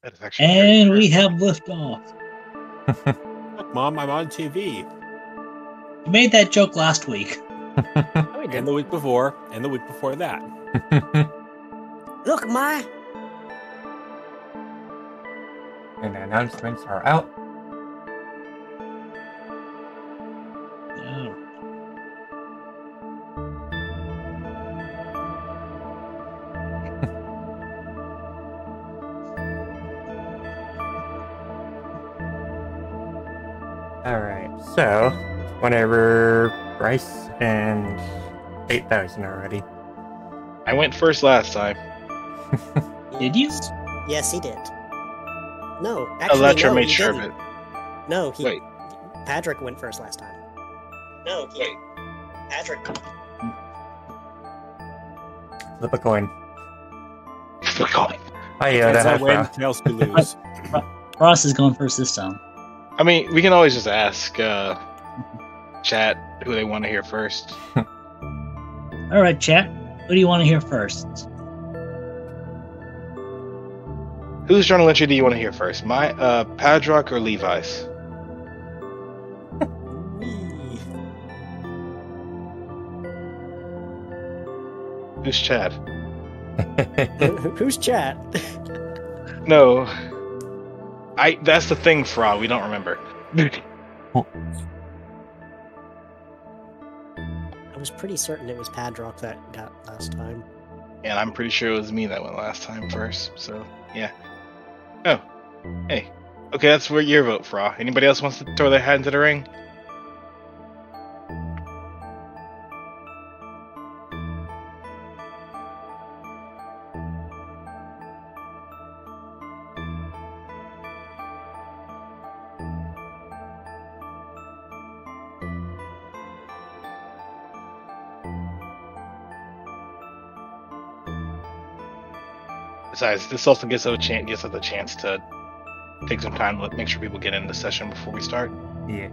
That is actually And we have liftoff. Look, Mom, I'm on TV. You made that joke last week. And the week before, and the week before that. Look, Ma. And the announcements are out. Oh. Alright, so whenever Bryce and 8,000 are ready. I went first last time. Did you? Yes, he did. No, actually, Electra no, made he sure of didn't. it. No, Wait. Patrick went first last time. No, Wait. Patrick. Flip a coin. We're going. Oh yeah, Heads I that win, has tails we lose. Ross is going first this time. I mean, we can always just ask chat who they want to hear first. All right, chat. Who do you want to hear first? Whose journal entry do you want to hear first? My Padrock or Levi's? Who's Chad? Who's chat? No. That's the thing, Fra. We don't remember. I was pretty certain it was Padrock that got last time. And I'm pretty sure it was me that went last time first. So, yeah. Oh. Hey. Okay, that's where your vote, Fra. Anybody else wants to throw their hat into the ring? Besides, this also gives us a chance to take some time to make sure people get in the session before we start. Yeah.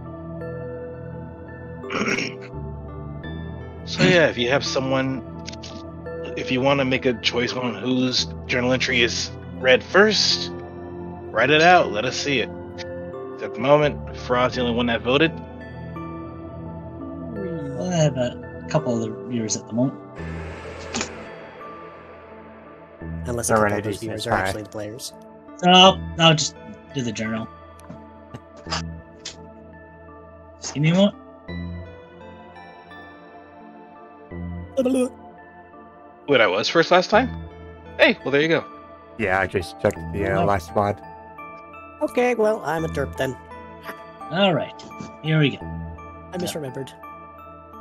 So yeah, if you have someone, if you want to make a choice on whose journal entry is read first, write it out. Let us see it. At the moment, Fraud's the only one that voted. Well, I have a couple of the viewers at the moment. Unless a Alright, couple I of those just viewers said are hi. actually the players. So I'll just do the journal. See me what? Wait, I was first last time? Hey, well there you go. Yeah, I just checked the last mod. Okay, well, I'm a derp then. All right, here we go. I misremembered.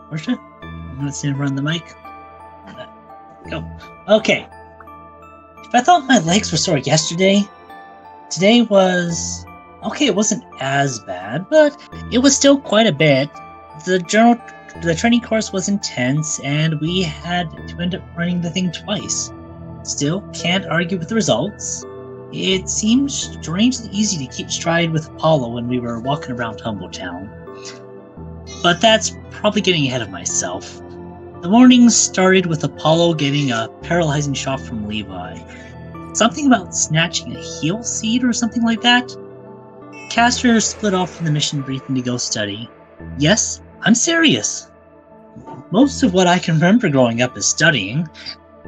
Where's it? Let's see, run the mic. Go. Okay. If I thought my legs were sore yesterday, today was okay. It wasn't as bad, but it was still quite a bit. The training course was intense, and we had to end up running the thing twice. Still, can't argue with the results. It seemed strangely easy to keep stride with Apollo when we were walking around Tumbletown. But that's probably getting ahead of myself. The morning started with Apollo getting a paralyzing shot from Levi. Something about snatching a heal seed or something like that? Castor split off from the mission briefing to go study. Yes, I'm serious. Most of what I can remember growing up is studying,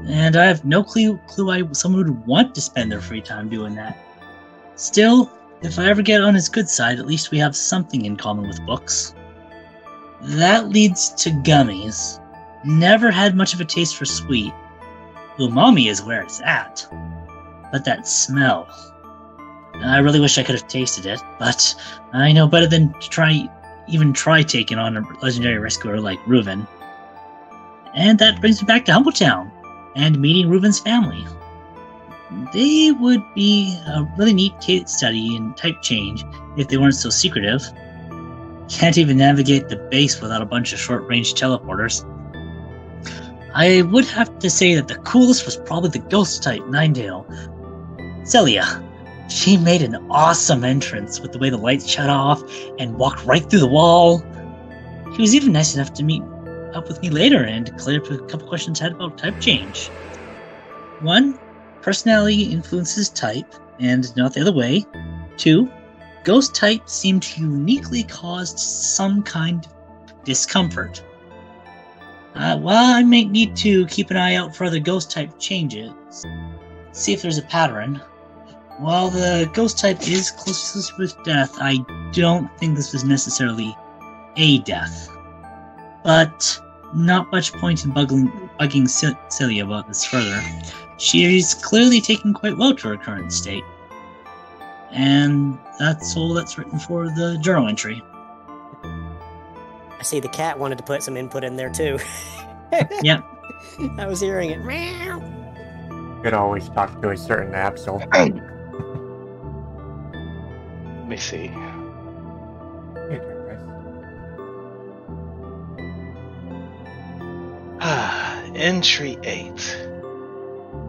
and I have no clue why someone would want to spend their free time doing that. Still, if I ever get on his good side, at least we have something in common with books. That leads to gummies. Never had much of a taste for sweet. Umami is where it's at. But that smell. I really wish I could have tasted it, but I know better than to try taking on a legendary rescuer like Reuven. And that brings me back to Humbletown, and meeting Reuven's family. They would be a really neat case study in type change if they weren't so secretive. Can't even navigate the base without a bunch of short-range teleporters. I would have to say that the coolest was probably the ghost-type Ninetale. Celia. She made an awesome entrance with the way the lights shut off and walked right through the wall. She was even nice enough to meet up with me later and clear up a couple questions I had about type change. 1. Personality influences type. and not the other way. 2. Ghost type seemed to uniquely cause some kind of discomfort. While I might need to keep an eye out for other ghost type changes, see if there's a pattern. While the ghost type is closest with death, I don't think this was necessarily a death. But not much point in bugging Celia about this further. She's clearly taken quite well to her current state. And that's all that's written for the journal entry. I see the cat wanted to put some input in there too. Yeah. I was hearing it. Meow. Could always talk to a certain Absol. Let me see. Your turn, Entry 8.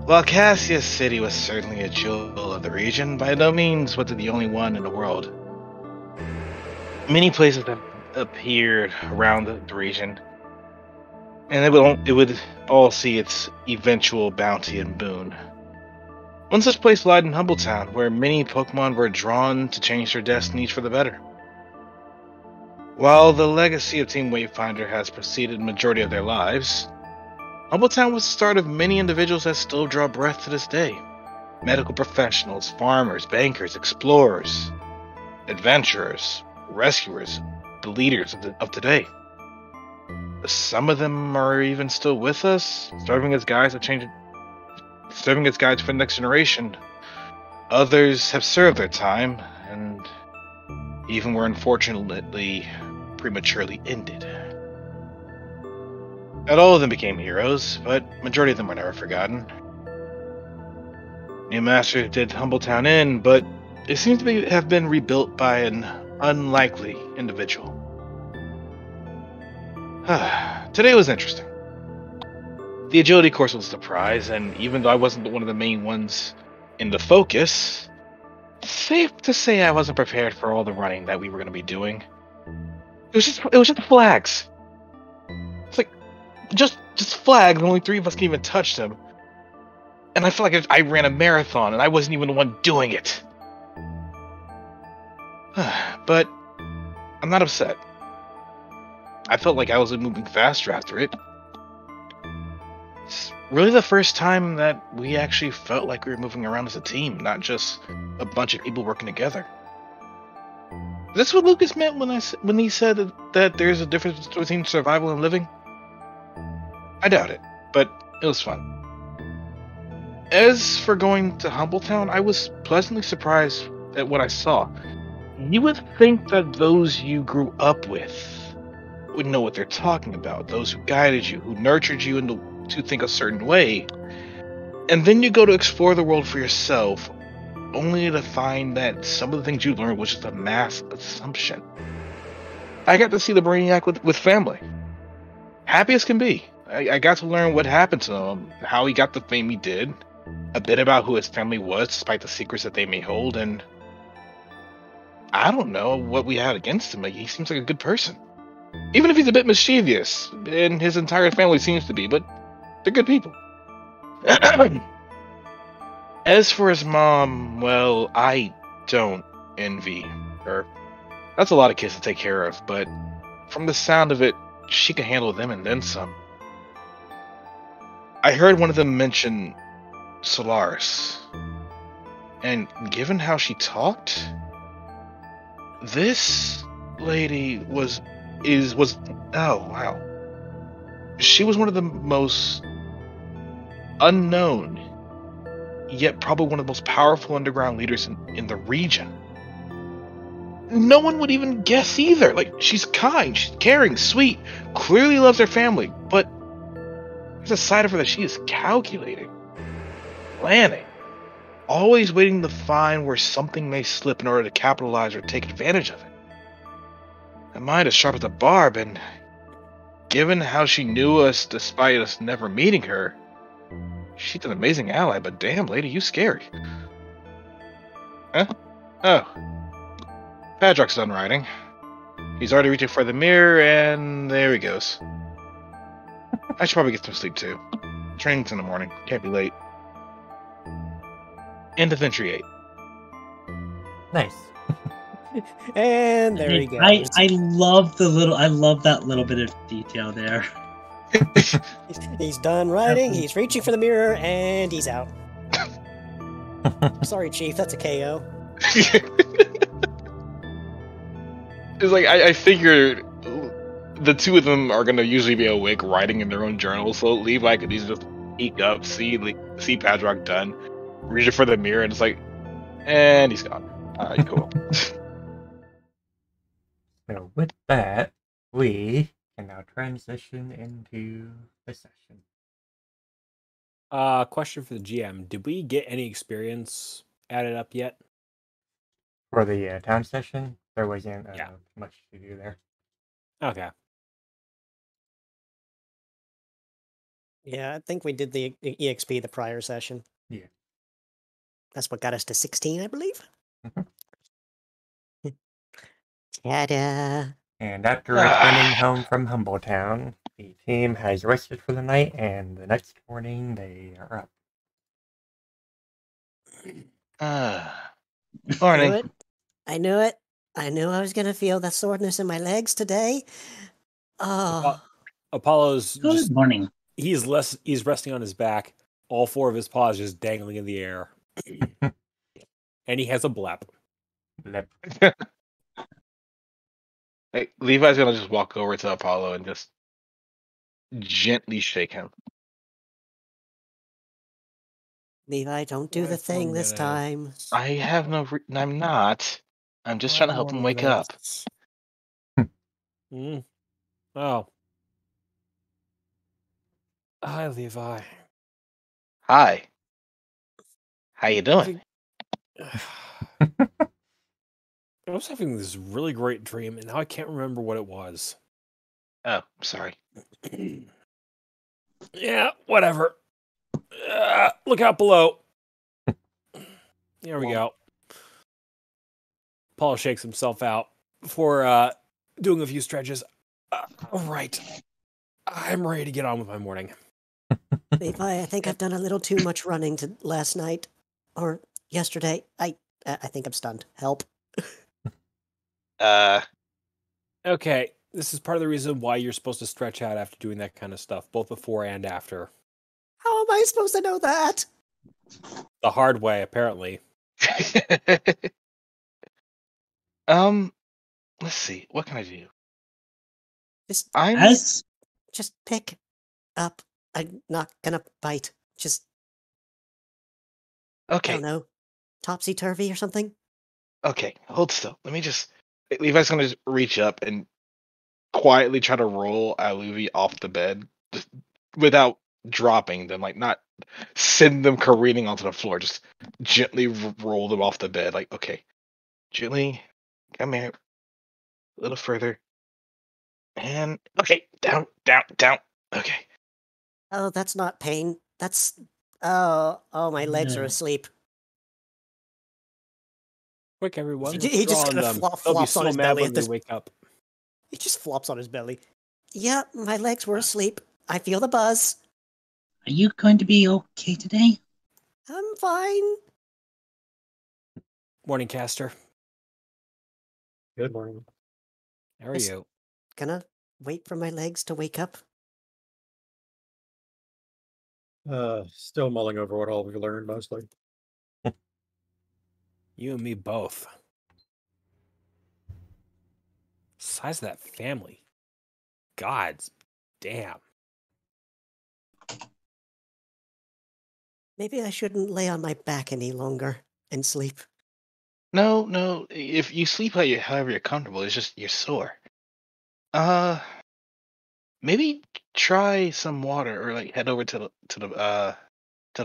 While Cassius City was certainly a jewel of the region, by no means was it the only one in the world. Many places have appeared around the region, and it would all see its eventual bounty and boon. One such place lied in Humbletown, where many Pokemon were drawn to change their destinies for the better. While the legacy of Team Wayfinder has preceded the majority of their lives, Humbletown was the start of many individuals that still draw breath to this day. Medical professionals, farmers, bankers, explorers, adventurers, rescuers, the leaders of today. Some of them are even still with us, serving as guides for the next generation. Others have served their time, and even were unfortunately prematurely ended. Not all of them became heroes, but majority of them were never forgotten. New Master did Humbletown in, but it seems to have been rebuilt by an unlikely individual. Today was interesting. The agility course was a surprise, and even though I wasn't one of the main ones in the focus, safe to say I wasn't prepared for all the running that we were going to be doing. It was just flags. It's like just flags, and only 3 of us can even touch them. And I feel like I ran a marathon, and I wasn't even the one doing it. But I'm not upset. I felt like I was moving faster after it. It's really the first time that we actually felt like we were moving around as a team, not just a bunch of people working together. Is this what Lucas meant when he said that there's a difference between survival and living? I doubt it, but it was fun. As for going to Humbletown, I was pleasantly surprised at what I saw. You would think that those you grew up with would know what they're talking about, those who guided you, who nurtured you to think a certain way. And then you go to explore the world for yourself, only to find that some of the things you learned was just a mass assumption. I got to see the Brainiac with family. Happy as can be. I got to learn what happened to him, how he got the fame he did, a bit about who his family was, despite the secrets that they may hold, and I don't know what we had against him. Like, he seems like a good person. Even if he's a bit mischievous, and his entire family seems to be, but they're good people. As for his mom, well, I don't envy her. That's a lot of kids to take care of, but from the sound of it, she can handle them and then some. I heard one of them mention Solaris, and given how she talked, this lady was oh wow. She was one of the most unknown, yet probably one of the most powerful underground leaders in the region. No one would even guess either. Like, she's kind, she's caring, sweet, clearly loves her family, but there's a side of her that she is calculating, planning, always waiting to find where something may slip in order to capitalize or take advantage of it. A mind as sharp as a barb, and given how she knew us despite us never meeting her, she's an amazing ally, but damn, lady, you scary. Huh? Oh. Padrock's done writing. He's already reaching for the mirror, and there he goes. I should probably get some sleep, too. Training's in the morning. Can't be late. End of entry 8. Nice. And there he goes. I love that little bit of detail there. He's done writing, he's reaching for the mirror, and he's out. Sorry, Chief, that's a KO. It's like I figured the two of them are gonna usually be awake, writing in their own journals. So Levi could easily just peek up, see Padrock done, reach for the mirror, and it's like, and he's gone. Alright, cool. So with that, we can now transition into the session. Question for the GM: did we get any experience added up yet? For the town session, there wasn't Yeah. much to do there. Okay. Yeah, I think we did the EXP the prior session. Yeah. That's what got us to 16, I believe. Mhm. Ta-da! And after returning home from Humbletown, the team has rested for the night, and the next morning they are up. Morning. I knew it. I knew I was going to feel the soreness in my legs today. Oh, Apollo's Good just morning. he's resting on his back, all four of his paws just dangling in the air. And he has a blep. Blip. Like, Levi's gonna just walk over to Apollo and just gently shake him. Levi, don't do the Right, thing 4 this time. minutes. I have no. I'm not. I'm just 5 trying to help more him wake up. minutes. Oh. Hi, Levi. Hi. How you doing? I was having this really great dream, and now I can't remember what it was. Oh, sorry. Yeah, whatever. Look out below. There we go. Paul shakes himself out before doing a few stretches. All right. I'm ready to get on with my morning. Levi, I think I've done a little too much running last night or yesterday. I think I'm stunned. Help. Okay, this is part of the reason why you're supposed to stretch out after doing that kind of stuff, both before and after. How am I supposed to know that? The hard way, apparently. Let's see. What can I do? Just As pick up. I'm not gonna bite. Just, I Okay. don't know, topsy-turvy or something? Okay. Hold still. Let me just. Levi's gonna just reach up and quietly try to roll Aluvi off the bed, just without dropping them, like not send them careening onto the floor. Just gently roll them off the bed. Like, okay, gently, come here, a little further, and okay, down, down, down. Okay. Oh, that's not pain. That's... Oh, my legs are No. asleep. Quick, everyone. He let's just draw on kinda them. flops They'll be on so his mad belly when at they this- wake up. He just flops on his belly. Yeah, my legs were asleep. I feel the buzz. are you going to be okay today? I'm fine. Morning, Caster. Good morning. How are Yes. you? Gonna wait for my legs to wake up. Still mulling over what all we've learned mostly. You and me both. Size of that family. Gods damn. Maybe I shouldn't lay on my back any longer and sleep. No. If you sleep however you're comfortable, it's just you're sore. Maybe try some water or like head over to the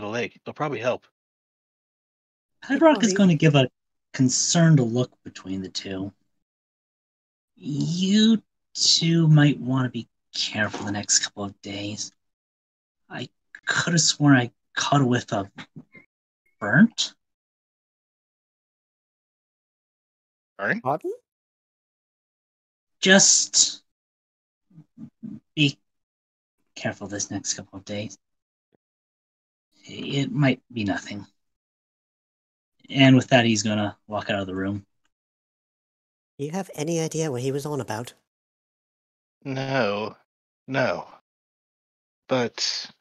lake. It'll probably help. Padrock is Probably- going to give a concerned look between the two. You two might want to be careful the next couple of days. I could have sworn I caught a whiff of burnt. Alright? Pardon? Just be careful this next couple of days. It might be nothing. And with that, he's gonna walk out of the room. Do you have any idea what he was on about? No. But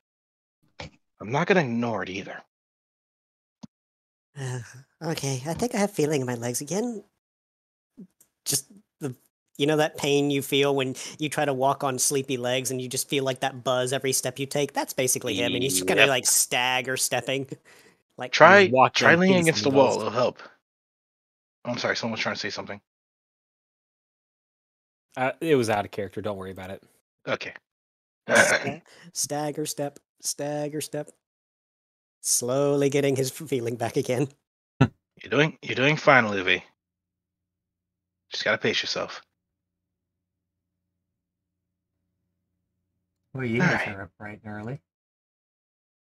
I'm not gonna ignore it either. Okay, I think I have feeling in my legs again. Just that pain you feel when you try to walk on sleepy legs and you just feel like that buzz every step you take. That's basically him, and he's just kind of Yep. like stagger stepping. Like Try walking on leaning pins against and the wall. needles. It'll help. I'm sorry. Someone was trying to say something. It was out of character. Don't worry about it. Okay. stagger step, stagger step. Slowly getting his feeling back again. You're doing fine, Olivia. Just gotta pace yourself. Well, you guys Alright. are up bright and early.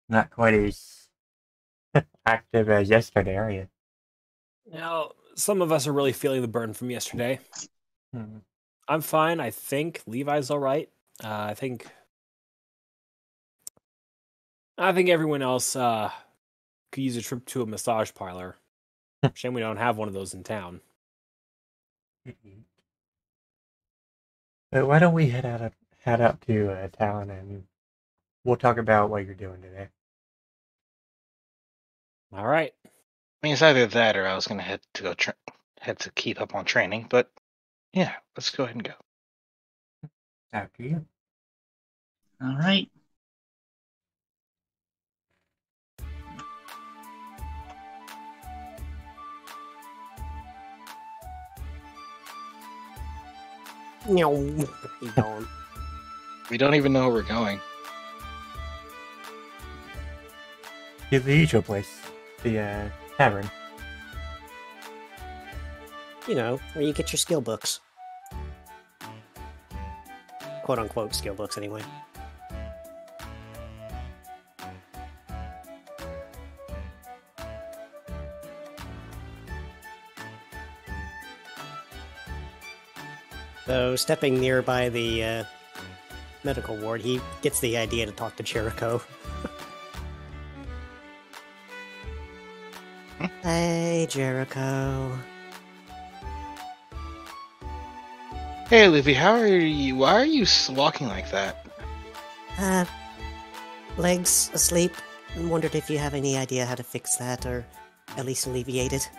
Not quite as active as yesterday, are you? Now, some of us are really feeling the burn from yesterday. Hmm. I'm fine. I think Levi's all right. I think everyone else could use a trip to a massage parlor. Shame we don't have one of those in town. But why don't we head out to town and we'll talk about what you're doing today. All right. I mean, it's either that or I was gonna head to keep up on training. But yeah, let's go ahead and go. After you. All right. No, he gone. We don't even know where we're going. To the usual place, the tavern. Where you get your skill books. Quote unquote skill books, anyway. So, stepping nearby the medical ward, he gets the idea to talk to Jericho. Hey, Jericho. Hey, Olivia, how are you? Why are you walking like that? Legs asleep. And wondered if you have any idea how to fix that, or at least alleviate it.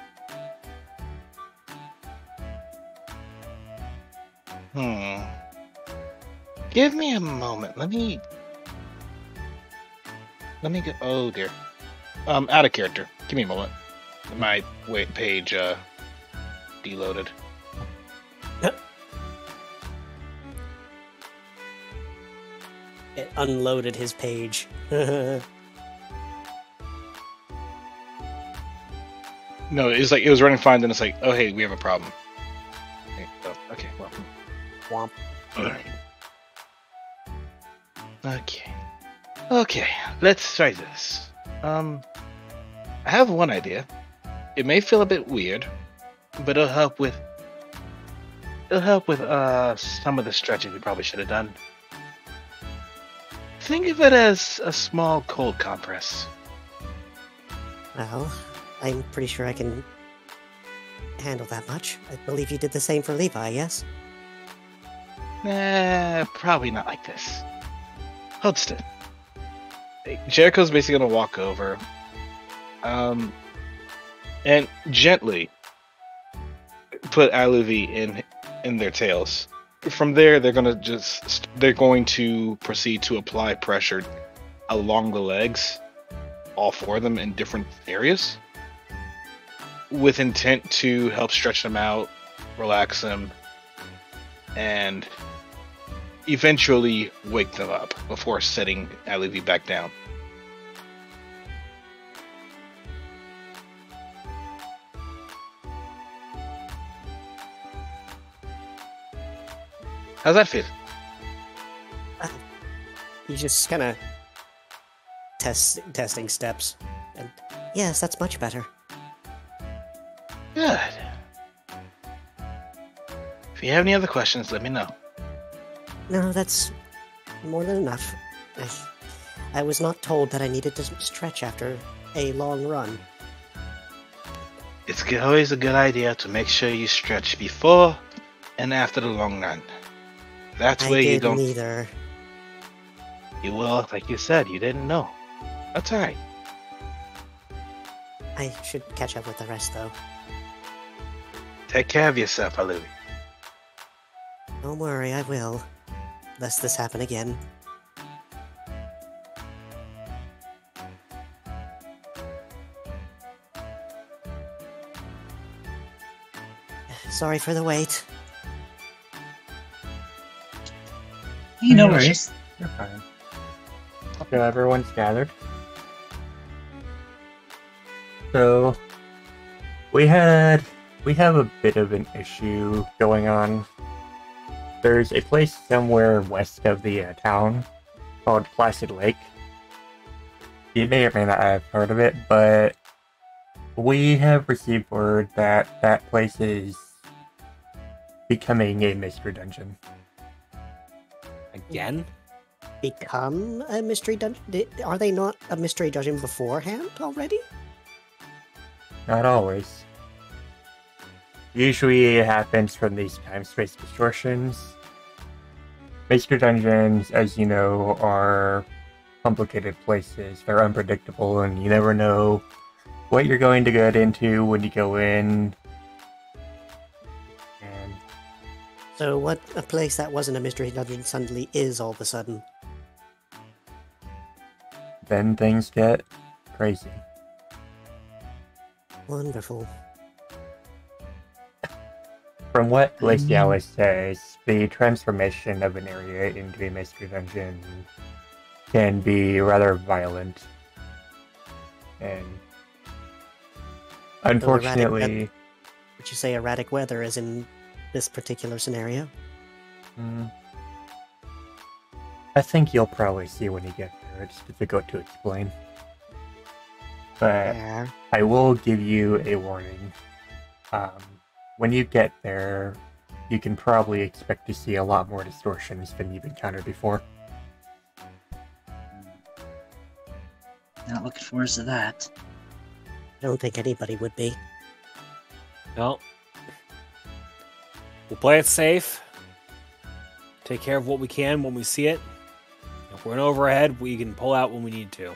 Give me a moment. Let me go. Oh dear. Out of character. Give me a moment. My page deloaded. It unloaded his page. No, it was running fine. Then it's like, oh hey, we have a problem. Okay, well. Womp. Okay, let's try this. I have one idea. It may feel a bit weird, but it'll help with some of the stretching we probably should have done. Think of it as a small cold compress. Well, I'm pretty sure I can handle that much. I believe you did the same for Levi, yes? Probably not like this. Hold still. Jericho's basically gonna walk over, and gently put Aluvi in their tails. From there, they're going to proceed to apply pressure along the legs, all four of them in different areas, with intent to help stretch them out, relax them, and eventually wake them up before setting Aluvi back down. How's that feel? You just kind of testing steps. And yes, that's much better. Good. If you have any other questions, let me know. No, that's more than enough. I was not told that I needed to stretch after a long run. It's always a good idea to make sure you stretch before and after the long run. That's I where you didn't don't. either. You will, like you said, you didn't know. That's alright. I should catch up with the rest, though. Take care of yourself, Aluvi. Don't worry, I will. Lest this happen again. Sorry for the wait. Hey, no worries. You're fine. So everyone's gathered. So we have a bit of an issue going on. There's a place somewhere west of the town called Placid Lake. You may or may not have heard of it, but we have received word that that place is becoming a mystery dungeon. Again? Become a mystery dungeon? Are they not a mystery dungeon beforehand already? Not always. Usually it happens from these time-space distortions. Mystery dungeons, as you know, are complicated places. They're unpredictable, and you never know what you're going to get into when you go in. And So what a place that wasn't a mystery dungeon suddenly is all of a sudden? then things get crazy. Wonderful. From what Glacialis says, the transformation of an area into a mystery dungeon can be rather violent. And unfortunately, Would you say erratic weather is in this particular scenario? I think you'll probably see when you get there. It's difficult to explain. But Fair. I will give you a warning. When you get there, you can probably expect to see a lot more distortions than you've encountered before. Not looking forward to that. I don't think anybody would be. No. We'll play it safe. Take care of what we can when we see it. If we're in overhead, we can pull out when we need to.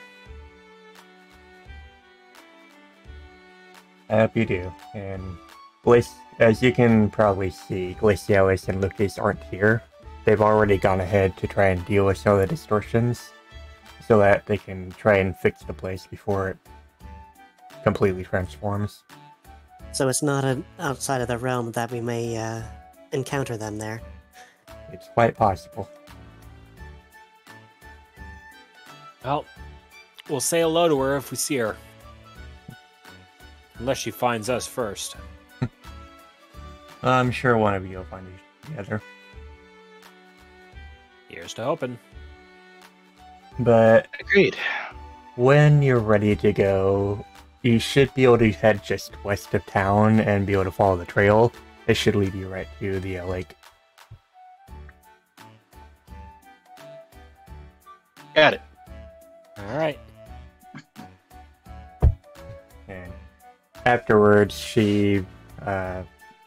I hope you do. And as you can probably see, Glacialis and Lucas aren't here. They've already gone ahead to try and deal with some of the distortions, so that they can try and fix the place before it completely transforms. So it's not outside of the realm that we may encounter them there. It's quite possible. Well, we'll say hello to her if we see her. Unless she finds us first. I'm sure one of you will find you together. Here's to hoping. But Agreed. when you're ready to go, you should be able to head just west of town and be able to follow the trail. It should lead you right to the lake. Got it. Alright. And afterwards, she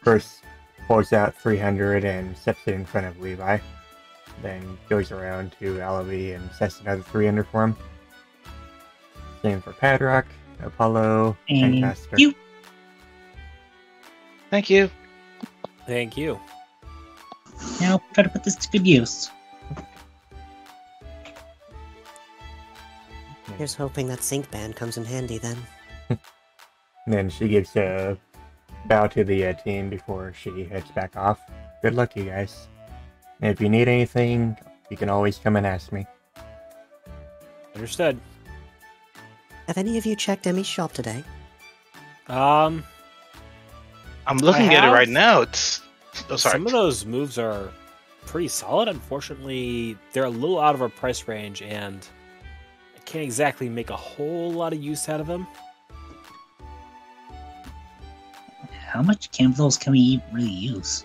first pulls out 300 and sets it in front of Levi. Then goes around to Alavi and sets another 300 for him. Same for Padrock, Apollo, and And Castor. you. Thank you. Thank you. Now try to put this to good use. Here's hoping that sync band comes in handy then. And then she gives a bow to the team before she heads back off. Good luck, you guys. And if you need anything, you can always come and ask me. Understood. Have any of you checked Emmy's shop today? I'm looking at it have. right now. It's. Oh, sorry. Some of those moves are pretty solid. Unfortunately, they're a little out of our price range, and I can't exactly make a whole lot of use out of them. How much chemicals can we really use?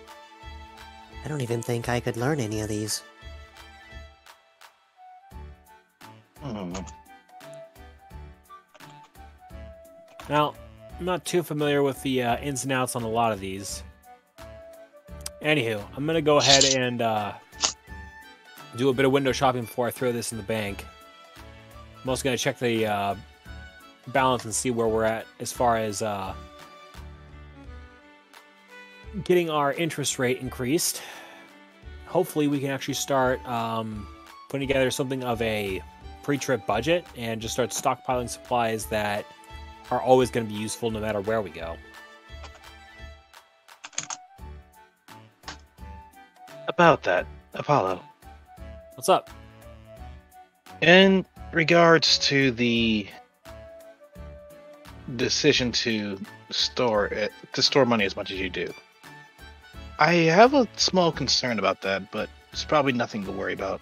I don't even think I could learn any of these. Hmm. Now, I'm not too familiar with the ins and outs on a lot of these. Anywho, I'm gonna go ahead and do a bit of window shopping before I throw this in the bank. I'm also gonna check the balance and see where we're at as far as getting our interest rate increased. Hopefully we can actually start putting together something of a pre-trip budget and just start stockpiling supplies that are always going to be useful no matter where we go. About that, Apollo. What's up? In regards to the decision to store money as much as you do, I have a small concern about that, but it's probably nothing to worry about.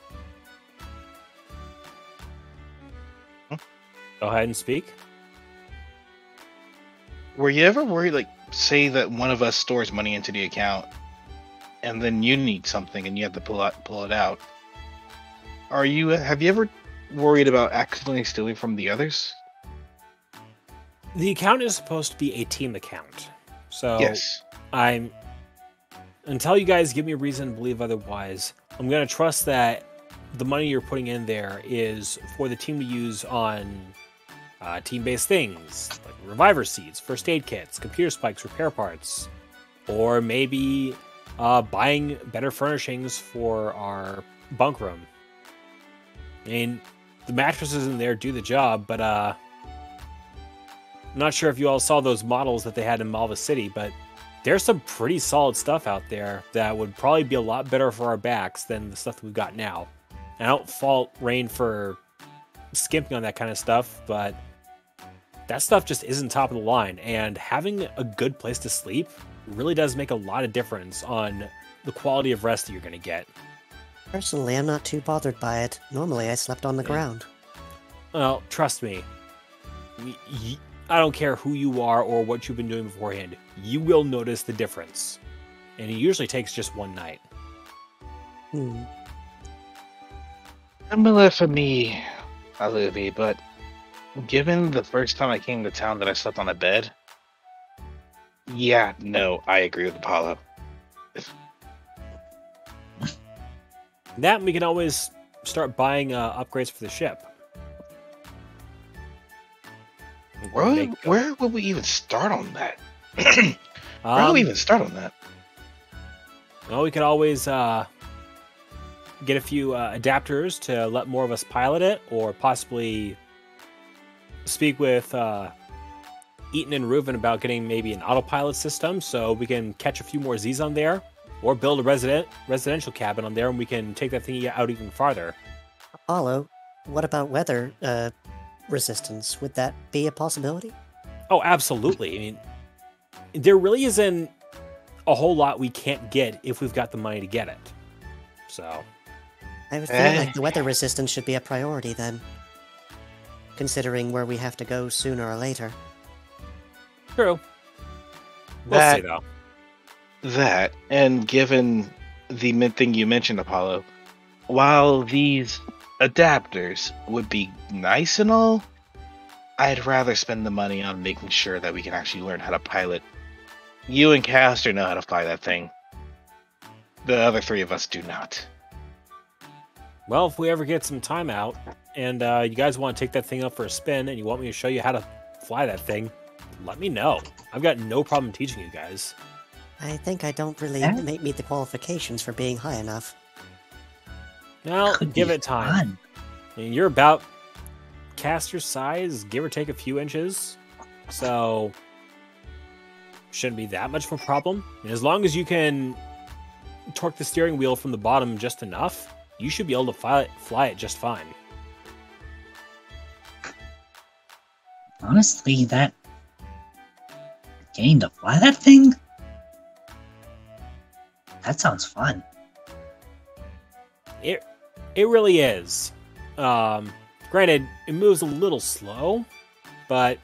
Go ahead and speak. Were you ever worried, like, say that one of us stores money into the account, and then you need something and you have to pull it out? Have you ever worried about accidentally stealing from the others? The account is supposed to be a team account, so Yes. Until you guys give me a reason to believe otherwise, I'm going to trust that the money you're putting in there is for the team to use on team-based things, like reviver seeds, first aid kits, computer spikes, repair parts, or maybe buying better furnishings for our bunk room. I mean, the mattresses in there do the job, but I'm not sure if you all saw those models that they had in Malva City, but there's some pretty solid stuff out there that would probably be a lot better for our backs than the stuff that we've got now. And I don't fault Rain for skimping on that kind of stuff, but that stuff just isn't top of the line. And having a good place to sleep really does make a lot of difference on the quality of rest that you're going to get. Personally, I'm not too bothered by it. Normally, I slept on the ground. Well, trust me. I don't care who you are or what you've been doing beforehand. You will notice the difference. And it usually takes just one night. Similar for me, Aluvi, but given the first time I came to town that I slept on a bed, yeah, no, I agree with Apollo. That we can always start buying upgrades for the ship. Where would we even start on that? Where would we even start on that? Well, we could always get a few adapters to let more of us pilot it, or possibly speak with Eaton and Reuven about getting maybe an autopilot system so we can catch a few more Z's on there, or build a residential cabin on there and we can take that thing out even farther. Apollo, what about weather resistance? Would that be a possibility? Oh, absolutely. I mean, there really isn't a whole lot we can't get if we've got the money to get it. So I would feel like the weather resistance should be a priority then, considering where we have to go sooner or later. true. We'll see, though. That, and given the thing you mentioned, Apollo, while these adapters would be nice and all, I'd rather spend the money on making sure that we can actually learn how to pilot. You and Castor know how to fly that thing. The other three of us do not. Well, if we ever get some time out and you guys want to take that thing up for a spin and you want me to show you how to fly that thing, let me know. I've got no problem teaching you guys. I think I don't really meet the qualifications for being high enough. Well, give it time. Fun. I mean, you're about caster size, give or take a few inches, so shouldn't be that much of a problem. And as long as you can torque the steering wheel from the bottom just enough, you should be able to fly it just fine. Honestly, that getting to fly that thing? That sounds fun. It really is. Granted, it moves a little slow, but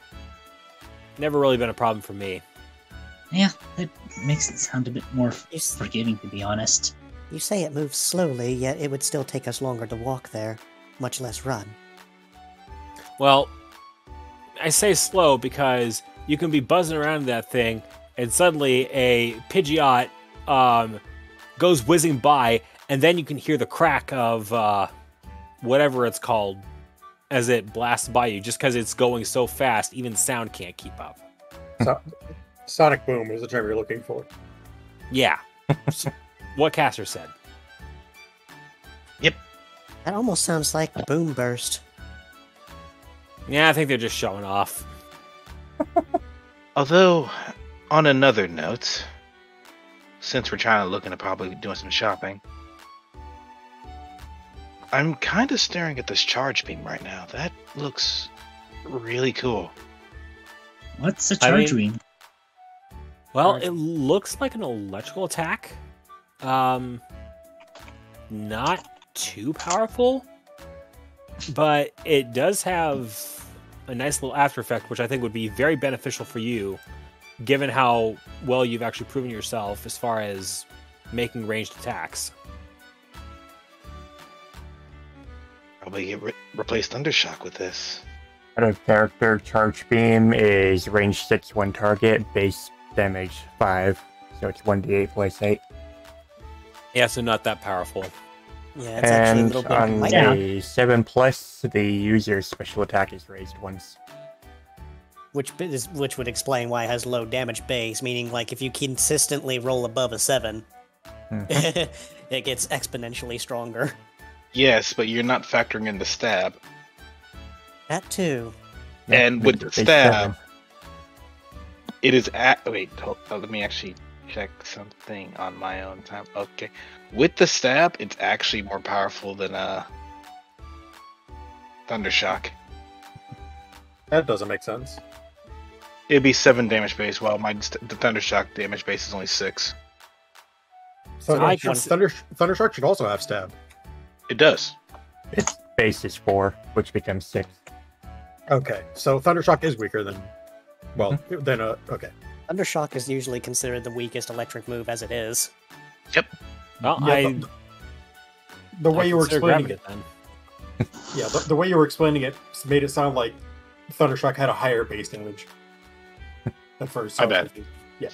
never really been a problem for me. Yeah, that makes it sound a bit more forgiving, to be honest. You say it moves slowly, yet it would still take us longer to walk there, much less run. Well, I say slow because you can be buzzing around that thing, and suddenly a Pidgeot goes whizzing by, and then you can hear the crack of whatever it's called as it blasts by you, just because it's going so fast, even sound can't keep up. Sonic boom is the term you're looking for. Yeah. What Caster said. Yep. That almost sounds like boom burst. Yeah, I think they're just showing off. Although, on another note, since we're trying to look into probably doing some shopping, I'm kind of staring at this charge beam right now. That looks really cool. What's the charge beam? Well, it looks like an electrical attack. Not too powerful, but it does have a nice little after effect, which I think would be very beneficial for you, given how well you've actually proven yourself as far as making ranged attacks. Probably get replace Thundershock with this. Out of character, Charge Beam is range 6 when target, base damage 5, so it's 1d8 plus 8. Yeah, so not that powerful. Yeah, it's actually a And little bit on light. a 7+, the user's special attack is raised once. Which would explain why it has low damage base, meaning like if you consistently roll above a 7, it gets exponentially stronger. Yes, but you're not factoring in the stab. That too. And with the Base stab, 7. it is at. Wait, let me actually check something on my own time. Okay. With the stab, it's actually more powerful than Thundershock. That doesn't make sense. It'd be 7 damage base, while the Thundershock damage base is only 6. Thundershock should also have stab. It does. Its base is 4, which becomes 6. Okay, so Thundershock is weaker than... Well, then, okay. Thundershock is usually considered the weakest electric move as it is. Yep. Well, Yeah, the way you were consider explaining grabbing it, yeah, the way you were explaining it made it sound like Thundershock had a higher base damage. At first. My bad. Yeah.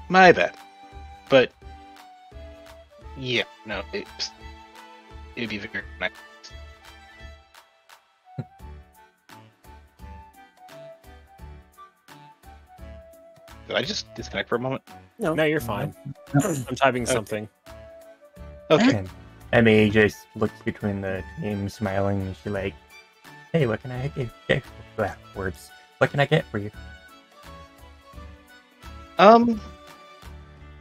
My bad. But yeah, no, it'd be very nice. Did I just disconnect for a moment? No. No, you're fine. I'm typing something. Okay. And Emmy just looks between the team, smiling, and she's like, "Hey, what can I get? Words. What can I get for you?" I'm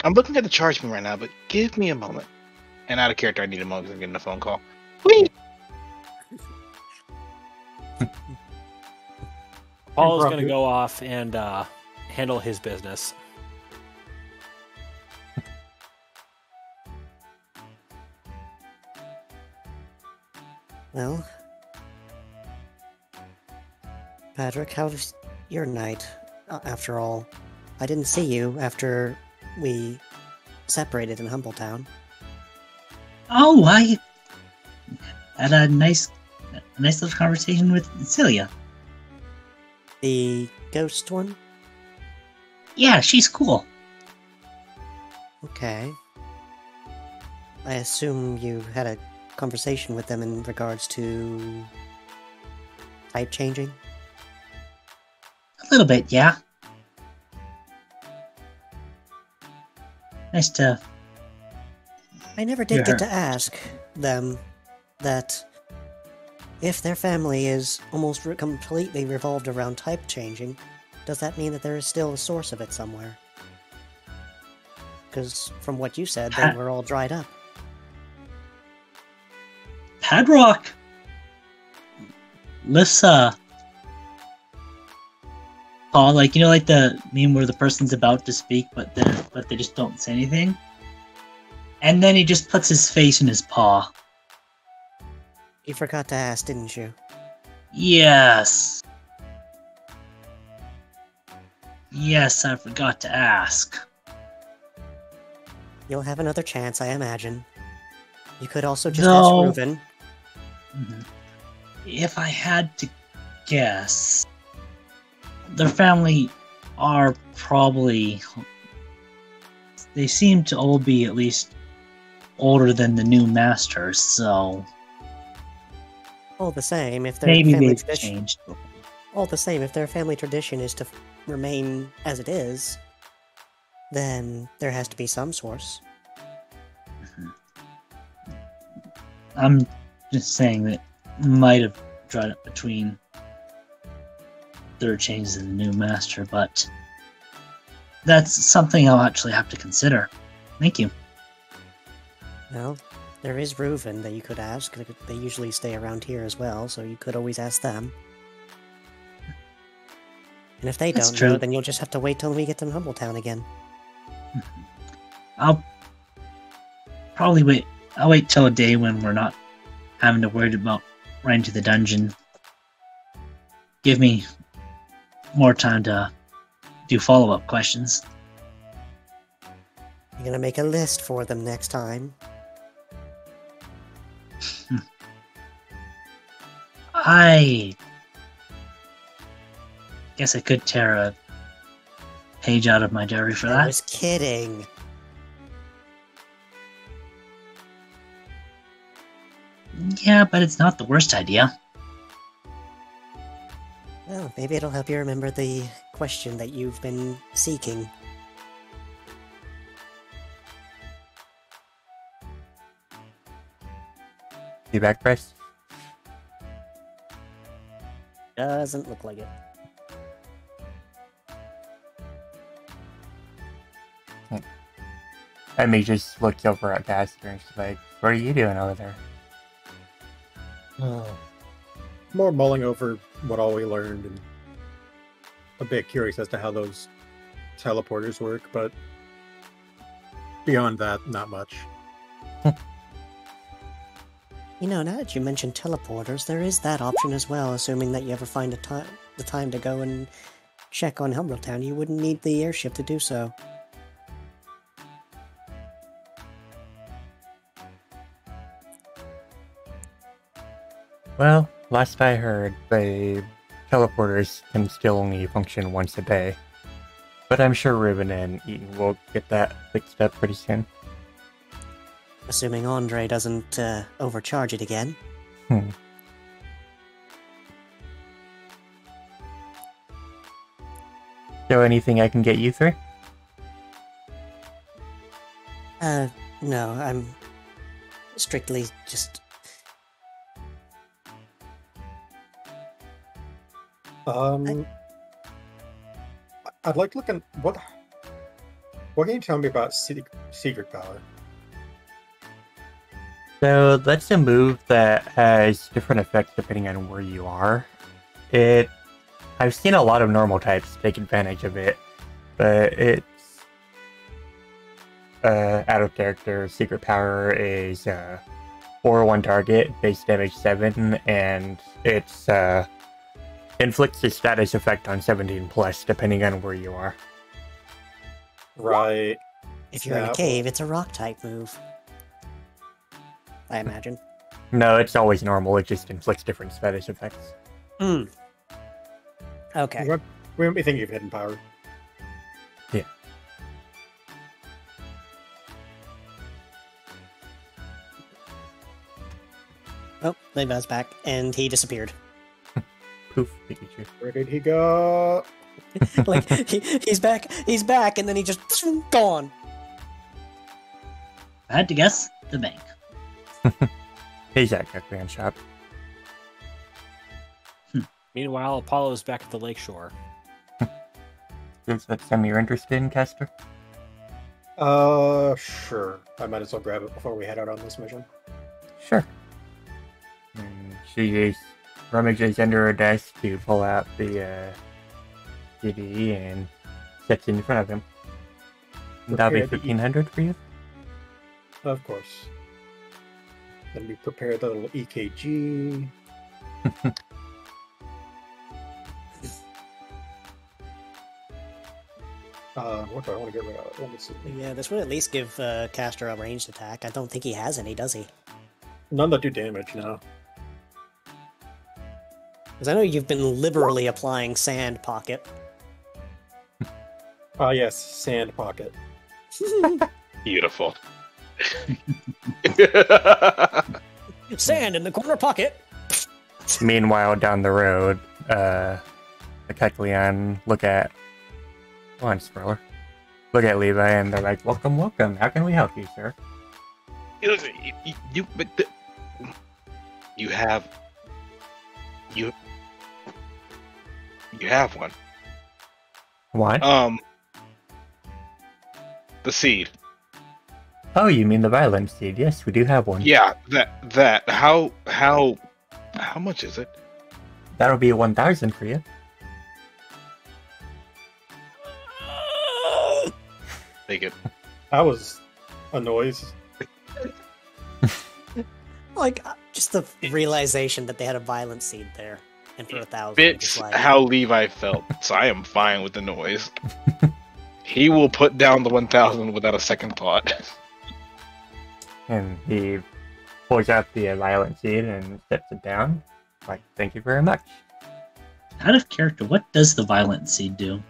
looking at the charge beam right now, but give me a moment. And out of character, I need a moment because I'm getting a phone call. Whee! Paul is going to go off and handle his business. Well, Patrick, how was your night, after all? I didn't see you after we separated in Humbletown. Oh, I had a nice little conversation with Celia. The ghost one? Yeah, she's cool. Okay. I assume you had a conversation with them in regards to type changing? A little bit, yeah. Nice to... I never did Yeah. get to ask them that if their family is almost completely revolved around type changing, does that mean that there is still a source of it somewhere? Because from what you said, they were all dried up. Padrock! Paul, like, you know, like the meme where the person's about to speak, but they just don't say anything? And then he just puts his face in his paw. You forgot to ask, didn't you? Yes. Yes, I forgot to ask. You'll have another chance, I imagine. You could also just No. ask Reuben. Mhm. If I had to guess their family are probably. They seem to all be at least older than the new masters, so All the same, if their maybe family they've tradition, changed. all the same, if their family tradition is to remain as it is, then there has to be some source. I'm just saying that might have drawn it between third changes and the new master, but that's something I'll actually have to consider. Thank you. Well, there is Reuven that you could ask. They usually stay around here as well, so you could always ask them. And if they That's don't know, true. then you'll just have to wait till we get to Humbletown again. I'll probably wait. I'll wait till a day when we're not having to worry about running to the dungeon. Give me more time to do follow-up questions. You're gonna make a list for them next time. I guess I could tear a page out of my diary for I that. was kidding. Yeah, but it's not the worst idea. Well, maybe it'll help you remember the question that you've been seeking. You back, Bryce? Doesn't look like it. Emmy just looks over at Caster and she's like, "What are you doing over there?" More mulling over what all we learned and a bit curious as to how those teleporters work, but beyond that, not much. You know, now that you mentioned teleporters, there is that option as well, assuming that you ever find the time to go and check on Humbletown. You wouldn't need the airship to do so. Well, last I heard, the teleporters can still only function once a day. But I'm sure Riven and Eaton will get that fixed up pretty soon. Assuming Andre doesn't overcharge it again. So anything I can get you through? No, I'm strictly just... I'd like to look at what can you tell me about secret power? So that's a move that has different effects depending on where you are. I've seen a lot of normal types take advantage of it, but it's out of character. Secret power is 4-1 target, base damage 7, and it's inflicts a status effect on 17+, depending on where you are. Right. If you're in a cave, it's a rock type move. I imagine. No, it's always normal. It just inflicts different status effects. Okay. We won't be thinking of hidden power. Yeah. Oh, Levi's back, and he disappeared. Poof, Pikachu. Where did he go? Like, he's back, and then he just gone. I had to guess the bank. He's at Gekran shop. Meanwhile, Apollo's back at the lakeshore. Is that something you're interested in, Caster? Sure. I might as well grab it before we head out on this mission. Sure. And she just rummages under her desk to pull out the CD and sets it in front of him. That'll be Prepared to eat. 1500 for you? Of course. Then we prepare the little EKG. What do I want to get rid of? Let me see. Yeah, this would at least give Castor a ranged attack. I don't think he has any, does he? None that do damage now. Because I know you've been liberally applying sand pocket. Ah, yes, sand pocket. Beautiful. Sand in the corner pocket. Meanwhile, down the road, the Kekleon look at... Come on, Sproller. Look at Levi and they're like, welcome, welcome. How can we help you, sir? You have one. What? The seed. Oh, you mean the violent seed? Yes, we do have one. Yeah, that. How much is it? That'll be 1,000 for you. Take it. That was a noise. Like, just the realization that they had a violent seed there. And for 1,000. Fits just like, how Levi felt, so I am fine with the noise. He will put down the 1,000 without a second thought. And he pulls out the violent seed and sets it down. Like, thank you very much. Out of character, what does the violent seed do?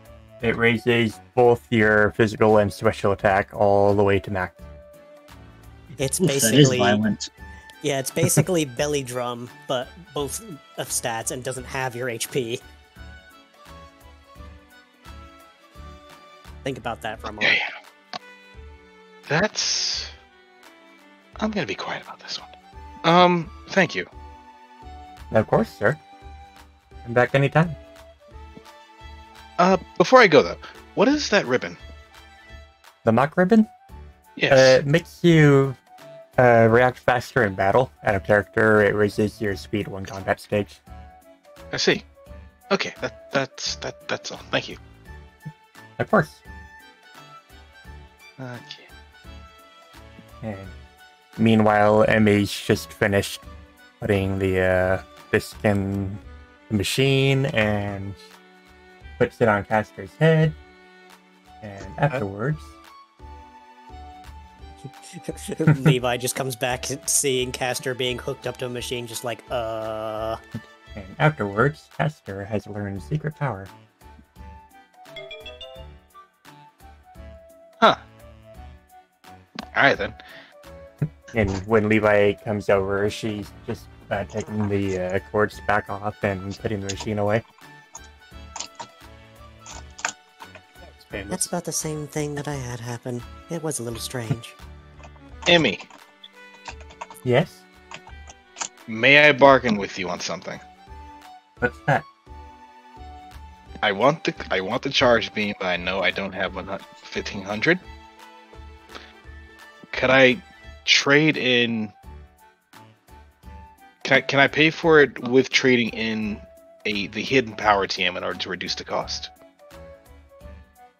It raises both your physical and special attack all the way to max. it's Oof, that is basically violent. yeah, it's basically belly drum, but both of stats and doesn't have your HP. Think about that for a moment. Okay. That's... I'm gonna be quiet about this one. Thank you. Of course, sir. Come back anytime. Before I go though, what is that ribbon? The mock ribbon? Yes. It makes you react faster in battle. Out of character, it raises your speed one combat stage. I see. Okay, that's all. Thank you. Of course. Okay. And meanwhile, Emmy's just finished putting the disc in the machine and puts it on Castor's head. And afterwards, Levi just comes back seeing Castor being hooked up to a machine, just like, And afterwards, Castor has learned secret power. Huh. Alright then. And when Levi comes over, she's just taking the cords back off and putting the machine away. that's about the same thing that I had happen. It was a little strange. Emmy, Yes? may I bargain with you on something? What's that? I want the charge beam, but I know I don't have 1,500. Could I trade in? Can I pay for it with trading in the hidden power TM in order to reduce the cost?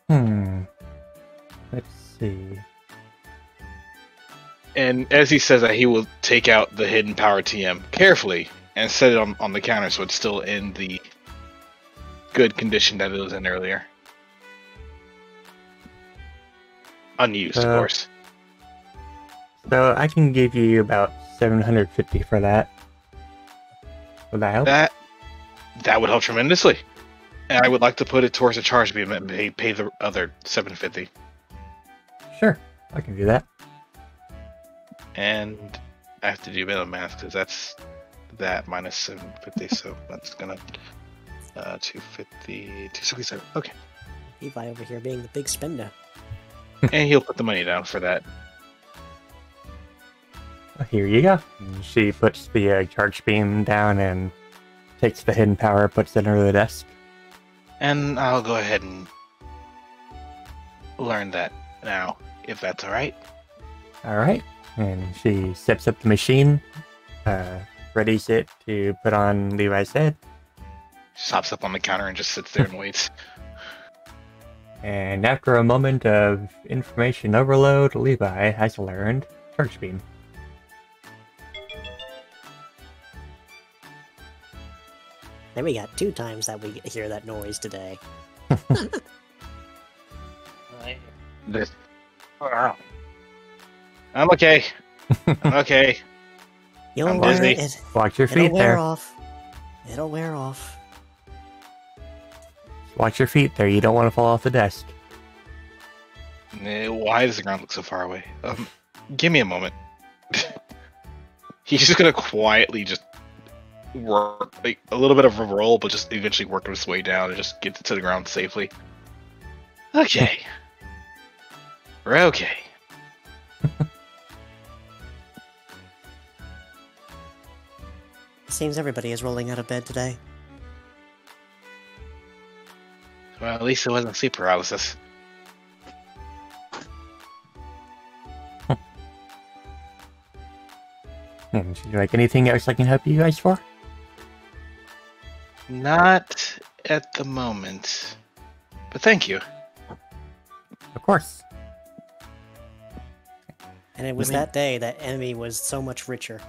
Let's see. And as he says that, he will take out the hidden power TM carefully and set it on the counter so it's still in the good condition that it was in earlier. Unused, of course. So I can give you about 750 for that. Would that help? That would help tremendously. And I would like to put it towards the charge beam and pay the other 750. Sure, I can do that. And I have to do a bit of math because that's that minus 750, so that's gonna 250, 267. Okay. Levi over here being the big spender. And he'll put the money down for that. Here you go. And she puts the charge beam down and takes the hidden power, puts it under the desk. And I'll go ahead and learn that now, if that's alright. Alright. And she sets up the machine, readies it to put on Levi's head. Just hops up on the counter and just sits there and waits. And after a moment of information overload, Levi has learned Torchbeam. Then we got 2 times that we hear that noise today. This. I'm okay. I'm okay. You'll I'm wear busy. it. Watch your It'll feet wear there. off. It'll wear off. Watch your feet there. You don't want to fall off the desk. Why does the ground look so far away? Give me a moment. He's just gonna quietly just work like a little bit of a roll, but just eventually work his way down and just get to the ground safely. Okay. We're okay. Seems everybody is rolling out of bed today. Well, at least it wasn't sleep paralysis. And would you like anything else I can help you guys for? Not at the moment. But thank you. Of course. And it was that day that Emmy was so much richer.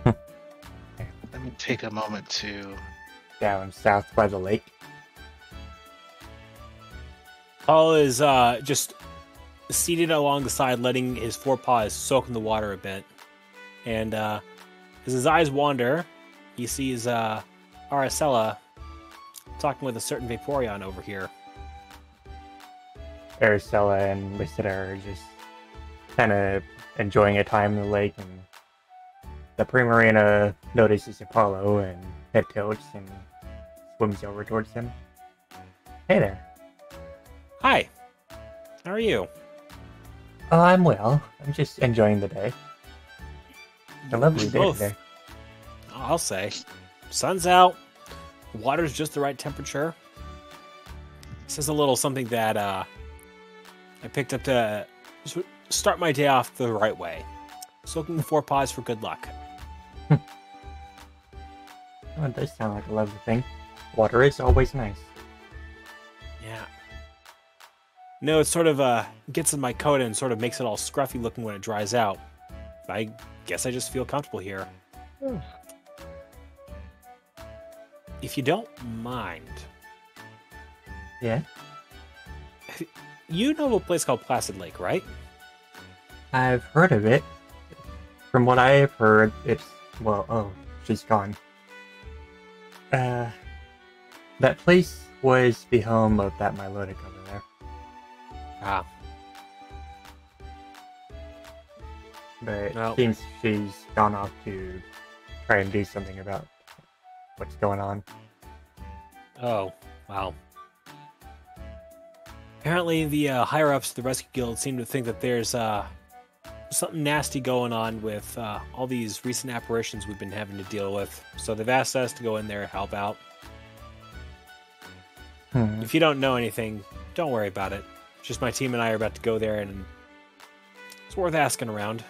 Let me take a moment to... Down south by the lake. Paul is just seated along the side, letting his forepaws soak in the water a bit. And as his eyes wander, he sees Aracella talking with a certain Vaporeon over here. Aracella and Lysida are just kind of enjoying a time in the lake, and the Primarina notices Apollo and head tilts and swims over towards him. Hey there. Hi. How are you? Oh, I'm well. I'm just enjoying the day. A lovely day Both. today. I'll say. Sun's out. Water's just the right temperature. This is a little something that I picked up to start my day off the right way. Soaking the forepaws for good luck. Oh, it does sound like a lovely thing. Water is always nice. Yeah. No, it sort of gets in my coat and sort of makes it all scruffy looking when it dries out. I guess I just feel comfortable here. If you don't mind. Yeah? You know of a place called Placid Lake, right? I've heard of it. From what I have heard, it's... Well, oh, she's gone. That place was the home of that Milotic over there. Ah. But Well. it seems she's gone off to try and do something about what's going on. Oh, wow. Apparently the higher-ups of the Rescue Guild seem to think that there's something nasty going on with all these recent apparitions we've been having to deal with. So they've asked us to go in there and help out. If you don't know anything, don't worry about it. Just my team and I are about to go there, and it's worth asking around.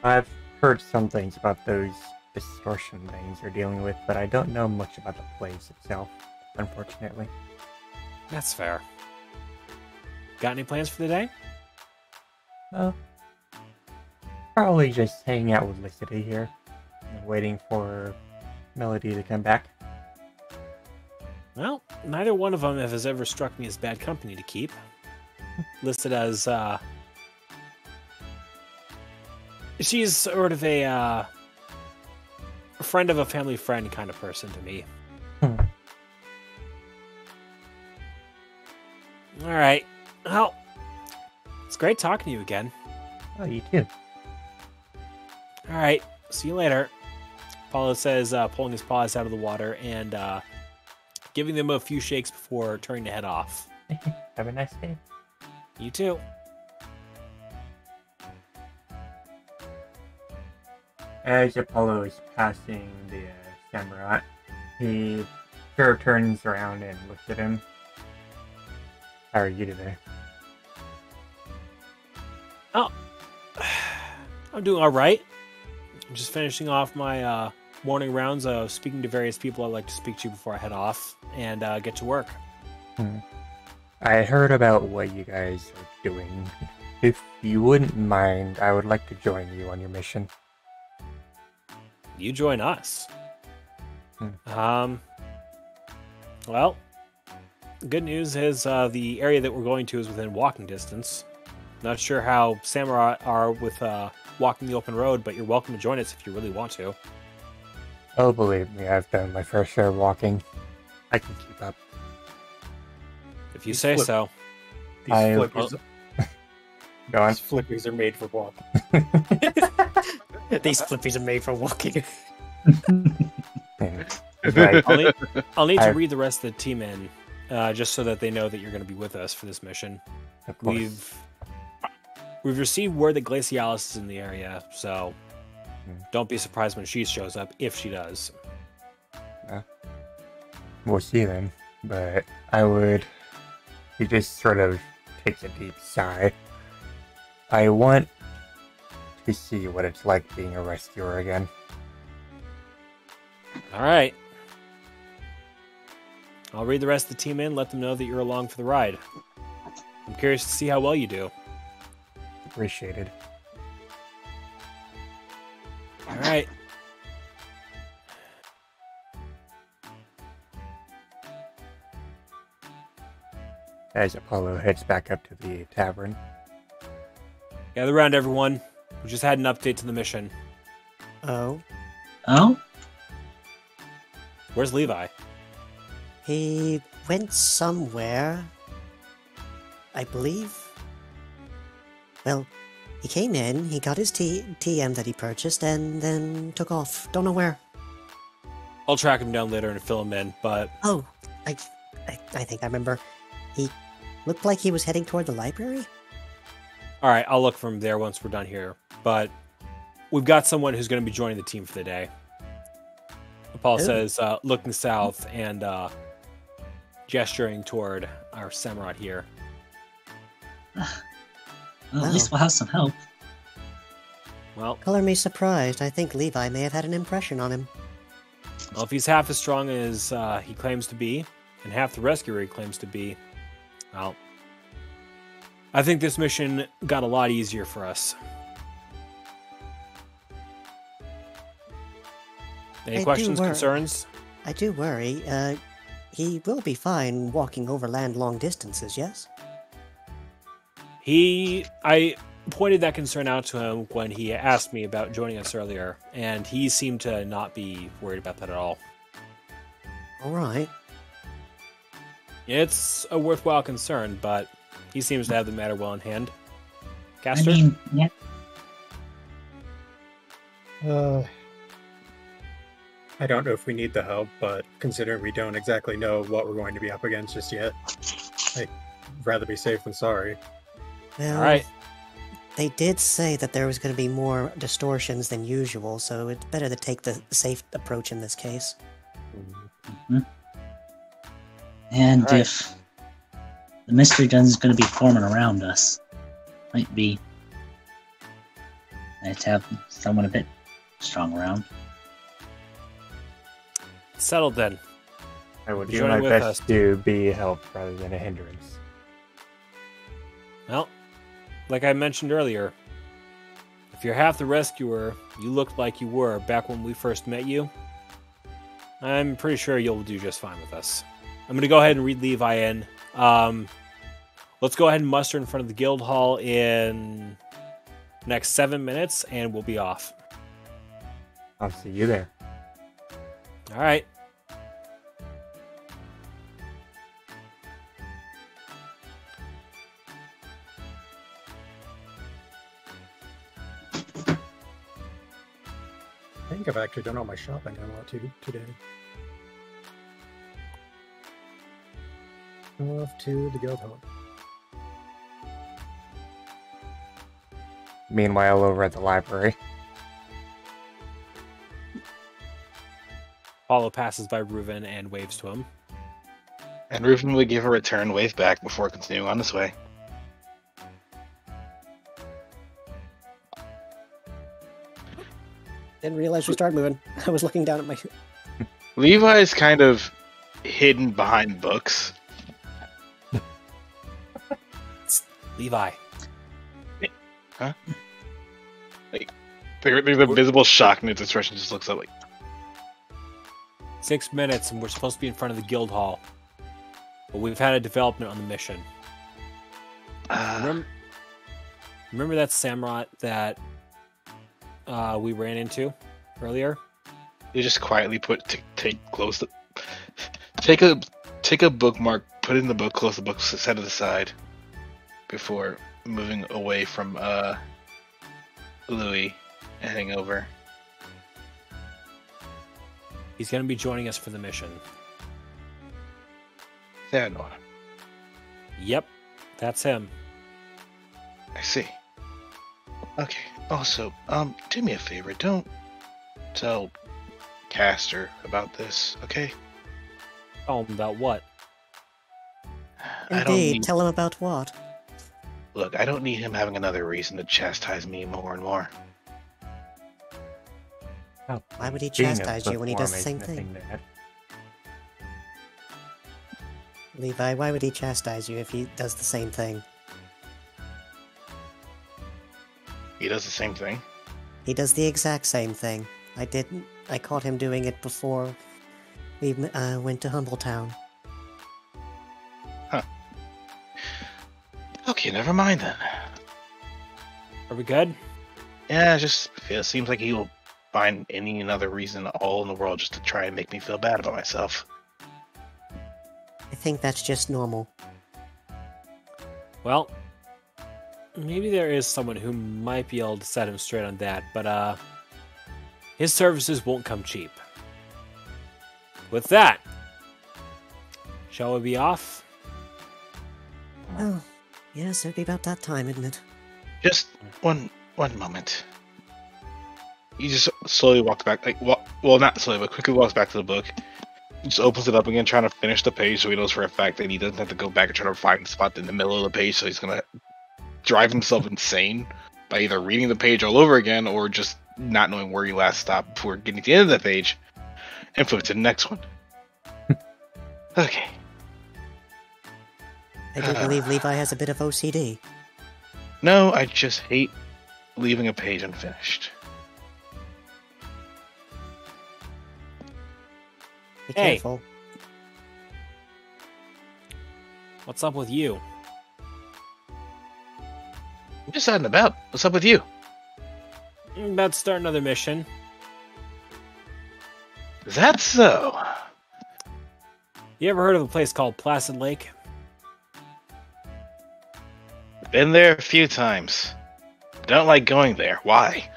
I've heard some things about those distortion things they're dealing with, but I don't know much about the place itself, unfortunately. That's fair. Got any plans for the day? Oh, probably just hanging out with Lysida here and waiting for Melody to come back. Well, neither one of them has ever struck me as bad company to keep. Listed as, she's sort of a friend of a family friend kind of person to me. Alright. Well, it's great talking to you again. Oh, you too. Alright, see you later. Paulo says, pulling his paws out of the water and giving them a few shakes before turning to head off. Have a nice day. You too. As Apollo is passing the samurai, he sort of turns around and looks at him. How are you today? Oh, I'm doing all right. I'm just finishing off my morning rounds of speaking to various people I'd like to speak to before I head off and get to work. I heard about what you guys are doing. If you wouldn't mind, I would like to join you on your mission. You join us. Well, good news is the area that we're going to is within walking distance. Not sure how samurai are with walking the open road, but you're welcome to join us if you really want to. Oh, believe me, I've done my fair share of walking. I can keep up. If you say so. These flippies, Go on. these flippies are made for walking. These flippies are made for walking. Right. I'll need to I've- read the rest of the team in, just so that they know that you're going to be with us for this mission. Of course. We've received word that Glacialis is in the area, so Hmm. don't be surprised when she shows up, if she does. We'll see then. But he just sort of takes a deep sigh. I want to see what it's like being a rescuer again. All right. I'll read the rest of the team in, let them know that you're along for the ride. I'm curious to see how well you do. Appreciated. All right. As Apollo heads back up to the tavern. Gather around, everyone. We just had an update to the mission. Oh, Oh? Where's Levi? he went somewhere. I believe. Well, he came in, he got his TM that he purchased, and then took off. Don't know where. I'll track him down later and fill him in, but Oh, I think I remember. He looked like he was heading toward the library. all right, I'll look for him there once we're done here. But we've got someone who's going to be joining the team for the day. Paul Who? says, looking south and gesturing toward our Samurott here. Well, at least we'll have some help. Well, Color me surprised. I think Levi may have had an impression on him. if he's half as strong as he claims to be, and half the rescuer he claims to be, well, I think this mission got a lot easier for us. Any I do questions, worry. concerns? I do worry. He will be fine walking overland long distances, yes? I pointed that concern out to him when he asked me about joining us earlier, and he seemed to not be worried about that at all. All right. It's a worthwhile concern, but he seems to have the matter well in hand. I Caster? mean, yeah, I don't know if we need the help, but considering we don't exactly know what we're going to be up against just yet, I'd rather be safe than sorry. Well, All right. they did say that there was going to be more distortions than usual, so it's better to take the safe approach in this case. and Alright. if the mystery gun is going to be forming around us, might be nice to have someone a bit strong around. Settled then. I will do Join my with best us. to be a help rather than a hindrance. Well, like I mentioned earlier, if you're half the rescuer you looked like you were back when we first met you, I'm pretty sure you'll do just fine with us. I'm going to go ahead and read Levi in. Let's go ahead and muster in front of the guild hall in next 7 minutes, and we'll be off. I'll see you there. All right. I think I've actually done all my shopping a lot today. Off to the guild hall. Meanwhile, over at the library. Paulo passes by Reuven and waves to him. And Reuven would give a return wave back before continuing on his way. Didn't realize we started moving. I was looking down at my... Levi's kind of hidden behind books. Levi. There's a visible shock in his expression. Just looks up like, 6 minutes, and we're supposed to be in front of the guild hall. But we've had a development on the mission. Remember that Samurott that we ran into earlier? You just quietly take a bookmark, put it in the book, close the book, set it aside before moving away from Louis and heading over. He's going to be joining us for the mission. Theodore. Yep, that's him. I see. Okay. Also, do me a favor. Don't tell Castor about this, okay? Oh, about what? Indeed, tell him about what? Look, I don't need him having another reason to chastise me more and more. Oh, Why would he being a chastise you when he does the same bookworm thing? ain't nothing bad. Levi, why would he chastise you if he does the same thing? He does the same thing. He does the exact same thing. I caught him doing it before we went to Humbletown. Okay, never mind then. Are we good? Yeah, it seems like he'll find any another reason all in the world just to try and make me feel bad about myself. I think that's just normal. Well, maybe there is someone who might be able to set him straight on that, but his services won't come cheap. With that, shall we be off? Oh, yes, it'd be about that time, isn't it? Just one moment. He just slowly walks back, well, not slowly, but quickly walks back to the book. He just opens it up again, trying to finish the page, so he knows for a fact that he doesn't have to go back and try to find the spot in the middle of the page. So he's gonna drive himself insane by either reading the page all over again or just not knowing where he last stopped before getting to the end of the page and flip to the next one. Okay. I do believe Levi has a bit of OCD. No, I just hate leaving a page unfinished. Be Hey. careful. What's up with you? I'm just out and about. What's up with you? About to start another mission. Is that so? You ever heard of a place called Placid Lake? Been there a few times. Don't like going there. Why?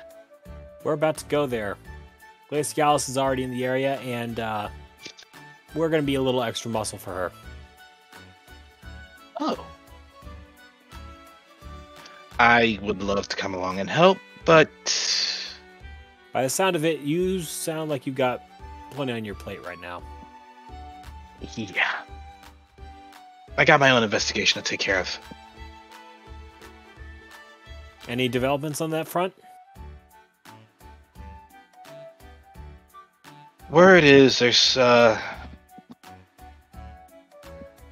We're about to go there. Glacialis is already in the area, and we're going to be a little extra muscle for her. Oh. I would love to come along and help, but... By the sound of it, you sound like you've got plenty on your plate right now. Yeah. I got my own investigation to take care of. Any developments on that front? Word is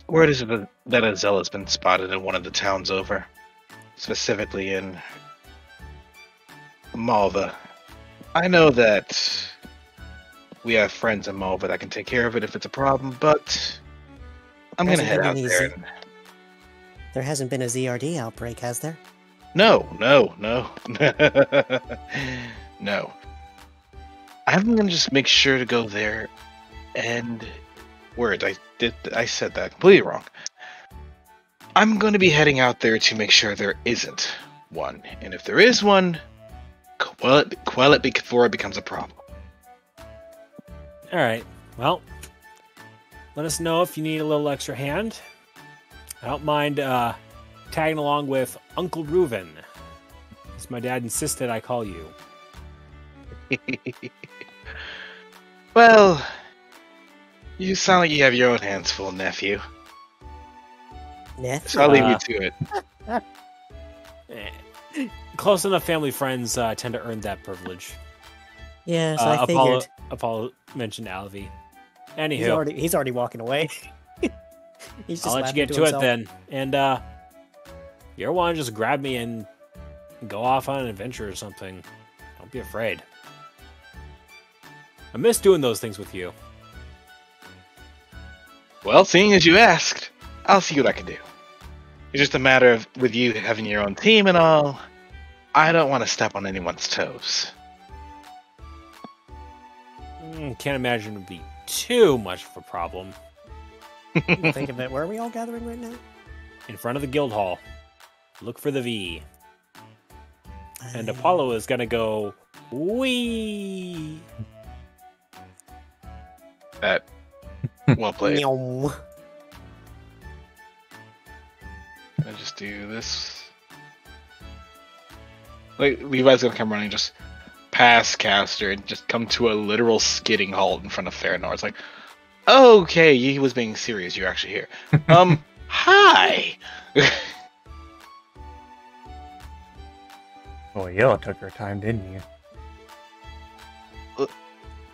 word is that a zealot's been spotted in one of the towns over. Specifically in Malva. I know that we have friends in Malva that can take care of it if it's a problem, but I'm gonna head out there. And... There hasn't been a ZRD outbreak, has there? No. No. I'm gonna just make sure to go there and... Word, I said that completely wrong. I'm going to be heading out there to make sure there isn't one. And if there is one, quell it before it becomes a problem. Alright, well, let us know if you need a little extra hand. I don't mind tagging along with Uncle Reuven, as my dad insisted I call you. Well, you sound like you have your own hands full, nephew. So I'll leave you to it. Close enough family friends tend to earn that privilege. Yes, I figured. Apollo mentioned Alvy. Anywho, He's already walking away. He's just I'll let you get to it then. And you ever want to just grab me and go off on an adventure or something, don't be afraid. I miss doing those things with you. Well, seeing as you asked, I'll see what I can do. It's just a matter of, with you having your own team and all, I don't want to step on anyone's toes. Can't imagine it would be too much of a problem. Think of it. Where are we all gathering right now? In front of the guild hall. Look for the V. And Apollo is gonna go wee. That well played. Meow. I just do this. Like Levi's gonna come running, just past Caster, and just come to a literal skidding halt in front of Theranor. It's like, okay, he was being serious. You're actually here. Hi. Well, you all took your time, didn't you?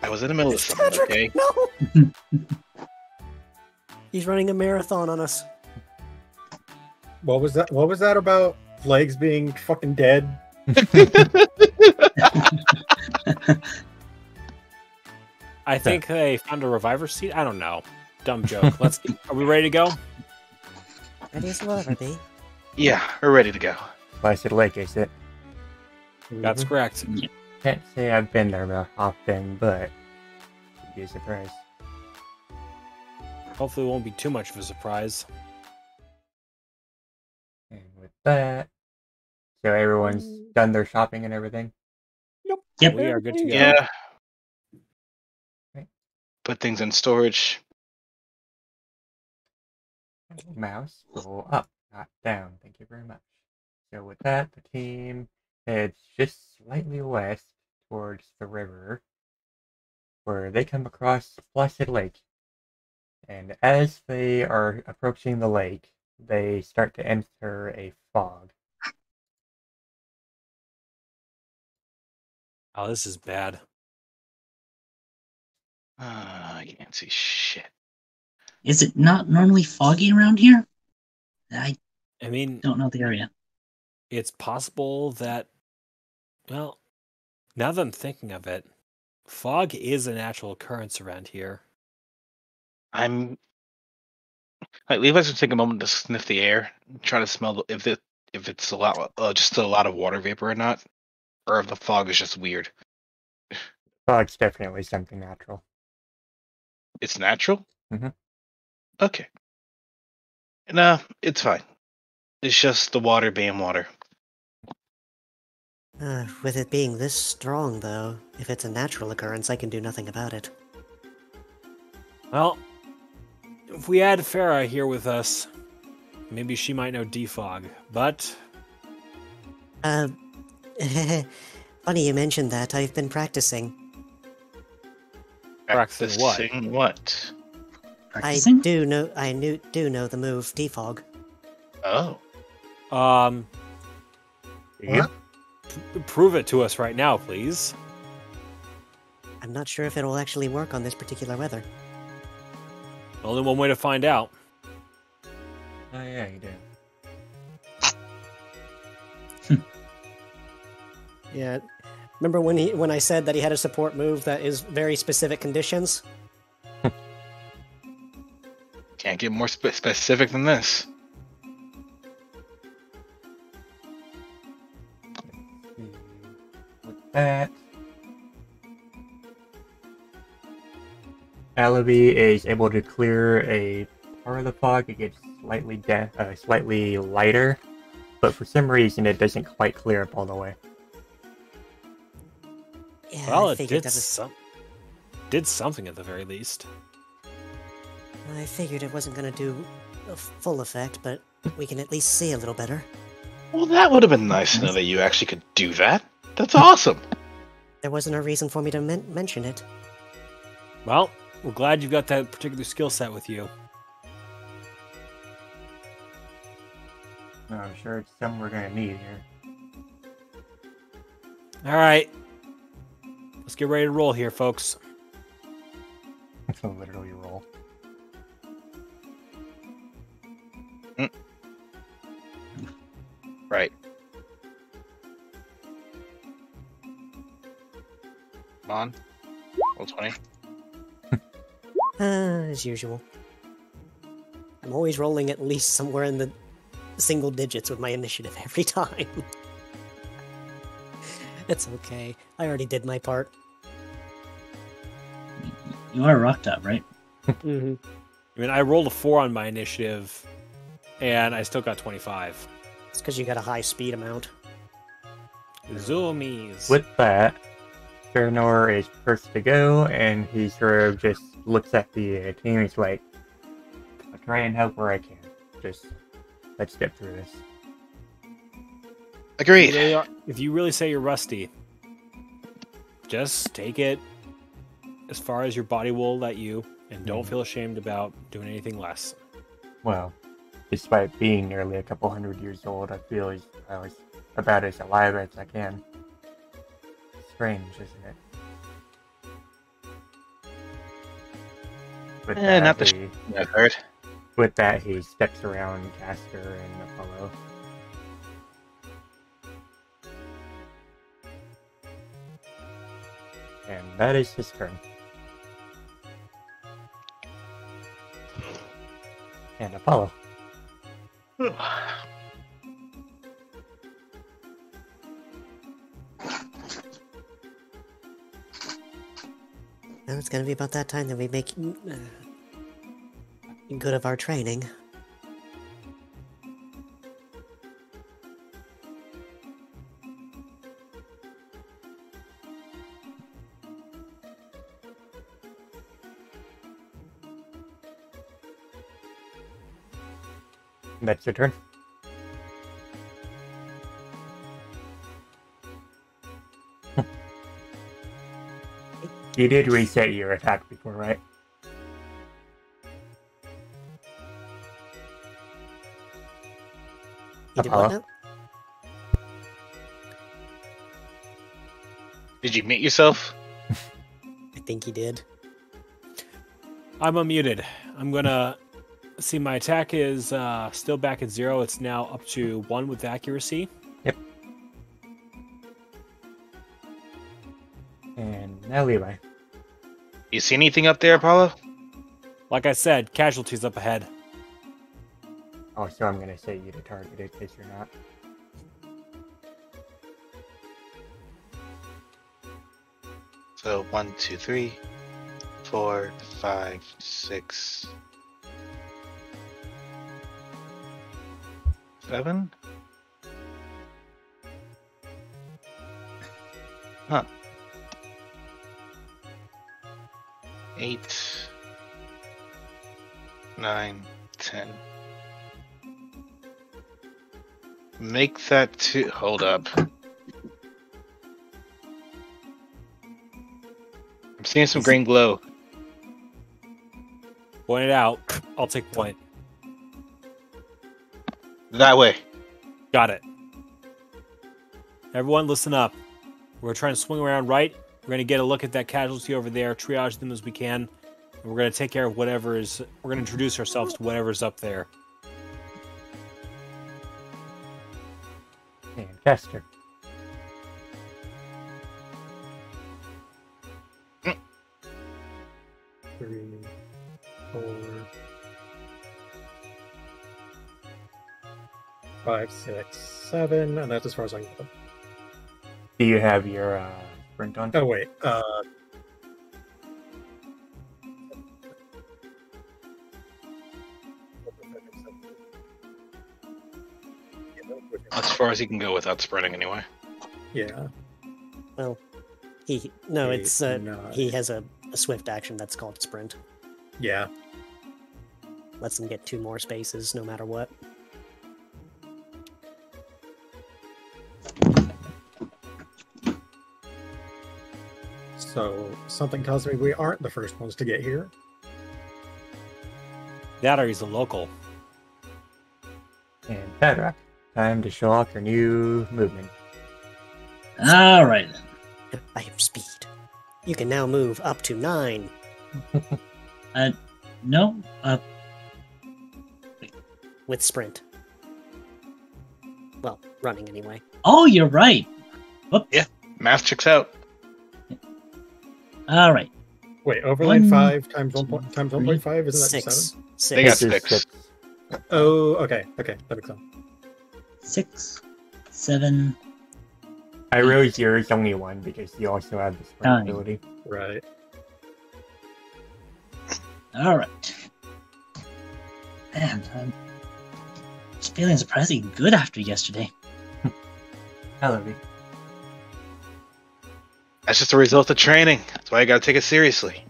I was in the middle of something. Okay. No! He's running a marathon on us. What was that? What was that about legs being fucking dead? I think they found a reviver seat. I don't know. Dumb joke. Are we ready to go? Ready as we'll ever be. Yeah, we're ready to go. Placid Lake, is it? That's correct. Can't say I've been there very often, but it'd be a surprise. Hopefully it won't be too much of a surprise. And with that, so everyone's done their shopping and everything? Yep. We are good to go. Yeah. Right. Put things in storage. Mouse, go up, not down. Thank you very much. So with that, the team heads just slightly west towards the river, where they come across Placid Lake. And as they are approaching the lake, they start to enter a fog. Oh, this is bad. I can't see shit. Is it not normally foggy around here? I I mean, don't know the area. it's possible that, well, now that I'm thinking of it, fog is a natural occurrence around here. I'm like Levi's gonna take a moment to sniff the air, try to smell if it's a lot just a lot of water vapor or not, or if the fog is just weird. Fog's definitely something natural. It's natural. Mhm. Okay. No, it's fine. It's just the water being water. With it being this strong, though, if it's a natural occurrence, I can do nothing about it. Well, if we had Farah here with us, maybe she might know defog, but Funny you mentioned that. I've been practicing. Practicing what? Practicing what? Practicing? I do know the move defog. Oh. Yep. Prove it to us right now, please. I'm not sure if it'll actually work on this particular weather. Only one way to find out. Oh yeah, you do. Yeah. Remember when I said that he had a support move that is very specific conditions? Can't get more specific than this. With that, Alibi is able to clear a part of the fog. It gets slightly lighter, but for some reason it doesn't quite clear up all the way. Yeah, Well, I it figured did, that was, did something at the very least. I figured it wasn't going to do a full effect, but we can at least see a little better. Well, that would have been nice to know that you actually could do that. That's awesome. There wasn't a reason for me to mention it. Well, we're glad you've got that particular skill set with you. I'm sure it's something we're gonna need here. All right. Let's get ready to roll here, folks. It's a literally roll. Right. Come on. Roll 20. As usual. I'm always rolling at least somewhere in the single digits with my initiative every time. It's okay. I already did my part. You are rocked up, right? Mm-hmm. I mean, I rolled a 4 on my initiative, and I still got 25. It's because you got a high speed amount. Zoomies. With that, Fernor is first to go, and he sort of just looks at the team. He's like, "I'll try and help where I can. Just let's get through this." Agreed. If you really say you're rusty, just take it as far as your body will let you, and don't feel ashamed about doing anything less. Well, despite being nearly a couple hundred years old, I feel as I was about as alive as I can. Strange, isn't it? With Not the he, I've heard. with that, he steps around Castor and Apollo. And that is his turn. And Apollo. Now it's gonna be about that time that we make good of our training. That's your turn. You did reset your attack before, right? You did what now? Did you mute yourself? I think he did. I'm unmuted. I'm gonna see my attack is still back at 0. It's now up to 1 with accuracy. Yep. And now Levi. You see anything up there, Apollo? Like I said, casualties up ahead. Oh, so I'm gonna say you to target it because you're not. So 1, 2, 3, 4, 5, 6, 7. Huh. 8, 9, 10. Make that 2. Hold up. I'm seeing some green glow. Point it out. I'll take point. That way. Got it. Everyone, listen up. We're trying to swing around right. We're going to get a look at that casualty over there, triage them as we can, and we're going to take care of whatever is... We're going to introduce ourselves to whatever's up there. And Castor. Three, 4, 5, 6, 7, and that's as far as I can go. Do you have your sprint on? Oh wait, As far as he can go without spreading, anyway. yeah. Well, he has a swift action that's called sprint. Yeah. Lets them get 2 more spaces no matter what. So something tells me we aren't the first ones to get here. That or he's a local. And Badrock. Time to show off your new movement. All right. I have speed. You can now move up to 9. No. With sprint. Well, running anyway. Oh, you're right. Whoops. Yeah. Math checks out. All right. Wait, overlay 1, 5 times 1.5, isn't that 6. 7? They got This is 6. Oh, okay, that makes sense. 6, 7. I realize yours only 1 because you also have the sprint Nine. ability. Right. All right. Man, I'm just feeling surprisingly good after yesterday. I love you. That's just a result of training. That's why I gotta take it seriously.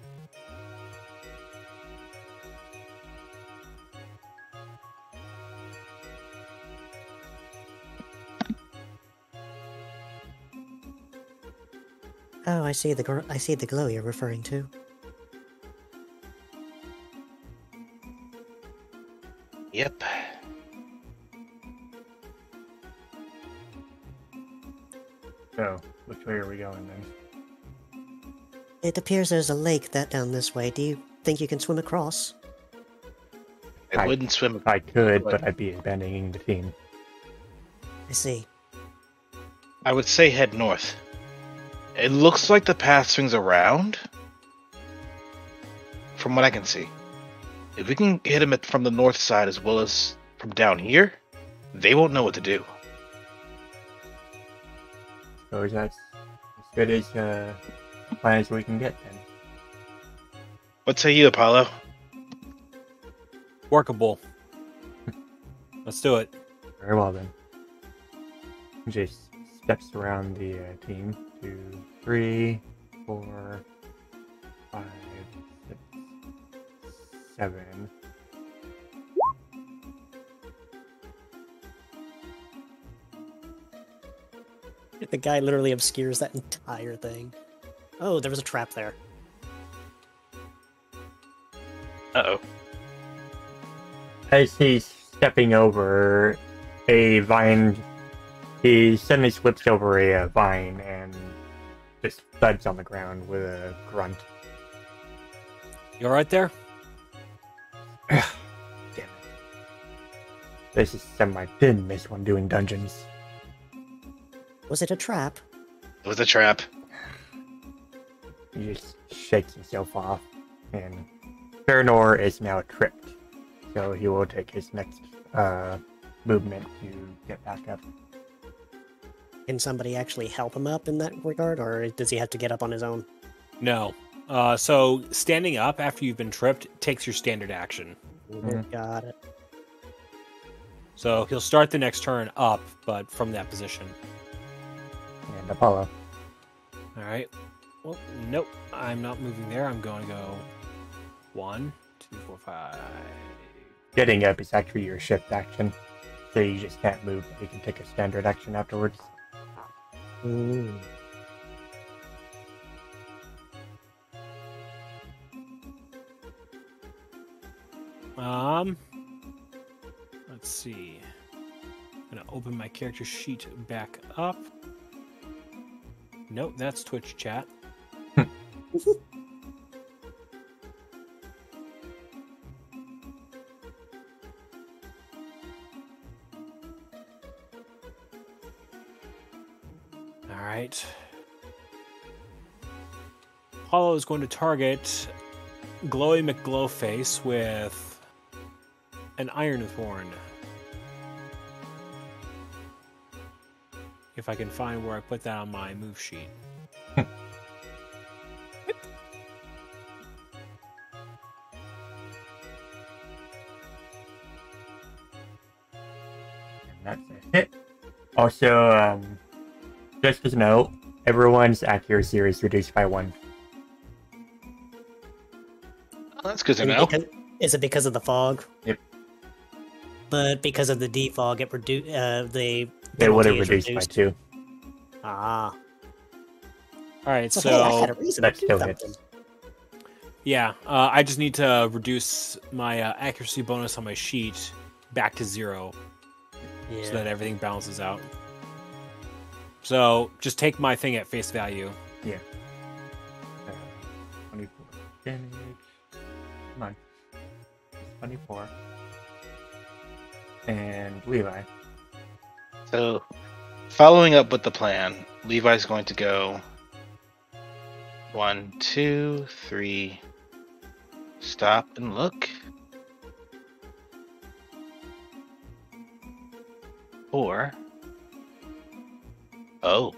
Oh, I see the glow you're referring to. Yep. So, which way are we going then? It appears there's a lake that down this way. Do you think you can swim across? I wouldn't swim. I could, but I'd be abandoning the team. I see. I would say head north. It looks like the path swings around. From what I can see. If we can hit him from the north side as well as from down here, they won't know what to do. So is that as good as plan as we can get then? What say you, Apollo? Workable. Let's do it. Very well then. Just steps around the team. 2, 3, 4, 5, 6, 7. The guy literally obscures that entire thing. Oh, there was a trap there. Uh-oh. As he's stepping over a vine, he suddenly slips over a vine and just thuds on the ground with a grunt. You alright there? Damn it. This is something I didn't miss when doing dungeons. Was it a trap? It was a trap. He just shakes himself off, and Farinor is now tripped, so he will take his next movement to get back up. Can somebody actually help him up in that regard, or does he have to get up on his own? No. So standing up after you've been tripped takes your standard action. Mhm. Got it. So he'll start the next turn up, but from that position. And Apollo. All right. Well, nope. I'm not moving there. I'm going to go 1, 2, 4, 5. Getting up is actually your shift action, so you just can't move, but you can take a standard action afterwards. Ooh. Let's see. I'm gonna open my character sheet back up. Nope, that's Twitch chat. All right. Apollo is going to target Glowy McGlowface with an Iron Thorn. If I can find where I put that on my move sheet. And that's a hit. Also, just as a note, everyone's accuracy is reduced by 1. Oh, that's good to Maybe know. Is it because of the fog? Yep. But because of the defog, it the It would have penalty is reduced by 2. Ah. All right, So, hey, I had so a reason that to do still something. hits. yeah, I just need to reduce my accuracy bonus on my sheet back to 0 Yeah. so that everything balances out. So just take my thing at face value. Yeah. 24 damage. Come on. 24. And Levi. So, following up with the plan, Levi's going to go 1, 2, 3. Stop and look. 4. Oh,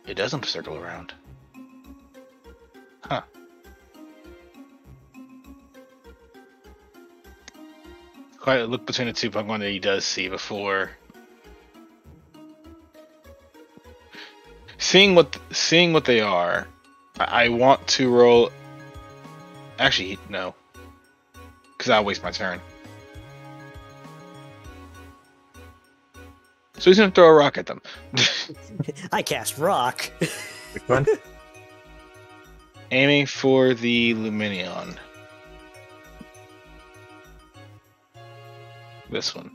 it doesn't circle around. Huh. quite look between the two Pokemon that he does see before seeing what they are. I want to roll. Actually, no, because I'll waste my turn. So he's gonna throw a rock at them. I cast rock. Which one? Aiming for the Luminion. This one.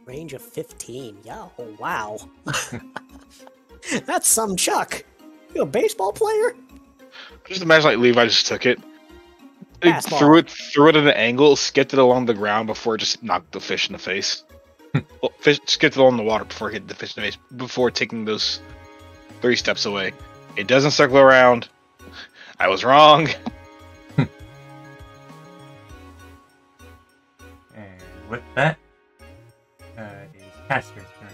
Range of 15. Yeah, oh, wow. That's some chuck. You a baseball player? Just imagine like Levi just took it. He Fastball. threw it at an angle, skipped it along the ground before it just knocked the fish in the face. Well, fish skipped it along the water before it hit the fish in the face, before taking those 3 steps away. It doesn't circle around. I was wrong. And with that, is Castor's turn.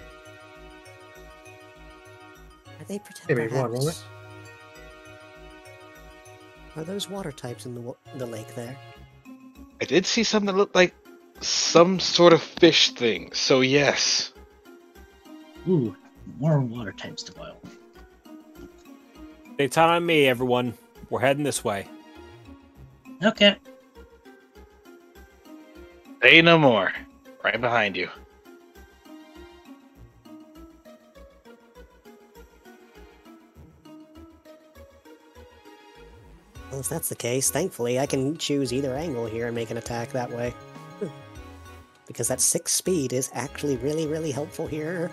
Are they protect Give me one perhaps- moment. Are those water types in the lake there? I did see something that looked like some sort of fish thing, so yes. Ooh, more water types to boil. Take time on me, everyone. We're heading this way. Okay. Say no more. Right behind you. Well, if that's the case, thankfully I can choose either angle here and make an attack that way. Because that 6 speed is actually really, really helpful here.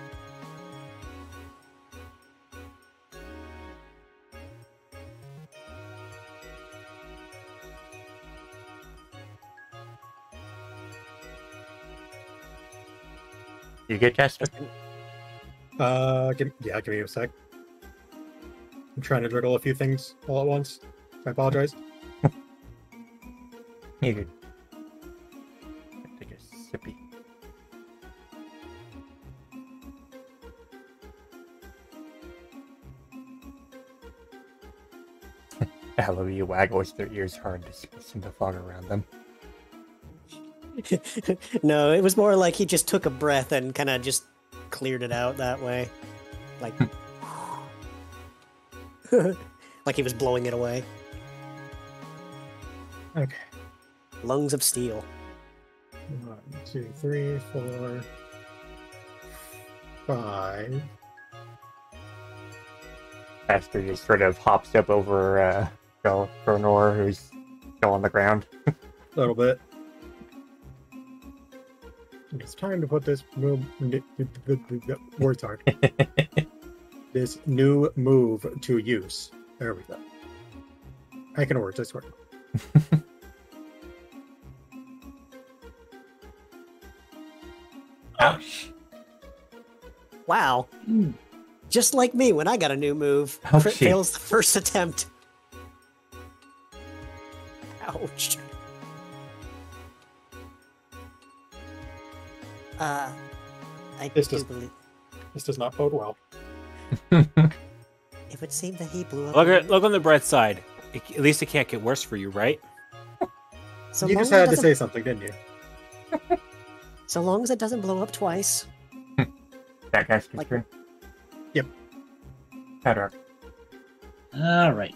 You get Castor? Give me a sec. I'm trying to juggle a few things all at once. I apologize. You good. Take a sippy. Hallelujah waggles their ears hard to listen to fog around them. No, it was more like he just took a breath and kind of just cleared it out that way. Like... like he was blowing it away. Okay. Lungs of steel. 1, 2, 3, 4, 5. Castor just sort of hops up over Gronor, who's still on the ground. A little bit. It's time to put this move. Words hard. This new move to use. There we go. I can work this way. Ouch. Wow. Just like me when I got a new move. Oh, Crit gee. fails the first attempt. Ouch. I This do does- believe This does not bode well. it would seem that he blew up. Look on the bright side. At least it can't get worse for you, right? So You long just as it had to doesn't- say something, didn't you? So long as it doesn't blow up twice. That Castor's Like- turn. Yep. Padrock. All right.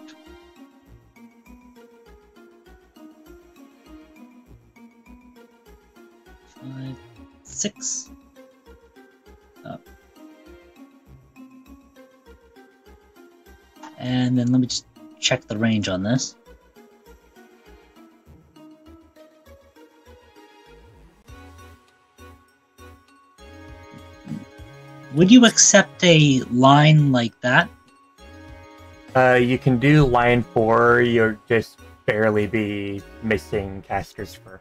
Five, 6. Up. And then let me just check the range on this. Would you accept a line like that? You can do line 4, you'll just barely be missing Castor's fur.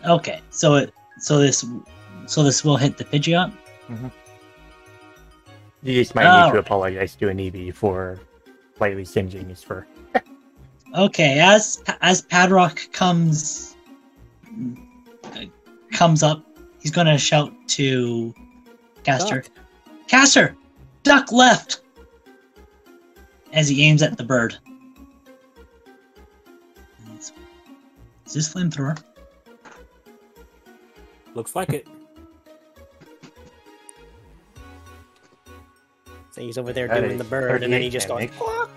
Okay, so this will hit the Pidgeot. You just might need to Alright. apologize to an EV for slightly singeing his fur. Okay, as Padrock comes up he's going to shout to Caster. Duck. Caster, duck left! As he aims at the bird. Is this flamethrower? Looks like it. So he's over there That doing is the bird, and then he 38 just goes, damage. "Quack."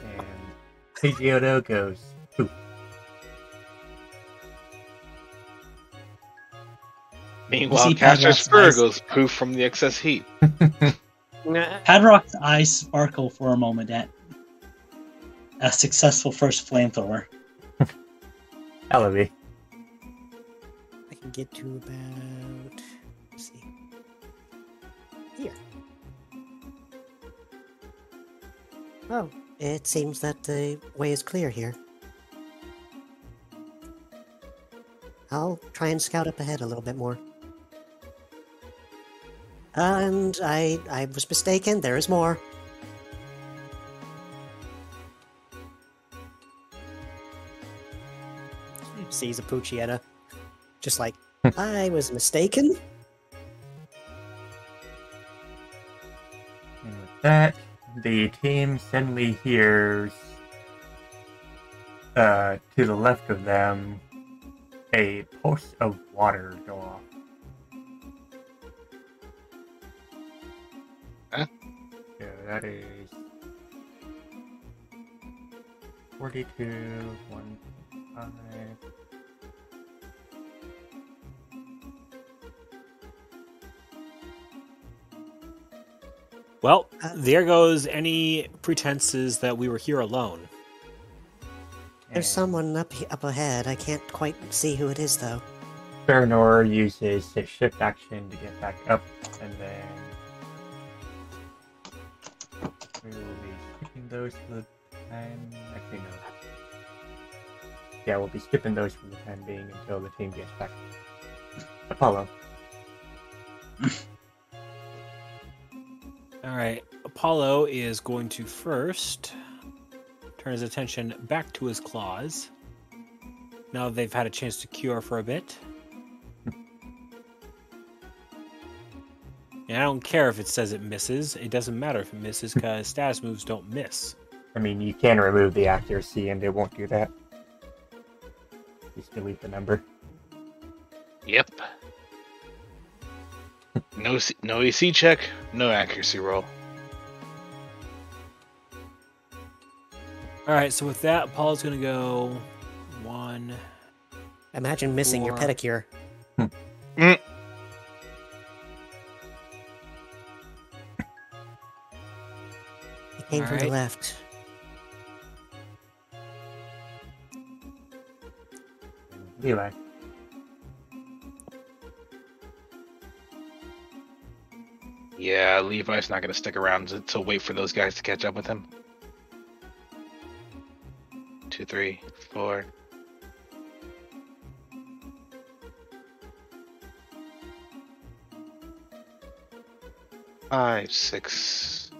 And Pidgeotto goes poof. Meanwhile, see Caster's Padrock's fur eyes. goes poof from the excess heat. Nah. Padrock's eyes sparkle for a moment at a successful first flamethrower. Ellaby. I can get to about, let's see, here. Oh, it seems that the way is clear here. I'll try and scout up ahead a little bit more. And I was mistaken. There is more. Sees a Puccietta. Just like, I was mistaken. And with that, the team suddenly hears to the left of them a pulse of water go off. Huh? Yeah, that is 42, 1, 5. Well, there goes any pretenses that we were here alone. There's someone up ahead. I can't quite see who it is, though. Bernor uses his shift action to get back up, and then we will be skipping those for the time. Actually, no. Yeah, we'll be skipping those for the time being until the team gets back. Apollo. Alright, Apollo is going to first turn his attention back to his claws. Now they've had a chance to cure for a bit. And I don't care if it says it misses. It doesn't matter if it misses because status moves don't miss. I mean, you can remove the accuracy and it won't do that. Just delete the number. Yep. No AC check, no accuracy roll. Alright, so with that, Apollo's going to go 1. Imagine missing your 4. pedicure. It came from the Alright. left. Levi. Yeah, Levi's not going to stick around to wait for those guys to catch up with him. 2, 3, 4. Five, 6,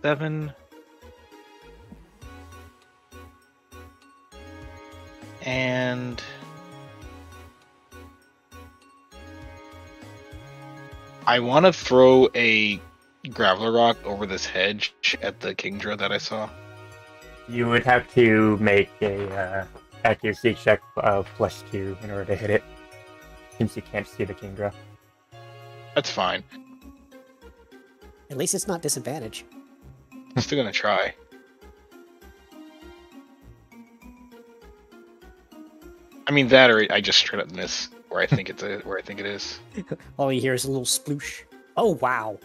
7. And I want to throw a graveler rock over this hedge at the Kingdra that I saw. You would have to make a accuracy check of +2 in order to hit it, since you can't see the Kingdra. That's fine. At least it's not disadvantage. I'm still gonna try. I mean that, or I just straight up miss where I think it is. All you hear is a little sploosh. Oh, wow.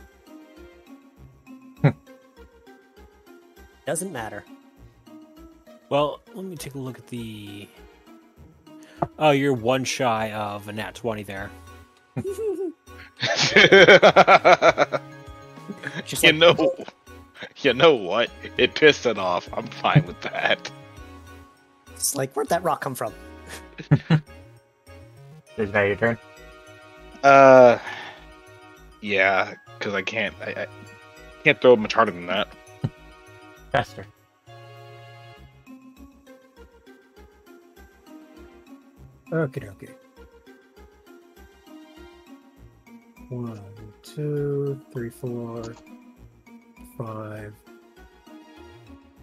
Doesn't matter. Well, let me take a look at the... Oh, you're 1 shy of a nat 20 there. Just you like, know what? It pissed it off. I'm fine with that. it's like, where'd that rock come from? Is that your turn? Yeah, because I can't throw much harder than that. Faster. Okay, okay. 1, 2, 3, 4, 5,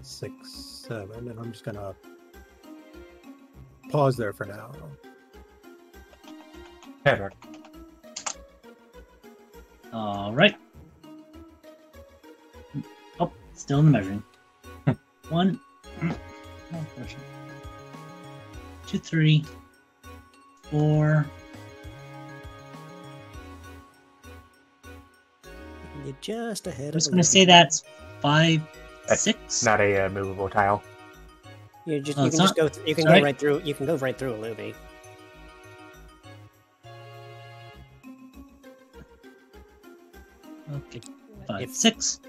6, 7, and I'm just gonna pause there for now. Edward. All right. Oh, still in the measuring. 1, 2, 3, 4. You're just ahead I'm of just the gonna lead. say that's 5, That's 6. Not a movable tile. You just Oh, you it's can just not? go you can Sorry? go right through you can go right through a Luby. Okay, 5, If 6,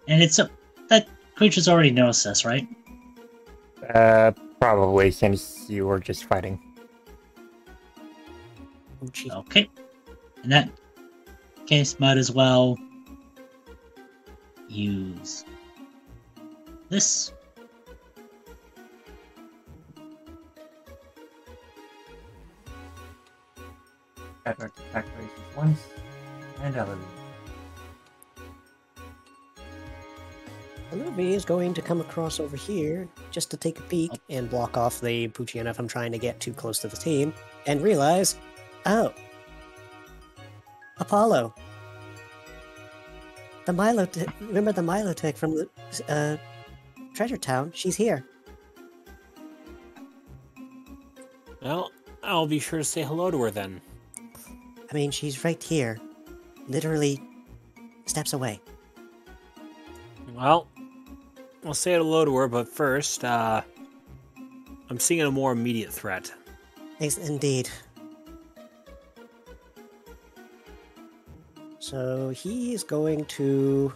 and it's a that creature's already noticed us, right? Probably since you were just fighting. Uchi. Okay. In that case, might as well use this. Edward attack raises once, and elevate. Luby is going to come across over here just to take a peek and block off the Pucciana if I'm trying to get too close to the team, and realize, oh, Apollo. The remember the Milotech from the Treasure Town? She's here. Well, I'll be sure to say hello to her then. I mean, she's right here. Literally steps away. Well, I'll say hello to her, but first, I'm seeing a more immediate threat. Yes, indeed. So he's going to...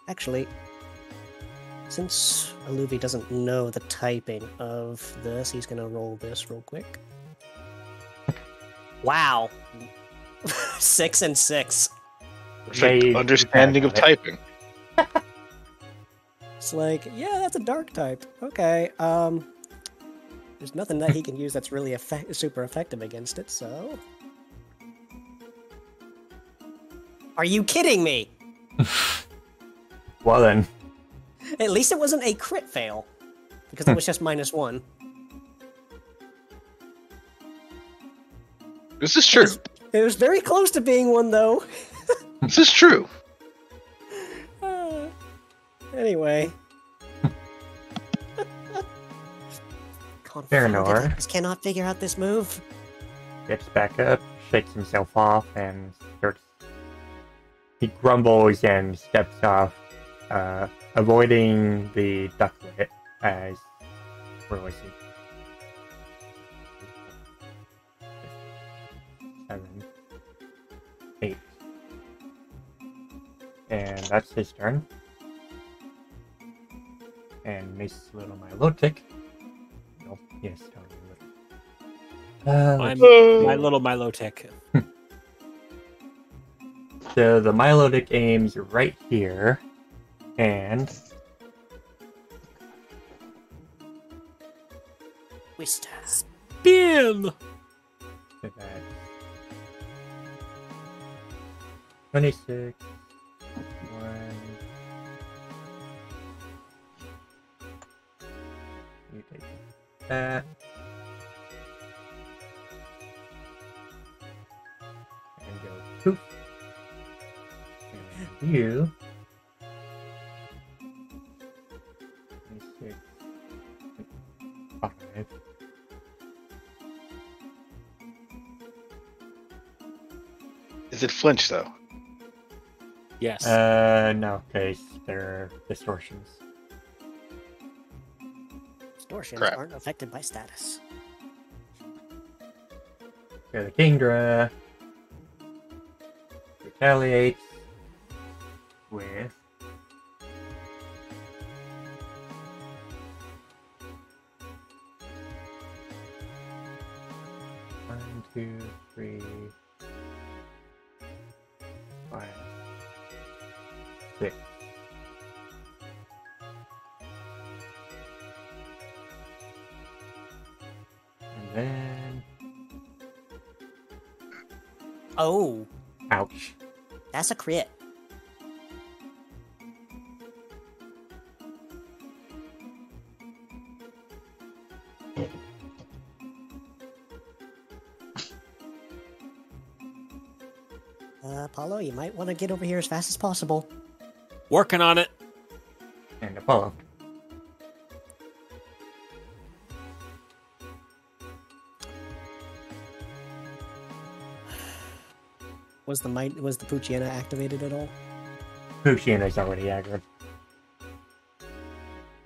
Actually, since Aluvi doesn't know the typing of this, he's going to roll this real quick. Wow. 6 and 6. They Understanding of got it. typing. It's like, yeah, that's a dark type. Okay, there's nothing that he can use that's really super effective against it, so... Are you kidding me? Well then, At least it wasn't a crit fail, because it was just -1. This is true. It was very close to being one, though. This is true. Anyway. Farinor I just cannot figure out this move. gets back up, shakes himself off, and starts. He grumbles and steps off, avoiding the ducklet as. Where was he? 7, 8. And that's his turn. And Miss Little Milotic. Oh, yes, totally little. I'm Oh. my little Milotic. So the Milotic aims right here, and Twister. Bam! so that's 26. 1. You take that. And go poof. And you. 26. 5. Is it flinch though? Yes. No, because they're distortions. Distortions Crap. aren't affected by status. So the Kingdra retaliates with one, 2, 3, 5, 6. then... Oh, Ouch. that's a crit. Apollo, you might want to get over here as fast as possible. Working on it. And Apollo. Was the Puchiana activated at all? Puchiana's already aggroed.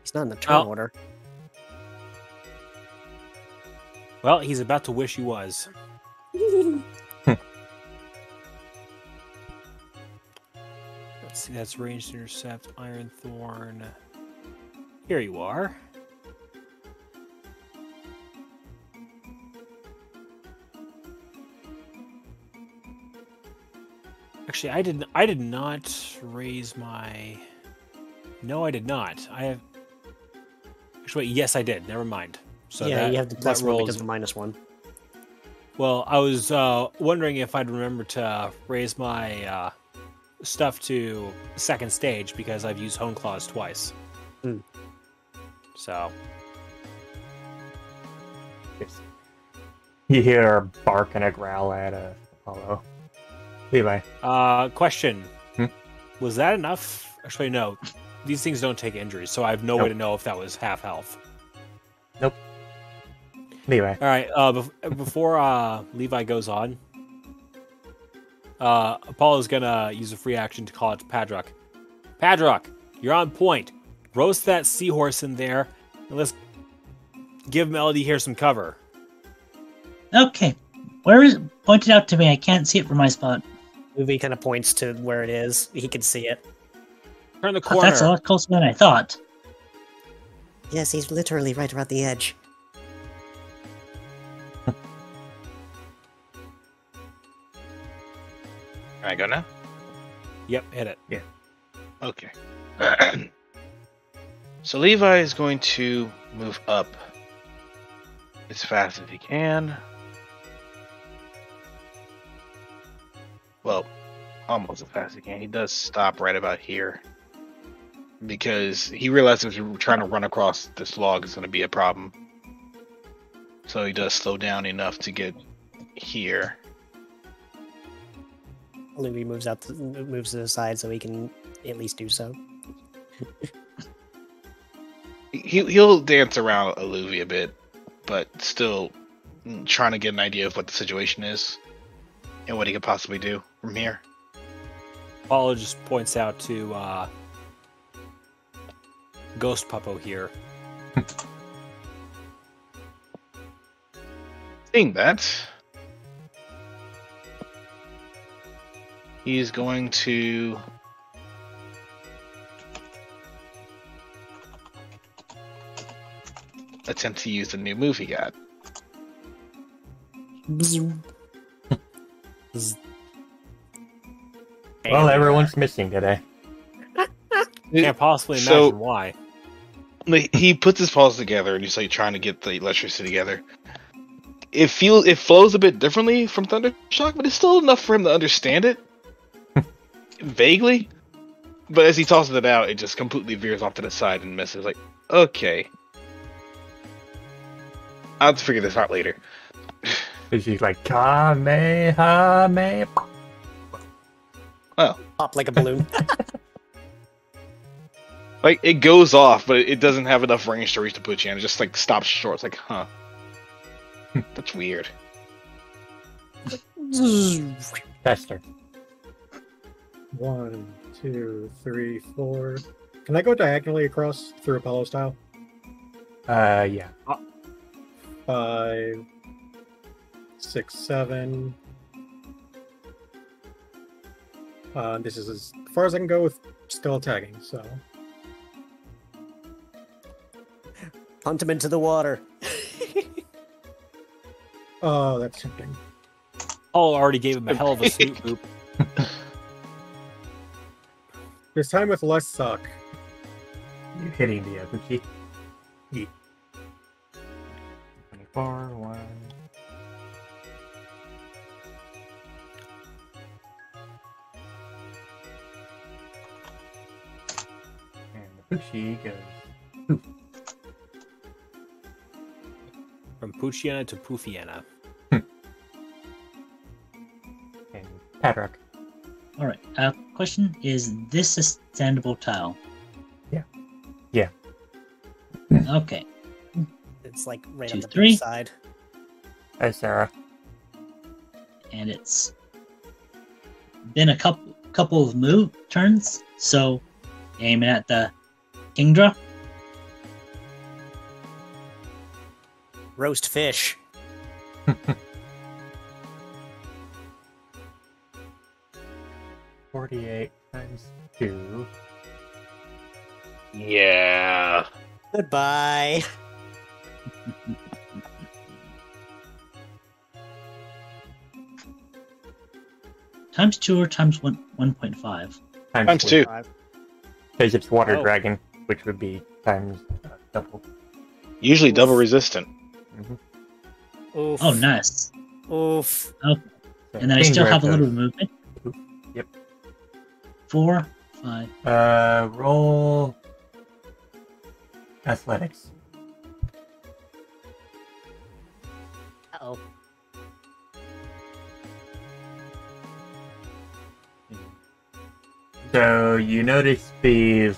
He's not in the turn order. Well, he's about to wish he was. Let's see, that's ranged intercept, Iron Thorn. Here you are. Actually, I did not raise my... No, I did not. I have... Actually, wait, yes, I did. Never mind. So yeah, you have the plus one rolls... because of the minus one. Well, I was wondering if I'd remember to raise my stuff to second stage because I've used Hone Claws twice. Hmm. So... Yes. You hear a bark and a growl at Apollo. Levi. Question. Hmm? Was that enough? Actually, no. These things don't take injuries, so I have no way to know if that was half health. Nope. Levi. All right. Before Levi goes on, Apollo's gonna use a free action to call it to Padrock. Padrock, you're on point. Roast that seahorse in there, and let's give Melody here some cover. Okay. Where is it? Point it out to me. I can't see it from my spot. Movie kind of points to where it is. He can see it. Turn the Oh, corner. that's a lot closer than I thought. Yes, he's literally right around the edge. Can I go now? Yep, hit it. Yeah. Okay. So Levi is going to move up as fast as he can. Well, almost as fast as he can. He does stop right about here because he realizes trying to run across this log is going to be a problem. So he does slow down enough to get here. Louis moves to the side so he can at least do so. He'll dance around Aluvia a bit, but still trying to get an idea of what the situation is and what he could possibly do from here. Apollo just points out to Ghost Puppo here. Seeing that, he's going to attempt to use the new move he got. Well, everyone's missing today. Can't possibly imagine So- why. Like, he puts his paws together and he's like trying to get the electricity together. It flows a bit differently from Thundershock, but it's still enough for him to understand it vaguely. But as he tosses it out, it just completely veers off to the side and misses. Like, okay, I'll have to figure this out later. She's like, Kamehameha. Well, Pop like a balloon. like it goes off, but it doesn't have enough range to reach the Puchiana. It just like stops short. It's like, huh, that's weird. Tester. 1, 2, 3, 4. Can I go diagonally across through Apollo style? Yeah. 5, 6, 7. This is as far as I can go with skull tagging, so. Punt him into the water. Oh, that's tempting. Apollo already gave him a hell of a sweet loop. This time with less suck. You hitting the Abuchi. 4-1. And the Poochie goes poof. From Poochiana to Poofiana. And Padrock. All right. Question: is this a standable tile? Yeah. Yeah. Okay. It's like right 2, on the 3. beach side. Hi, Sarah. And it's been a couple of turns, so aiming at the Kingdra. Roast fish. 48 times 2. Yeah. Goodbye. Times 2 or times 1.5? Times 2. Because it's water Oh. dragon, which would be times double. Usually double resistant. Oof. Oh, nice. Oof. So And then I King still have a Red little goes- movement. Yep. 4, 5. Roll athletics. Uh-oh. So you notice the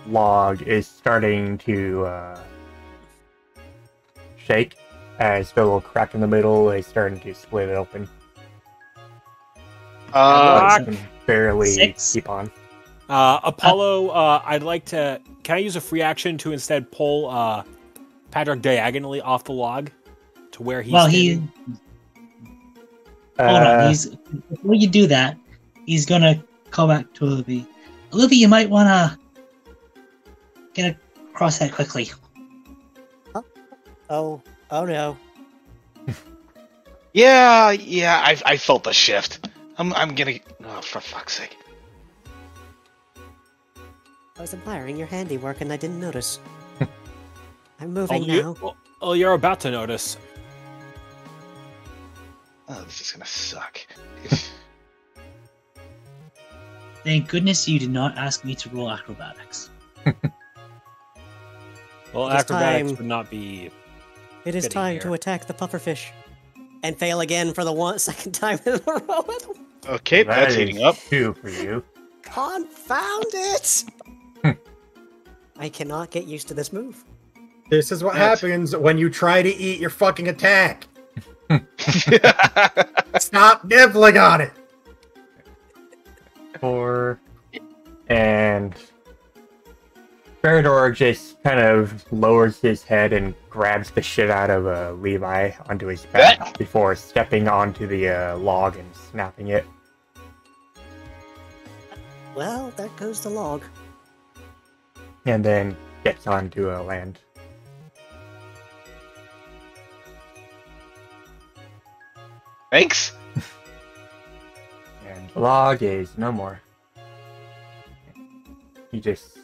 log is starting to shake as the little crack in the middle is starting to split open. Uh, But you can barely 6. keep on. Apollo, I'd like to. Can I use a free action to instead pull Padrock diagonally off the log to where he's Well, standing? Hold on. Before you do that, he's gonna call back to Olivia. Olivia, you might wanna get across that quickly. Oh no. yeah, I felt the shift. I'm gonna. Oh, for fuck's sake. I was admiring your handiwork and I didn't notice. I'm moving now. You're about to notice. Oh, this is gonna suck. Thank goodness you did not ask me to roll acrobatics. Well, It is acrobatics time. would not be. It is Getting time here. to attack the pufferfish. And fail again for the second time in a row. Okay, That that's is heating up. 2 for you. Confound it! I cannot get used to this move. This is what That's- happens when you try to eat your fucking attack. Stop nibbling on it. 4. And Feridor just kind of lowers his head and grabs the shit out of Levi onto his back before stepping onto the log and snapping it. Well, there goes the log. And then gets onto land. Thanks. And the log is no more. He just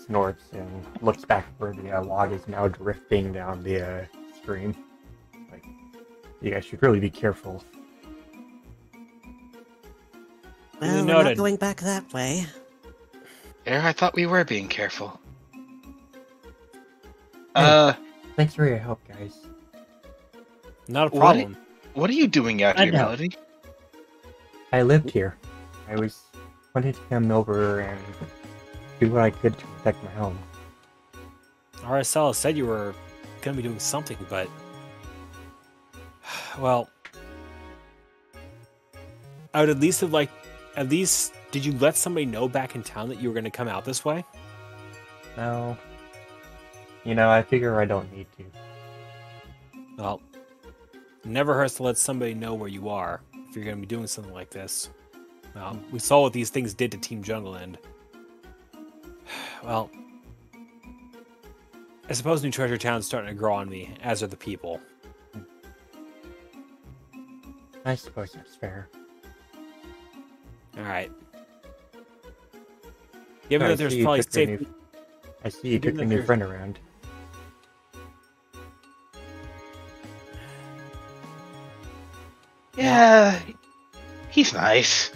snorts and looks back where the log is now drifting down the stream. Like, you guys should really be careful. Well, we're noted. not going back that way. There, I thought we were being careful. Thanks for your help, guys. Not a What? problem. What are you doing out I here, know. Melody? I lived here. I was wanted to come over and do what I could to protect my home. RSL said you were going to be doing something, but. Well. I would at least have liked. At least, did you let somebody know back in town that you were going to come out this way? No. You know, I figure I don't need to. Well, it never hurts to let somebody know where you are if you're going to be doing something like this. Well, we saw what these things did to Team Jungle, and well, I suppose New Treasure Town's starting to grow on me, as are the people. I suppose that's fair. All right. Given I that there's see you probably took your safe. new- I see you Given took that a new there's- friend around. Yeah, he's nice.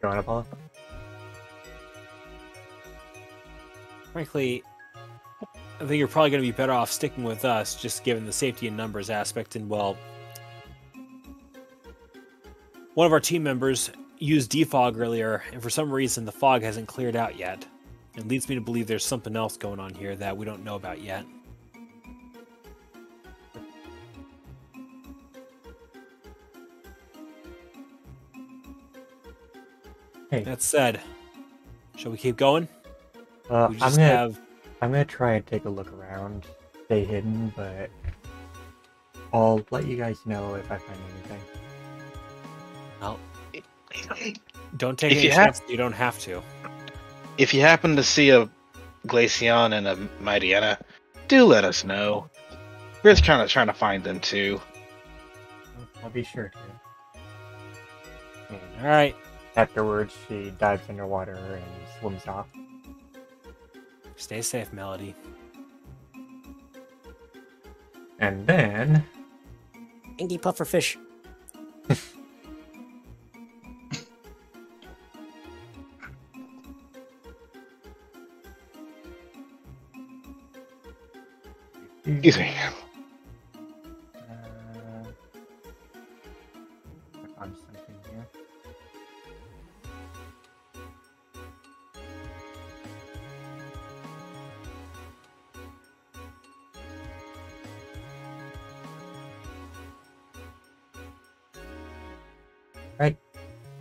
Go on, Apollo. Frankly, I think you're probably going to be better off sticking with us, just given the safety and numbers aspect. And, well, one of our team members used defog earlier, and for some reason the fog hasn't cleared out yet. It leads me to believe there's something else going on here that we don't know about yet. Hey. That said, shall we keep going? I'm We just gonna have... I'm gonna try and take a look around, stay hidden, but I'll let you guys know if I find anything. Well, don't take If any you have- chances. You don't have to. If you happen to see a Glaceon and a Mightyena, do let us know. We're just kind of trying to find them too. I'll be sure to. And All right. afterwards, she dives underwater and swims off. Stay safe, Melody. And then, Inky pufferfish. Excuse me. I'm something here. Right.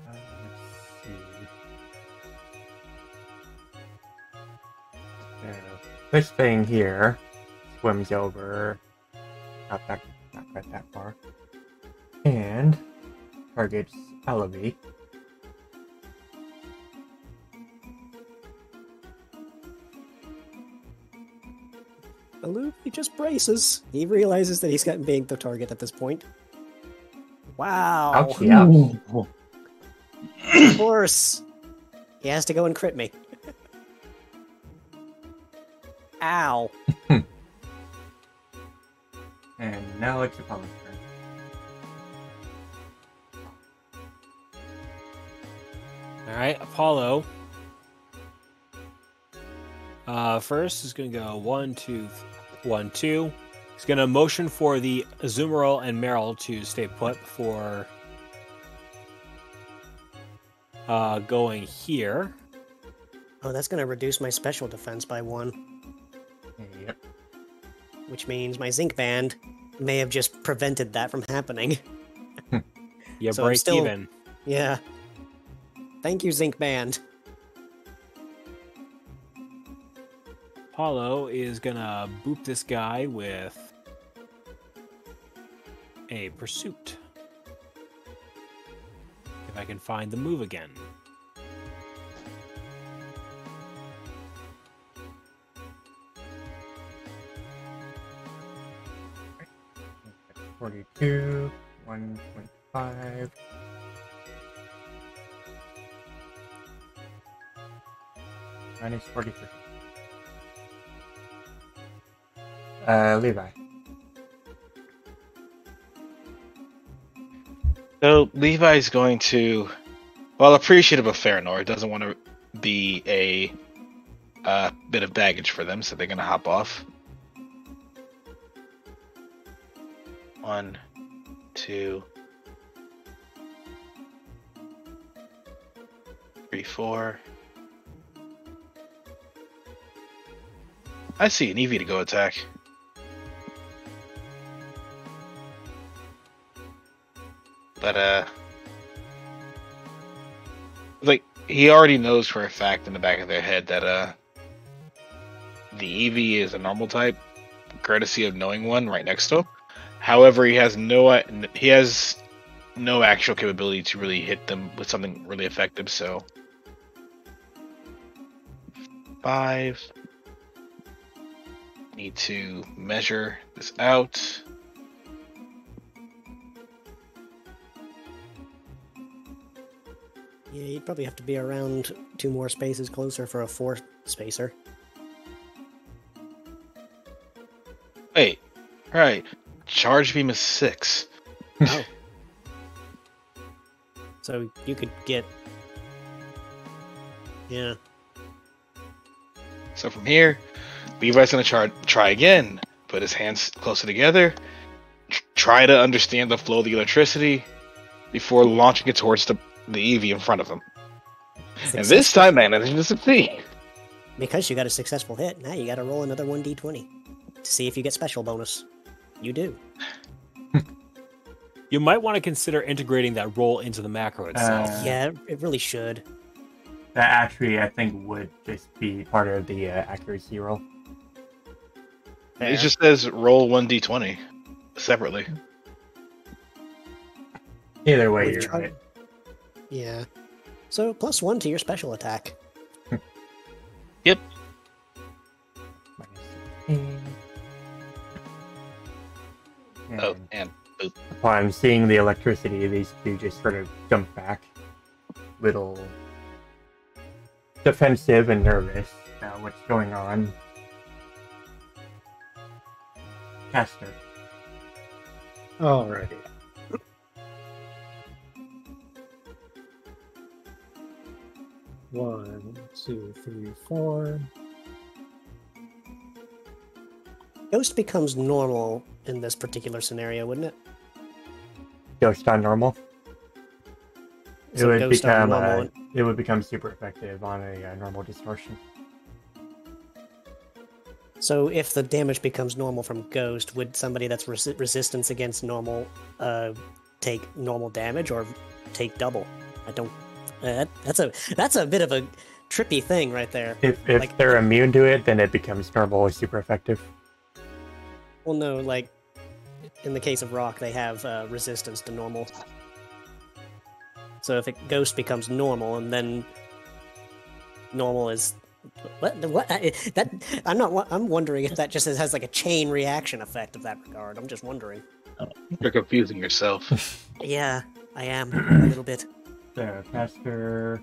Let's see. So, this thing here swims over, not quite that far, and targets Alavi. Aloof, he just braces. He realizes that he's gotten being the target at this point. Wow. Ouchie, ouch. Ooh. Of course. He has to go and crit me. Ow. And now it's Apollo's turn. All right, Apollo. First is going to go 1, 2, 1, 2. He's going to motion for the Azumarill and Meryl to stay put for going here. Oh, that's going to reduce my special defense by 1, Yep. which means my Zinc Band may have just prevented that from happening. You So I'm break still- even. Yeah. Thank you, Zinc Band. Apollo is going to boop this guy with a Pursuit. If I can find the move again. 42, 1.5. Minus 43. Levi. So Levi's going to, well, appreciative of Farinor, doesn't want to be a bit of baggage for them, so they're going to hop off. 1, 2, 3, 4. I see an Eevee to go attack. But, like, he already knows for a fact in the back of their head that, the Eevee is a normal type, courtesy of knowing one right next to him. However, he has no actual capability to really hit them with something really effective, so... 5... Need to measure this out. Yeah, you'd probably have to be around 2 more spaces closer for a 4th spacer. Wait, Right. Charge beam is 6. Oh. So you could get. Yeah. So from here, Levi's gonna try again. Put his hands closer together. Try to understand the flow of the electricity before launching it towards the EV in front of him. And this time, managing to succeed. Because you got a successful hit, now you got to roll another 1d20 to see if you get special bonus. You do. You might want to consider integrating that roll into the macro itself. Yeah, it really should. That actually, I think, would just be part of the accuracy roll. Fair. It just says roll 1d20 separately. Either way, We've you're tried- right. Yeah. So +1 to your special attack. Yep. Minus 16. Oh, And and upon seeing the electricity, these two just sort of jump back, little defensive and nervous about what's going on. Caster. Alrighty. One, two, three, four. Ghost becomes normal in this particular scenario, wouldn't it? Ghost on normal. It So would Ghost on become normal. it would become super effective on a normal distortion. So if the damage becomes normal from Ghost, would somebody that's resistance against normal take normal damage or take double? I don't. That's a bit of a trippy thing right there. If Like- they're immune to it, then it becomes normal or super effective. Well, no, like in the case of Rock, they have resistance to normal. So if Ghost becomes normal, and then normal is what that I'm wondering if that just has like a chain reaction effect of that regard. I'm just wondering. you're confusing yourself. Yeah, I am a little bit. So caster.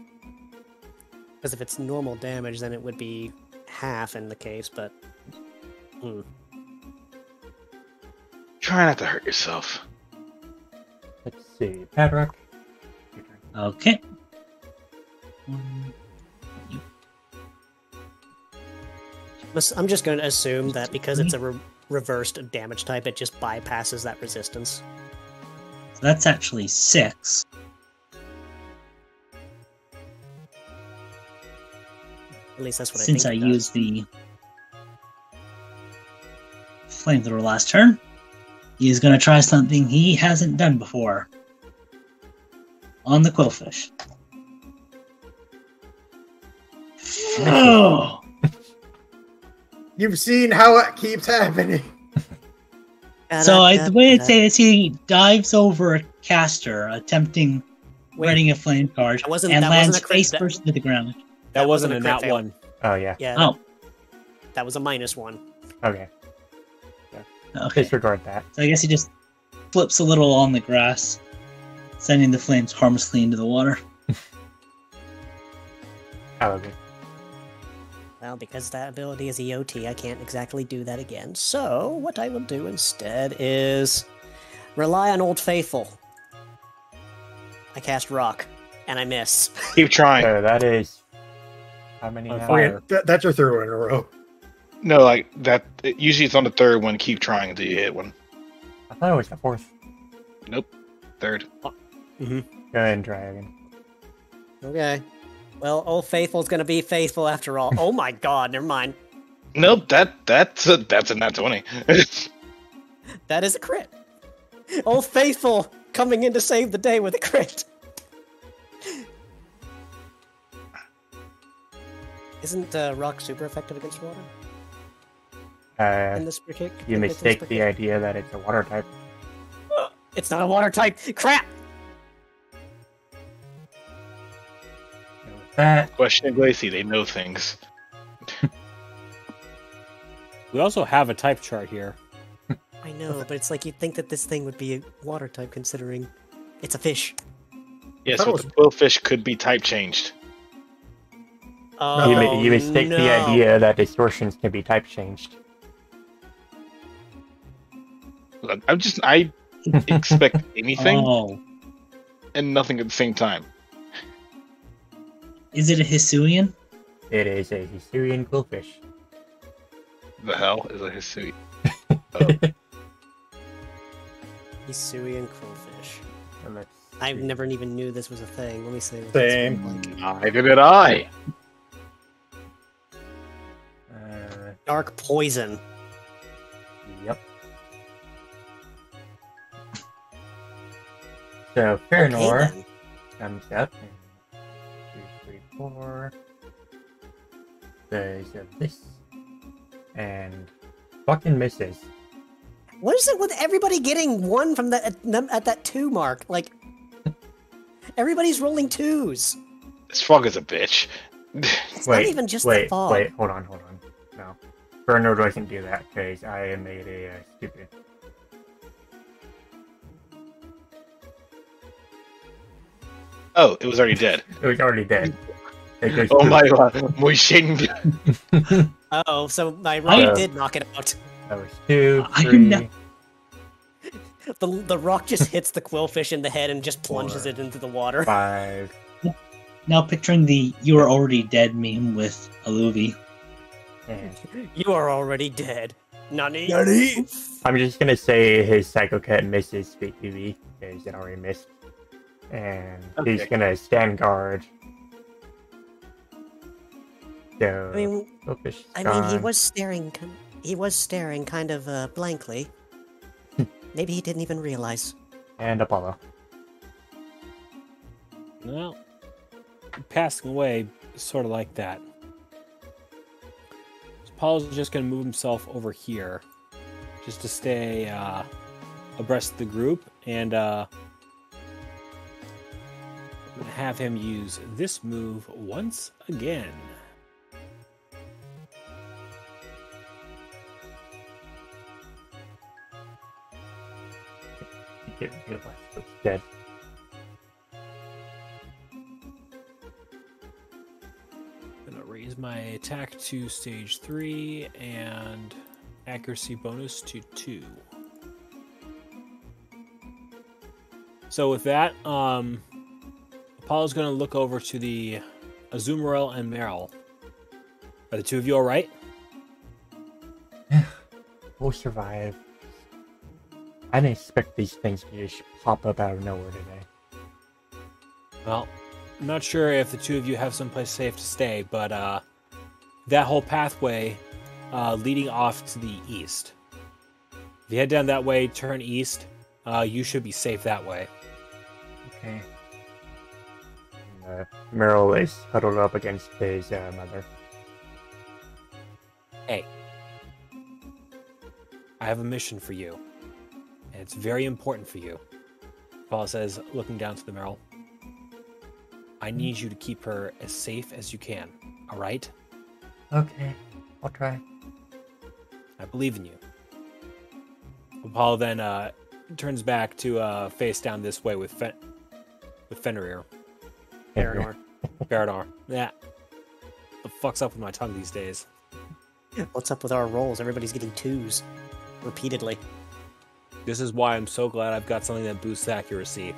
Because if it's normal damage, then it would be half in the case, but... Try not to hurt yourself. Let's see, Padrock. Your turn. Okay. I'm just going to assume that because it's a reversed damage type, it just bypasses that resistance. So that's actually 6. At least that's what Since I I think. used the flamethrower last turn, he is going to try something he hasn't done before. On the quillfish. Oh! You've seen how it keeps happening. So the way I'd say is he dives over a caster, attempting writing a flame charge, that wasn't- and that wasn't lands a crit- face that- first to the ground. That wasn't wasn't a a crit nat fail. one. Oh yeah. Yeah, Oh, that was a -1. Okay. okay. Disregard that. So I guess he just flips a little on the grass, sending the flames harmlessly into the water. However. Well, because that ability is EOT, I can't exactly do that again. So, what I will do instead is rely on Old Faithful. I cast Rock, and I miss. Keep trying. So that is how many On now? fire. That's your third one in a row. No, like that. Usually it's on the third one. Keep trying until you hit one. I thought it was the fourth. Nope. Third. Go ahead and try again. Okay. Well, Old Faithful's gonna be faithful after all. Oh my god, never mind. Nope. That's a nat 20. That is a crit. Old Faithful coming in to save the day with a crit. Isn't Rock super effective against water in this particular? You mistake the idea that it's a water type. It's not a water type. Crap. So with that, Question Glacy. They know things. We also have a type chart here. I know, but it's like you'd think that this thing would be a water type considering it's a fish. Yes, That but was- the quillfish could be type changed. Oh, you mistake the no. idea that distortions can be type changed. I expect anything Oh, and nothing at the same time. is it a Hisuian? It is a Hisuian quillfish. The hell is a Hisui? Hisuian crowfish. And let's I see. never even knew this was a thing. Let me see. what Same. this looks like. Neither did I. Dark poison. Yep. So Farinor Okay, then. comes up and 2, 3, 4. Does this and fucking misses. What is it with everybody getting one from the at that 2 mark? Like, everybody's rolling 2s. This fog is a bitch. It's not even just the fog. Wait, hold on. No. Farinor doesn't do that because I made a stupid. Oh, it was already dead. It was already dead. It goes Oh through. my god, muy shing. Oh, so my rock Oh. did knock it out. That was 2, I 3. know. The rock just hits the quillfish in the head and just plunges 4, it into the water. 5. Now picturing the "you are already dead" meme with Aluvi. And You are already dead. Nani? I'm just gonna say his Psycho Cat misses PV because it already missed. And he's Okay. gonna stand guard. So I mean, Quillfish is he gone. was staring. He was staring kind of blankly. Maybe he didn't even realize. And Apollo. Well, passing away, sort of like that. So Paul's just going to move himself over here, just to stay abreast of the group, and I'm going to have him use this move once again. It's dead. I'm going to raise my attack to stage 3 and accuracy bonus to 2. So with that, Apollo's going to look over to the Azumarill and Meryl. Are the two of you all right? We'll survive. I didn't expect these things to just pop up out of nowhere today. Well, I'm not sure if the two of you have someplace safe to stay, but that whole pathway leading off to the east. If you head down that way, turn east, you should be safe that way. Okay. Meryl is huddled up against his mother. Hey, I have a mission for you, and it's very important for you. Paul says, looking down to the Meryl. I need you to keep her as safe as you can, all right? Okay, I'll try. I believe in you. Apollo then turns back to face down this way with Fenrir. Farinor. Farinor. Yeah. The fuck's up with my tongue these days? What's up with our rolls? Everybody's getting 2s repeatedly. This is why I'm so glad I've got something that boosts accuracy.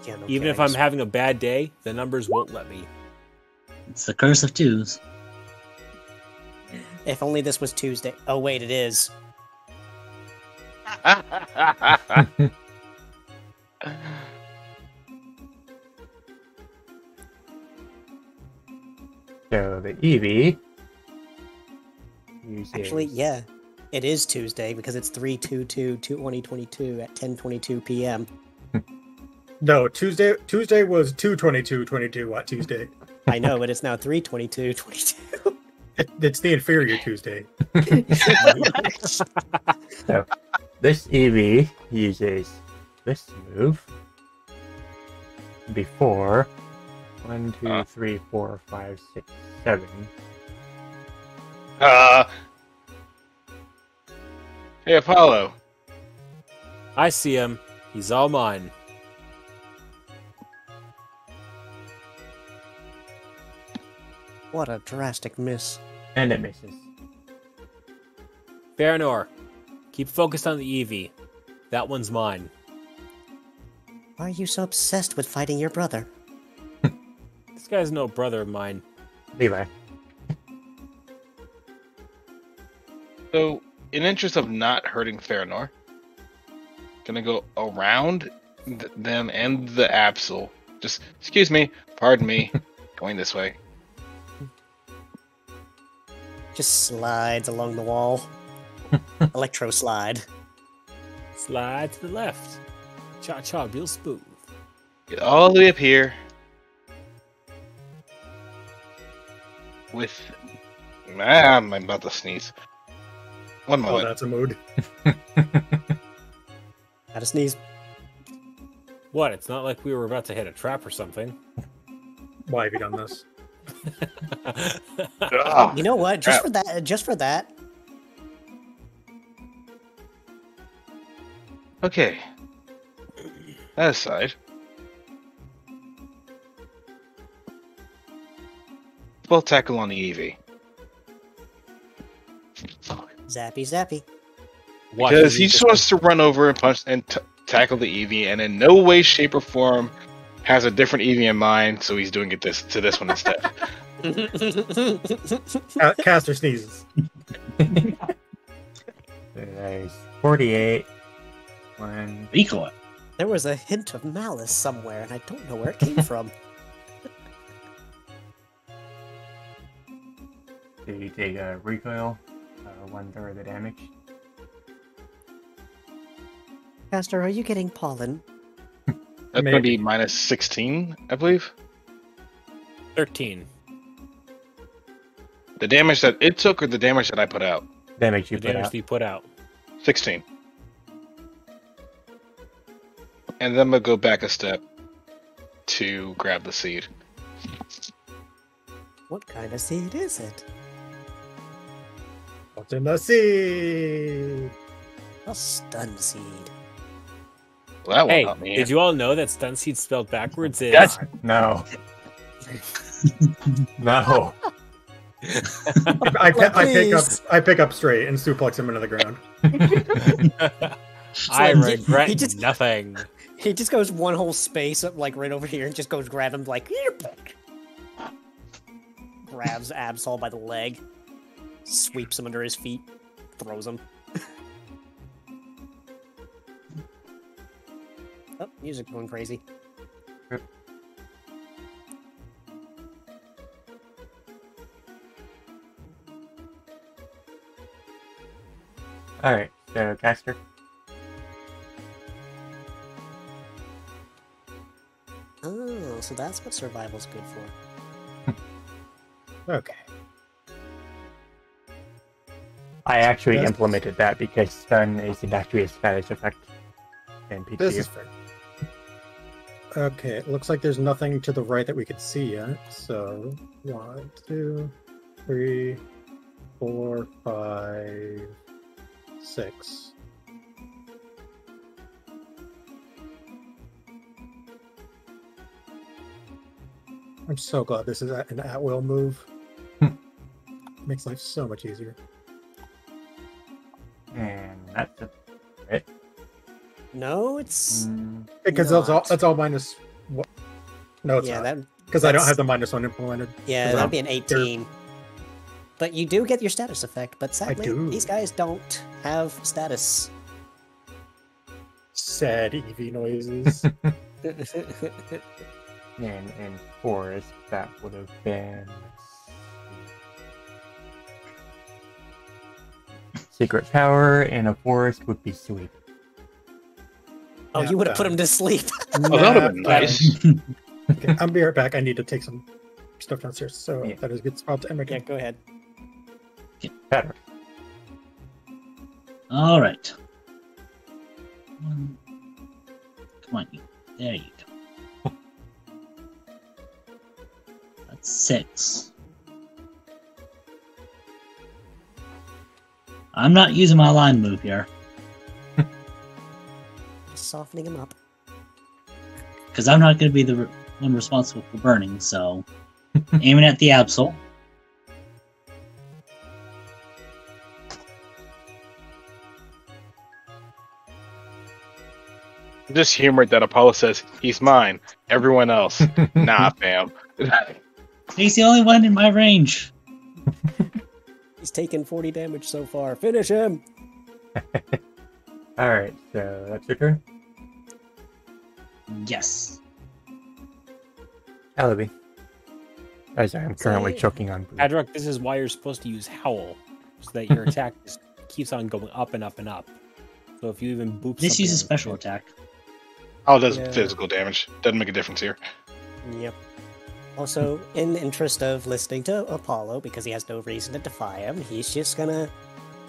Yeah, no Even if kidding. I'm having a bad day, the numbers won't let me. It's the curse of 2s. If only this was Tuesday. Oh wait, it is. So the Eevee uses... Actually, yeah. It is Tuesday because it's 3/22/2022 at 10:22 p.m. No, Tuesday was 2/22/22 on Tuesday. I know, but it's now 3/22/22. It's the inferior Tuesday. So this Eevee uses this move before 1, 2, 3, 4, 5, 6, 7. Hey, Apollo. I see him. He's all mine. What a drastic miss. And it misses. Farinor, keep focused on the Eevee. That one's mine. Why are you so obsessed with fighting your brother? This guy's no brother of mine. Levi. So, in interest of not hurting Farinor, gonna go around them and the Absol. Just, excuse me, pardon me, going this way. Just slides along the wall. Electro slide. Slide to the left. Cha-cha, real smooth. Get all the way up here. With... I'm about to sneeze. One Oh, moment. that's a mood. Had a sneeze. What? It's not like we were about to hit a trap or something. Why have you done this? Ugh. You know what? Just for that. Okay. That aside. We'll tackle on the EV. Zappy, zappy. What? Because he just wants to run over and punch and tackle the EV, and in no way, shape, or form has a different EV in mind, so he's doing it to this one instead. Caster sneezes. There's 48. One. Recoil. There was a hint of malice somewhere, and I don't know where it came from. So you take a recoil, 1/3 of the damage. Caster, are you getting pollen? That's going to be minus 16, I believe. 13. The damage that it took or the damage that I put out? Damage you The put damage out. that you put out. 16. And then I'm going to go back a step to grab the seed. What kind of seed is it? What's in the sea? A stun seed. Well, that won't Hey, help me. did you all know that stun seed spelled backwards is... Yes. No. No. I pick up straight and suplex him into the ground. I like regret he just- nothing. He just goes one whole space up, like right over here, and just goes grab him like. Grabs Absol by the leg, sweeps him under his feet, throws him. Oh, music going crazy. Alright, so caster. Oh, so that's what survival's good for. Okay. I actually That's- implemented that because stun isn't actually a status effect in PTU. This is fair. Okay, it looks like there's nothing to the right that we could see yet. So 1, 2, 3, 4, 5, 6. I'm so glad this is an at-will move. Makes life so much easier. And that's it. No, it's Because Not. that's all minus. What? No, it's yeah, not. that Because I don't that's- have the -1 implemented. yeah, Well, that'd be an 18. But you do get your status effect. But sadly, do. these guys don't have status. Sad EV noises. And in forest, that would have been. Secret Tower in a forest would be sweet. Oh, you would have put him to sleep. Oh, that would have been nice. Okay, I'll be right back. I need to take some stuff downstairs. So Yeah. that is a good spot to end my Yeah, game. go ahead. Better. All right. Come on, you. There you go. That's 6. I'm not using my line move here Softening him up. because I'm not going to be the one responsible for burning. So, aiming at the Absol. Just humored that Apollo says, he's mine. Everyone else, nah, fam. He's the only one in my range. He's taken 40 damage so far. Finish him! Alright, so that's your turn. Yes. Alibi. Oh, sorry, I'm currently choking on food. Adrock, this is why you're supposed to use Howl, so that your attack just keeps on going up and up and up. So if you even boop This something uses on special it- attack. Oh, it does Yeah. physical damage. Doesn't make a difference here. Yep. Also, in the interest of listening to Apollo, because he has no reason to defy him, he's just gonna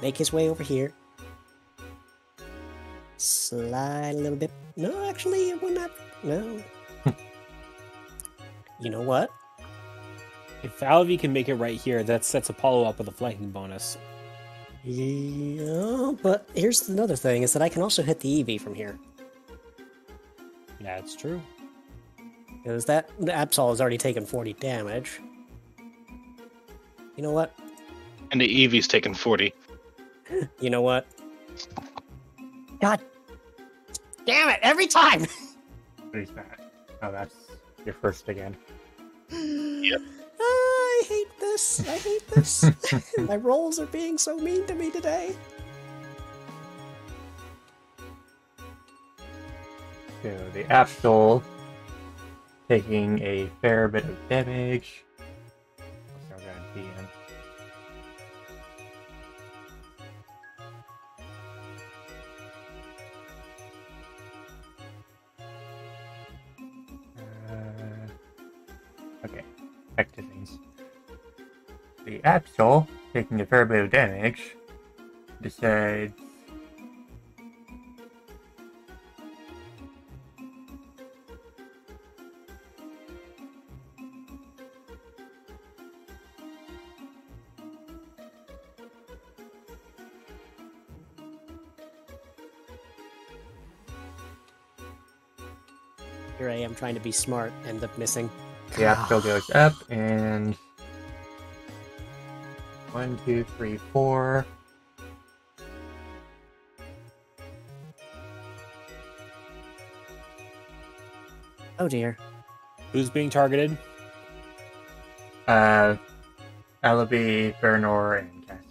make his way over here. Slide a little bit. No, actually, it would not. No. You know what? If Alvi can make it right here, that sets Apollo up with a flanking bonus. Yeah, but here's another thing, is that I can also hit the Eevee from here. That's true. Because the Absol has already taken 40 damage. You know what? And the Eevee's taken 40. You know what? God damn it, every time! What is that? Oh, that's your first again. Yep. I hate this. I hate this. My rolls are being so mean to me today. So the Absol taking a fair bit of damage. Also got a DM. Okay, back to things. The Absol, taking a fair bit of damage, decides Here I am trying to be smart, end up missing. the Absol goes up and 1, 2, 3, 4. Oh dear. Who's being targeted? Alibi, Bernor, and Casper.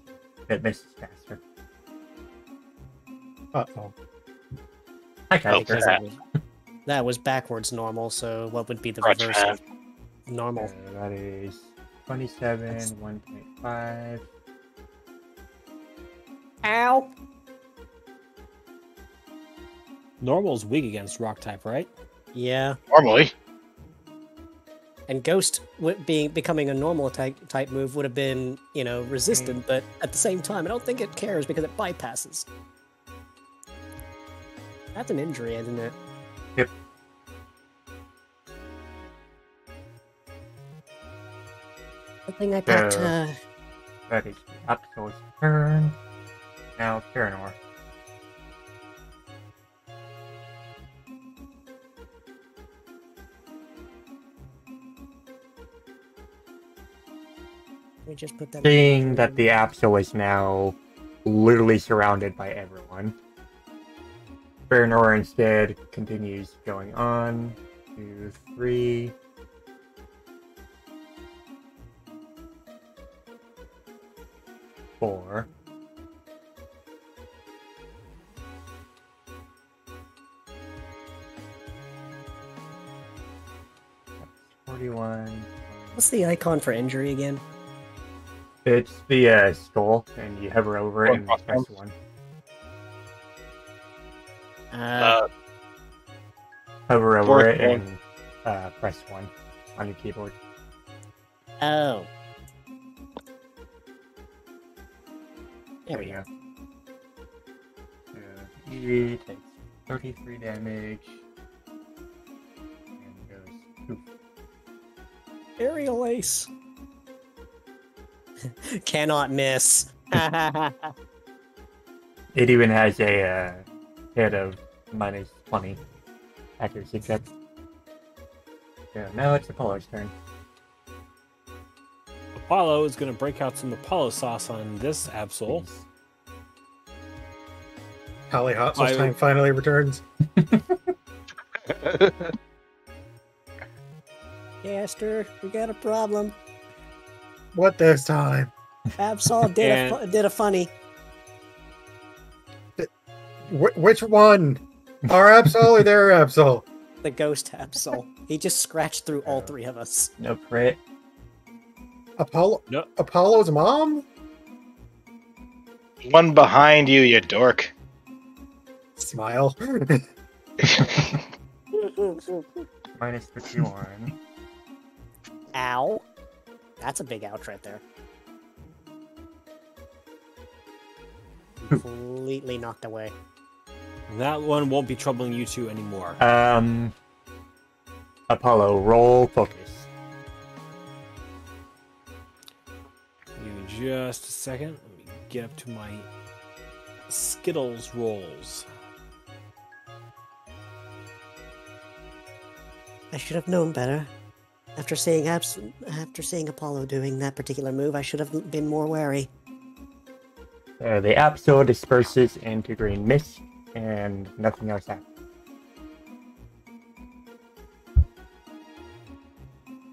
It misses Casper. Uh-oh. Hi, Casper. Because that was backwards normal, so what would be the Crutch reverse hat. of normal? That is 27, 1.5. Ow! Normal's weak against rock type, right? Yeah. Normally. And Ghost becoming a normal type move would have been, resistant, but at the same time, I don't think it cares because it bypasses. That's an injury, isn't it? Yep. Good thing I got, That is the Absol's turn. Now, Bernor. we just put that. Seeing that the Absol is now literally surrounded by everyone, Bernor instead continues going on. 2, 3. 4. That's 41. What's the icon for injury again? It's the skull, and you hover over it and Cross press bones. 1. Hover over Fourth it one. and press 1 on your keyboard. Oh. There There we you go. go. So he takes 33 damage. And goes poof. Aerial ace. Cannot miss. It even has a hit of minus 20 accuracy check. So now it's Apollo's turn. Apollo is going to break out some Apollo sauce on this Absol. Holly Hot I- time finally returns. Gaster, we got a problem. What this time? Absol did a funny. Which one? Our Absol or their Absol? The ghost Absol. He just scratched through all three of us. No crit. Apollo? No. Apollo's mom? One behind you, you dork. Smile. Minus 51. Ow. That's a big ouch right there. Completely knocked away. That one won't be troubling you two anymore. Apollo, roll focus. Give me just a second. Let me get up to my Skittles rolls. I should have known better. After seeing Apollo doing that particular move, I should have been more wary. The Absol disperses into green mist, and nothing else happens.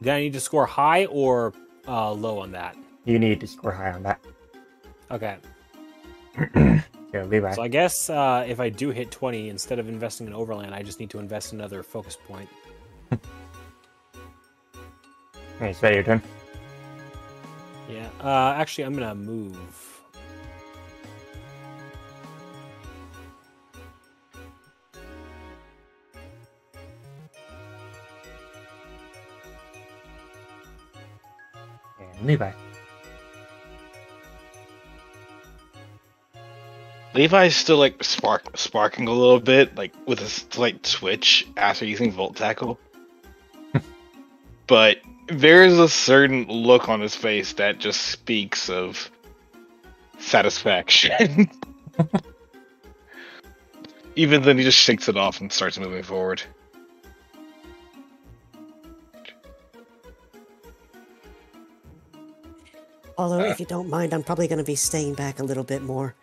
Do I need to score high or low on that? You need to score high on that. Okay. So, Levi. So I guess if I do hit 20, instead of investing in Overland, I just need to invest in another focus point. Okay, so your turn. Yeah. Actually, I'm gonna move. And Levi. Levi's still like sparking a little bit, like with a slight twitch after using Volt Tackle. But there is a certain look on his face that just speaks of satisfaction. Even then, he just shakes it off and starts moving forward. Although, if you don't mind, I'm probably going to be staying back a little bit more.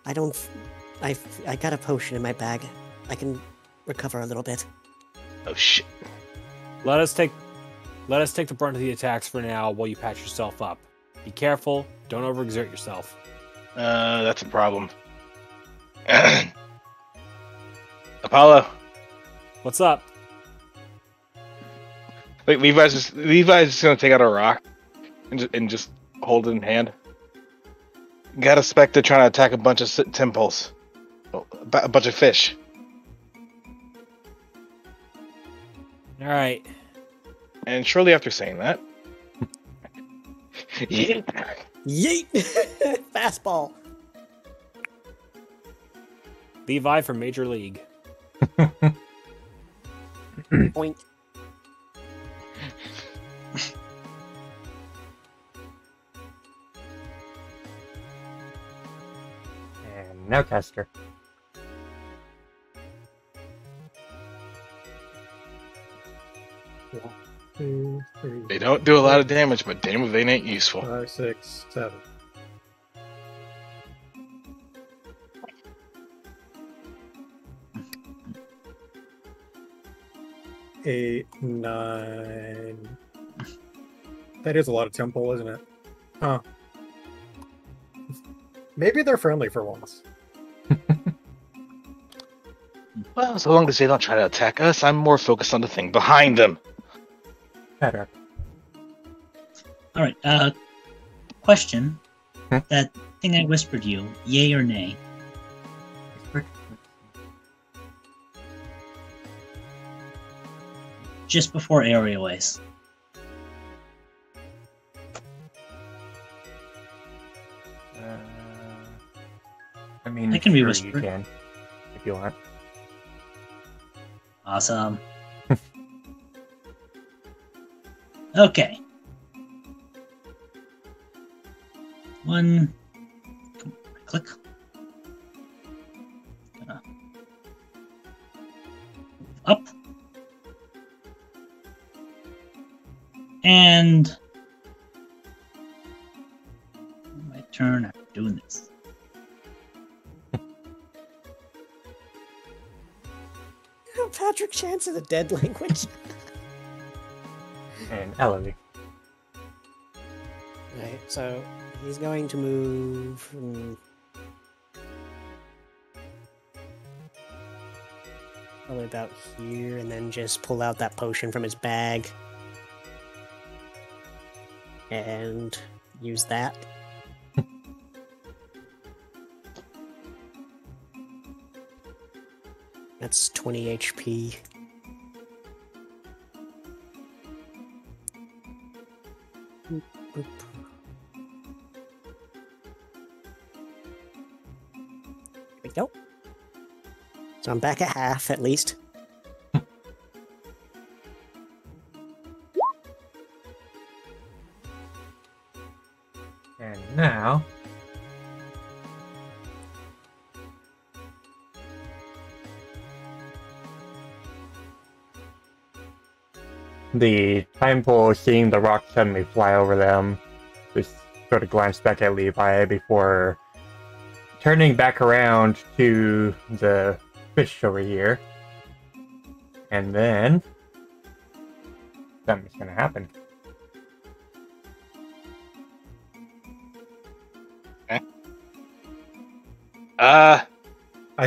I got a potion in my bag. I can recover a little bit. Oh shit! Let us take the brunt of the attacks for now while you patch yourself up. Be careful. Don't overexert yourself. That's a problem. Apollo. What's up? Wait, Levi's just gonna take out a rock and just hold it in hand. Got a Spectre trying to attack a bunch of temples. A bunch of fish. Alright. And shortly after saying that... yeah. Yeet! Fastball! Levi from Major League. Point. And now Caster. One, two, three, They don't do a lot of damage, but damn if they ain't useful. 5, 6, 7. 8, 9. That is a lot of temple, isn't it? Huh. Maybe they're friendly for once. Well, so long as they don't try to attack us, I'm more focused on the thing behind them. Better. All right. Question. Hmm? That thing I whispered you, yay or nay? Just before areaways. I mean, It can be sure, whispered. you can, if you want. Awesome. Okay. One. Click. Up. And my turn after doing this. Patrick Chance is a dead language. And Ellery. Right, so he's going to move probably about here and then just pull out that potion from his bag and use that. That's 20 HP. Boop, boop. There we go. So I'm back at half, at least. And now... the time pool, seeing the rock suddenly fly over them, just sort of glance back at Levi before turning back around to the fish over here. And then something's gonna happen. Okay. I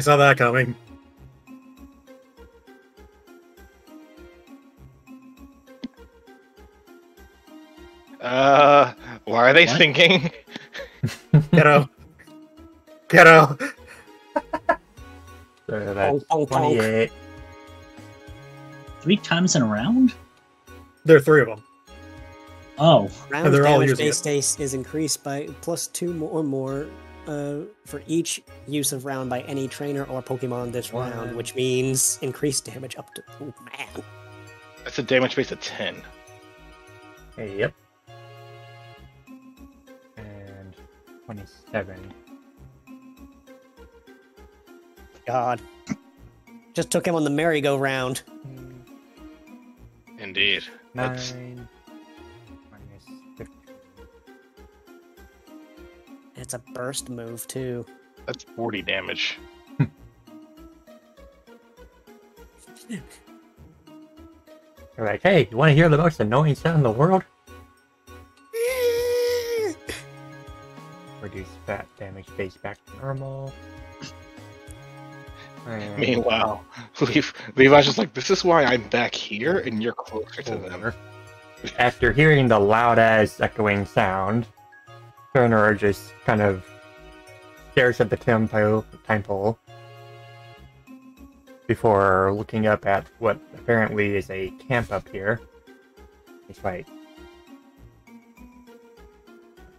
saw that coming. Why are they What? thinking? Kiddo. Kiddo. So that's Bonk, bonk, bonk. 28. 3 times in a round? There are 3 of them. Oh, Round they're all damage using base stace is increased by +2 or more for each use of round by any trainer or Pokemon this round, One. which means increased damage up to... Oh, man. That's a damage base of 10. Hey, yep. And 27. God. Just took him on the merry-go-round. Indeed. That's 9 minus 15. It's a burst move, too. that's 40 damage. They're like, hey, you want to hear the most annoying sound in the world? Reduce fat damage base back to normal. And Meanwhile, Levi's just like, this is why I'm back here and you're closer to them. four. After hearing the loud-ass echoing sound, Turner just kind of stares at the time pole before looking up at what apparently is a camp up here. He's like,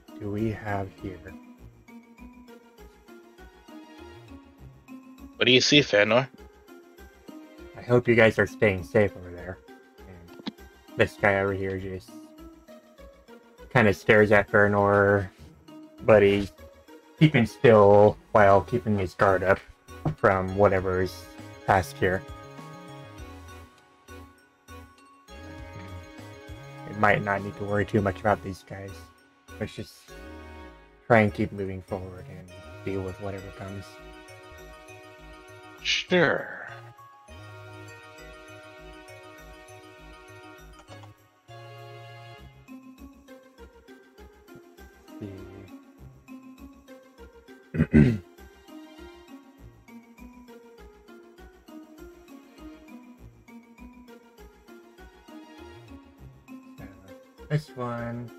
what do we have here? What do you see, Fëanor? I hope you guys are staying safe over there. And this guy over here just kind of stares at Fëanor, but he's keeping still while keeping his guard up from whatever's past here. It might not need to worry too much about these guys. Let's just try and keep moving forward and deal with whatever comes. Sure. This one,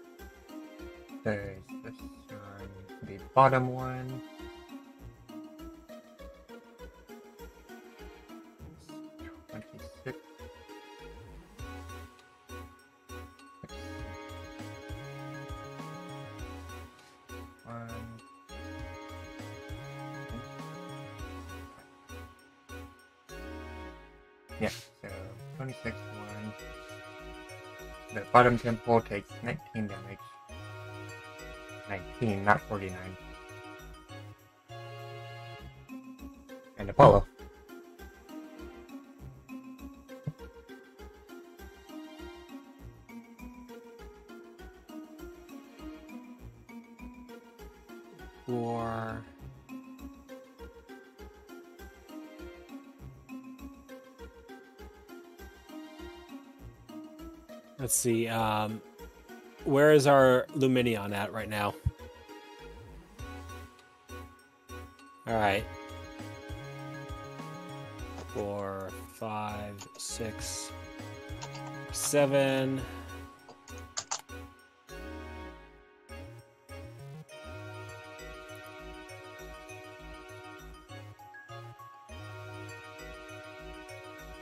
there's this one, the bottom one. 26. One. Yeah, so 26 one. The bottom temple takes 19 damage. 19, not 49. And Apollo. For Let's see. Where is our Luminion at right now? All right. 4, 5, 6, 7.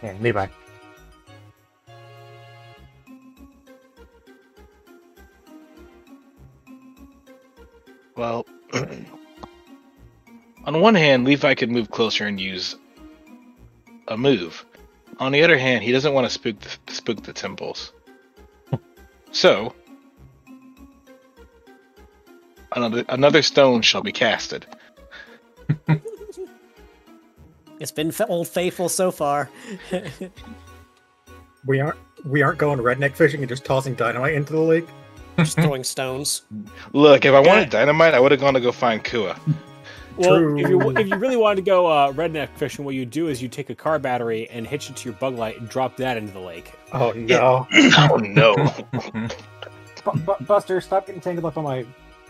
And Levi. Well, on one hand, Levi could move closer and use a move. On the other hand, he doesn't want to spook the temples. So, another stone shall be casted. It's been Old Faithful so far. We aren't going redneck fishing and just tossing dynamite into the lake. Just throwing stones. Look, if I wanted dynamite, I would have gone to go find Kua. Well, True. if you really wanted to go redneck fishing, what you do is you take a car battery and hitch it to your bug light and drop that into the lake. Oh no! Oh no! Buster, stop getting tangled up on my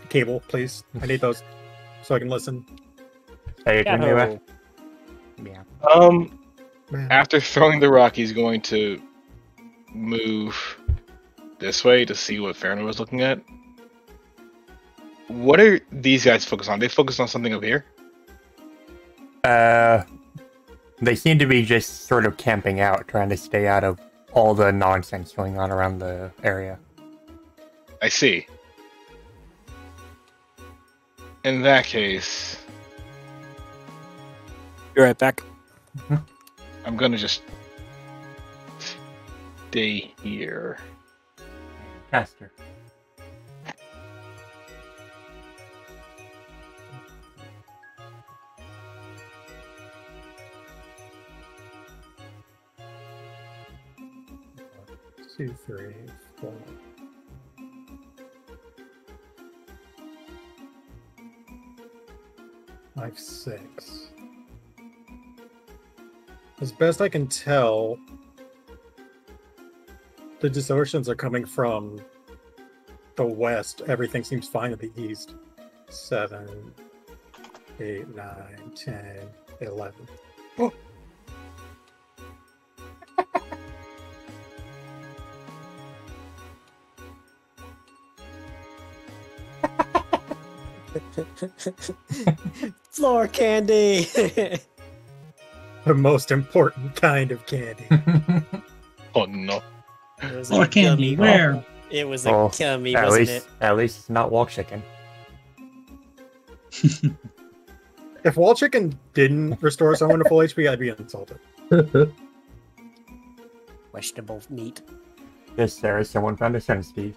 cable, please. I need those so I can listen. Hey, you doing, Levi? Yahoo. Yeah. Man. After throwing the rock, he's going to move this way to see what Farron was looking at. What are these guys focused on? They focus on something up here? They seem to be just sort of camping out, trying to stay out of all the nonsense going on around the area. I see. In that case, Be right back. I'm gonna just stay here. Caster. Two, 3, 4. Five, 6. As best I can tell, the distortions are coming from the west. Everything seems fine at the east. 7, 8, 9, 10, 11. Oh. Floor candy! The most important kind of candy. Oh no. It was Floor a candy, gummy. where? It was a gummy, wasn't it? At least it's not wall chicken. If Wall Chicken didn't restore someone to full HP, I'd be insulted. Vegetable meat. Yes, Sarah, someone found a centipede.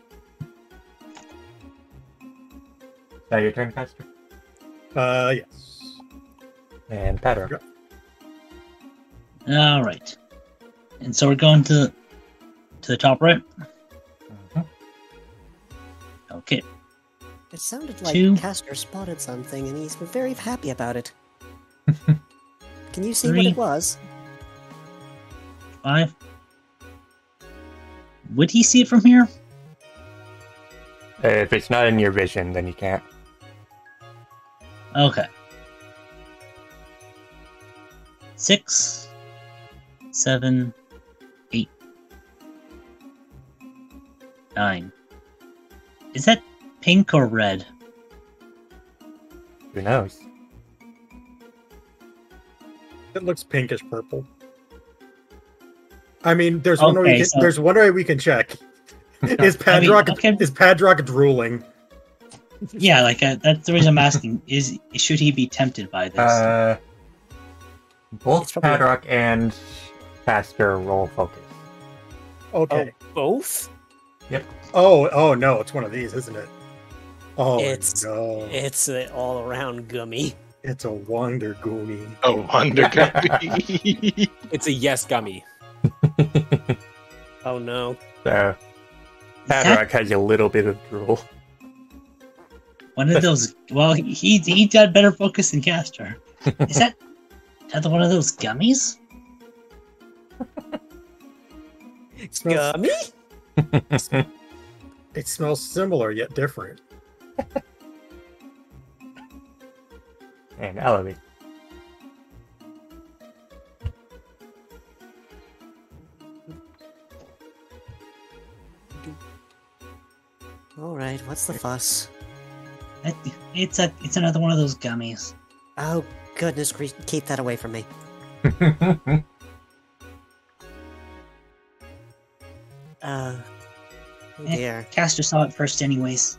Is that your turn, Caster? Yes. And Patrick. All right. And so we're going to the top right. Okay. It sounded like 2. Castor spotted something and he's very happy about it. Can you see 3. what it was? 5. Would he see it from here? If it's not in your vision, then you can't. Okay. 6, 7, 8, 9. Is that pink or red? Who knows? It looks pinkish purple. I mean, there's one way Okay, we can, so- there's one way we can check. Is Padrock okay. is Padrock drooling? Yeah, like that's the reason I'm asking. Should he be tempted by this? Both It's probably- Padrock and Caster roll focus. Okay. Both? Oh no, it's one of these, isn't it? Oh It's- no, It's an all-around gummy. it's a Wonder Goonie. Oh, Wonder Gummy. It's a yes gummy. Oh no. So, Padrock has a little bit of drool. One of those. Well, he got better focus than Castor. Is that one of those gummies? Gummy? It smells similar yet different. And elevate. All right, what's the fuss? It's another one of those gummies. Oh, goodness, keep that away from me. Oh dear. Caster saw it first anyways.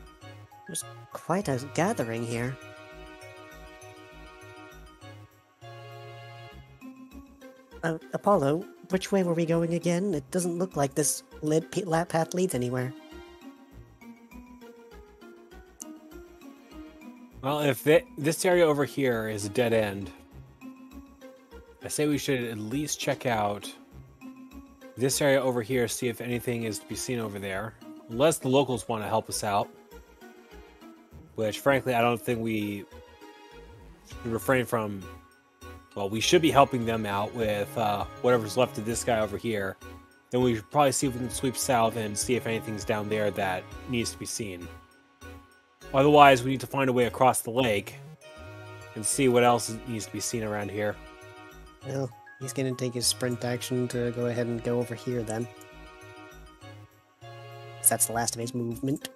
There's quite a gathering here. Apollo, which way were we going again? It doesn't look like this path leads anywhere. Well, if this area over here is a dead end, I say we should at least check out this area over here, see if anything is to be seen over there. Unless the locals want to help us out. Which, frankly, I don't think we should refrain from. Well, we should be helping them out with whatever's left of this guy over here. Then we should probably see if we can sweep south and see if anything's down there that needs to be seen. Otherwise, we need to find a way across the lake and see what else needs to be seen around here. Well, he's going to take his sprint action to go ahead and go over here then. 'Cause that's the last of his movement.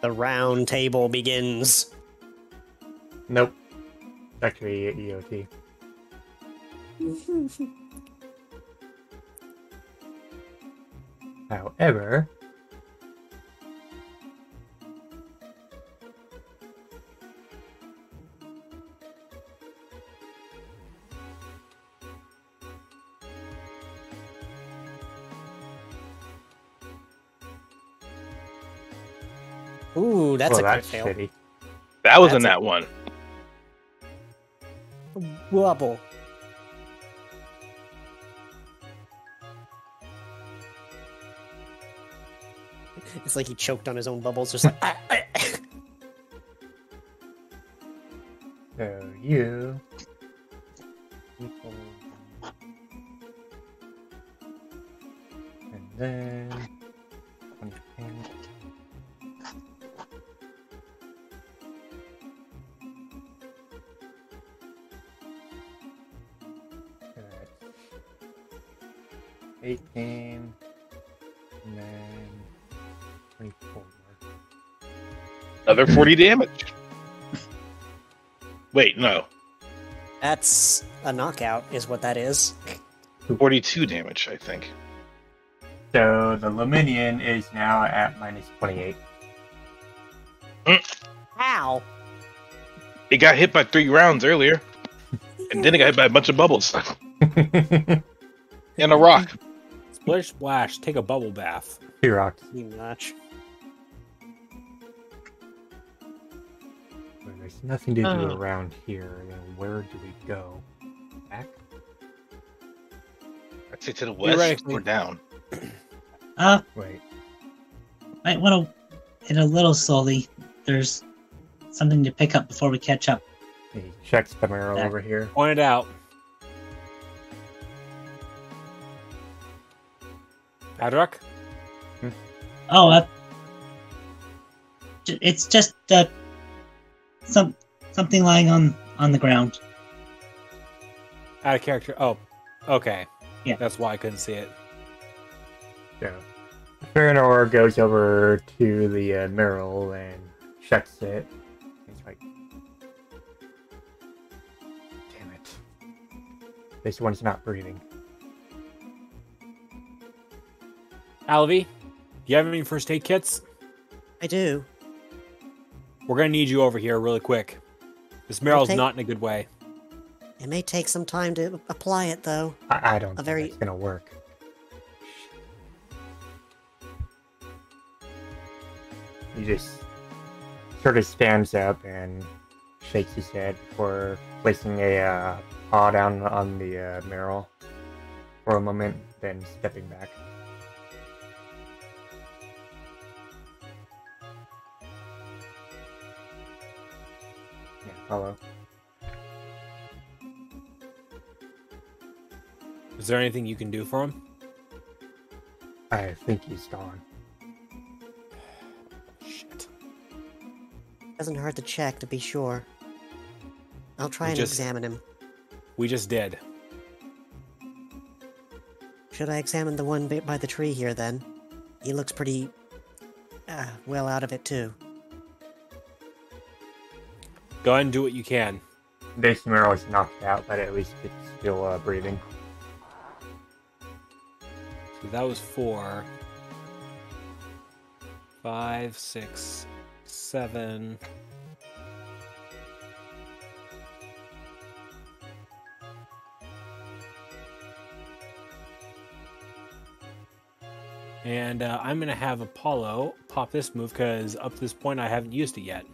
The round table begins. Nope. Actually, EOT. However, Ooh, that's well, a crit that's fail. shitty. That was in That's that one. Wobble. It's like he choked on his own bubbles, just like. So you. And then. 110. That's 18. And then 24. Another 40 damage. Wait, no. That's a knockout, is what that is. 42 damage, I think. So the Luminian is now at minus 28. Ow! It got hit by 3 rounds earlier. And then it got hit by a bunch of bubbles. And a rock. Splish splash, take a bubble bath. 2 rocks. You notch. Well, there's nothing to do around here. Then where do we go? Back? I'd say to the west Theoretically. or down. Wait. Might want to hit a little slowly. There's something to pick up before we catch up. He checks the barrel Back. over here. Point it out. Adrak? Oh, it's just something lying on the ground. Out of character. Oh, okay. Yeah. That's why I couldn't see it. So, Farinor goes over to the mural and checks it. He's like, damn it. This one's not breathing. Alvy, do you have any first aid kits? I do. We're gonna need you over here really quick. This Meryl's Okay. not in a good way. It may take some time to apply it, though. I don't think very- it's gonna work. He just sort of stands up and shakes his head before placing a paw down on the mural for a moment, then stepping back. Yeah, follow. Is there anything you can do for him? I think he's gone. Shit. Doesn't hurt to check to be sure. I'll try and examine him. We just did. Should I examine the one bit by the tree here then? He looks pretty well out of it too. Go ahead and do what you can. This Merle is knocked out, but at least it's still breathing. So that was 4, 5, 6, 7. And I'm going to have Apollo pop this move because up to this point I haven't used it yet.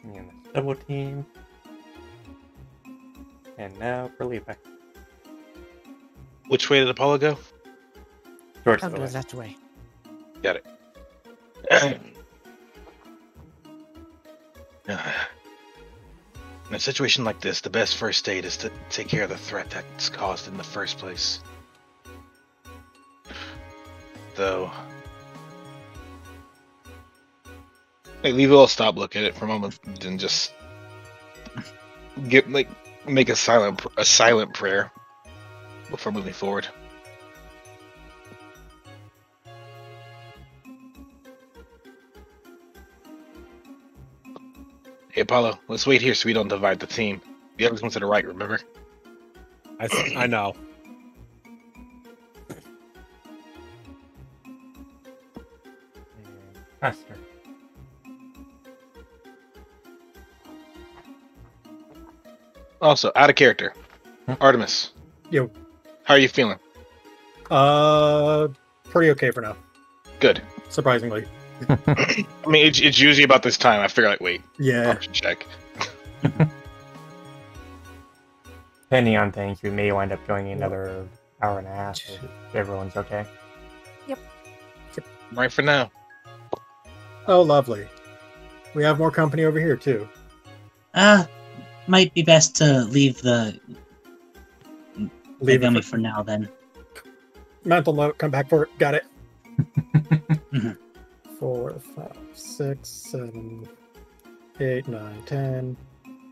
And the double team. And now for Levi. Which way did Apollo go? Towards I'll the go west. that way. Got it. In a situation like this, the best first aid is to take care of the threat that's caused in the first place. Though, hey, Levi will stop, look at it for a moment, and just make a silent prayer before moving forward. Hey, Apollo, let's wait here so we don't divide the team. The others went to the right, remember? I know. Faster. Also, out of character. Artemis, Yo. how are you feeling? Pretty okay for now. Good. Surprisingly. I mean, it's usually about this time. I figure, like, wait, Yeah. function check. Depending on things, we may wind up going another hour and a half if everyone's okay. Right for now. Oh, lovely. We have more company over here, too. Might be best to leave the Leave gummy it for now then. mental note, come back for it. Got it. Mhm. 4, 5, 6, 7, 8, 9, 10,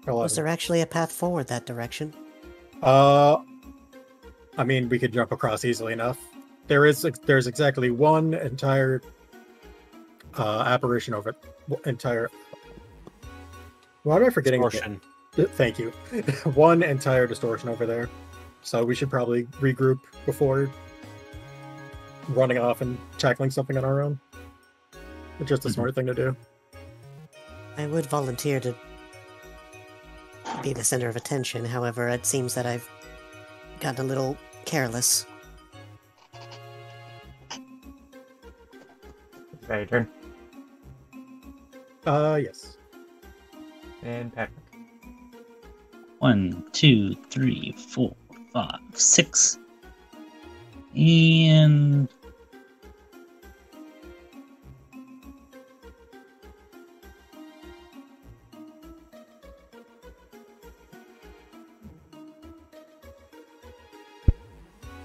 11. Was there actually a path forward that direction? I mean, we could jump across easily enough. There's exactly one entire apparition over entire. Why am I forgetting? Distortion. Thank you. One entire distortion over there. So we should probably regroup before running off and tackling something on our own. It's just a smart thing to do. I would volunteer to be the center of attention. However, it seems that I've gotten a little careless. Is that your turn? Yes. And Patrick. 1, 2, 3, 4, 5, 6. And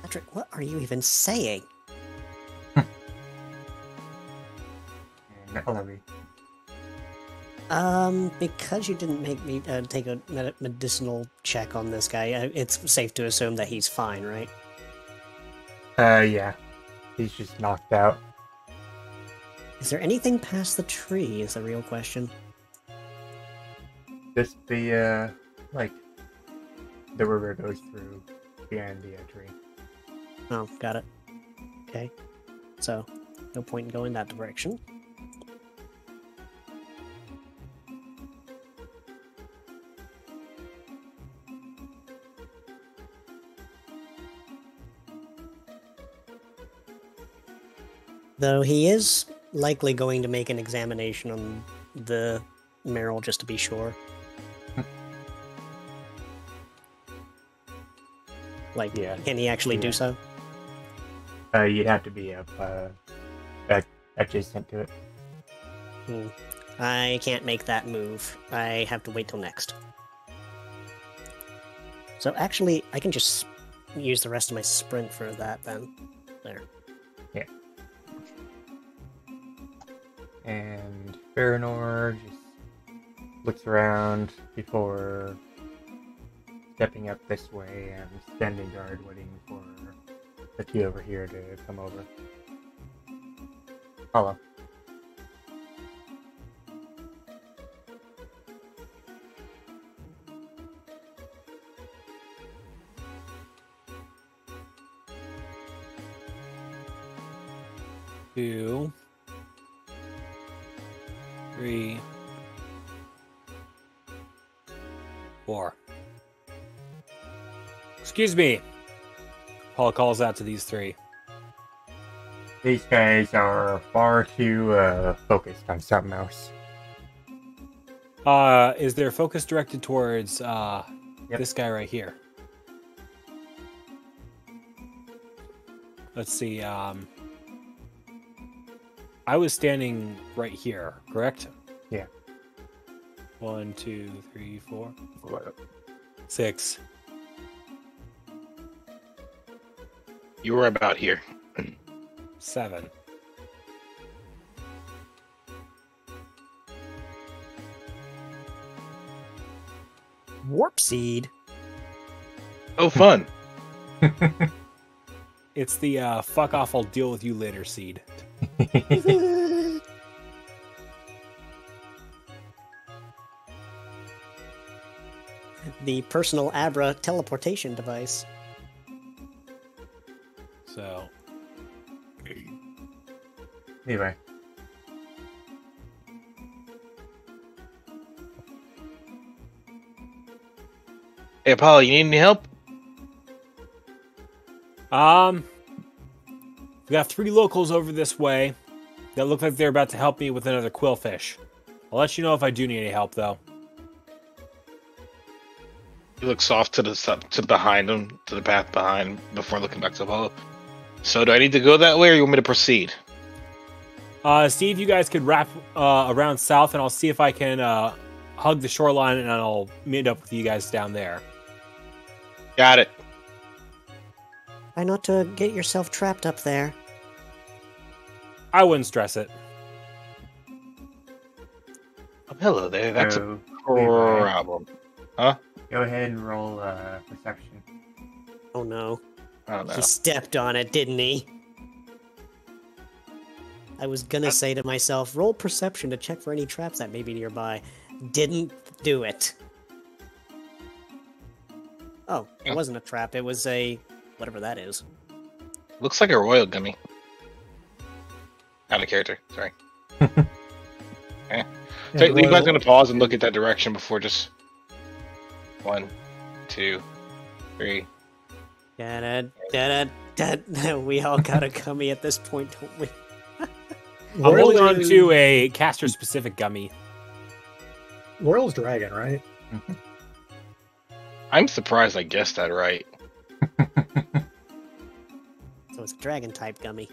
Patrick, what are you even saying? And Olivia. Because you didn't make me take a medicinal check on this guy, it's safe to assume that he's fine, right? Yeah. He's just knocked out. Is there anything past the tree is the real question. Just the, the river goes through behind the tree. Oh, got it. Okay. So, no point in going that direction. Though he is likely going to make an examination on the Merrill just to be sure. Like, Yeah. can he actually do Yeah. so? You'd have to be up, adjacent to it. I can't make that move. I have to wait till next. So actually, I can just use the rest of my sprint for that then. There. Yeah. And Baranor just looks around before stepping up this way and standing guard waiting for the two over here to come over. Hello. Two, three, four. Excuse me. Paul calls out to these three. These guys are far too focused on something else. Is their focus directed towards Yep. this guy right here? Let's see. I was standing right here, correct? Yeah. 1, 2, 3, 4, 6. You were about here. 7. Warp seed. Oh, fun. It's the fuck off, I'll deal with you later seed. The personal Abra teleportation device. So, Anyway. Hey, Apollo, you need any help? we got 3 locals over this way that look like they're about to help me with another quillfish. I'll let you know if I do need any help, though. He looks off to the behind him, to the path behind, before looking back to Apollo. So, do I need to go that way, or you want me to proceed? Steve, you guys could wrap around south, and I'll see if I can hug the shoreline, and I'll meet up with you guys down there. Got it. Try not to get yourself trapped up there. I wouldn't stress it. Oh, hello there. That's So, a problem. Huh? go ahead and roll perception. Oh no. I don't know. He stepped on it, didn't he? I was gonna say to myself, roll perception to check for any traps that may be nearby. Didn't do it. Oh, it wasn't a trap, it was a... whatever that is. Looks like a royal gummy. Out of character. Sorry. So, you guys gonna pause and look at that direction before just 1, 2, 3. Da-da-da-da-da. We all got a gummy at this point, don't we? I'm holding on to a caster-specific gummy. Royal's dragon, right? I'm surprised I guessed that right. So it's a dragon-type gummy.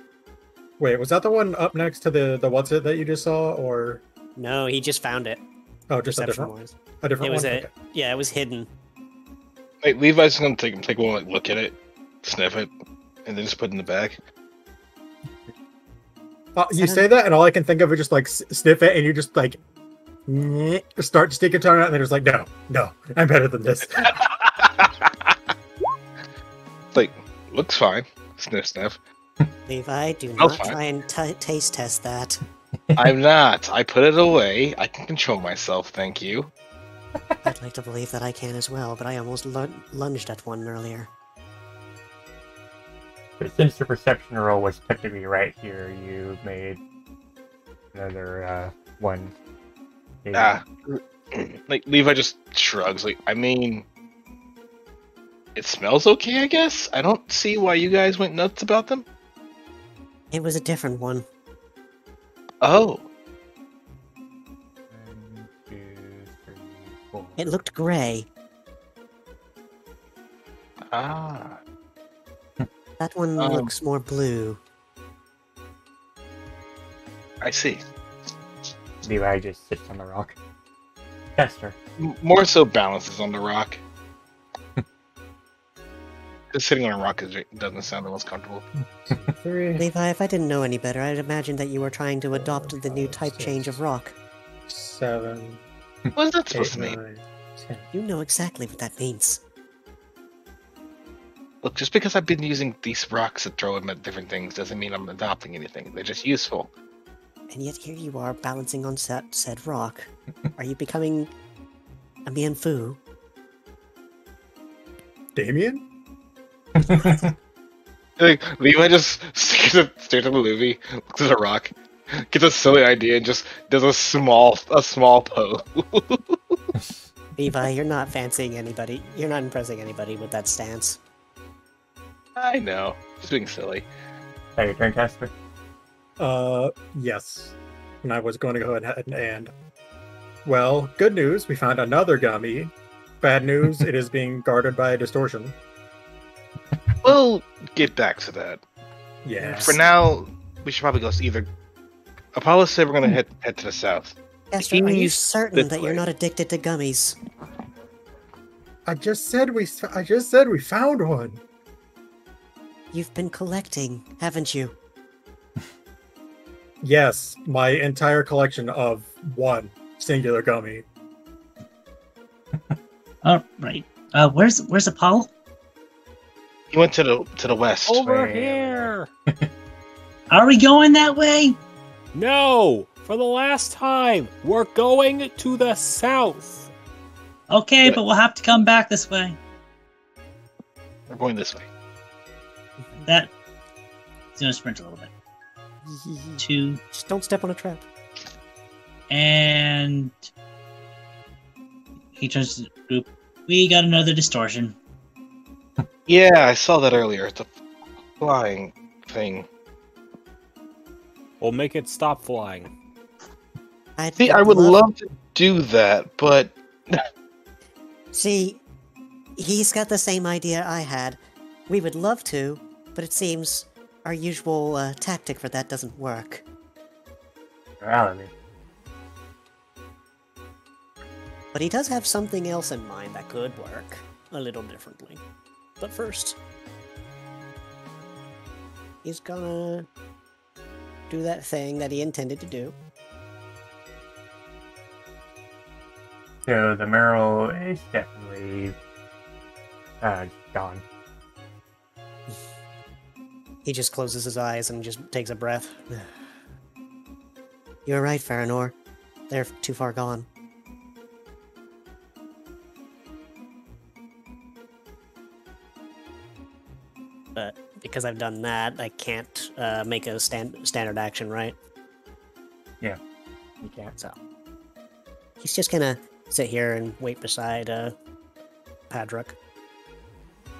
Wait, was that the one up next to the what's it that you just saw, or No, he just found it. oh, just a different Perception-wise. one? It was Okay. Yeah, it was hidden. Hey, Levi's gonna take one look at it, sniff it, and then just put it in the bag. You say that, and all I can think of is just like sniff it, and you just like start to stick your tongue out, and they're just like, no, I'm better than this. Like, looks fine. Sniff, sniff. Levi, do Smells not fine. try and taste test that. I'm not. I put it away. I can control myself, thank you. I'd like to believe that I can as well, but I almost lunged at one earlier. But since the perception roll was technically right here, you made another one. Like, Levi just shrugs. Like, I mean, it smells okay, I guess? I don't see why you guys went nuts about them. It was a different one. Oh. 1, 2, 3, 4. It looked gray. Ah. That one looks more blue. I see. Levi just sits on the rock. Chester. More so balances on the rock. Just sitting on a rock doesn't sound the most comfortable. 3, Levi, if I didn't know any better, I'd imagine that you were trying to adopt the new type change of rock. 7, What is that 8, supposed to mean? 9, 10. You know exactly what that means. Look, just because I've been using these rocks to throw them at different things doesn't mean I'm adopting anything. They're just useful. And yet here you are balancing on said rock. Are you becoming a Mianfu? Damien? Like, Levi just stares at the movie, looks at a rock, gets a silly idea, and just does a small pose. Levi, you're not fancying anybody. You're not impressing anybody with that stance. I know, just being silly. Hey, your turn, Chester. Yes. And I was going to go ahead and... Well, good news, we found another gummy. Bad news, it is being guarded by a distortion. We'll get back to that. Yeah. For now, we should probably go either. Apollo said we're gonna head to the south. Esther, are you East certain this that you're way. not addicted to gummies? I just said we found one. You've been collecting, haven't you? Yes, my entire collection of one singular gummy. All right. Where's Apollo? He went to the west. Over Wait. here! Are we going that way? No! For the last time, we're going to the south. Okay, but we'll have to come back this way. We're going this way. That. He's gonna sprint a little bit. 2 Just don't step on a trap. and he turns to the group. We got another distortion. Yeah, I saw that earlier. It's a flying thing. We'll make it stop flying. See, I would love to do that, but See, he's got the same idea I had. We would love to, but it seems our usual tactic for that doesn't work. Rally me. But he does have something else in mind that could work a little differently. But first, he's gonna do that thing that he intended to do. So the Merrill is definitely gone. He just closes his eyes and just takes a breath. You're right, Farinor. They're too far gone. But because I've done that, I can't make a standard action, right? Yeah, you can't. So he's just gonna sit here and wait beside Padrock.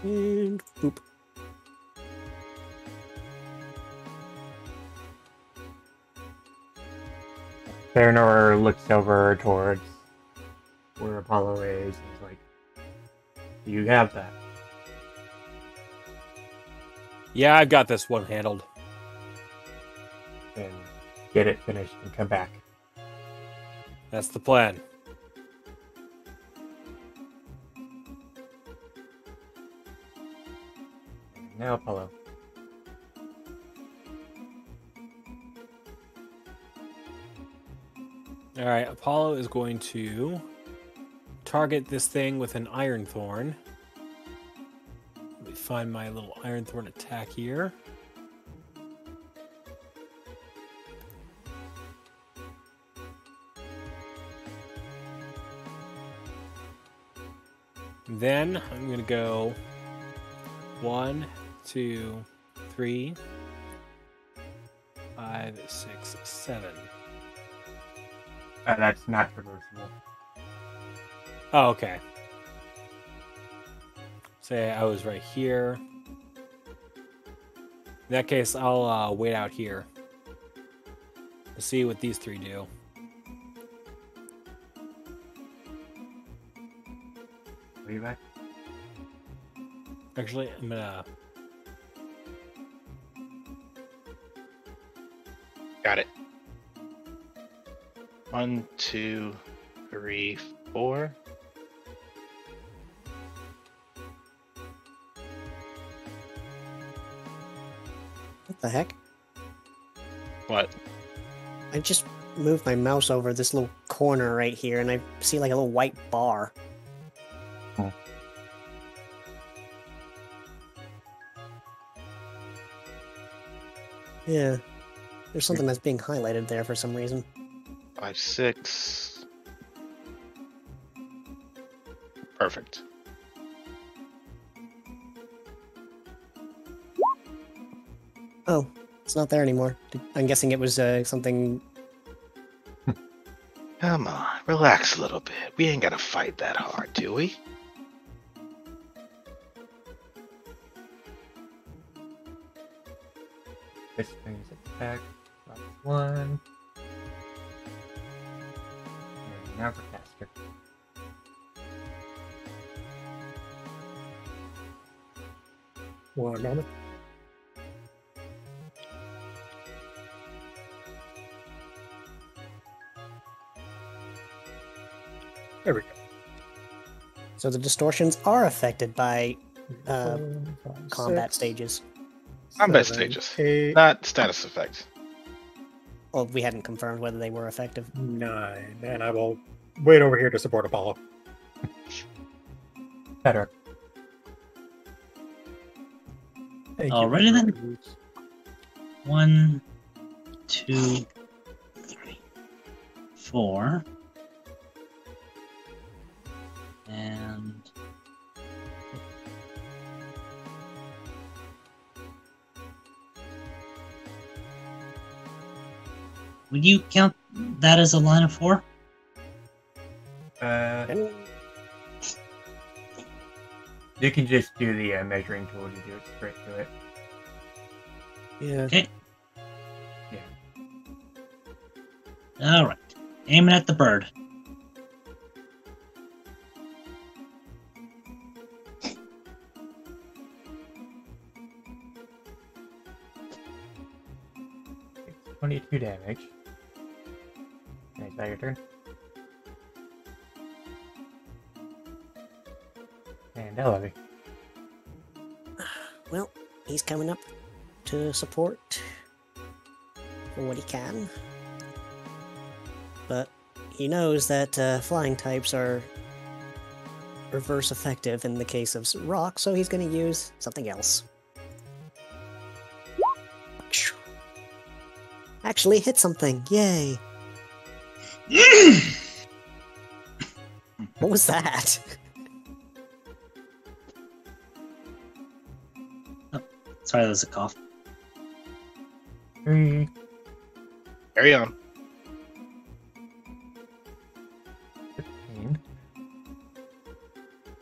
And boop. Farinor looks over towards where Apollo is and is like, "Do you have that?" Yeah, I've got this one handled. And get it finished and come back. That's the plan. Now, Apollo. Alright, Apollo is going to target this thing with an Iron Thorn. Let me find my little Iron Thorn attack here. Then I'm going to go 1, 2, 3, 5, 6, 7. That's not reversible. Oh, okay. Say I was right here. In that case, I'll wait out here. Let's see what these three do. Are you back? Actually, I'm gonna... got it. 1, 2, 3, 4. What the heck? What? I just moved my mouse over this little corner right here, and I see like a little white bar. Yeah, there's something that's being highlighted there for some reason. 5, 6. Perfect. Oh, it's not there anymore. I'm guessing it was something. Come on, relax a little bit. We ain't gotta fight that hard, do we? This thing's attack. Plus 1. And now for caster. One moment. There we go. So the distortions are affected by 4, 5, combat 6, stages. Combat 7, stages. 8, Not status effects. Well, we hadn't confirmed whether they were effective. 9, and I will wait over here to support Apollo. Better. Thank you. Alrighty then. 1, 2, 3, 4. And would you count that as a line of 4? You can just do the measuring tool to do it straight to it. Yeah. Okay. Yeah. Alright. Aiming at the bird. It's 22 damage. Is that your turn? And Elevy. Well, he's coming up to support for what he can. But he knows that flying types are reverse effective in the case of rock, so he's going to use something else. Actually hit something. Yay. What was that? Sorry, that was a cough. 3. Carry on. 15. Is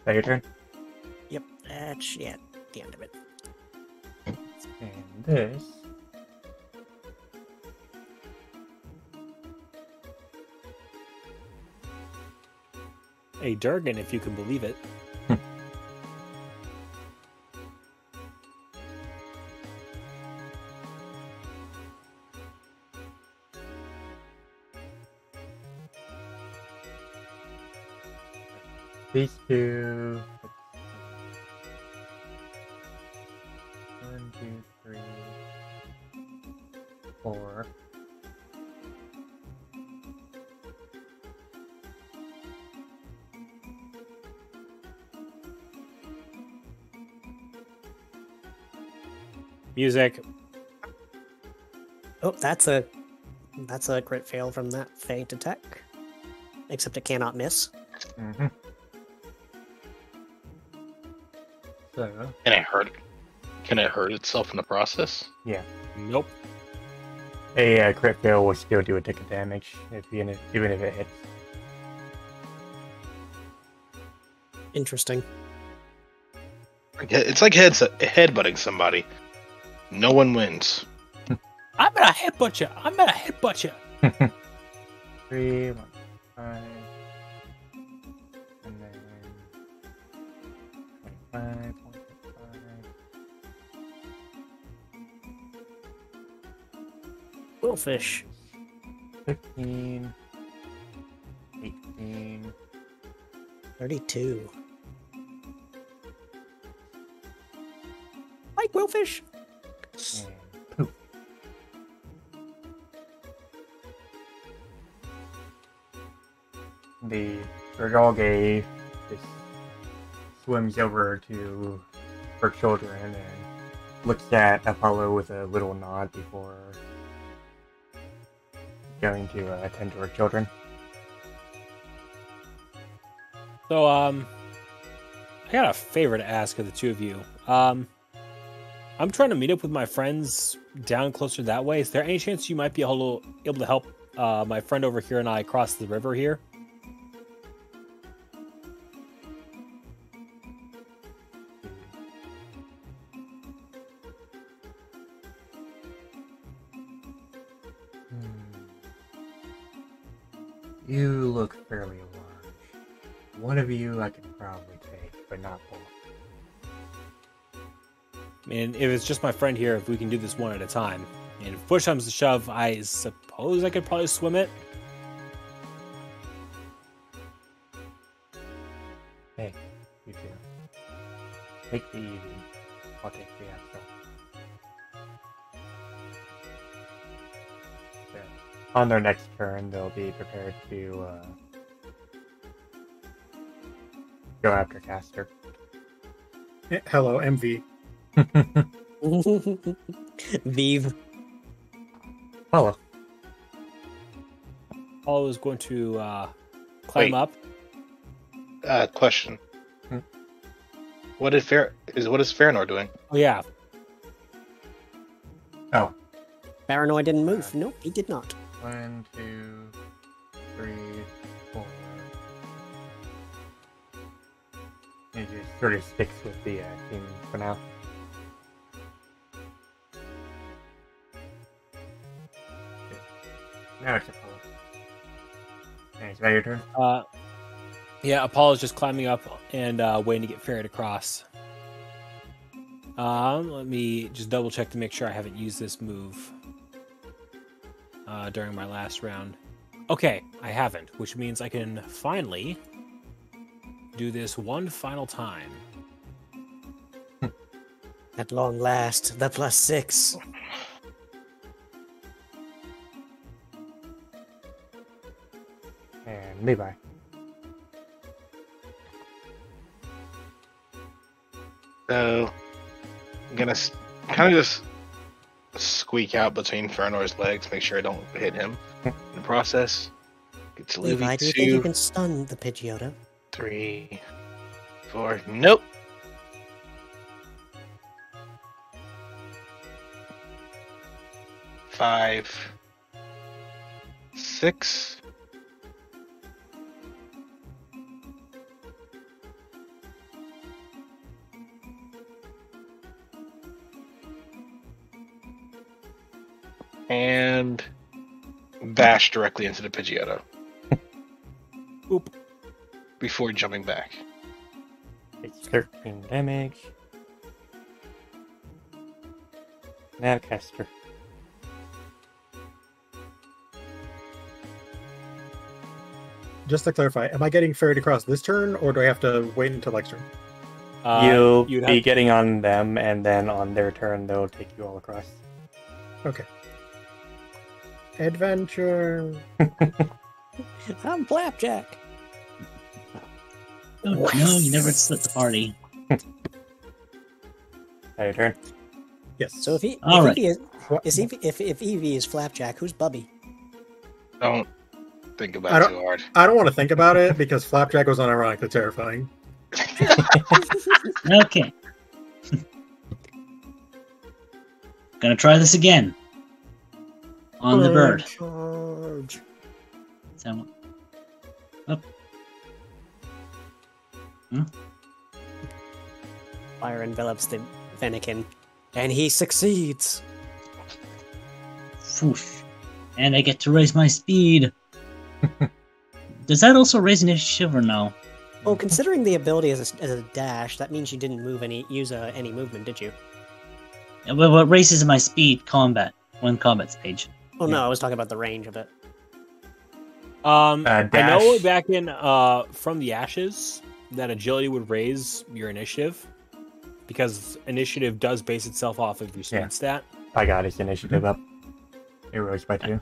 that your turn? Yep, that's the end of it. And this. A Durgan, if you can believe it. These two. 1, 2, 3, 4. Music. Oh, that's a crit fail from that feint attack. Except it cannot miss. Mm-hmm. So, Can it hurt? Can it hurt itself in the process? yeah. Nope. A crit fail will still do a tick of damage, even if it hits. Interesting. It's like headbutting somebody. No one wins. I'm gonna headbutt you. I'm gonna headbutt you. 3, 1, 5, and then 25, 1.5. Willfish. 15, 18. 32. Mike Willfish. And poof. The Bergalge just swims over to her children and looks at Apollo with a little nod before going to attend to her children. So, I got a favor to ask of the two of you. I'm trying to meet up with my friends down closer that way. Is there any chance you might be able to help my friend over here and I cross the river here? You look fairly large. One of you I could probably take, but not both. I mean, if it's just my friend here, if we can do this one at a time. And if push comes to shove, I suppose I could probably swim it. Hey, you two. Take the easy. I'll take the extra. Yeah. On their next turn, they'll be prepared to go after Caster. Hello, MV. Vive. Follow. Apollo is going to climb Wait. up. Question. Hmm? What is Farinor doing? Oh, yeah. Oh. Paranoid didn't move. Nope, he did not. 1, 2, 3, 4. He just sort of sticks with the team for now. Now it's Apollo. Okay, is that your turn? Yeah, Apollo's just climbing up and waiting to get ferried across. Let me just double check to make sure I haven't used this move during my last round. Okay, I haven't, which means I can finally do this one final time. At long last, the +6. And Levi. So, I'm gonna kind of just squeak out between Farinor's legs, make sure I don't hit him in the process. Get to Levi, do you think you can stun the Pidgeotto? 3, 4. Nope. Five, 6. And bash directly into the Pidgeotto. Oop. Before jumping back. It's 13 damage. Now Caster. Just to clarify, am I getting ferried across this turn, or do I have to wait until next turn? You'll you'd be have- getting on them, and then on their turn, they'll take you all across. Okay. Adventure. I'm Flapjack. Oh, no, you never split the party. Your turn. Yes. So if he, All if right. he is, if Eevee is Flapjack, who's Bubby? Don't think I about it don't- too hard. I don't want to think about it because Flapjack was unironically terrifying. Okay. Gonna try this again. On the bird. Charge. So, Fire envelops the Fennekin, and he succeeds. Foosh. And I get to raise my speed. Does that also raise initiative or no? Well, considering the ability as a dash, that means you didn't use any movement, did you? Well, what raises my speed? Combat. One combat stage. Oh no, I was talking about the range of it. I know Dash. back in From the Ashes that agility would raise your initiative because initiative does base itself off of your speed Yeah. stat. I got his initiative up. It rose by 2.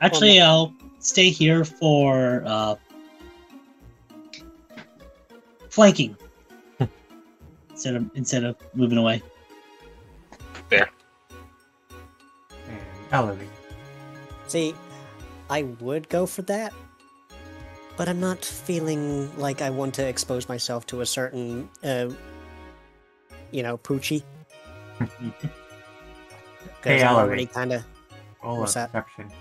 Actually, I'll stay here for flanking instead of moving away. There. And Elevate. See, I would go for that, but I'm not feeling like I want to expose myself to a certain, Poochie. Hey, Because I'm already Elevate. kind of... Roll What's a that? perception.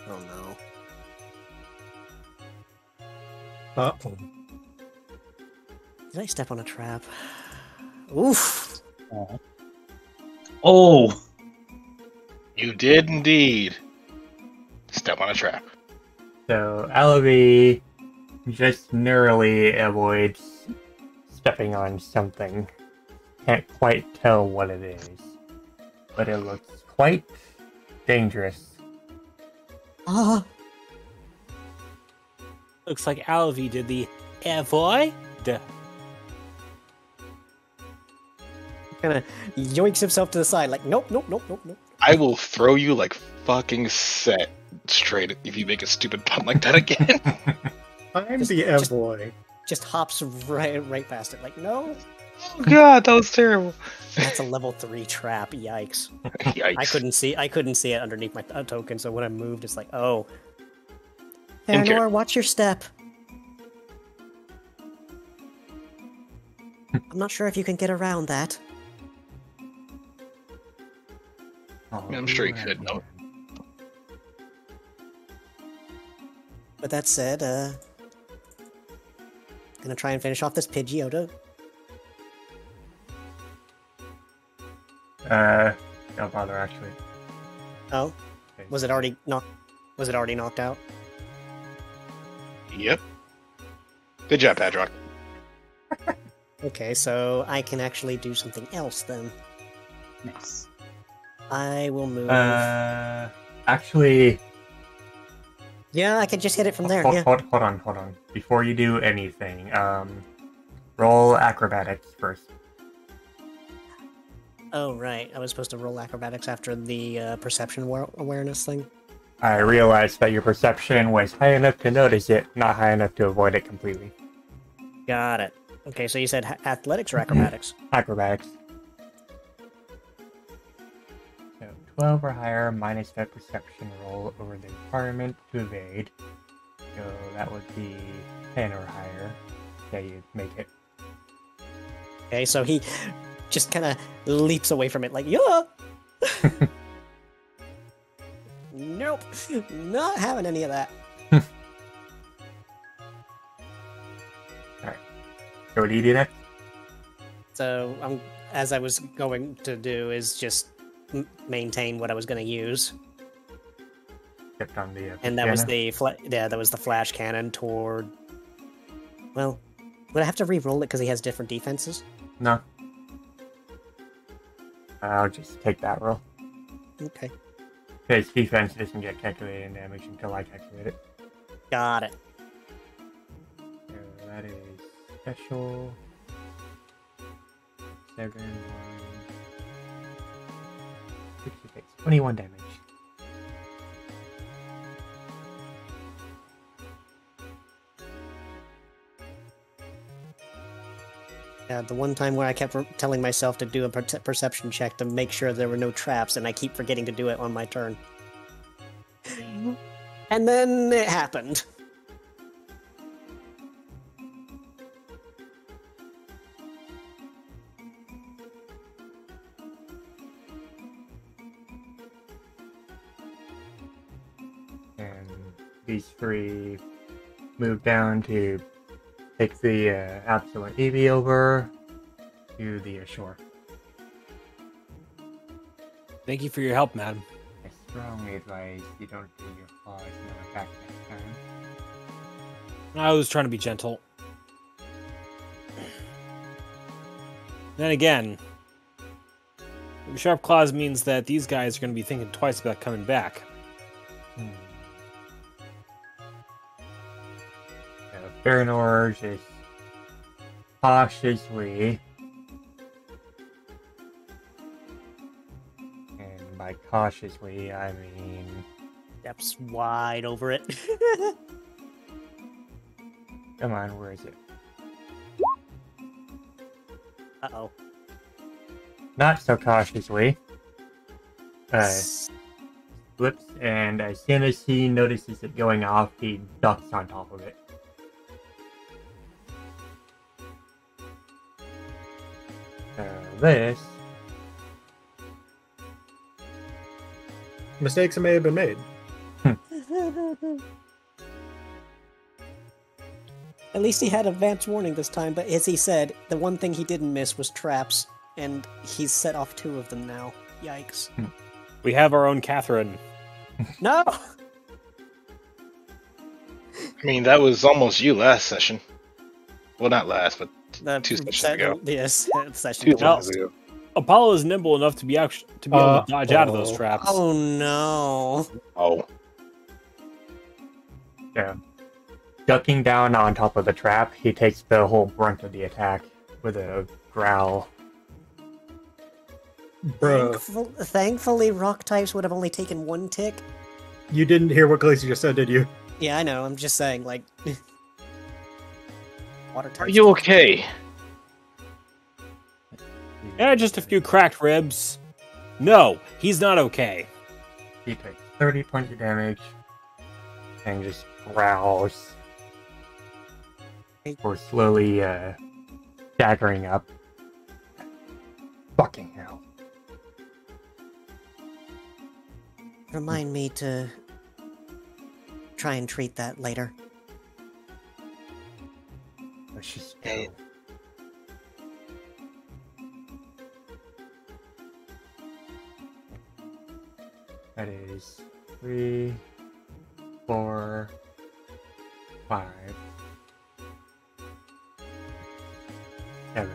Oh no. Did I step on a trap? Oof. Oh, You did indeed step on a trap. So Elevate just narrowly avoids stepping on something. Can't quite tell what it is, but it looks quite dangerous. Ah. Looks like Alvi did the avoid. Kind of yoinks himself to the side, like, nope. I will throw you like fucking set straight if you make a stupid pun like that again. I'm Just- the just- boy. Just hops right past it, like, no. Oh god, that was terrible. That's a level 3 trap. Yikes. Yikes. I couldn't see it underneath my token, so when I moved, it's like, oh. In Farinor, watch your step. I'm not sure if you can get around that. I'm sure he could, no. But that said, gonna try and finish off this Pidgeotto. Don't bother actually. Oh, was it already knocked out? Yep. Good job, Padrock. Okay, so I can actually do something else then. nice. I will move. Actually, Yeah, I can just hit it from there. hold, Yeah. hold on. Before you do anything, roll acrobatics first. Oh right, I was supposed to roll acrobatics after the perception awareness thing. I realized that your perception was high enough to notice it, not high enough to avoid it completely. Got it. Okay, so you said athletics or acrobatics? Acrobatics. So 12 or higher minus that perception roll over the requirement to evade. So that would be 10 or higher. Yeah, you make it. Okay, so he just kind of leaps away from it, like, yeah. Nope, not having any of that. So what do you do next? So as I was going to do is just maintain what I was going to use, Stepped on the and that was piano. that was the flash cannon toward. Well, would I have to re-roll it because he has different defenses? No. I'll just take that roll. Okay, Because defense doesn't get calculated in damage until I calculate it. got it. So that is special. 7, 1, 66. 21 damage. Yeah, the one time where I kept telling myself to do a perception check to make sure there were no traps, and I keep forgetting to do it on my turn. And then it happened. And these 3 move down to take the Absolute Eevee over to the shore. Thank you for your help, madam. I strongly advise you don't do your claws in the attack next time. I was trying to be gentle. Then again, sharp claws means that these guys are going to be thinking twice about coming back. Farinor just cautiously, and by cautiously I mean Steps wide over it. come on, where is it? Uh-oh. Not so cautiously. Flips, and as soon as he notices it going off, he ducks on top of it. This Mistakes may have been made. At least he had advance warning this time, but as he said, the one thing he didn't miss was traps, and he's set off 2 of them now. Yikes. We have our own Catherine. No! I mean, that was almost you last session. Well, not last, but 2 sessions ago. Yes, session 2 ago. sessions ago. Apollo is nimble enough to be able to dodge out of those traps. Oh no. Oh. Yeah. Ducking down on top of the trap, he takes the whole brunt of the attack with a growl. Bruh. Thankfully, rock types would have only taken 1 tick. You didn't hear what Khaleesi just said, did you? Yeah, I know. I'm just saying, like... water types. Are you okay? Yeah, just a few cracked ribs. No, he's not okay. He takes 30 points of damage and just growls. We're slowly staggering up. Fucking hell. Remind me to try and treat that later. Let's just go. That is 3, 4, 5, 7,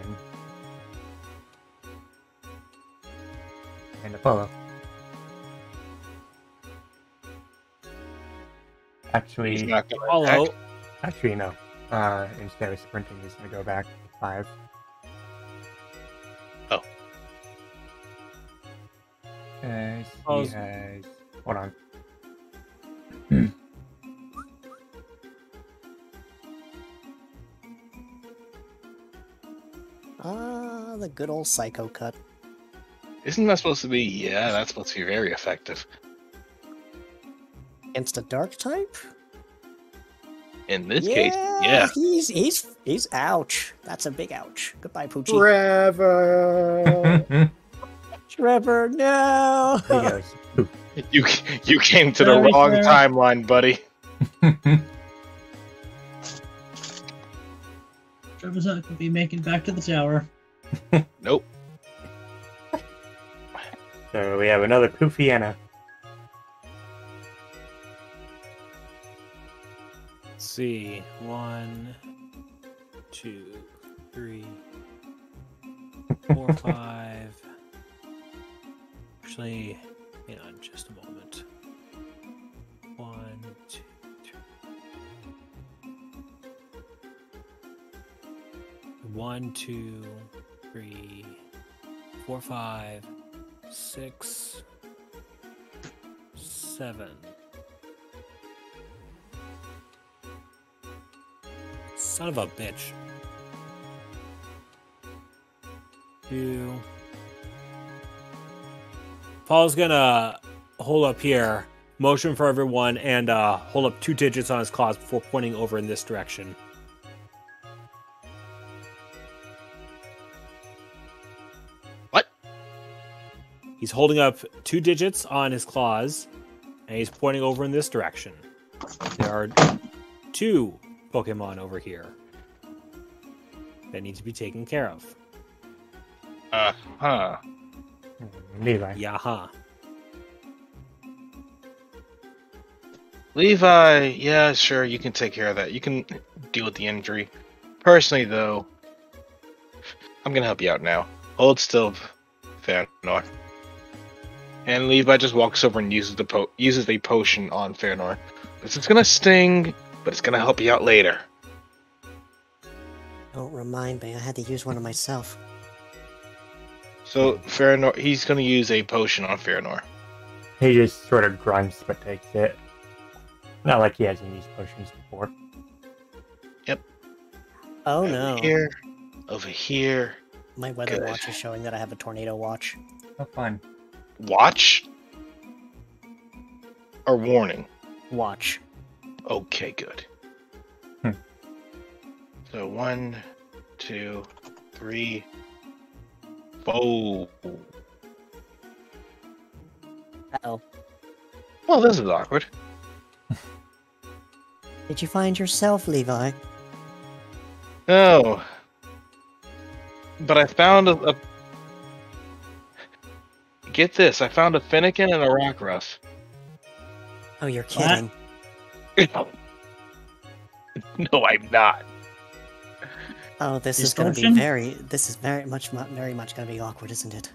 and Apollo. He's Actually, not gonna Apollo, attack. actually no. Instead of sprinting, he's gonna go back 5. Oh. As he Oh. has. Hold on. Ah, the good old psycho cut. Isn't that supposed to be? Yeah, that's supposed to be very effective. Against a dark type? In this case, yeah. He's ouch. That's a big ouch. Goodbye, Poochie. Trevor! Trevor, no! He goes. Poof. You came to the Sorry, wrong Trevor. timeline, buddy. Trevor's not going to be making it back to the tower. Nope. So we have another Poofiana. let's see. 1, 2, 3, 4, 5. Actually, hang on just a moment. 1, 2, 3. 1, 2, 3, 4, 5, 6, 7. Son of a bitch. 2. Paul's gonna hold up here, motion for everyone, and hold up 2 digits on his claws before pointing over in this direction. What? He's holding up 2 digits on his claws, and he's pointing over in this direction. There are 2 Pokemon over here that need to be taken care of. Huh. Levi. Yaha. Levi, yeah, sure, you can take care of that. You can deal with the injury. Personally, though, I'm gonna help you out now. Hold still, Farinor. And Levi just walks over and uses the potion on Farinor. It's gonna sting, but it's gonna help you out later. Don't remind me. I had to use one of myself. So Farinor, he's going to use a potion on Farinor. He just sort of grunts but takes it. Not like he hasn't used potions before. Oh Over no. here, over here. My weather Good. watch is showing that I have a tornado watch. Oh, fun. Watch or warning. Watch. Okay, good. So 1, 2, 3, 4. Uh-oh. Well, this is awkward. Did you find yourself, Levi? No. But I found a... Get this, I found a Finnegan and a Rockruff. Oh, you're kidding. No, I'm not. Oh, this is going to be Distortion? very much going to be awkward, isn't it?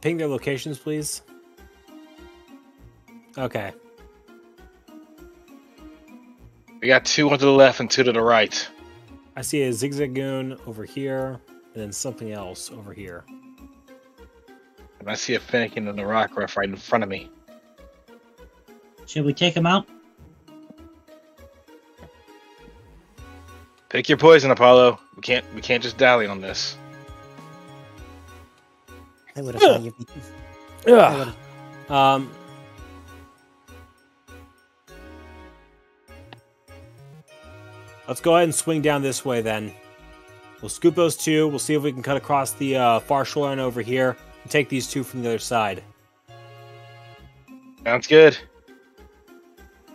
Ping their locations, please. Okay. We got 2 to the left and 2 to the right. I see a Zigzagoon over here, and then something else over here. And I see a Finnegan and a Rockruff right in front of me. Should we take him out? Pick your poison, Apollo. We can't just dally on this. I would have thought you'd be... Ugh. Let's go ahead and swing down this way then. We'll scoop those 2. We'll see if we can cut across the far shoreline over here and take these 2 from the other side. Sounds good.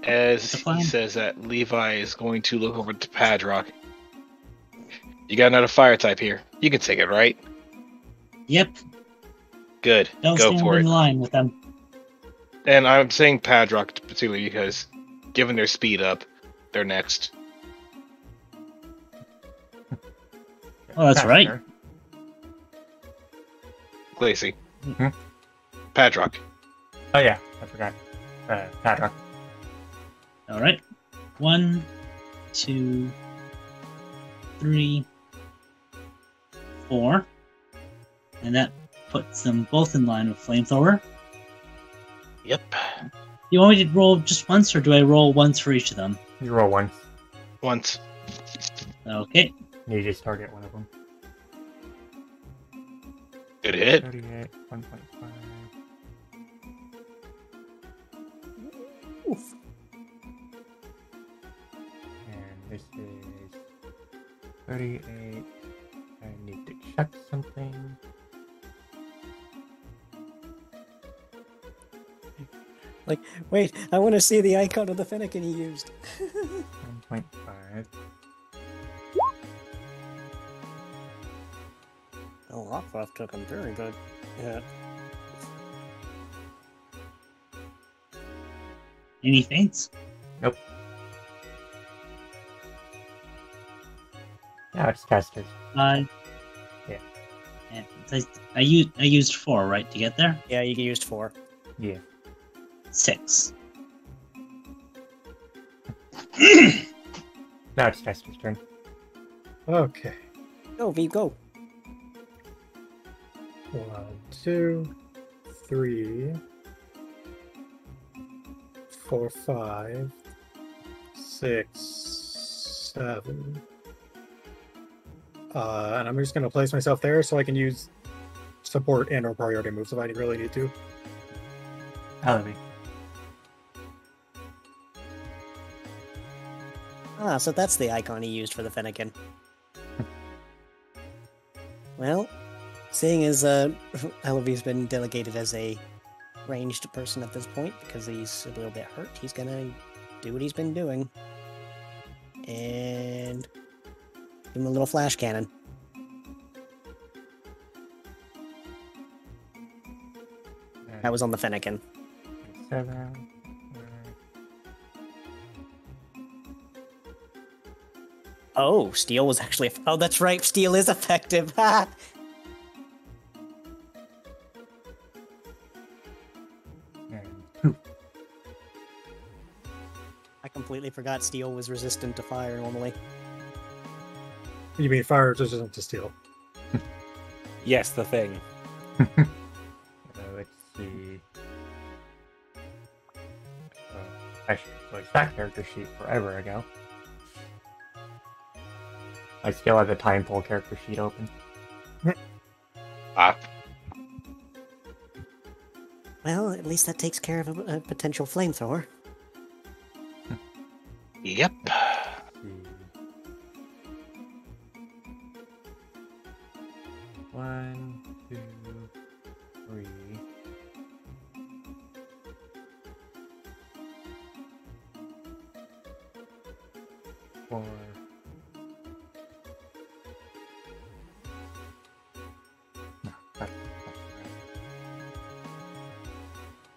As That's a he plan. says that Levi is going to look over to Padrock. You got another fire type here. You can take it, right? Yep. Good. Don't Go stand for in it. line with them. And I'm saying Padrock particularly because, given their speed up, they're next. Oh, that's right. Faster. Glacy. Mhm. Padrock. Oh yeah, I forgot. Padrock. All right. 1, 2, 3, 4. And that puts them both in line with Flamethrower. Yep. You want me to roll just once, or do I roll once for each of them? You roll once. Once. Okay. You just target one of them. Good hit. 38, 1.5. Oof. And this is 38. I need to check something. Like, wait, I want to see the icon of the Finnegan he used. 1.5. Oh, Rockruff took him very good. Yeah. Any feints? Nope. Now it's testers. 5. Yeah. And I used 4, right, to get there? Yeah, you used 4. Yeah. 6. Now it's tester's turn. Okay. Go, V, go. 1, 2, 3, 4, 5, 6, 7. And I'm just going to place myself there so I can use support and or priority moves if I really need to. Elevate. Ah, so that's the icon he used for the Finnegan. Well, seeing as Elevy's been delegated as a ranged person at this point because he's a little bit hurt, he's gonna do what he's been doing. And give him a little flash cannon. That was on the Finnegan. 7. Oh, steel was actually. Oh, that's right. Steel is effective. Ha! And 2. I completely forgot steel was resistant to fire normally. You mean fire is resistant to steel? Yes, the thing. Let's see. I should close that character sheet forever ago. I still have the time pull character sheet open. Ah, Well, at least that takes care of a potential flamethrower. yep. One, two, three. Four. No, that's right.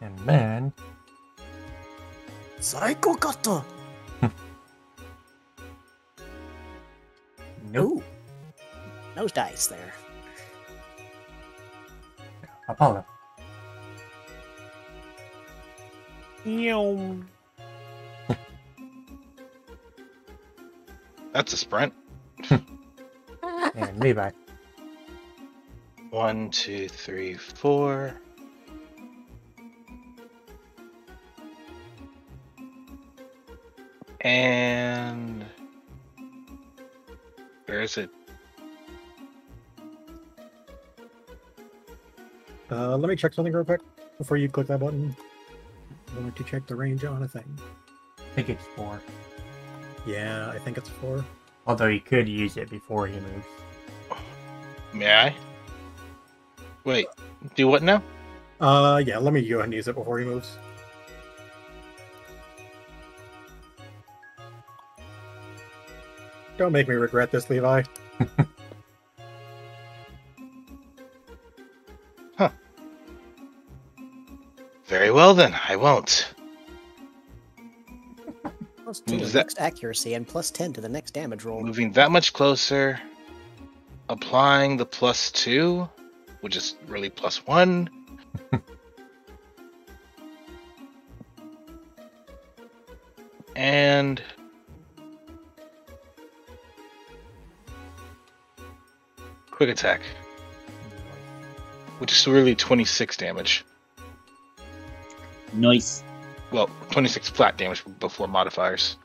And then Psycho Kato! nope. Ooh. Those dice there. Apollo. Meow. That's a sprint. And Levi. 1, 2, 3, 4. And where is it? Let me check something real quick before you click that button. I want to check the range on a thing. I think it's 4. Yeah, I think it's 4. Although he could use it before he moves. May I? Wait, do what now? Yeah, let me go ahead and use it before he moves. Don't make me regret this, Levi. Very well then, I won't. Plus 2 to Moves the that- next accuracy and plus 10 to the next damage roll. Moving that much closer, applying the +2, which is really +1. And quick attack, which is really 26 damage. Nice. Well, 26 flat damage before modifiers.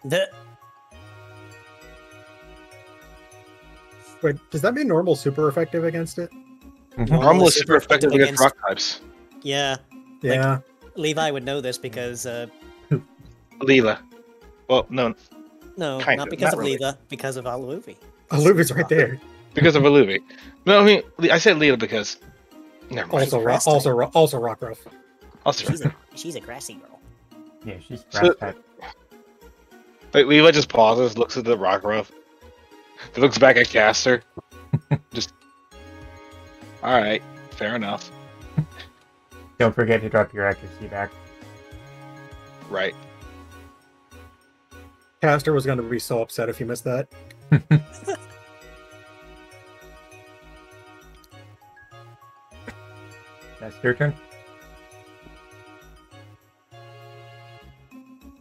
The Wait, does that mean normal super effective against it? Normal is super effective against rock types. yeah, Yeah. Levi would know this because Leela. Well, no, no, Kind not of, because not of really. Leela, because of Aluvi. Aluvi's right there. because of Aluvi. No, I mean, I said Leela because. Never mind. Also, grass type. also Rockruff. Also, She's a grassy girl. Yeah, she's So- grass type. like, Leela just pauses, looks at the rock ruff, looks back at Caster. Just. Alright, fair enough. Don't forget to drop your accuracy back. Right. Caster was going to be so upset if you missed that. That's your turn.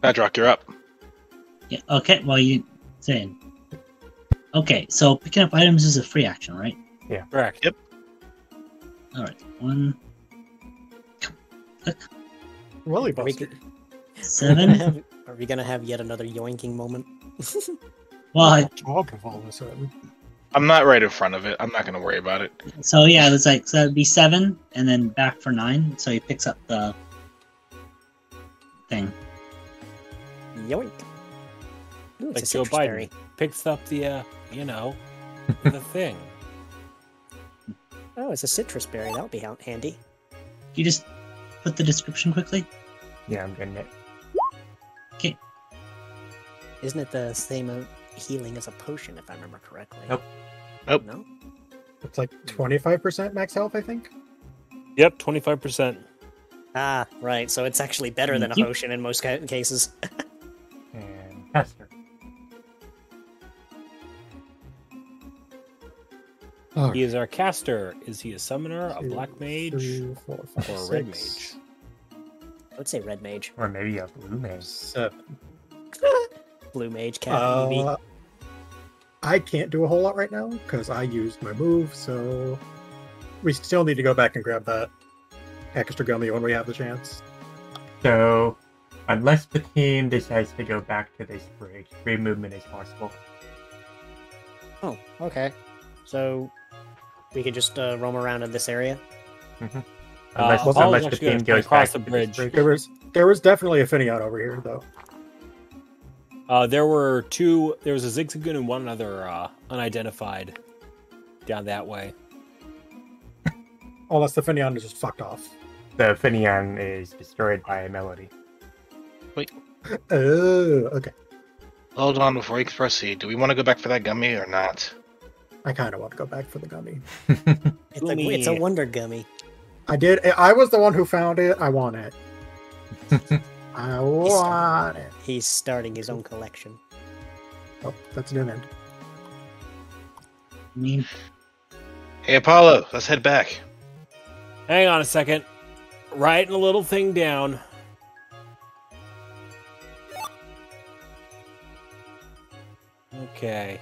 Badrock, you're up. Yeah. Okay. Well, you saying. Okay. So picking up items is a free action, right? Correct. Yep. All right. One. Click. Willy Are we, Buster. g- 7. are we gonna have yet another yoinking moment? Well, Talk of all of a sudden. I'm not right in front of it. I'm not going to worry about it. so yeah, it's like so that'd be 7, and then back for 9. So he picks up the thing. Yoink! Ooh, Like it's Joe a citrus Biden berry. picks up the, the thing. Oh, it's a citrus berry. That'll be handy. Can you just put the description quickly? Yeah, I'm getting it. Okay. Isn't it the same healing as a potion, if I remember correctly? Nope. Nope. No? It's like 25% max health, I think. Yep, 25%. Ah, right. So it's actually better than a Thank you. potion in most cases. And Caster. He is our caster. Is he a summoner, a black mage, 3, 4, 5, or a red 6, mage? I would say red mage. Or maybe a blue mage. 7. Blue mage, cat, Eevee. I can't do a whole lot right now because I used my move, so we still need to go back and grab that extra gummy when we have the chance. So, unless the team decides to go back to this bridge, free movement is possible. Oh, okay. So we could just roam around in this area. Unless Apollo's the actually team gonna goes cross back the to this bridge. bridge. There was definitely a Finion over here, though. There were two. There was a Zigzagoon and one other unidentified down that way. Unless the Finion is just fucked off. The Finion is destroyed by a melody. Oh, okay. Hold on before we proceed. Do we want to go back for that gummy or not? I kind of want to go back for the gummy. It's a wonder gummy. I was the one who found it. I want it. I want it. He's starting his own collection. Oh, that's an end. I mean, Hey, Apollo, let's head back. Hang on a second. Writing a little thing down. Okay.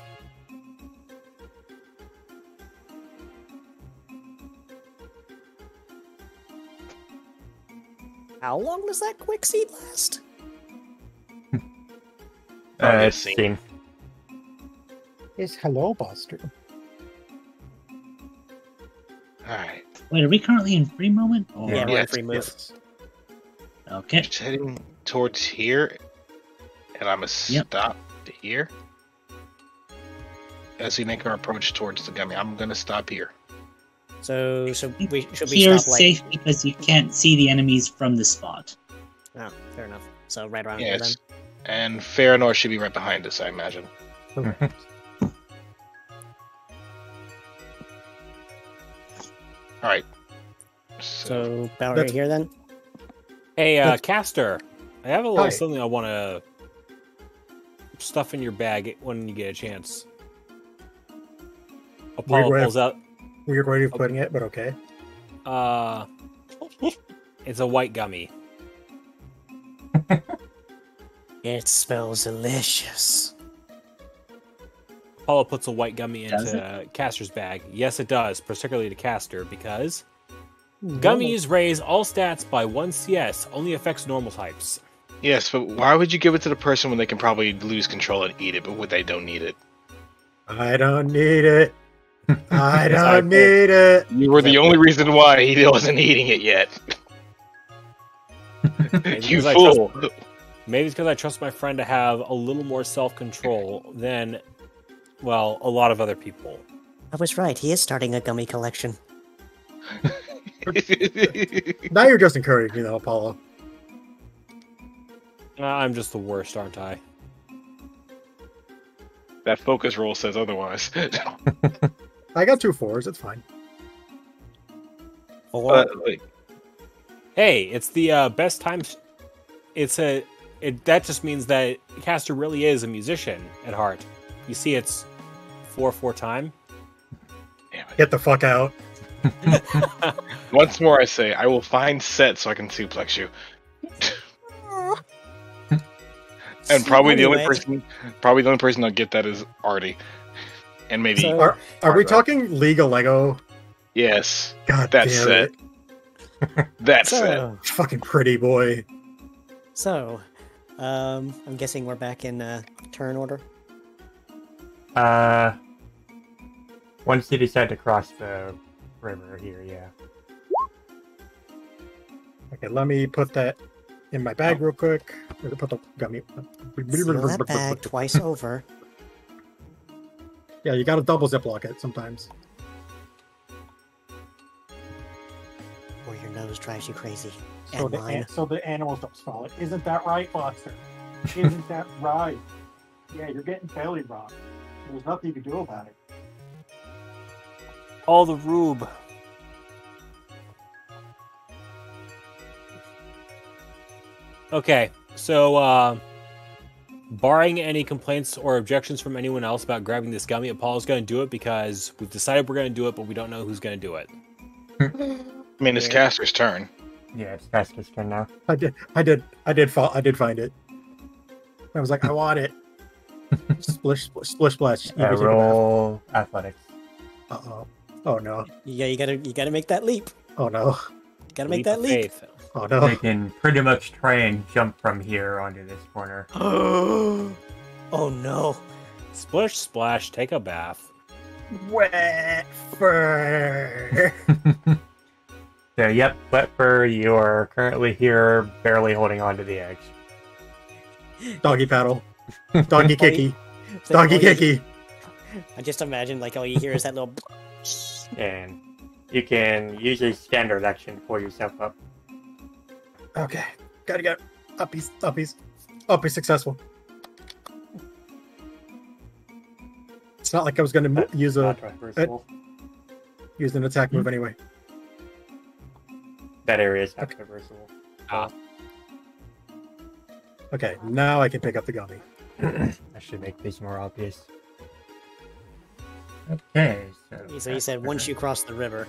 How long does that quick seed last? It's scene. scene. It's Hello Buster. Alright. wait, are we currently in free moment? Or... Yeah, we're in Yes, free move. Yes. Okay. Just heading towards here, and I'm going to Yep. stop here. As we make our approach towards the gummy, I'm going to stop here. So should we Here stop like? safe because you can't see the enemies from the spot. Oh, fair enough. So right around here then. Yes. And Farinor should be right behind us, I imagine. Alright. So about right That's- here then. Hey, That's- caster. I have a little Hi. something I want to stuff in your bag when you get a chance. Apollo way of- pulls out. Weird way of putting it, but okay. Uh, it's a white gummy. It smells delicious. Apollo puts a white gummy Does into Caster's bag. Yes, it does, particularly to Caster, because gummies raise all stats by 1 CS, only affects normal types. Yes, but why would you give it to the person when they can probably lose control and eat it, but when they don't need it? I don't need it. I Yes, I don't need it. You were the only reason why he wasn't eating it yet. You because I fool. Maybe it's because I trust my friend to have a little more self-control than, well, a lot of other people. I was right. He is starting a gummy collection. Now you're just encouraging me, though, Apollo. I'm just the worst, aren't I? That focus roll says otherwise. I got 2 4s. It's fine. Wait, Hey, it's the best time. That just means that Caster really is a musician at heart. You see, it's 4/4 time. damn it. Get the fuck out. Once more, I say, I will find Set so I can suplex you. And probably the only Anyway. person that'll get that is Artie, and maybe So- Are we Alright. talking League of Lego? yes, God that's damn it. it. That's it. So, Fucking pretty boy. so, I'm guessing we're back in turn order. Once you decide to cross the river here, yeah. Okay, let me put that in my bag real quick. We're gonna put the gummy. Seal that bag twice over. Yeah, you gotta double ziplock it sometimes. Or your nose drives you crazy. So And the, mine. so the animals don't swallow it. Isn't that right, Buster? Isn't that right? Yeah, you're getting belly rocked. There's nothing you can do about it. All the rube. Okay, so barring any complaints or objections from anyone else about grabbing this gummy, Apollo's going to do it because we've decided we're going to do it, but we don't know who's going to do it. I mean, it's Caster's turn. Yeah, it's Casca's turn now. I did find it. I was like, I want it. Splish, splash. Roll athletics. Uh-oh. Oh no. Yeah, you gotta make that leap. Oh no. Gotta make that of leap. faith. Oh no. They can pretty much try and jump from here onto this corner. Oh no. Splish, splash, take a bath. Wet fur. So, yep, wet fur, you are currently here, barely holding on to the edge. Doggy paddle. Doggy kicky. So Doggy all you- kicky. I just imagine like all you hear is that little. And you can use your standard action to pull yourself up. Okay. Gotta get uppies. Uppies successful. It's not like I was gonna use Not reversible. use an attack move anyway. That area is not reversible. Okay, now I can pick up the gummy. I should make these more obvious. Okay, So you said once you cross the river.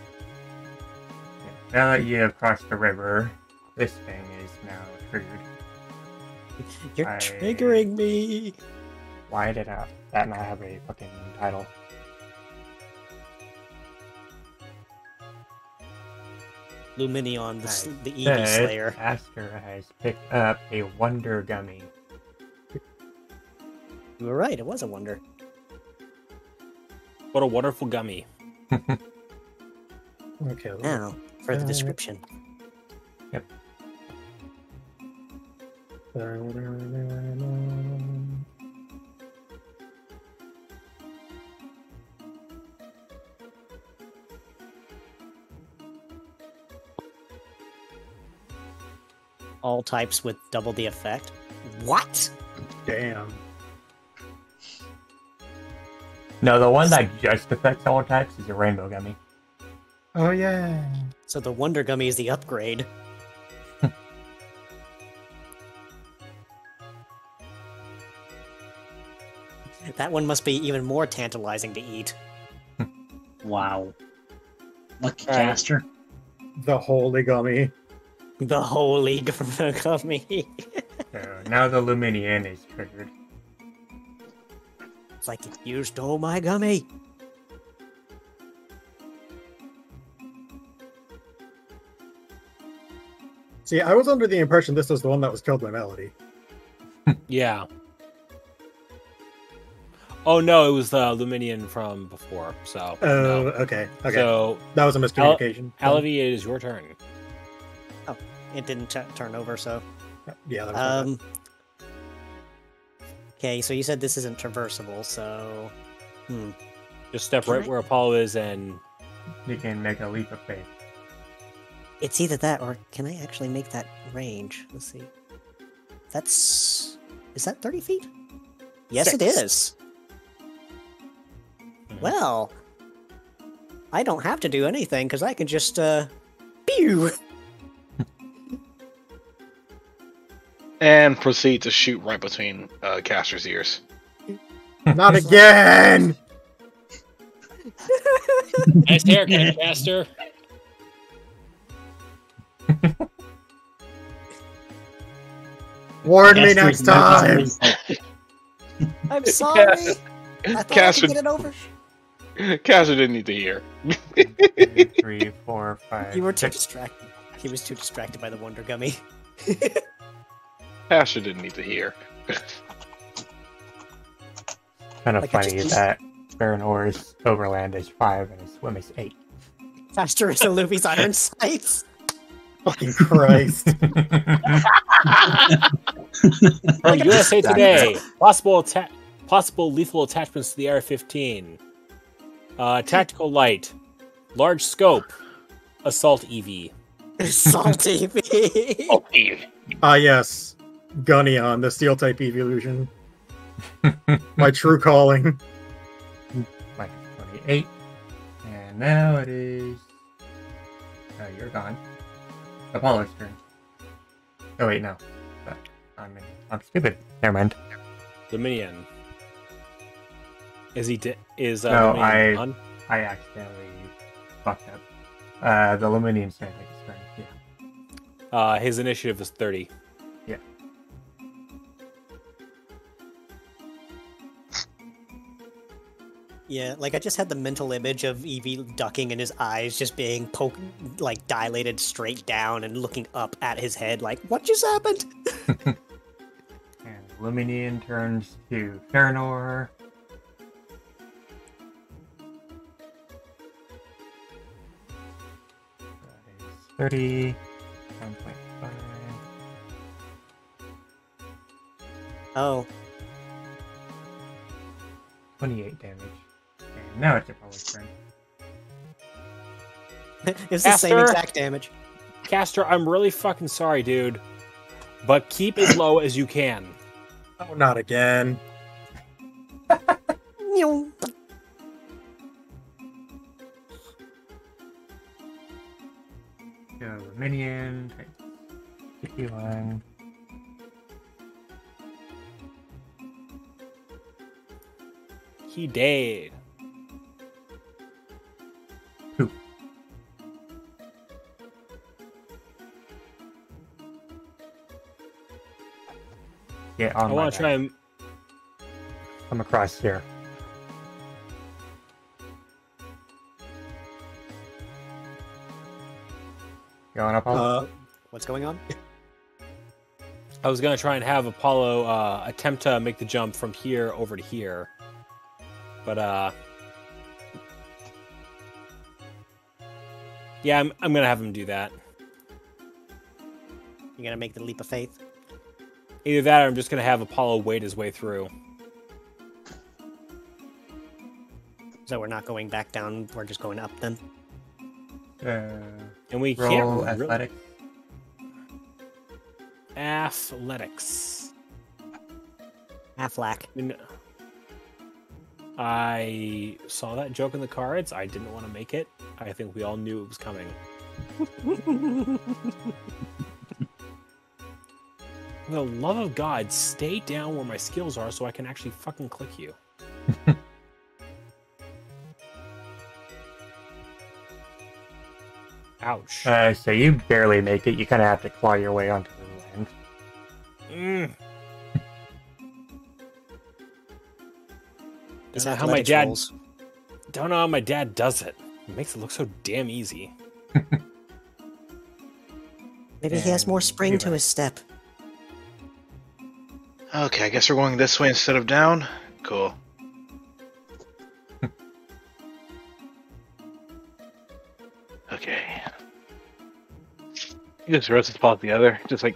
Now that you have crossed the river, this thing is now triggered. You're I- triggering me. Why did that not have a fucking title? Luminion, the Eevee Said Slayer. Asker has picked up a Wonder Gummy. You were right, it was a wonder. What a wonderful gummy. Okay. Now, for the description. All types with double the effect. What? Damn. No, the one that just affects all types is a Rainbow Gummy. Oh yeah. So the Wonder Gummy is the upgrade. That one must be even more tantalizing to eat. Wow. Lucky Alright. caster. The holy gummy. The Holy Gummy. So now the Luminian is triggered. It's like, you stole my gummy. See, I was under the impression this was the one that was killed by Melody. Yeah. Oh no, it was the Luminian from before. So. Oh, no. okay. Okay. So, that was a miscommunication. Alavi, it is your turn. It didn't turn over, so. Yeah, that was Okay, so you said this isn't traversable, so. Just step Can right I- where Apollo is and You can make a leap of faith. It's either that or can I actually make that range? Let's see. That's. Is that 30 feet? Yes, it 6. is. Well, I don't have to do anything because I can just. Pew! And proceed to shoot right between Caster's ears. Not again! nice haircut, Caster. Warn me Caster's next time! next time. I'm sorry! I thought I Caster- could get it over. Caster didn't need to hear. 2, 3, 4, 5. You were too 6. distracted. He was too distracted by the Wonder Gummy. Caster didn't need to hear. Kind of Like, I funny just- that Baronor's overland is 5 and his swim is 8. Faster is Luffy's iron sights. Fucking Christ. From USA Today, possible lethal attachments to the AR-15. Tactical light, large scope, assault EV. Salty me. Oh, Eve. Ah, yes. Gunnion, the steel type evolution. My true calling. Minus 28. And now it is. Oh, you're gone. Apollo's turn. Oh, wait, no. I'm stupid. Never mind. The minion. Is he? Is No, Luminion on? I accidentally fucked up. The Luminian said his turn. Yeah. His initiative is 30. Yeah. Yeah, like I just had the mental image of Eevee ducking and his eyes just being dilated straight down and looking up at his head like, what just happened? And Luminian turns to Farinor. That is 30. 10.5. Oh, 28 damage. And now it's Apollo's turn. it's the same Caster? exact damage. Caster, I'm really fucking sorry, dude. But keep as low as you can. Oh, not again. Meow. So, Minion, 51. He dead. Who? Yeah, on I want to try and. Come across here. Going up, Apollo? What's going on? I was gonna try and have Apollo attempt to make the jump from here over to here, but yeah, I'm gonna have him do that. You gonna make the leap of faith? Either that, or I'm just gonna have Apollo wade his way through. So we're not going back down, we're just going up then? And we Roll can't really... athletics. Athletics. Affleck. I saw that joke in the cards. I didn't want to make it. I think we all knew it was coming. For the love of God, stay down where my skills are so I can actually fucking click you. Ouch. So you barely make it. You kind of have to claw your way onto the land. This Don't know how my dad rolls. don't know how my dad does it. He makes it look so damn easy. Maybe he has more spring to Levi. his step. Okay, I guess we're going this way instead of down. Cool. Okay. You just roast this ball together, just like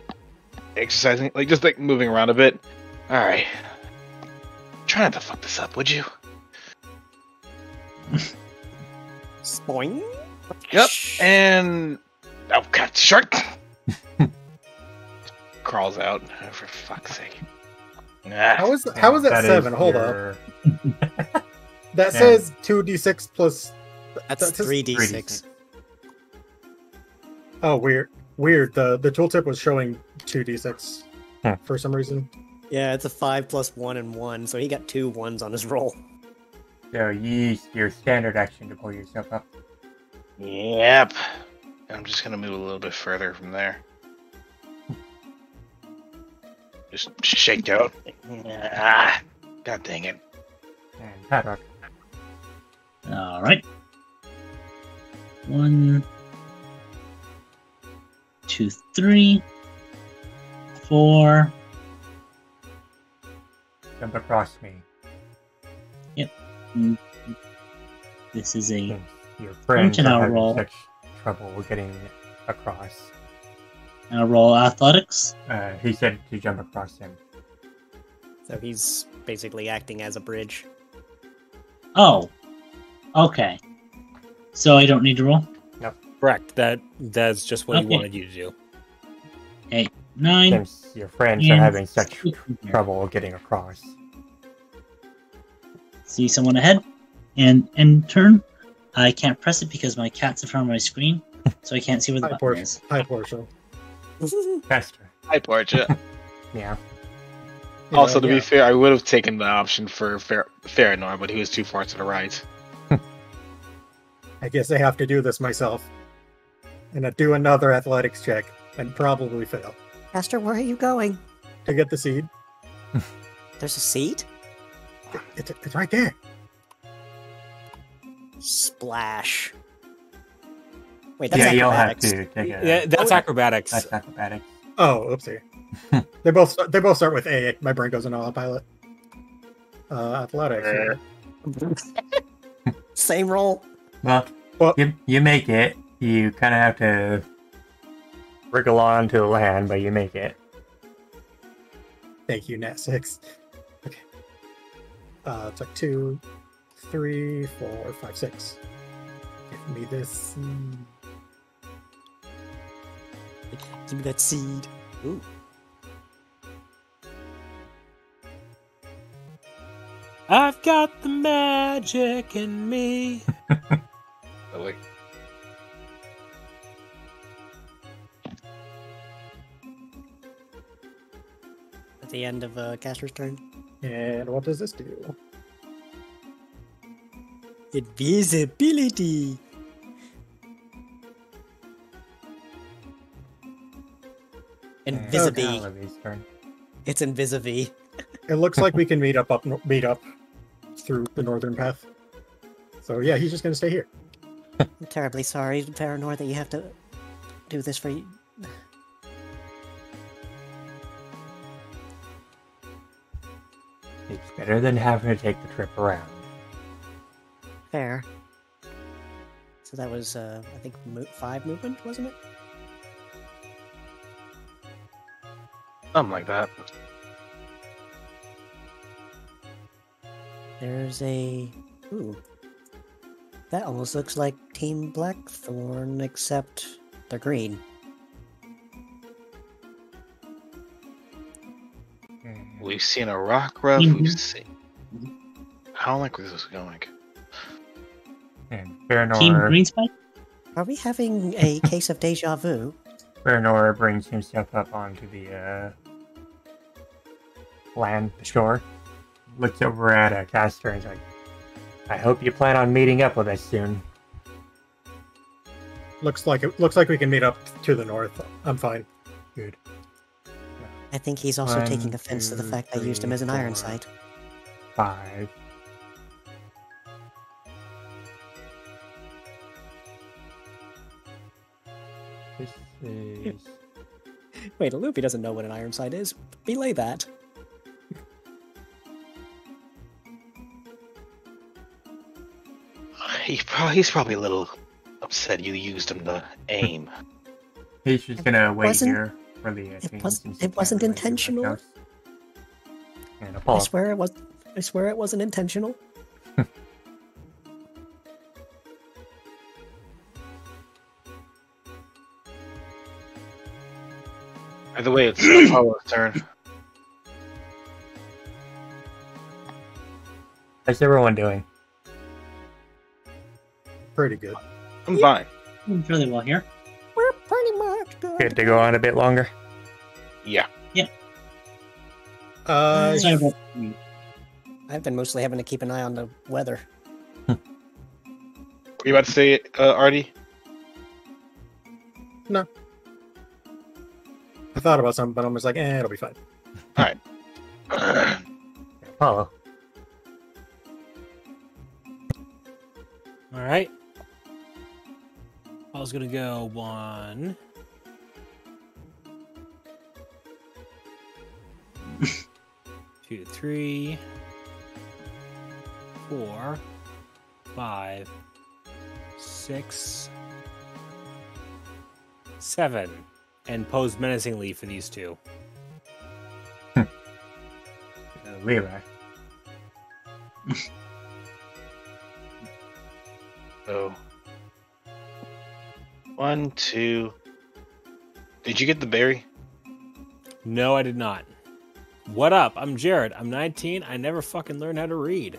exercising, like just like moving around a bit. All right. Try not to fuck this up, would you? Spoing. Yep. And oh god, shark crawls out. Oh, for fuck's sake. Ah. How is that is 7? Hold up. your- That Yeah. says 2d6 plus. That's That's 3d6. Oh, weird. Weird. The tooltip was showing 2d6 Hmm. for some reason. Yeah, it's a 5 plus 1 and 1, so he got 2 1s on his roll. So you use your standard action to pull yourself up. Yep. I'm just gonna move a little bit further from there. Just shake out. Ah, god dang it. And Paddock. All right. 1, 2, 3, 4. Jump across me. Mm, This is a Since your friends an are hour having roll. such trouble getting across. I'll roll athletics. He said to jump across him. So he's basically acting as a bridge. Oh, okay. So I don't need to roll. Correct. That's just what he Okay. wanted you to do. 8, 9. Since your friends are and having such 2 from here. trouble getting across. See someone ahead, and end turn. I can't press it because my cat's in front of my screen, so I can't see where the Hi, button Portia. is. Hi, Portia. Faster. Hi, Portia. Yeah. Also, to yeah. be fair, I would have taken the option for Farinor, but he was too far to the right. I guess I have to do this myself. And I do another athletics check and probably fail Caster, where are you going? to get the seed. There's a seat? It's right there. Splash. Wait, that's Yeah, you'll have acrobatics. to take a. Yeah, that's acrobatics. That's acrobatics. Oh, oopsie. They both start with A. My brain goes into autopilot. Athletics. Same roll. Well, Well- you make it. You kind of have to wriggle on to the land, but you make it. Thank you, Nat 6. Okay. It's like 2, 3, 4, 5, 6. Give me this. Give me that seed. Ooh. I've got the magic in me. Really. At the end of Caster's turn. And what does this do? Invisibility. Invisibi. Olivia's turn. It's Invisibi. It looks like we can meet up through the northern path. So yeah, he's just gonna stay here. I'm terribly sorry, Farinor, that you have to do this for you. It's better than having to take the trip around. Fair. So that was, I think, 5 movement, wasn't it? Something like that. There's a... Ooh. That almost looks like Team Blackthorn, except they're green. We've seen a rock ruff. Mhm. We've seen. I don't like where this is going. And Team Farinor, Green Spike? Are we having a case of deja vu? Farinor brings himself up onto the land, the shore. Looks over at Caster and is like, I hope you plan on meeting up with us soon. Looks like we can meet up to the north. I'm fine. Good. I think he's also 1, taking offense to the 2, fact I used him 3, as an iron 4, sight. 5. This is... Wait, Luffy doesn't know what an iron sight is. Belay that. He's probably a little upset you used him to aim. He's just gonna wait wasn't- here for the it team was- since it he wasn't can't really do much intentional. else. And I Apollo. swear it was. I swear it wasn't intentional. Either way, it's Apollo's turn. How's everyone doing? Pretty good. I'm fine. Doing really well here. We're pretty much good. Good to go on a bit longer? Yeah. Sorry about I've been mostly having to keep an eye on the weather. Were you about to say it, Artie? I thought about something, but I'm just like, it'll be fine. Apollo. All right. I was gonna go 1. 2, 3, 4, 5, 6, 7, and pose menacingly for these two. Levi. So, 1, 2. Did you get the berry? No, I did not. What up? I'm Jared. I'm 19. I never fucking learned how to read.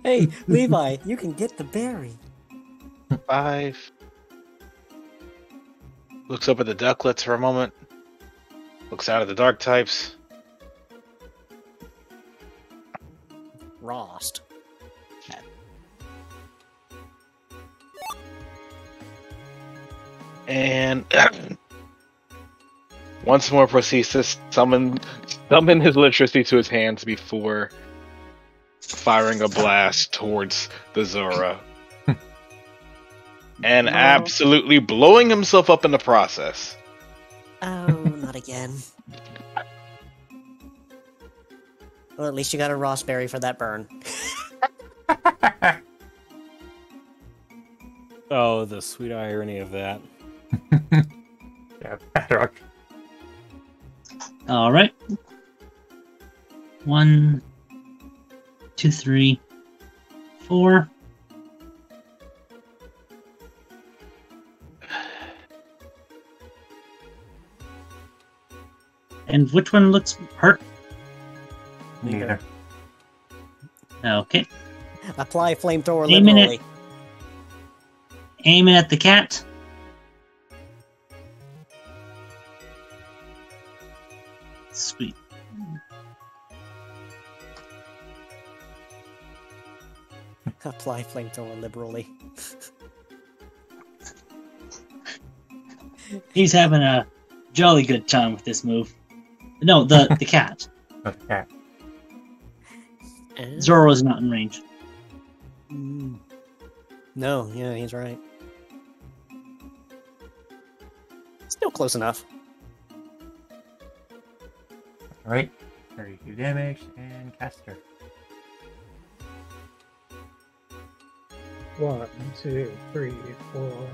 Hey, Levi, you can get the berry. 5. Looks up at the ducklets for a moment. Looks out at the dark types. Rost. And once more proceeds to summon his electricity to his hands before firing a blast towards the Zora. And absolutely blowing himself up in the process. Oh, not again. Well, at least you got a Rossberry for that burn. Oh, the sweet irony of that. Yeah, Bedrock. All right. 1, 2, 3, 4. And which one looks hurt? Neither. Okay. Apply flamethrower Aim in it. liberally. Aiming at the cat. Sweet. Apply flamethrower liberally. He's having a jolly good time with this move. No, the cat. Okay. Zoro's not in range. No, yeah, he's right. Still close enough. Alright. 32 damage and caster. 1, 2, 3, 4,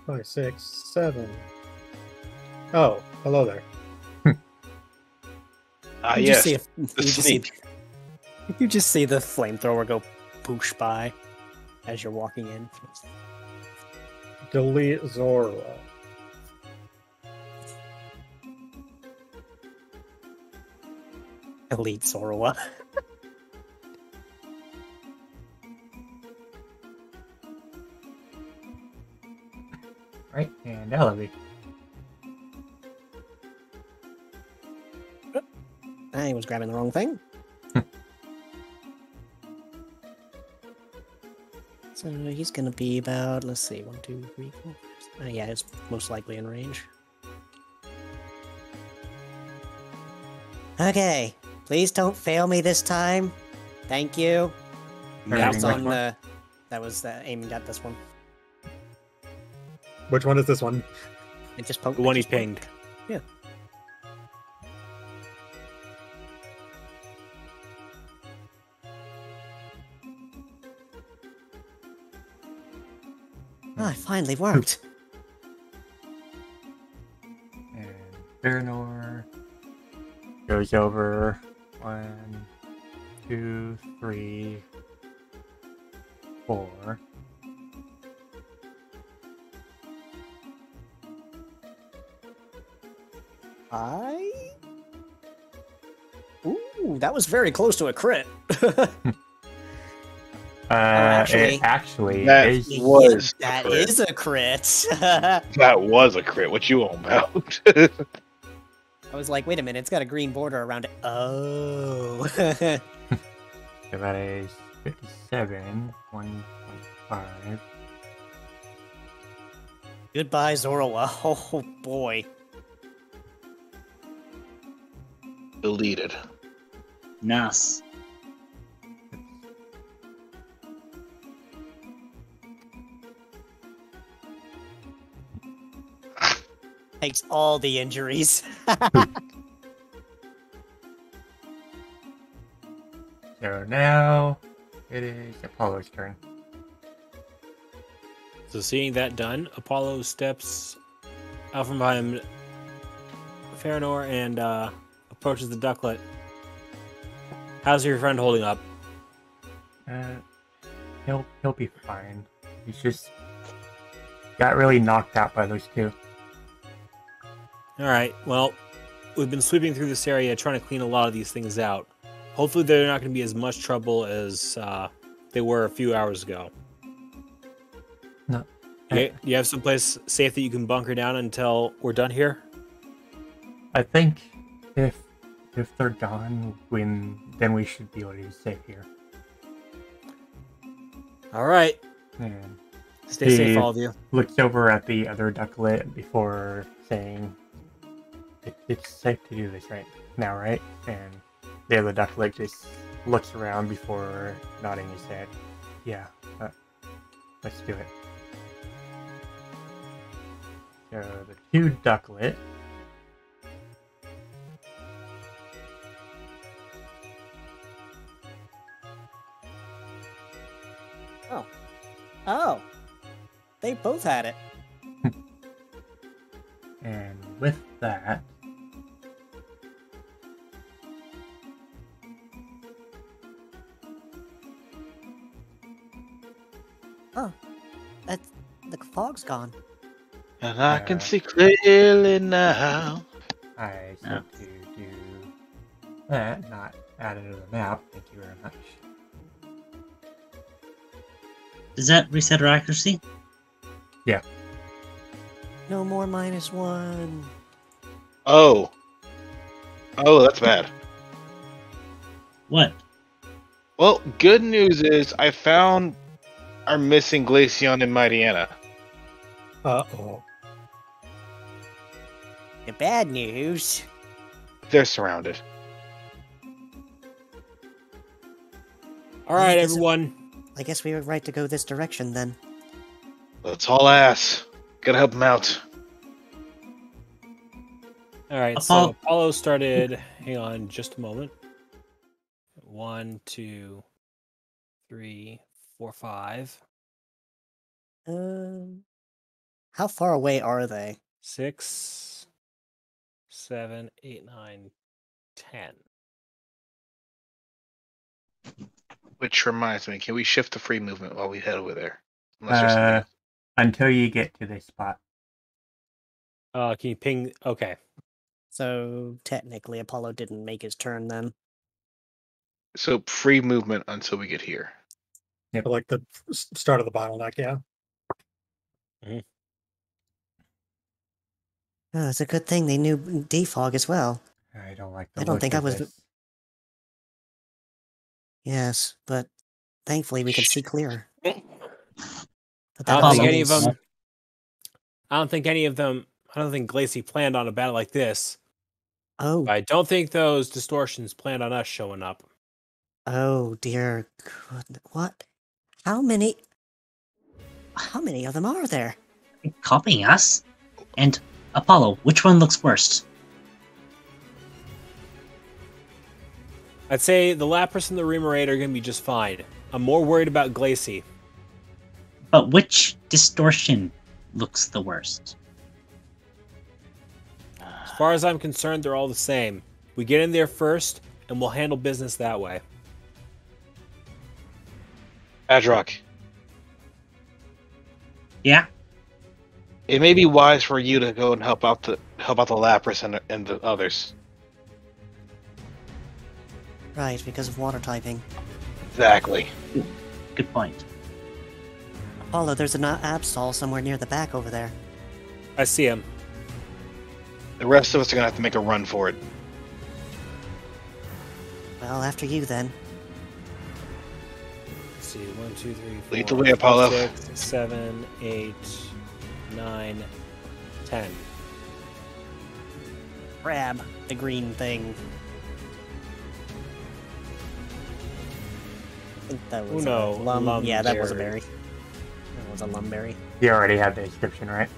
5, 6, 7. Oh, hello there. Yes. You just see the flamethrower go poosh by as you're walking in. Delete Zora. Elite Zoroa. Right, and elevate. I was grabbing the wrong thing. So he's gonna be about, let's see, 1, 2, 3, 4. Yeah, it's most likely in range. Okay, please don't fail me this time. Thank you. Yeah, That's which on one? the. That was aimed at this one. Which one is this one? It just poked. The one he's pinged. Yeah. Ah, it finally worked. And Baranor goes over 1, 2, 3, 4. Ooh, that was very close to a crit. Actually That is was That a crit. is a crit. That was a crit. What you on about? I was like, wait a minute, it's got a green border around it. Oh. so that is 57, 1.5. Goodbye, Zoroa. Oh boy. Deleted. Nice. Takes all the injuries. So now it is Apollo's turn. So seeing that done, Apollo steps out from behind Farinor and approaches the ducklet. How's your friend holding up? He'll be fine. He's just got really knocked out by those two. Alright, well, we've been sweeping through this area trying to clean a lot of these things out. Hopefully they're not going to be as much trouble as they were a few hours ago. No. You have someplace safe that you can bunker down until we're done here? I think if if they're gone, then we should be able to stay here. All right. And Stay safe, all of you. looks over at the other ducklet before saying, it's safe to do this right now, right? And the other ducklet just looks around before nodding his head. Yeah, let's do it. So the two ducklet. Oh, they both had it. And with that, The fog's gone. And I can see clearly now. I said to do that, not add it to the map. Thank you very much. Does that reset our accuracy? Yeah. No more -1. Oh, that's bad. What? Well, good news is I found our missing Glaceon and Mightyena. Uh-oh. The bad news. They're surrounded. All right, I guess- everyone. I guess we were right to go this direction then. Let's haul ass. Gotta help them out. All right, Apollo- so Apollo started. Hang on just a moment. 1, 2, 3, 4, 5, How far away are they? 6, 7, 8, 9, 10. Which reminds me, can we shift the free movement while we head over there? Unless there's something. Until you get to this spot. Can you ping? Okay. So technically, Apollo didn't make his turn then. So free movement until we get here. But like the start of the bottleneck, yeah. Oh, it's a good thing they knew defog as well. I don't like the I don't look think I of was- this. Yes, but thankfully we could see clear. But I that don't Apollo. think also any of means- them. I don't think Glacy planned on a battle like this. Oh, But I don't think those distortions planned on us showing up. oh dear goodness! What? How many? How many of them are there? Copying us? And Apollo, which one looks worst? I'd say the Lapras and the Remoraid are going to be just fine. I'm more worried about Glacy. But which distortion looks the worst? As far as I'm concerned, they're all the same. We get in there first, and we'll handle business that way. Adrock, Yeah? it may be wise for you to go and help out the Lapras and the others. Right, because of water typing. Exactly. Good point. Apollo, there's an Absol somewhere near the back over there. I see him. The rest of us are gonna have to make a run for it. Well, after you then. Let's see, 1, 2, 3, 4, Lead the way, Apollo. 6, 7, 8, 9, 10. Grab the green thing. I think that was Uno, a yeah, that was a Lumberry. berry. That was a lumberry. You already have the description, right?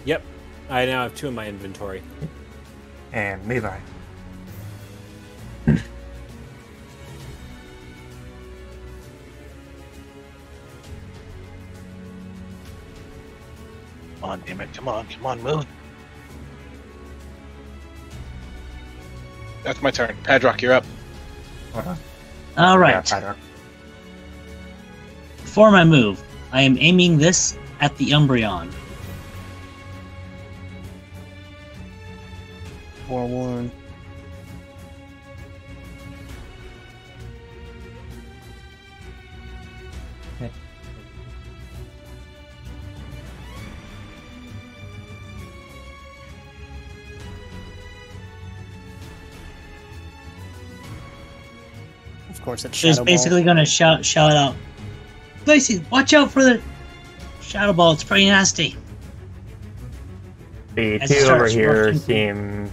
Yep. I now have 2 in my inventory. And Levi. Come on, damn it. Come on, move. That's my turn. Adrock, you're up. Hold on. Alright. Yeah, Tyler. Before my move, I am aiming this at the Umbreon. Forewarn. course, it's She's Shadow basically going to shout out, Lacey, watch out for the Shadow Ball. It's pretty nasty. The As it two over starts here rushing seem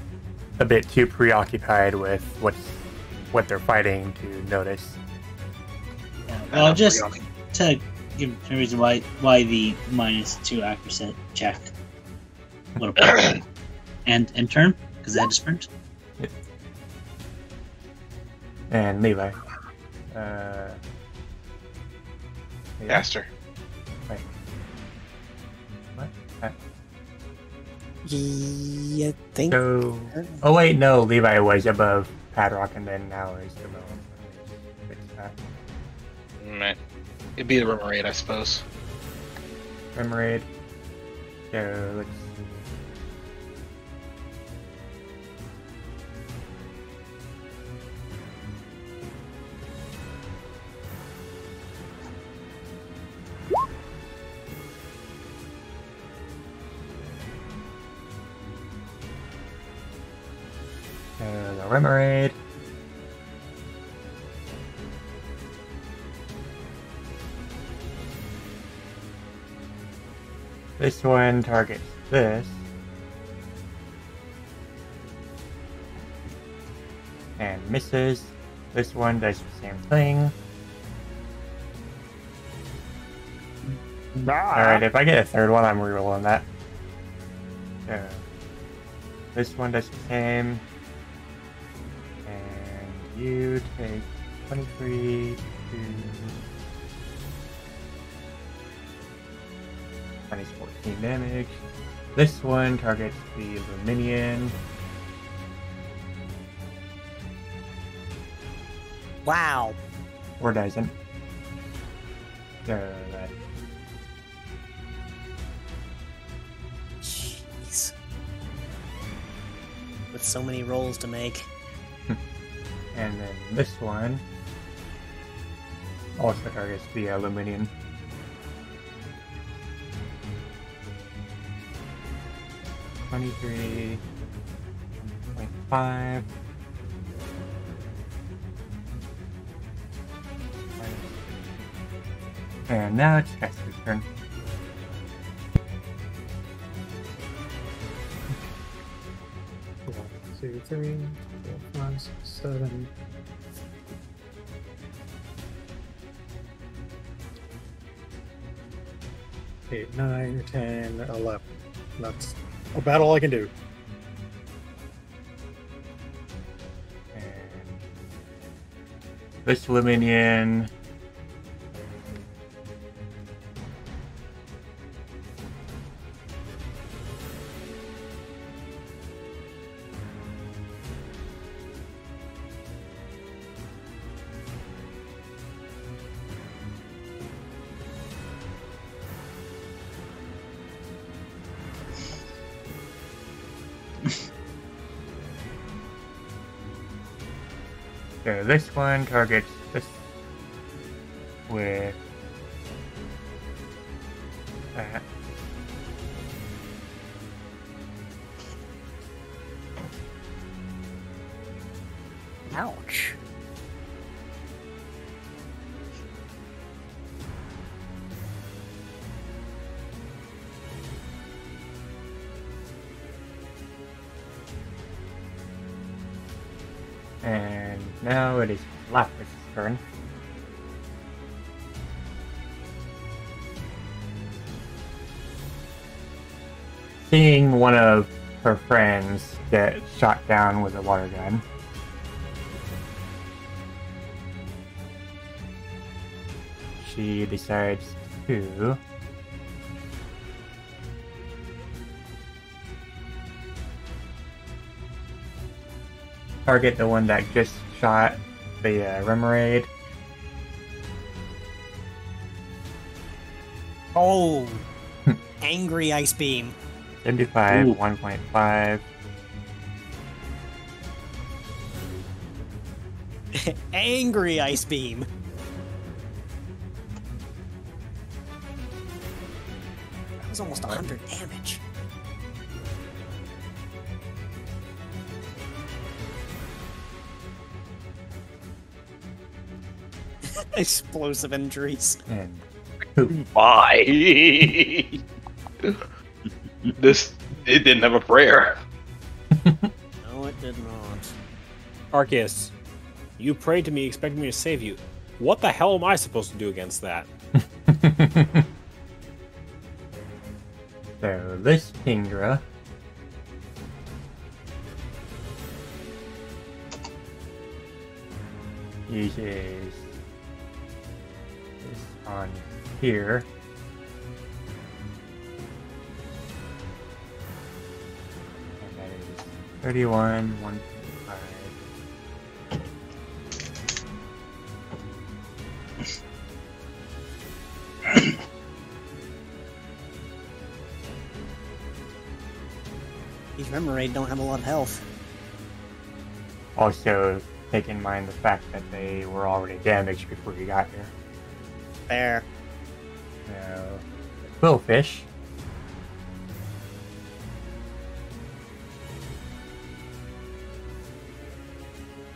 a bit too preoccupied with what they're fighting to notice. Yeah, well, just to give a reason why the -2 accuracy check would apply. and turn, because that is sprint. And Levi. Faster. Wait. What? Yeah, I think. So, oh wait, no, Levi was above Padrock and then now is below. Fix that. Right. It'd be the Remoraid, I suppose. Remoraid. So let's. The Remoraid. This one targets this. And misses. This one does the same thing. Alright, if I get a third one, I'm rerolling that. So, this one does the same. And you take 23 to... minus 14 damage. This one targets the Luminian. Wow. Or doesn't. So that. Jeez. With so many rolls to make. And then this one also targets the Luminian. $23.5. And now it's Caster's turn. One, 2, 3, 4, 5, 6, 7. Eight, 9, 10, 11. That's about all I can do. And this Luminian. So this one targets this with that. Ouch. And now it is Lapis' turn. Seeing one of her friends get shot down with a water gun, she decides to target the one that just shot the Remoraid. Oh! Angry Ice Beam. 75, Ooh. 1.5. Angry Ice Beam. That was almost 100 damage. Explosive injuries. And poop. Why? It didn't have a prayer. No, it did not. Arceus, you prayed to me expecting me to save you. What the hell am I supposed to do against that? So this Kingdra uses this on here. And that is 31, 1.5. These Remoraid don't have a lot of health. Also, take in mind the fact that they were already damaged before you got here. Fair. So, the Quillfish.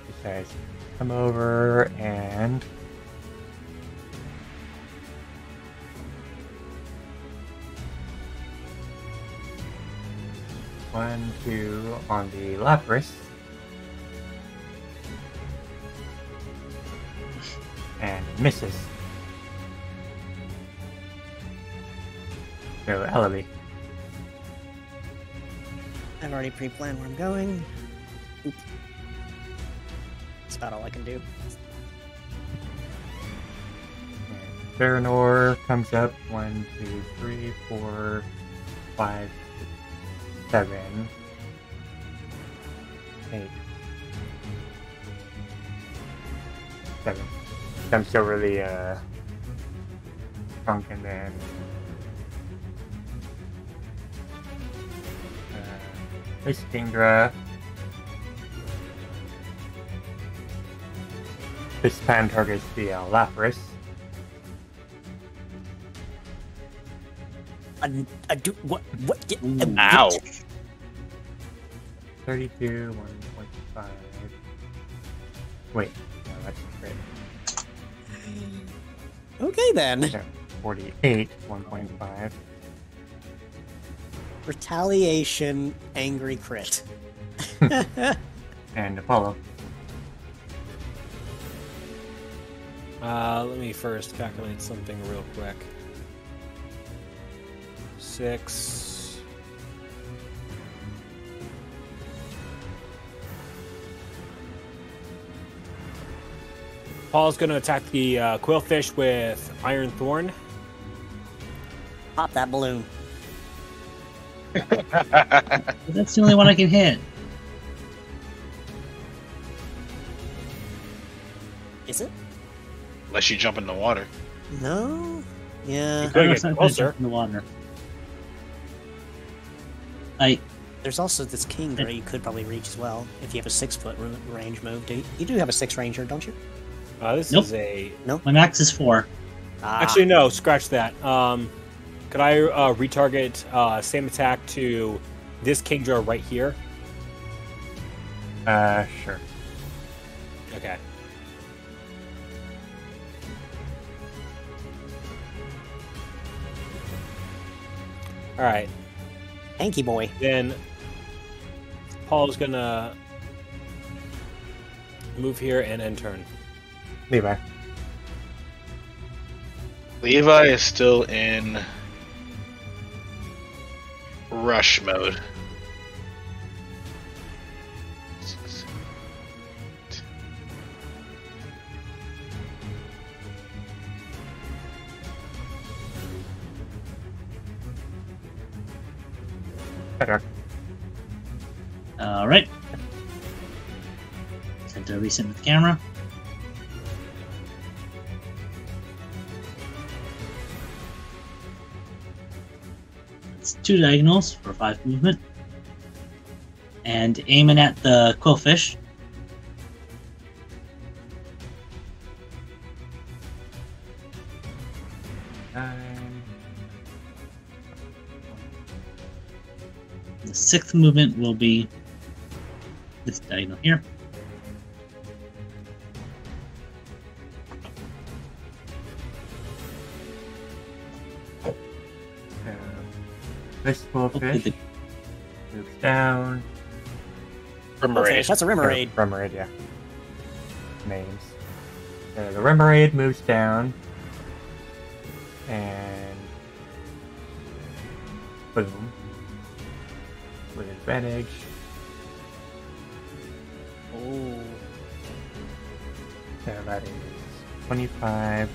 He says, come over and one, two on the Lapras. And misses. So, Ellaby. I've already pre-planned where I'm going. Oop. That's about all I can do. And Baronor comes up. 1, 2, 3, 4, 5, 6, 7, 8, 7. Jumps over the trunk and then this Kingdra. This time targets the Lapras. I do what? Ow. 32, 1.5. Wait, no, that's great. Okay then. So, 48, 1.5. Retaliation, angry crit. And Apollo. Let me first calculate something real quick. 6. Paul's going to attack the Quillfish with Iron Thorn. Pop that balloon. That's the only one I can hit. Is it? Unless you jump in the water. No. Yeah. Gotta I get don't know if I closer. jump in the water. There's also this Kingdra you could probably reach as well if you have a 6-foot range move. You do have a 6 ranger, don't you? This Nope. is a... My max is 4. Actually, no. Scratch that. Could I retarget same attack to this Kingdra right here? Sure. Okay. All right. Hanky boy. Then Paul's gonna move here and end turn. Levi. Levi is still in rush mode. 6, 8. Better. Alright. Time to reset with the camera. It's 2 diagonals for 5 movement. And aiming at the Quillfish. The 6th movement will be this diagonal here. This wolfish moves down. Remoraid. That's a Remoraid. Remoraid, yeah. Names. The Remoraid moves down. And boom. With advantage. Oh. So that is 25.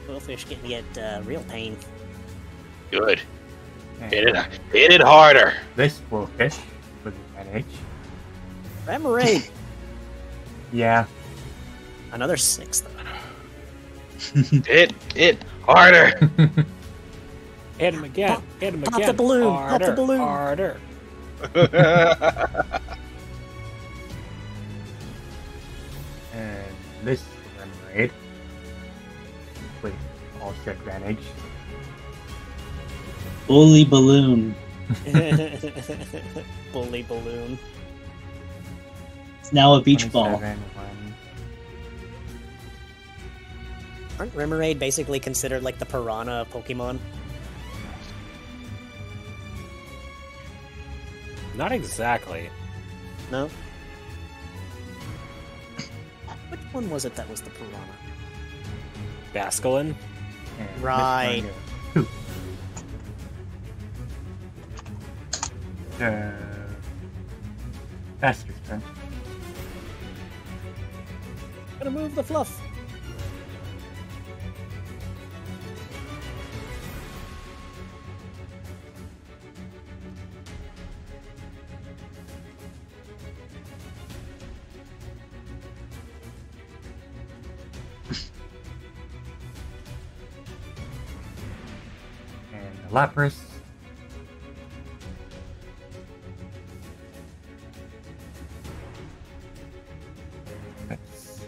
Wolfish getting get real pain. Good. And Hit it harder. this wolfish with advantage. Remoraid. Yeah. Another 6 though. Hit it harder. Hit him again. Pop- Hit him pop again. the balloon, Harder, pop the balloon. Harder. And this Remoraid with also advantage. Bully balloon. Bully balloon. It's now a beach ball. 27, 1. Aren't Remoraid basically considered like the piranha of Pokemon? Not exactly. No? Which one was it that was the piranha? Basculin. And this Right. one goes 2. Faster's turn. Gonna move the fluff. And the Lapras. Let's see.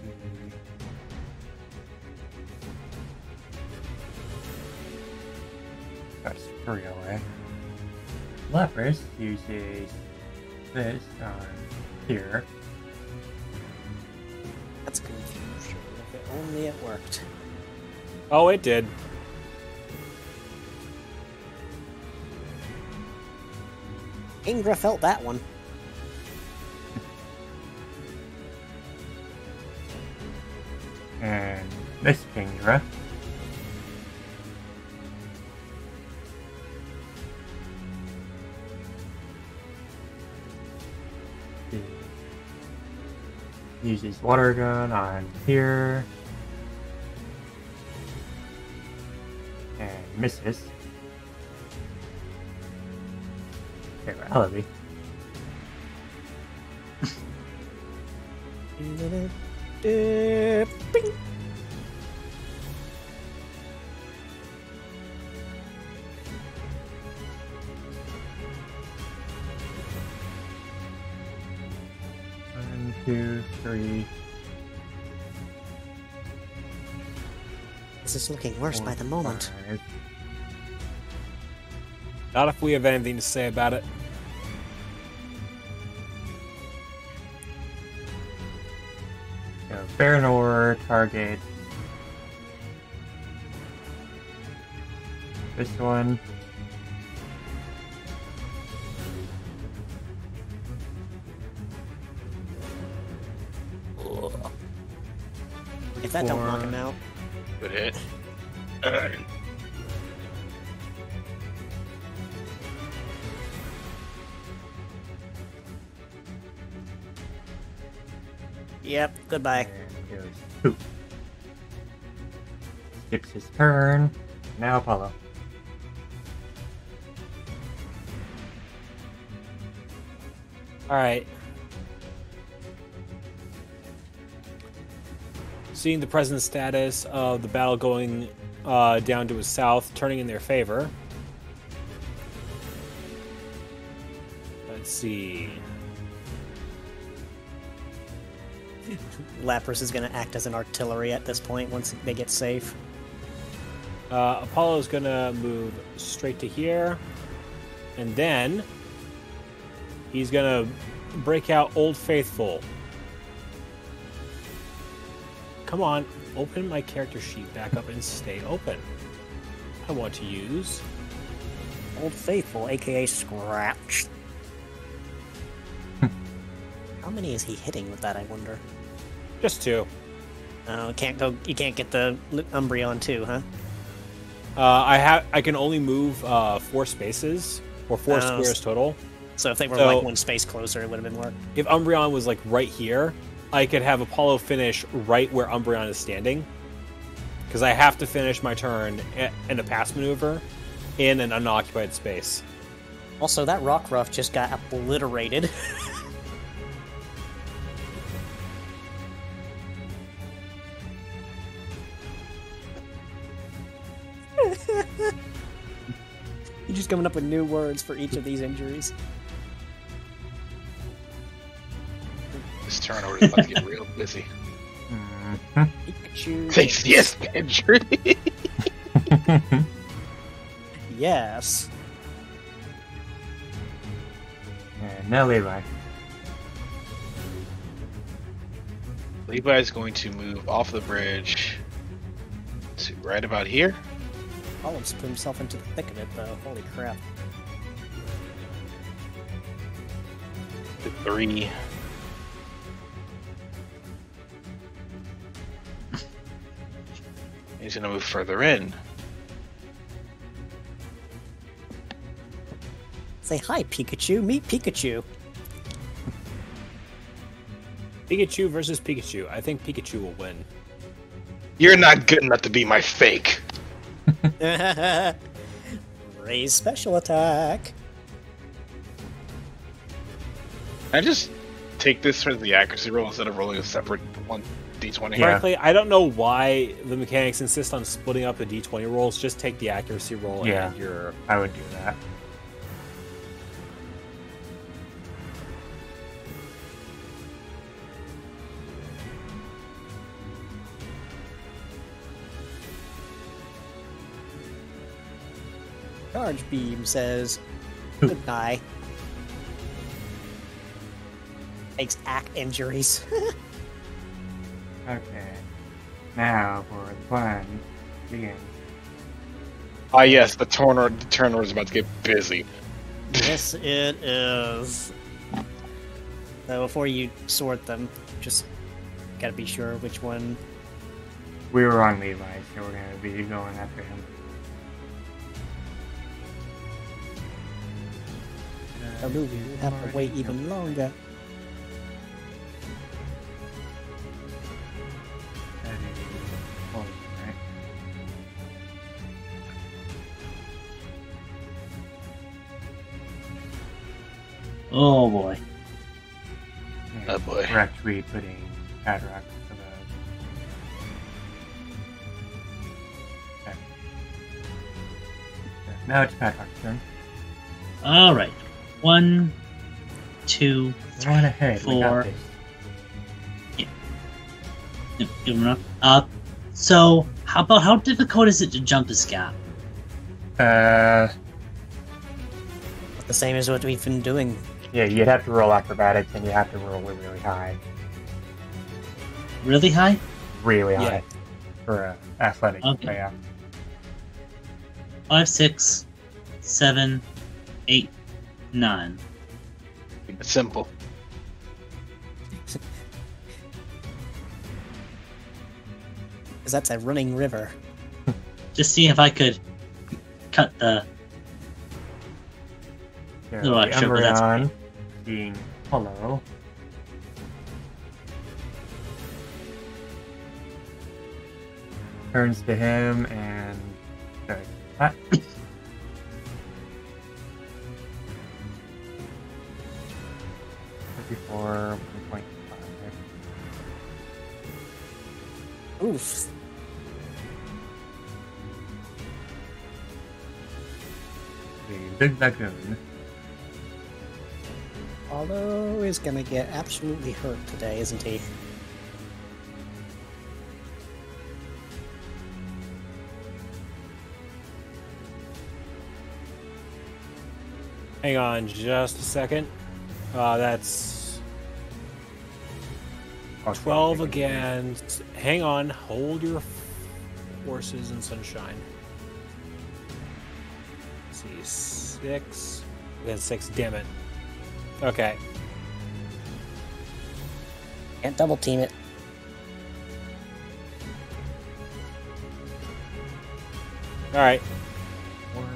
That's 3 away. Lapras uses this on here. That's confusion. If it only it worked. Oh, it did. Ingra felt that one. And this Kingdra. Uses water gun on here. And misses. Okay, we're Alabi. Bing. 1, 2, 3. This is looking worse by the moment. 5. Not if we have anything to say about it. So Baronor target this one. If that don't knock him out. Good hit. Yep, goodbye. And goes poop. Skips his turn. Now Apollo. Alright. Seeing the present status of the battle going down to his south, turning in their favor. Let's see. Lapras is going to act as an artillery at this point once they get safe. Apollo's gonna move straight to here, and then he's gonna break out Old Faithful. Come on, open my character sheet back up and stay open. I want to use. Old Faithful, aka Scratch. How many is he hitting with that, I wonder? Just 2. Oh, you can't get the Umbreon too, huh? I can only move 4 spaces, or 4 squares total. So if they were like 1 space closer, it would have been more. If Umbreon was like right here, I could have Apollo finish right where Umbreon is standing. Because I have to finish my turn in a pass maneuver in an unoccupied space. Also, that Rockruff just got obliterated. You're just coming up with new words for each of these injuries. This turn order is about to get real busy. Pikachu. Thanks, yes, injury. Yes. And now Levi. Levi's going to move off the bridge to right about here. Olive's put himself into the thick of it, though. Holy crap. To 3. He's going to move further in. Say hi, Pikachu. Meet Pikachu. Pikachu versus Pikachu. I think Pikachu will win. You're not good enough to be my fake. Raise special attack. I just take this for the accuracy roll instead of rolling a separate 1d20. Yeah. Frankly, I don't know why the mechanics insist on splitting up the d20 rolls. Just take the accuracy roll Yeah. and your... I would do that. Torchbeam says goodbye. Takes act injuries. Okay. Now for the plan. Begin. Ah, yes, the turn order is about to get busy. Yes, it is. So before you sort them, just gotta be sure which one. We were on Levi, so we're gonna be going after him. A movie will have to wait even longer. That is poison, right? Oh boy. Oh, boy. We're actually putting Padrock for the... Okay. Now it's Padrock's turn. All right. 1, 2, Go on ahead, we got 4. this. Yep, good enough. So how difficult is it to jump this gap? The same as what we've been doing. Yeah, you'd have to roll acrobatics, and you have to roll it really high. Really high? Really Yeah. high. For athletics. Okay. So, yeah. 5, 6, 7, 8, 9. It's simple. Because that's a running river. Just see if I could cut the. Yeah, No, the actually, but that's Umbreon being hollow. Turns to him and does that. 54, 1.5. Oof. The Big Lagoon. Although is gonna get absolutely hurt today, isn't he? Hang on just a second. That's 12 against... Hang on. Hold your horses in sunshine. see, 6. We had 6, damn it. Okay. Can't double team it. Alright. 1.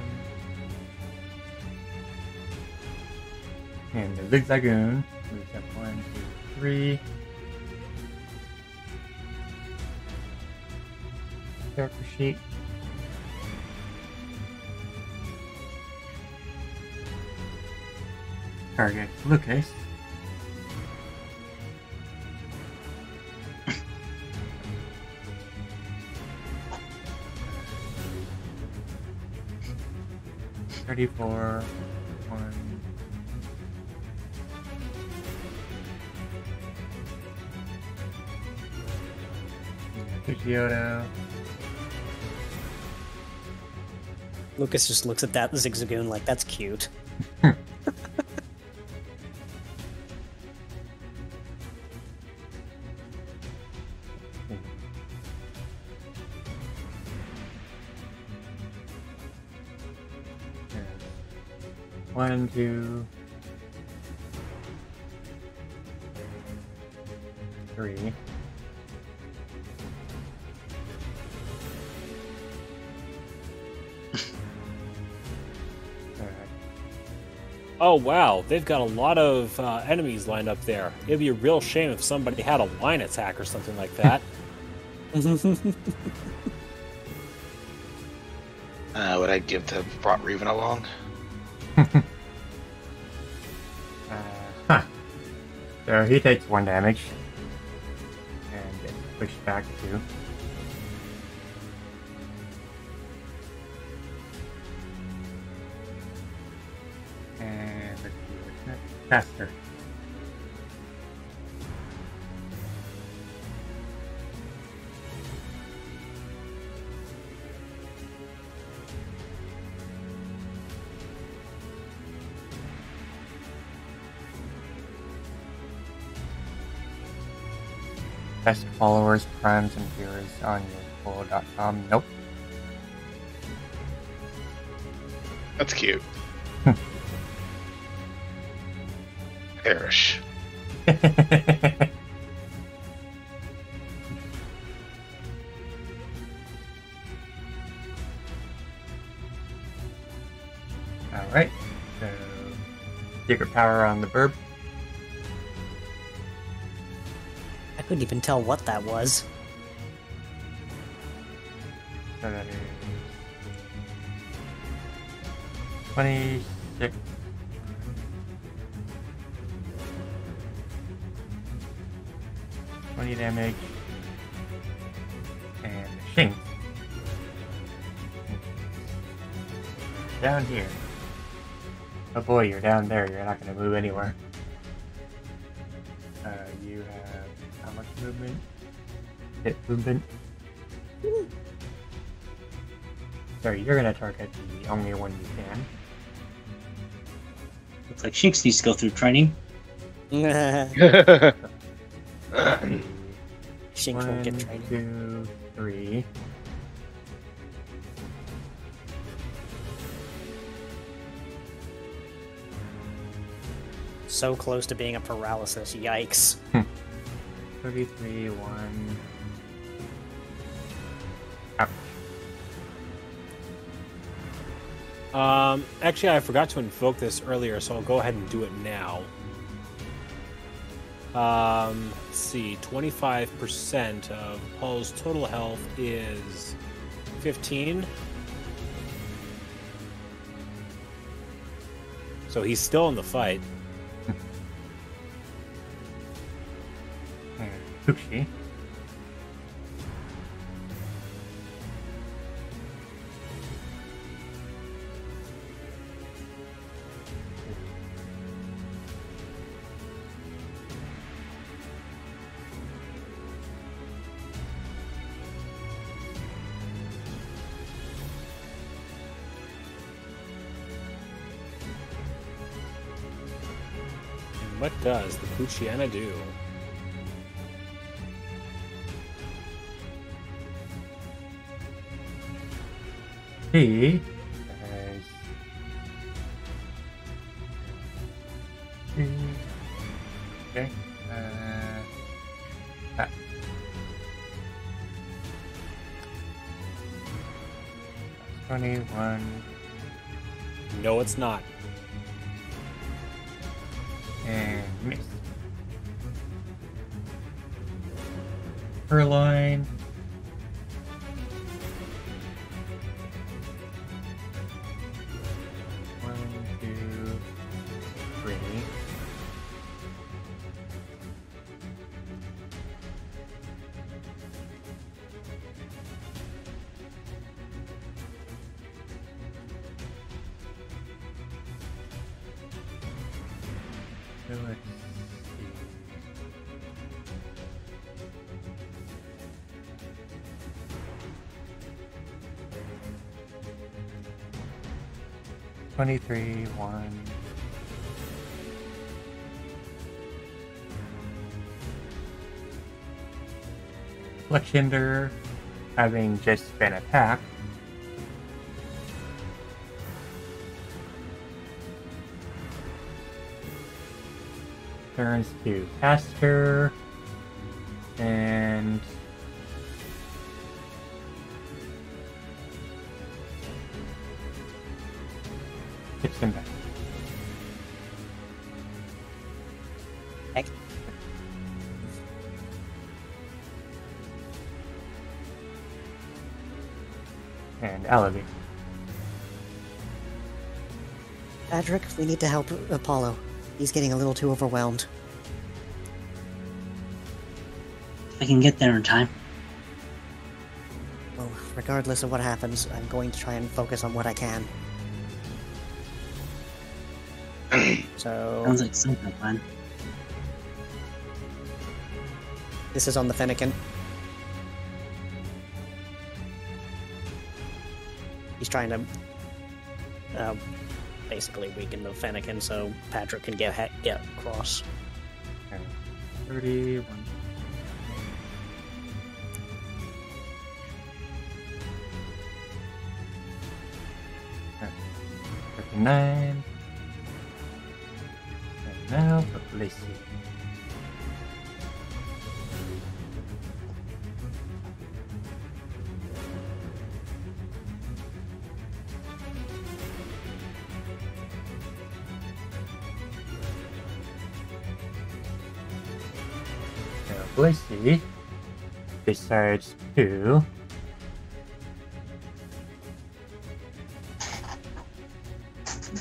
And the Zigzagoon moves up 1, 2, 3. Character sheet. Target Lucas. $34, 1. Kyoto. Lucas just looks at that Zigzagoon like, that's cute. One, 2, 3. Oh wow, they've got a lot of enemies lined up there. It'd be a real shame if somebody had a line attack or something like that. What I'd give to have brought Raven along. So he takes 1 damage and gets pushed back 2. And let's see what's next. Faster. Best followers, primes, and viewers on your Nope. That's cute. Perish. Alright, so secret power on the burb. I couldn't even tell what that was. So that is 26. Damage and Shing down here. Oh boy, you're down there. You're not going to move anywhere. You have how much movement? Hit movement. Sorry, you're going to target the only one you can. Looks like Shinx needs to go through training. Shinx won't get 1, training. 2, 3. So close to being a paralysis, yikes. 33, 1. Ouch. Actually, I forgot to invoke this earlier, so I'll go ahead and do it now. Let's see, 25% of Paul's total health is 15. So he's still in the fight. And Poochie. What does the Poochiana do? He has Okay. Ah. That's 21 No, it's not. and miss. Purloin. One, two, three. So let's see. $23, 1. Fletchinder, having just been attacked, turns to Caster and hits him back. Heck. And elevate. Patrick, we need to help Apollo. He's getting a little too overwhelmed. If I can get there in time. Well, regardless of what happens, I'm going to try and focus on what I can. So, Sounds like something fun. this is on the Fennekin. He's trying to basically weaken the Fennekin so Patrick can get across. And 31. And 39. And now for Lacey. Lacey decides to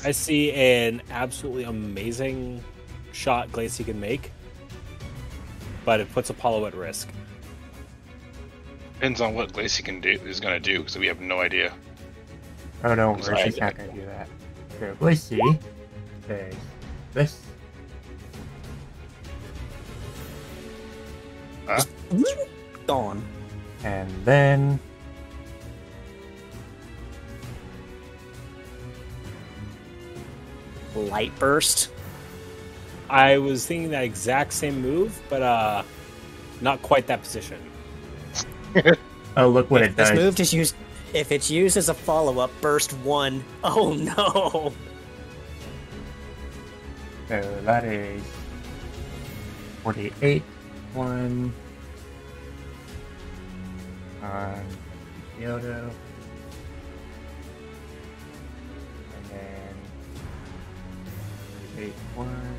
I see an absolutely amazing shot Glacy can make, but it puts Apollo at risk. Depends on what Glacy can do is going to do, because we have no idea. oh no, Sorry, she's not gonna do that. So Lacey says this. Gone. And then Light burst. I was thinking that exact same move, but not quite that position. oh look what it This does. move is used. If it's used as a follow-up, burst 1. Oh no! So that is 48, 1 on Kyoto. And then 48, 1.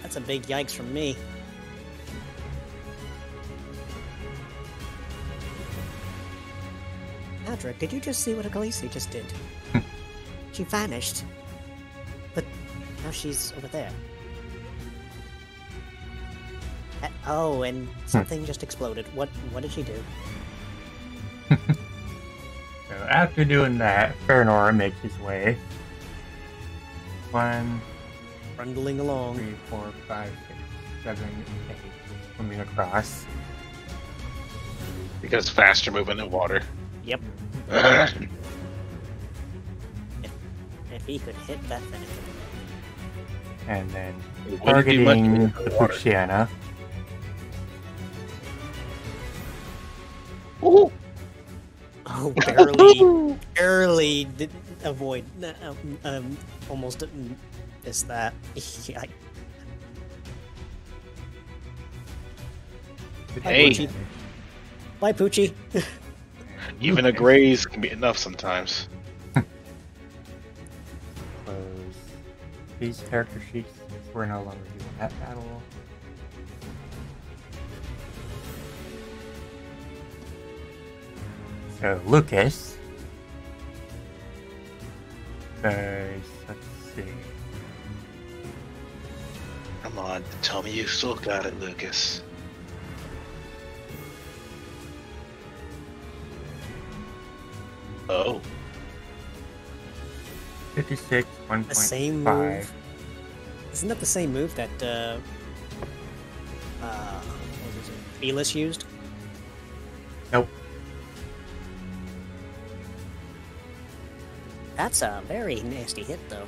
That's a big yikes from me. Patrick, did you just see what Khaleesi just did? She vanished. But now she's over there. Oh, and something just exploded. What did she do? So after doing that, Fernor makes his way. 1, Rundling along. 3, 4, 5, 6, 7, 8. Swimming across. Because faster moving than water. Yep. If he could hit that thing. And then Wouldn't do much targeting to the the water. Fuchsiana. Ooh. Oh, barely, barely did avoid. Almost missed that. Yeah, Hey. Poochie. Bye, Poochie. Even a graze can be enough sometimes. Close these character sheets. We're no longer doing that battle. So Lucas. Let's see. Come on, tell me you still got it, Lucas. Oh. 56, The same 1.5. move. Isn't that the same move that what was it? Felis used? Nope. That's a very nasty hit, though.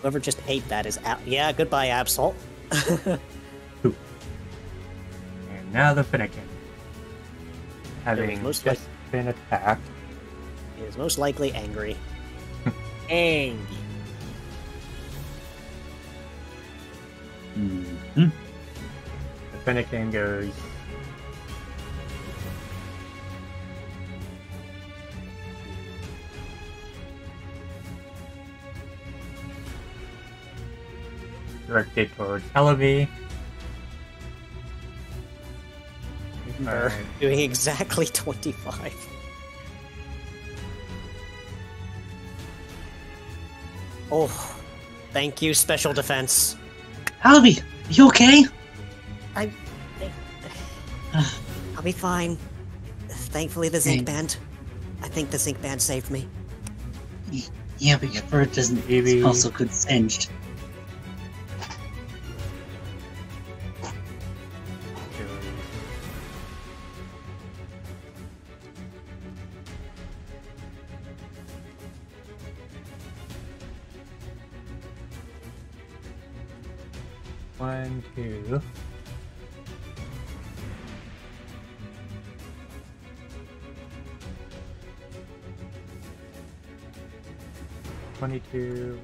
Whoever just ate that is out. Yeah, goodbye, Absol. And now the Finnegan. Having most just been attacked. He is most likely angry. Ang. Mhm. The Finnegan goes. Directed towards Elavie. They're doing exactly 25. Oh, thank you, Special Defense. Albie, are you okay? I'll be fine. Thankfully, the zinc band. I think the zinc band saved me. Yeah, but your fur doesn't Maybe. smell so good singed. One, two. $22, one.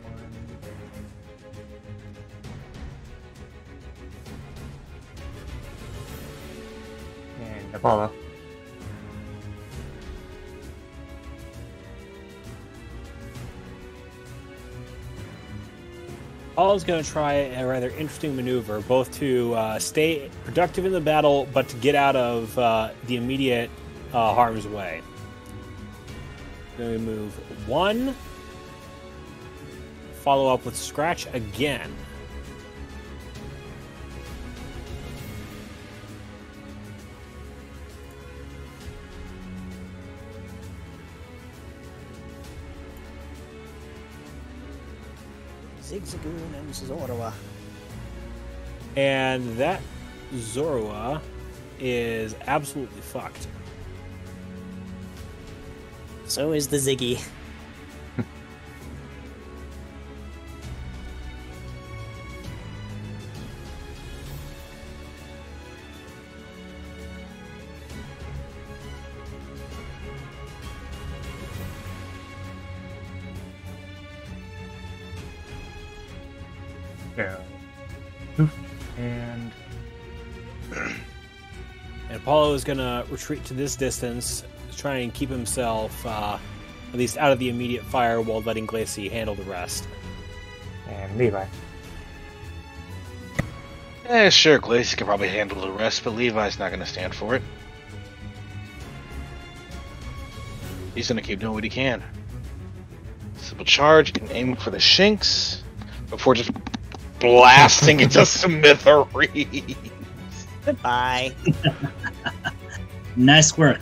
And Apollo. Paul's going to try a rather interesting maneuver, both to stay productive in the battle, but to get out of the immediate harm's way. Going to move one, follow up with Scratch again. Zigzagoon and Zorua. And that Zorua is absolutely fucked. So is the Ziggy. Go. Poof. And And Apollo is going to retreat to this distance, try and keep himself at least out of the immediate fire while letting Glacy handle the rest. Levi. Sure, Glacy can probably handle the rest, but Levi's not going to stand for it. He's going to keep doing what he can. Simple charge and aim for the Shinx before just blasting into smithereens. Goodbye. Nice work.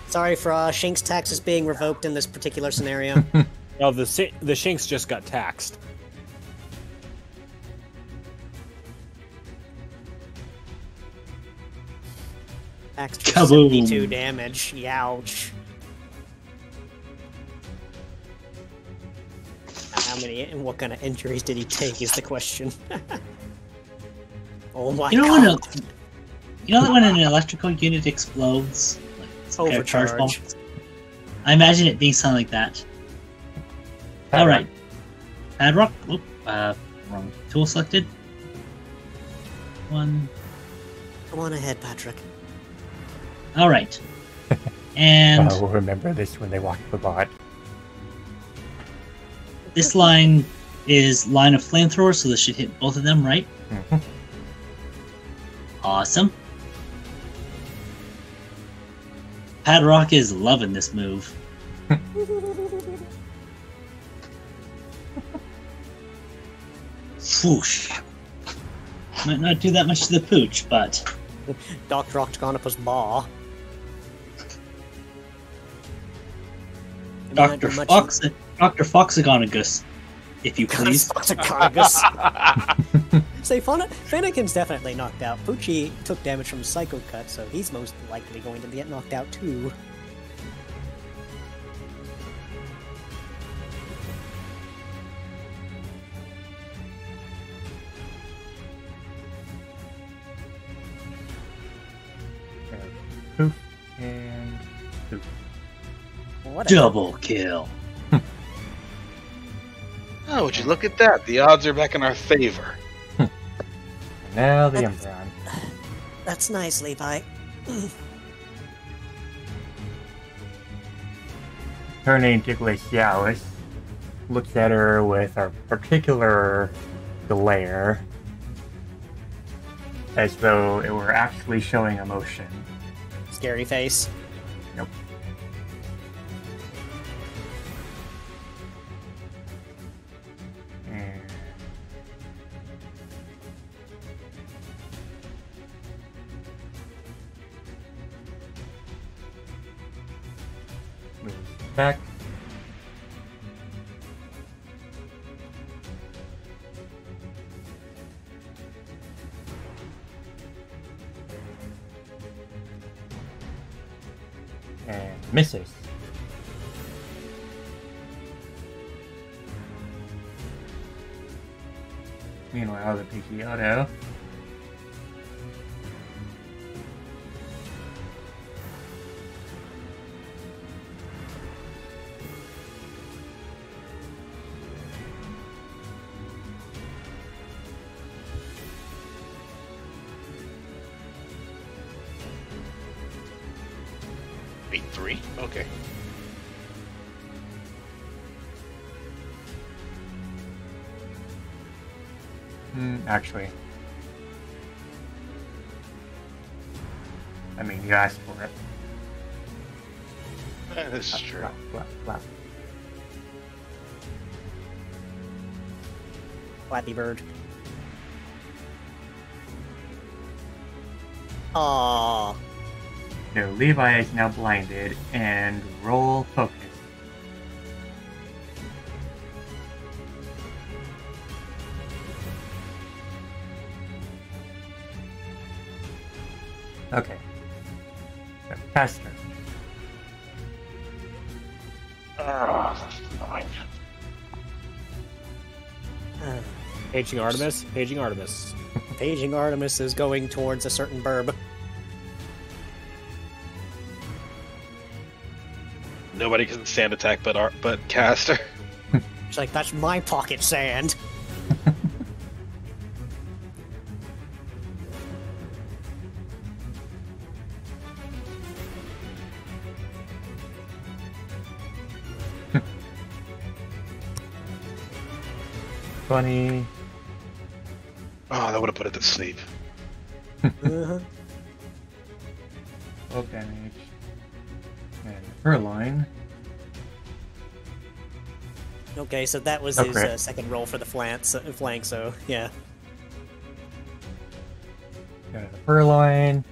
Sorry for Shink's taxes being revoked in this particular scenario. Well, the Shinx just got taxed. Taxed for Kaboom. 72 damage. Youch. How many and what kind of injuries did he take is the question. Oh my You know god. that when an electrical unit explodes, like some kind of charge bomb? Overcharge. I imagine it being something like that. All right, Padrock. Oop, wrong tool selected. One. Go on ahead, Patrick. All right, and We'll remember this when they walk the bot. this line is line of flamethrower, so this should hit both of them, right? Mhm. Awesome. Padrock is loving this move. Whoosh. Might not do that much to the pooch, but Dr. Octogonopus Baw. Dr. Foxagonagus, if you please. Foxagonagus. Say, Finnegan's definitely knocked out. Poochie took damage from Psycho Cut, so he's most likely going to get knocked out too. Poof and poof. What a Double kill. Oh, would you look at that? The odds are back in our favor. And now the That's- Umbreon. That's nice, Levi. Turning to Glacialis, looks at her with a particular glare, as though it were actually showing emotion. Scary face. Nope. And moves back. And misses. Meanwhile, the Pidgeotto Beat 3? Okay. actually. I mean, you asked for it. That is true. Flap, flap, flap. Flappy Bird. Aww. So Levi is now blinded and roll focus. Okay. So, Caster. Oh, fine. Paging Artemis. Paging Artemis. Paging Artemis is going towards a certain burb. Nobody can sand attack but Caster. It's like, that's my pocket sand. Funny. Oh, that would have put it to sleep. Uh-huh. 12 damage. And Furline. Okay, so that was Oh, his crit. second roll for the flank, so yeah. Got the Furline.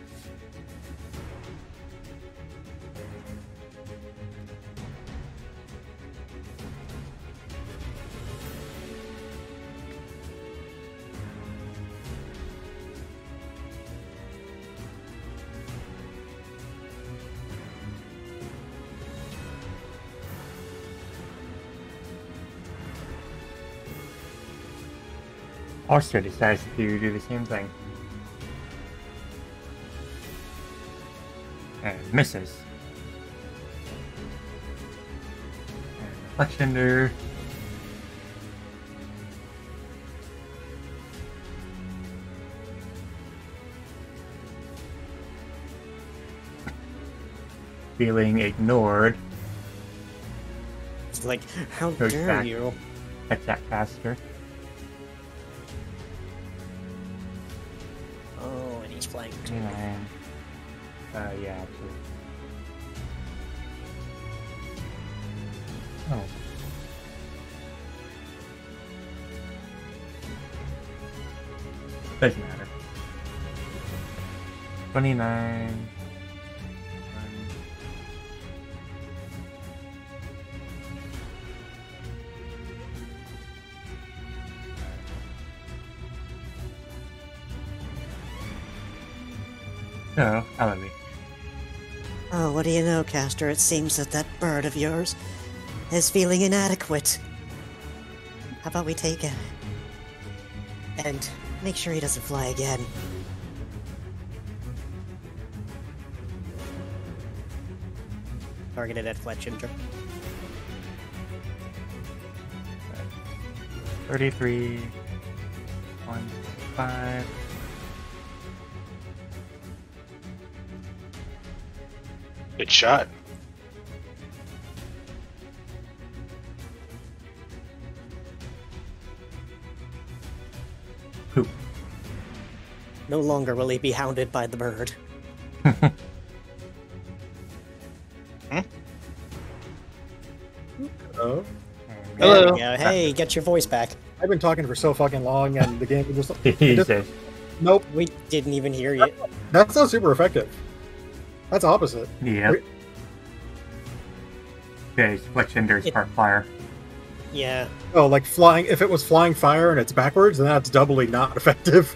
also decides to do the same thing. And misses. And Fletchender. Feeling ignored. It's like, how Goes dare back. you? Attack faster. Oh, and he's flying too. 29. Yeah, actually. Oh. Doesn't matter. 29. No, Alavi. Oh, what do you know, Castor? It seems that that bird of yours is feeling inadequate. How about we take it? And make sure he doesn't fly again. Targeted at Fletchinger. 33. 5. Good shot. Poop. No longer will he be hounded by the bird. Oh, Hello. Yeah, hey, get your voice back. I've been talking for so fucking long, and the game just Jesus. nope. We didn't even hear you. That's not super effective. That's opposite. Yep. Okay, Fletchender's part fire. Yeah. Oh, like flying. If it was flying fire and it's backwards, then that's doubly not effective.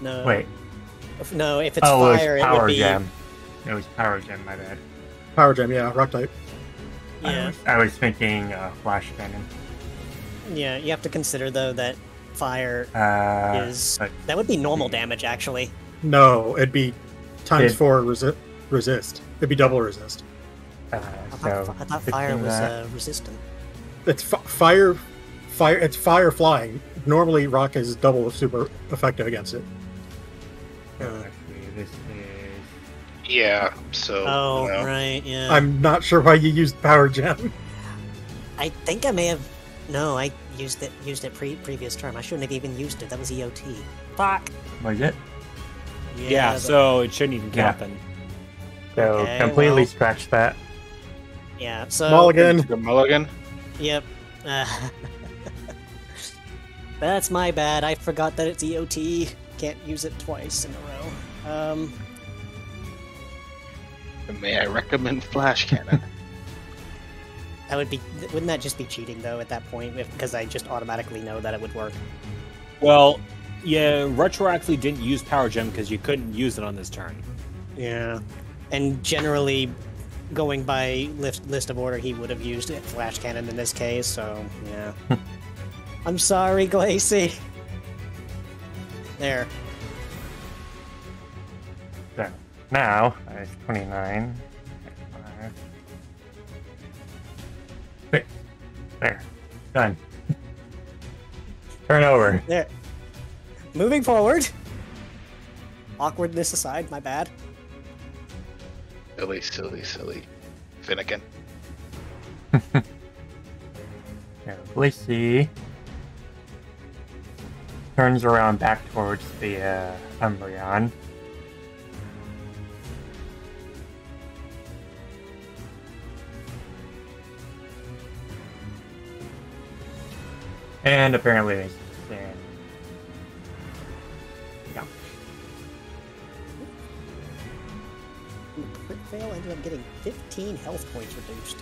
No. Wait. No, if it's Oh, fire, it was it would Power be. Gem. It was Power Gem, my bad. Power gem, yeah, rock type. Yeah. I was thinking Flash Cannon. Yeah, you have to consider, though, that fire is. But That would be normal damage, actually. No, it'd be times It- 4 resist. It'd be double resist. I thought fire fixing was that. resistant. It's fire. It's fire flying. Normally, rock is double super effective against it. Actually, this is Yeah. So. Oh, you know. right, yeah. I'm not sure why you used power gem. I think I may have. No, I used it previous term. I shouldn't have even used it. That was EOT. Fuck. was it? Yeah, but- so it shouldn't even count Yeah. then. So Okay, completely well. scratch that. Yeah. So. Mulligan. The mulligan. Yep. That's my bad. I forgot that it's EOT. Can't use it twice in a row. May I recommend Flash Cannon? That would be. Wouldn't that just be cheating though at that point? Because I just automatically know that it would work. Well, yeah, retroactively didn't use Power Gem because you couldn't use it on this turn. Yeah. And generally, going by list of order, he would have used it, Flash Cannon in this case. So yeah. I'm sorry, Glacy. There. So now it's 29. 5. 6. There. Done. Turn over. There. Moving forward. Awkwardness aside, my bad. Silly. Finnegan. Yeah, Lacey turns around back towards the Umbreon. And apparently they stand. Yeah. Crit fail ended up getting 15 health points reduced.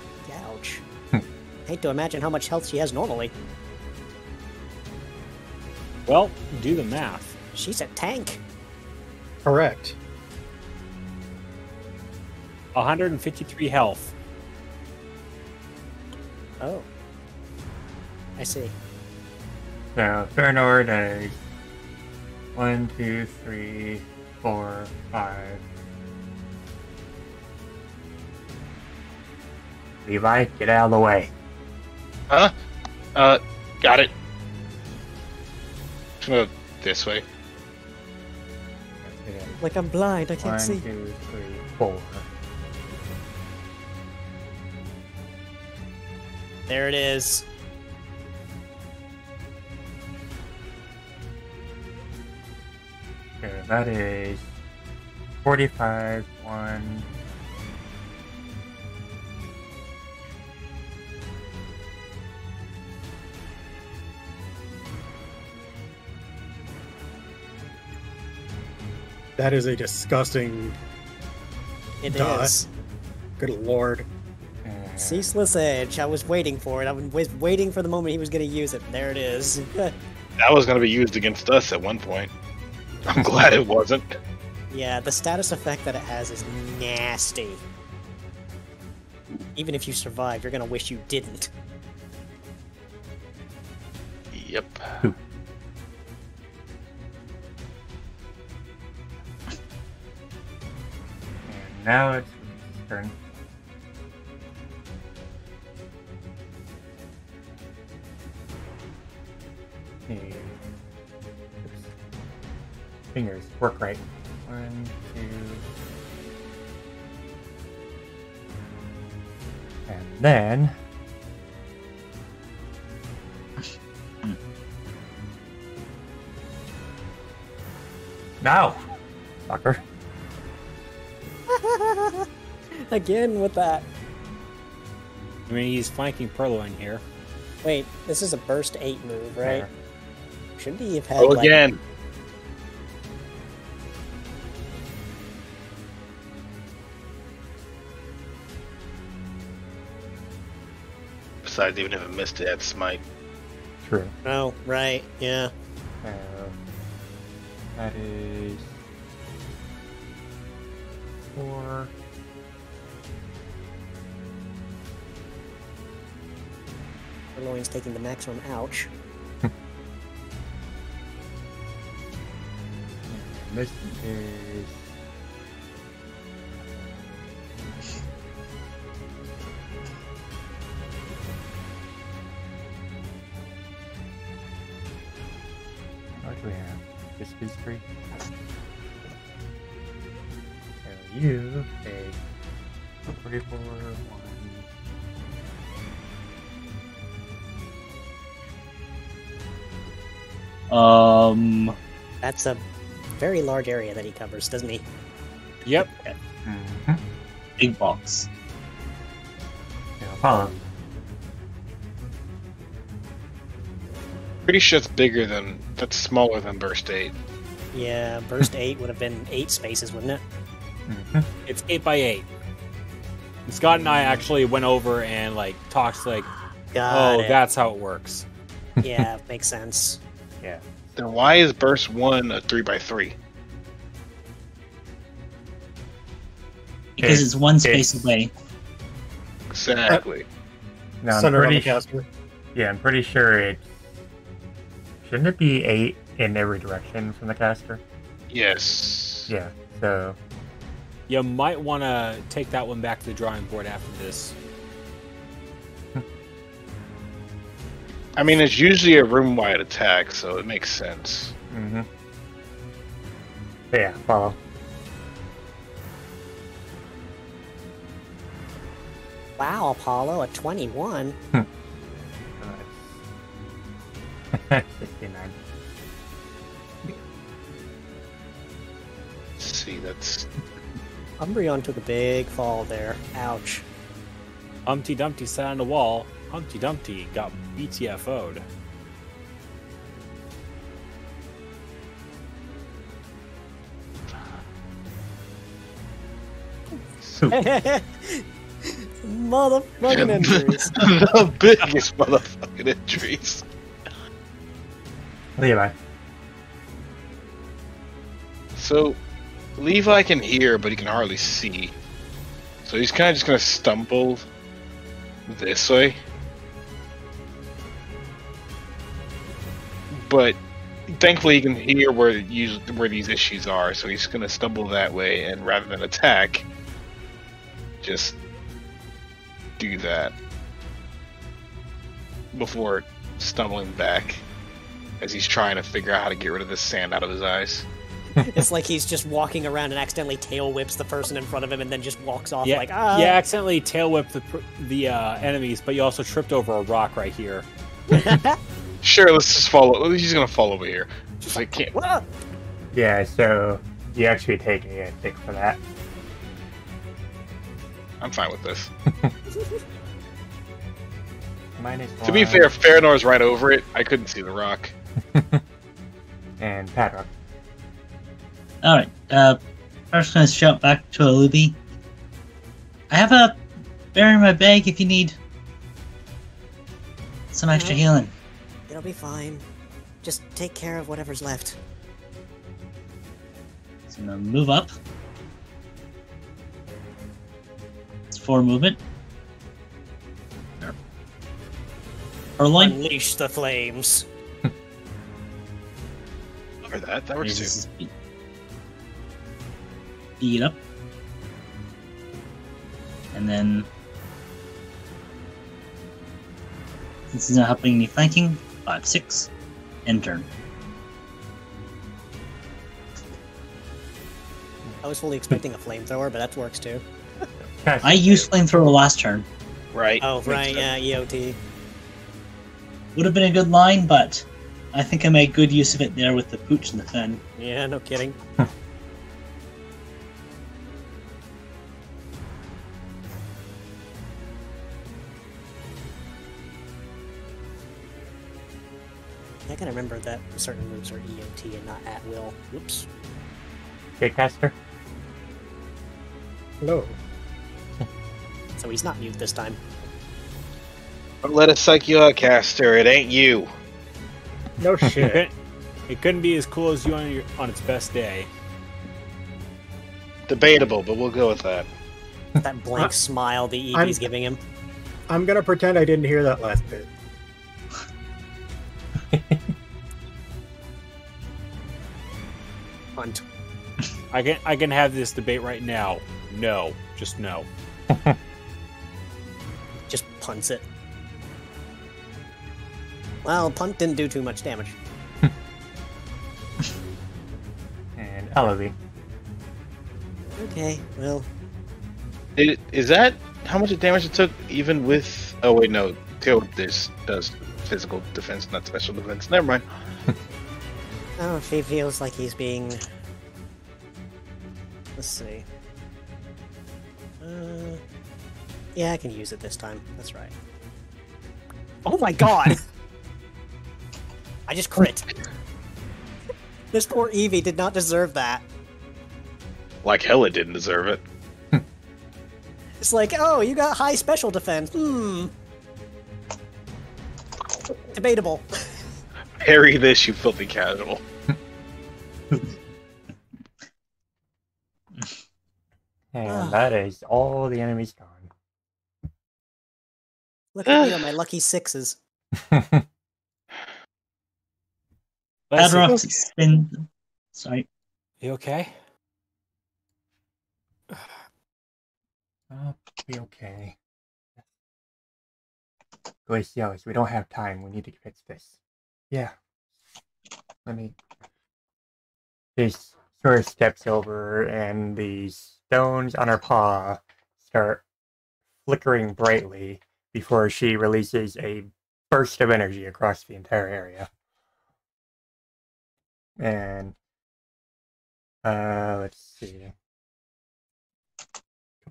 Ouch. Hmm. Hate to imagine how much health she has normally. Well, do the math. She's a tank. Correct. 153 health. Oh. I see. So Fernor does 1, 2, 3, 4, 5. Levi, get out of the way. Huh? Got it. Just gonna this way. Okay. Like I'm blind, I can't 1, see. 2, 3, 4. There it is. Okay, that is 45, 1. That is a disgusting. It Duh. is. Good lord. And Ceaseless Edge. I was waiting for it. I was waiting for the moment he was going to use it. There it is. That was gonna be used against us at one point. I'm glad it wasn't. Yeah, the status effect that it has is nasty. Even if you survive, you're going to wish you didn't. Yep. And now it's his turn. Okay. Oops. Fingers work right. 1, 2. And then. Now! Sucker. Again with that. I mean, he's flanking Purloin here. Wait, this is a burst 8 move, right? There. Shouldn't he have had Oh, like... again. Besides, even if it missed it, had smite. True. Oh, right, yeah. So that is 4. Purloin's taking the maximum ouch. And this is what do we have? This is free. So you take 44, 1. That's a very large area that he covers, doesn't he? Yep. Mm-hmm. Big box. Yeah, follow. Pretty sure it's bigger than. That's smaller than Burst 8. Yeah, burst 8 would have been 8 spaces, wouldn't it? Mm-hmm. It's 8 by 8. Scott and I actually went over and like talked like, Got oh, it. that's how it works. Yeah, makes sense. Yeah. Then why is Burst 1 a 3x3? Because it's one space it's- away. Exactly. No, I'm Center on pretty the caster. Yeah, I'm pretty sure it shouldn't it be 8 in every direction from the caster? Yes. Yeah. So You might want to take that one back to the drawing board after this. I mean, it's usually a room-wide attack, so it makes sense. mm-hmm. Yeah, follow. Wow, Apollo, a 21. 69. Let's see, that's Umbreon took a big fall there. Ouch. Humpty Dumpty sat on the wall. Humpty Dumpty got BTFO'd. Motherfucking injuries. the biggest motherfucking injuries. Levi. So, Levi can hear, but he can hardly see. So he's kind of just gonna stumble this way. but thankfully he can hear where these issues are, so he's gonna stumble that way, and rather than attack, just do that before stumbling back as he's trying to figure out how to get rid of this sand out of his eyes. It's like he's just walking around and accidentally tail whips the person in front of him and then just walks off like, ah. You accidentally tail whip the enemies, but you also tripped over a rock right here. Sure, let's just follow. He's gonna fall over here. Just like can't. Yeah, so you actually take a tick for that. I'm fine with this. -1. To be fair, Faranor's right over it. I couldn't see the rock. And Padrock. Alright, first gonna shout back to Alubi. I have a bear in my bag if you need some extra healing. It'll be fine. Just take care of whatever's left. So I'm gonna move up. It's 4 movement. Purloin. Unleash the flames. Or that works too. Speed up. And then, since he's not helping any flanking, 5, 6, end turn. I was fully expecting a flamethrower, but that works too. I used flamethrower last turn. Right. Oh, right, yeah, EOT. Would have been a good line, but I think I made good use of it there with the pooch and the fen. Yeah, no kidding. I gotta remember that certain moves are EOT and not at will. Whoops. Okay, caster. Hello. So he's not mute this time. Don't let us psych you out, Caster. It ain't you. No shit. It couldn't be as cool as you on its best day. Debatable, but we'll go with that. That blank smile the Eevee's giving him. I'm gonna pretend I didn't hear that last bit. Hunt. I can have this debate right now. No, just no. Just punts it. Well, punt didn't do too much damage. And Ellaby. Okay, well, Is that how much damage it took, even with? Oh wait, no. This does physical defense, not special defense. Never mind. oh, if he feels like he's being... Let's see. Yeah, I can use it this time. That's right. Oh my god! I just crit. This poor Eevee did not deserve that. Like hell, it didn't deserve it. It's like, oh, you got high special defense. Debatable. Parry this, you filthy casual. And that is all the enemies gone. Look at me on my lucky 6s. Padrock's spin. Sorry. You okay? I'll be okay. Glacialis, we don't have time. We need to fix this. Yeah. Let me... This sort of steps over, and the stones on her paw start flickering brightly before she releases a burst of energy across the entire area. And... let's see.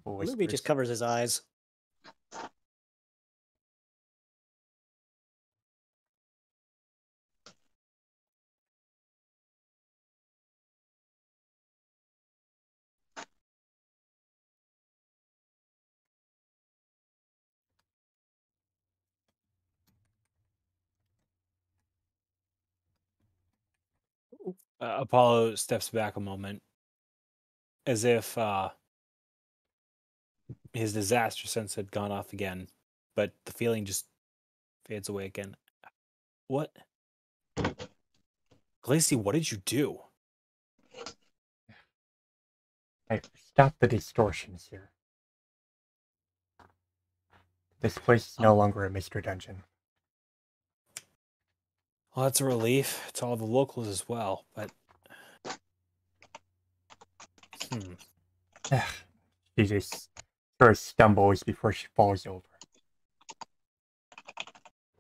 Ruby just covers his eyes. Apollo steps back a moment, as if his disaster sense had gone off again, but the feeling just fades away again. What? Glacy, what did you do? I stopped the distortions here. This place is no longer a mystery dungeon. Well, that's a relief to all the locals as well, but... She just sort of stumbles before she falls over.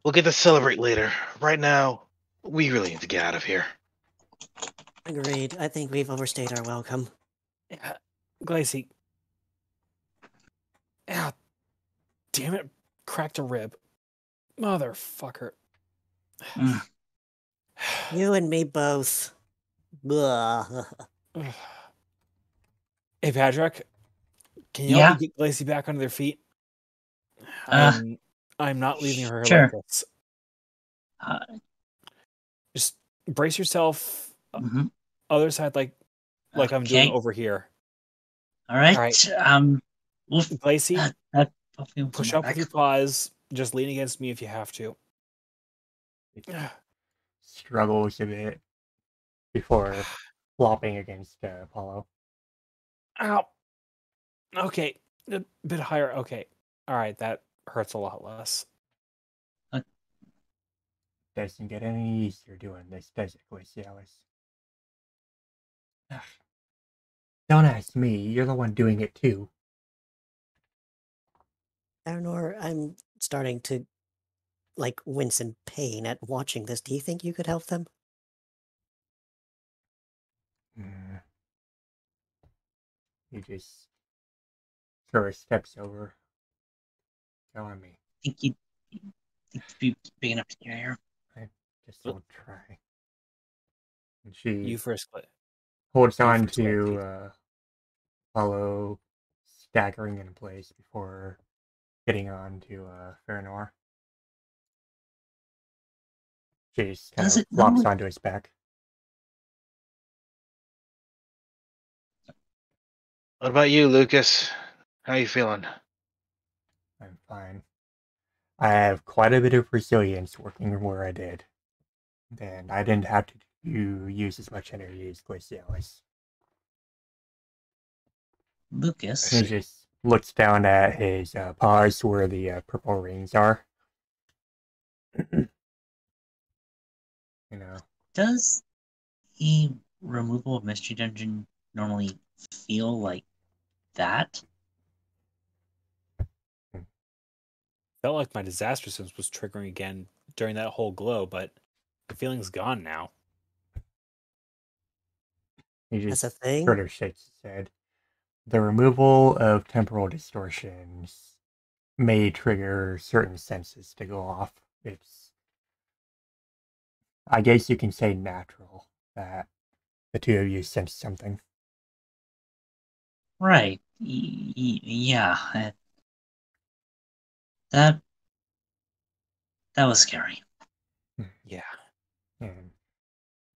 We'll get to celebrate later. Right now, we really need to get out of here. Agreed. I think we've overstayed our welcome. Yeah, Glacy. Ah, damn it. Cracked a rib. Motherfucker. Mm. You and me both. Blah. Hey, Patrick. Can you help Yeah. me get Glacy back under their feet? Uh, I'm not leaving her sure. like this. Uh, Just brace yourself. mhm. Other side, like I'm doing Okay. over here. All right. All right. Oof. Glacy, That feels push my up with back. your paws. Just lean against me if you have to. Struggles a bit before flopping against Apollo. Ow. Okay. A bit higher. Okay. All right. That hurts a lot less. Doesn't get any easier doing this, does it, Glacialis? Don't ask me. You're the one doing it too. Eleanor, I'm starting to wince in pain at watching this. Do you think you could help them? He just sort of steps over. Go on me. Think you'd be big enough to get here. I just won't try. And she You first, holds you on first, Glacy. to Apollo, staggering in place before getting on to Farinor. She just kind Does of it flops know? onto his back. What about you, Lucas? How you feeling? I'm fine. I have quite a bit of resilience working where I did. And I didn't have to use as much energy as Glacialis. Lucas. He just looks down at his paws where the purple rings are. You know. Does the removal of Mystery Dungeon normally feel like that? Felt like my disaster sense was triggering again during that whole glow, but the feeling's gone now. He just That's a thing? sort of shakes his head. The removal of temporal distortions may trigger certain senses to go off. It's, I guess you can say, natural that the two of you sense something. Right. Yeah. That was scary. Yeah. And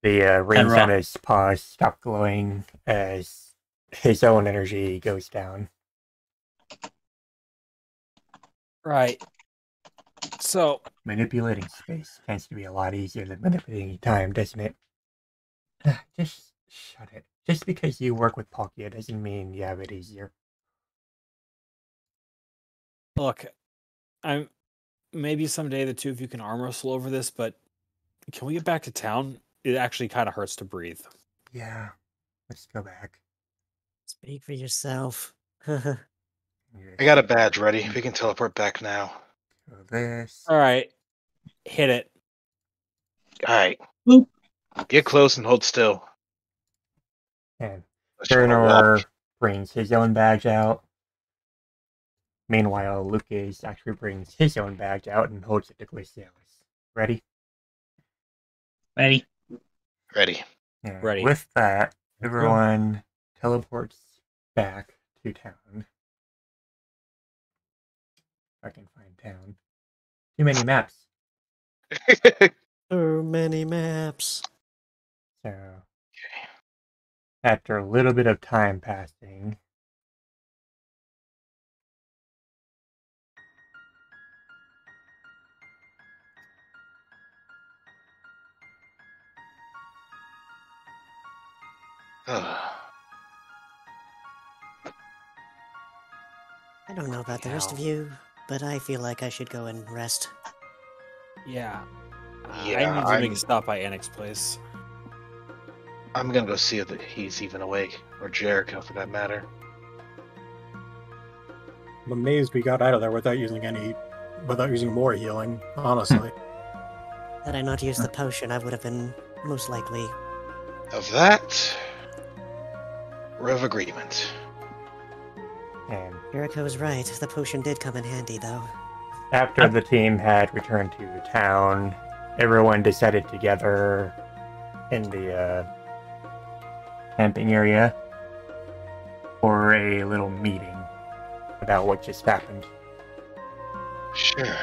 the rings on his paws stop glowing as his own energy goes down. Right. So, Manipulating space tends to be a lot easier than manipulating time, doesn't it? Just shut it. Just because you work with Palkia doesn't mean you have it easier. look, maybe someday the two of you can arm wrestle over this, but can we get back to town? It actually kind of hurts to breathe. Yeah, let's go back. Speak for yourself. I got a badge ready. We can teleport back now. So this. All right. Hit it. All right. Boop. Get close and hold still. And Unless you wanna Farinor walk. brings his own badge out. Meanwhile, Lucas actually brings his own badge out and holds it to Glacialis. Ready? Ready? Ready. And Ready. with that, Let's go. everyone teleports back to town. If I can find town. Too many maps. Too many maps. So, after a little bit of time passing, I don't know about the rest of you, but I feel like I should go and rest. Yeah. Yeah, I need to make a stop by Annex Place. I'm gonna go see if he's even awake, or Jericho for that matter. I'm amazed we got out of there without using more healing, honestly. Had I not used the potion, I would have been most likely. Of that, we're of agreement. And Jericho was right. The potion did come in handy, though. after the team had returned to town, everyone decided together in the camping area for a little meeting about what just happened. Sure.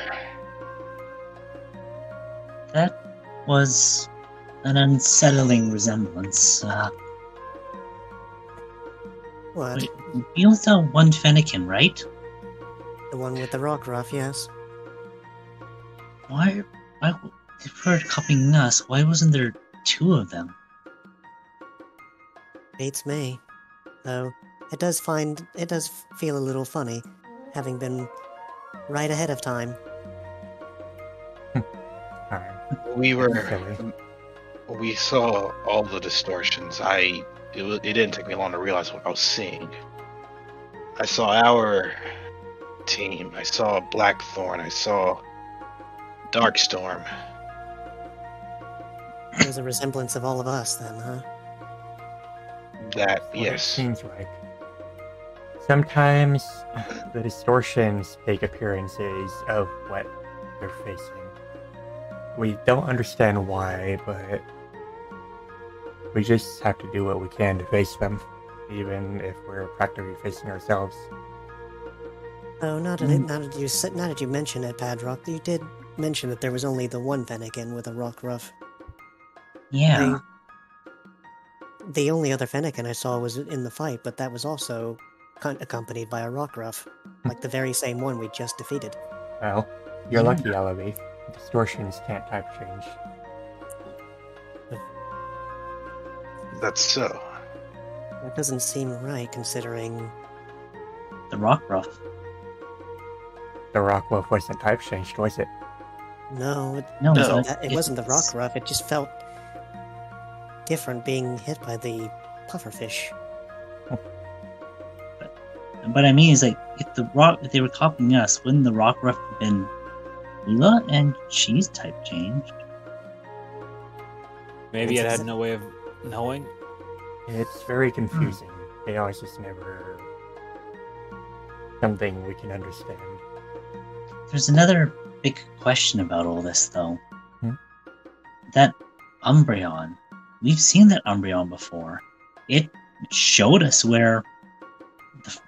That was an unsettling resemblance. What? You saw one Fennekin, right? The one with the rock ruff, yes. Why if we're copying us, why wasn't there two of them? Beats me. Though, it does feel a little funny, having been right ahead of time. Alright. We saw all the distortions. It didn't take me long to realize what I was seeing. I saw our team. I saw Blackthorn. I saw Darkstorm. There's a resemblance of all of us, then, huh? That, What it yes. seems like. Sometimes the distortions take appearances of what they're facing. We don't understand why, but we just have to do what we can to face them, even if we're practically facing ourselves. Oh, now that you mention it, Padrock, you did mention that there was only the one Fennekin with a rock ruff. Yeah. The only other Fennekin I saw was in the fight, but that was also accompanied by a rock ruff, like the very same one we just defeated. Well, you're Yeah. lucky, Ellaby. Distortions can't type change. That's so. That doesn't seem right, considering... The rock ruff. The rock wolf wasn't type changed, was it? No, No, No. it wasn't the rock ruff, it just felt different being hit by the pufferfish. But I mean, is like if they were copying us, wouldn't the rock ruff have been Lula and she's type changed? Maybe it had no way of knowing. It's very confusing. Chaos is never something we can understand. There's another big question about all this, though. Hmm? That Umbreon. We've seen that Umbreon before. It showed us where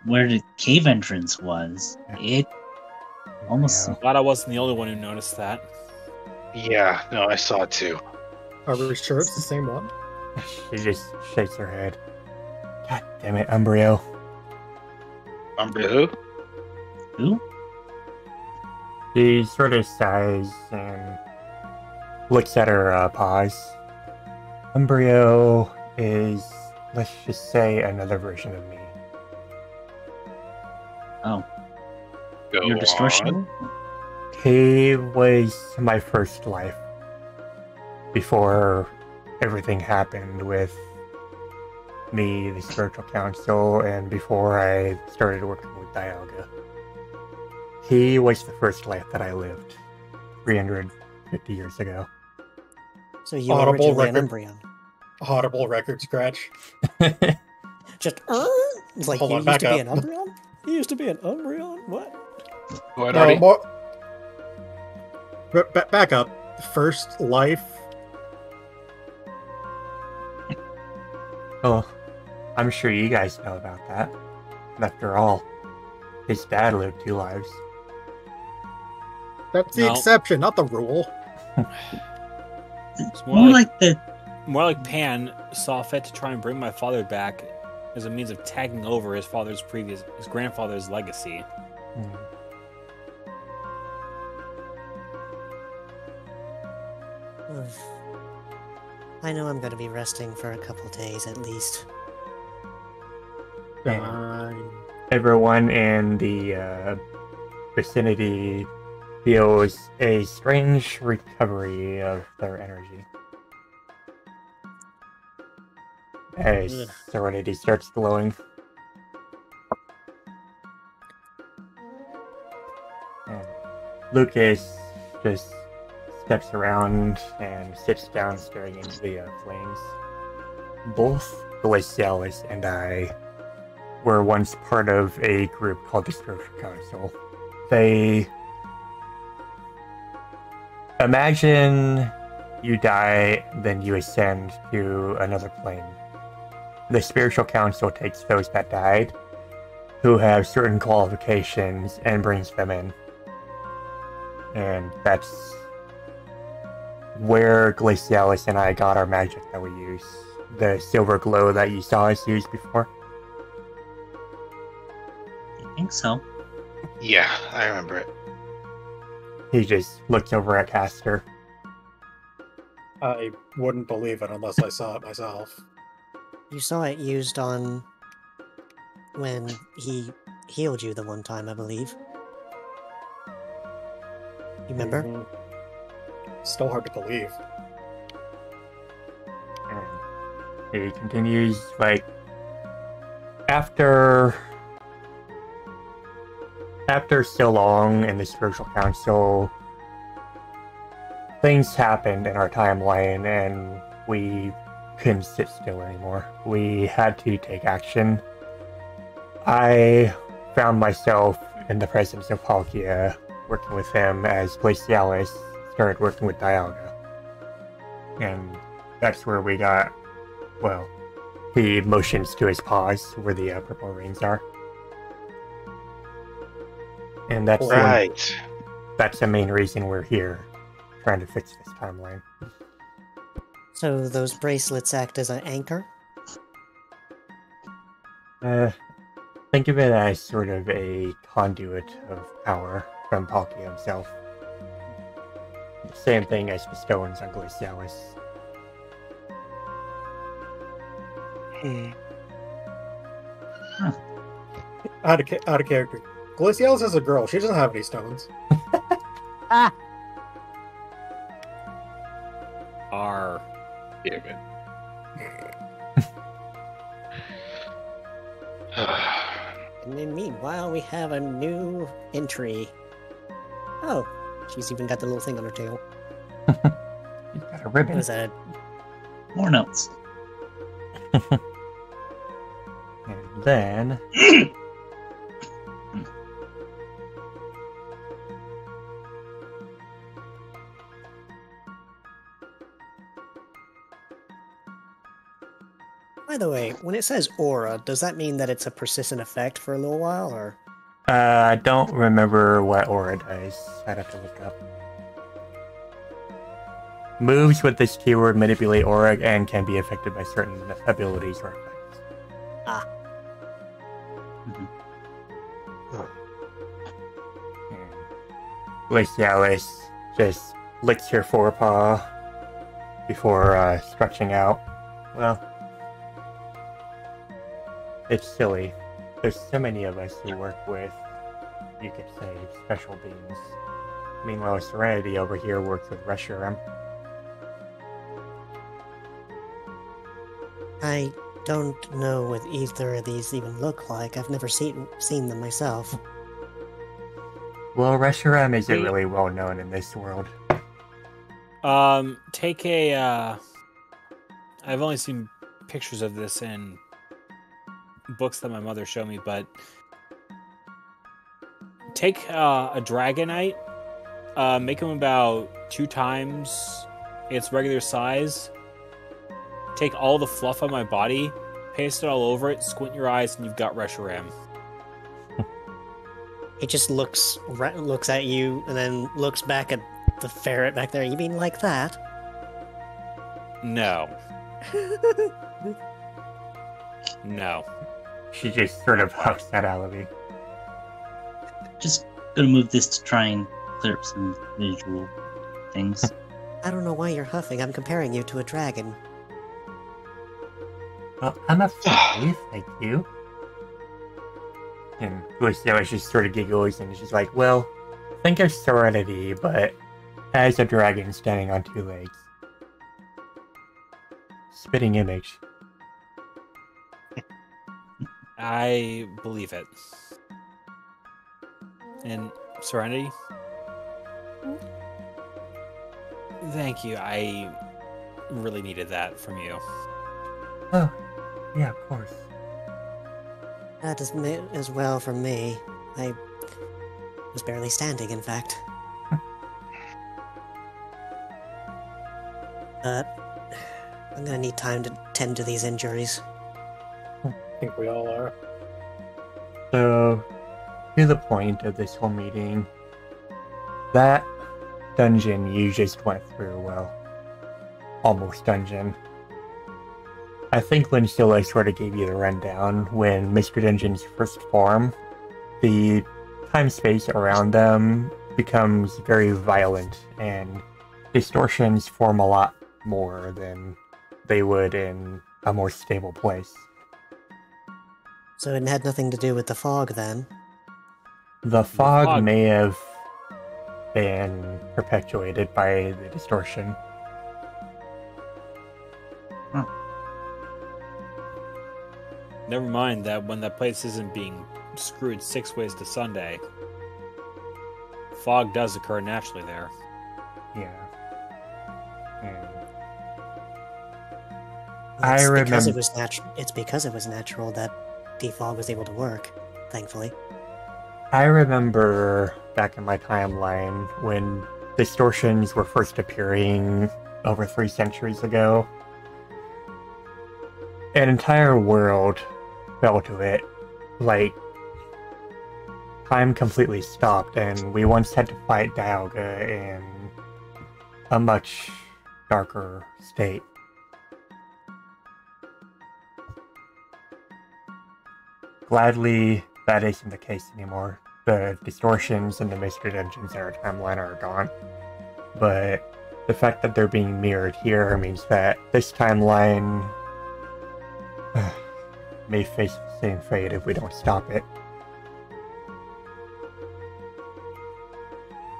the cave entrance was. It almost... Yeah. Glad I wasn't the only one who noticed that. Yeah, no, I saw it too. Are we sure it's the same one? She just shakes her head. God damn it, Umbrio. Who? Who? She sort of sighs and looks at her paws. Umbrio is, let's just say, another version of me. Oh, Go your distortion? on. He was my first life before everything happened with me, the spiritual council, and before I started working with Dialga. He was the first life that I lived 350 years ago. So you were Audible originally an record. Umbreon. Audible record scratch. Just, it's like, Hold you on, used back to be up. an Umbreon? You used to be an Umbreon? What? What, No, Artie? more... Back up. First life. Oh, I'm sure you guys know about that. After all, his dad lived 2 lives. That's the No. exception, not the rule. It's More like the... more like Pan saw fit to try and bring my father back as a means of tagging over his grandfather's legacy. Hmm. I know I'm going to be resting for a couple days at least. Everyone in the vicinity feels a strange recovery of their energy. As Serenity starts glowing. And Lucas just steps around and sits down staring into the flames. Both Glacialis and I were once part of a group called Distortion Council. Imagine you die, then you ascend to another plane. The Spiritual Council takes those that died, who have certain qualifications, and brings them in. And that's where Glacialis and I got our magic that we use. The silver glow that you saw us use before. I think so. Yeah, I remember it. He just looks over at Castor. I wouldn't believe it unless I saw it myself. You saw it used on when he healed you the one time, I believe. You remember? Mhm. Still hard to believe. And he continues, like, after so long in the Spiritual Council, things happened in our timeline and we couldn't sit still anymore. We had to take action. I found myself in the presence of Palkia, working with him as Glacialis started working with Dialga. And that's where we got, well, he motions to his paws where the purple rings are. And that's Right. that's the main reason we're here, trying to fix this timeline. So those bracelets act as an anchor? Think of it as sort of a conduit of power from Palkia himself. Same thing as the stones on Glacialis. Out of character. Glacialis is a girl. She doesn't have any stones. R. Damn it. And then meanwhile, we have a new entry. Oh, she's even got the little thing on her tail. You've got a What ribbon. is that? More notes. And then... By the way, when it says aura, does that mean that it's a persistent effect for a little while, or? I don't remember what aura does. I'd have to look up. Moves with this keyword manipulate aura and can be affected by certain abilities or effects. Ah. Glacialis just licks her forepaw before stretching out. Well, it's silly. There's so many of us who work with, you could say, special beings. Meanwhile, Serenity over here works with Reshiram. I don't know what either of these even look like. I've never seen them myself. Well, Reshiram isn't really well known in this world. Take a. I've only seen pictures of this in books that my mother showed me, but take a Dragonite, make him about 2 times its regular size. Take all the fluff on my body, paste it all over it, squint your eyes, and you've got Reshiram. He just looks at you and then looks back at the ferret back there. You mean like that? No. No. She just sort of huffs that out of me. Just gonna move this to try and clear up some visual things. I don't know why you're huffing. I'm comparing you to a dragon. Well, I'm a fairy, thank you. And Lucio just sort of giggles and she's like, well, think of Serenity, but as a dragon standing on two legs. Spitting image. I believe it. And Serenity? Thank you. I really needed that from you. Oh, yeah, of course. That is as well from me. I was barely standing, in fact. But I'm gonna need time to tend to these injuries. I think we all are. So, to the point of this whole meeting, that dungeon you just went through, well, almost dungeon. I think when Scylla sort of gave you the rundown, when Mr. Dungeons first form, the time-space around them becomes very violent, and distortions form a lot more than they would in a more stable place. So it had nothing to do with the fog, then? The fog fog. may have been perpetuated by the distortion. Never mind that when that place isn't being screwed 6 ways to Sunday, fog does occur naturally there. Yeah. And It's I because remember. it was It's because it was natural that defog was able to work. Thankfully. I remember back in my timeline when distortions were first appearing over 3 centuries ago. An entire world fell to it. Like, time completely stopped, and we once had to fight Dialga in a much darker state. Gladly, that isn't the case anymore. The distortions and the Mr. Dungeons in our timeline are gone. But the fact that they're being mirrored here means that this timeline may face the same fate if we don't stop it.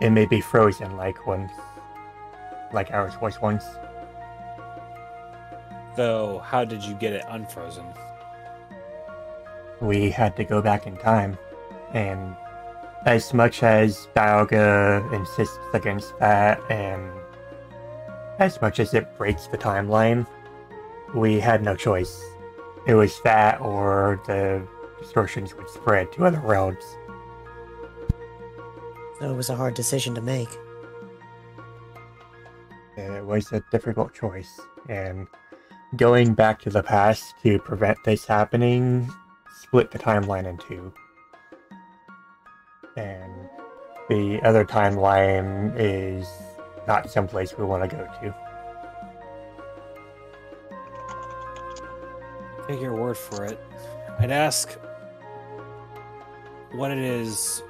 It may be frozen like ours was once. Though, how did you get it unfrozen? We had to go back in time, and as much as Dialga insists against that, and as much as it breaks the timeline, we had no choice. It was that, or the distortions would spread to other realms. So it was a hard decision to make. It was a difficult choice, and going back to the past to prevent this happening split the timeline in two. And the other timeline is not someplace we want to go to. Take your word for it. I'd ask what it is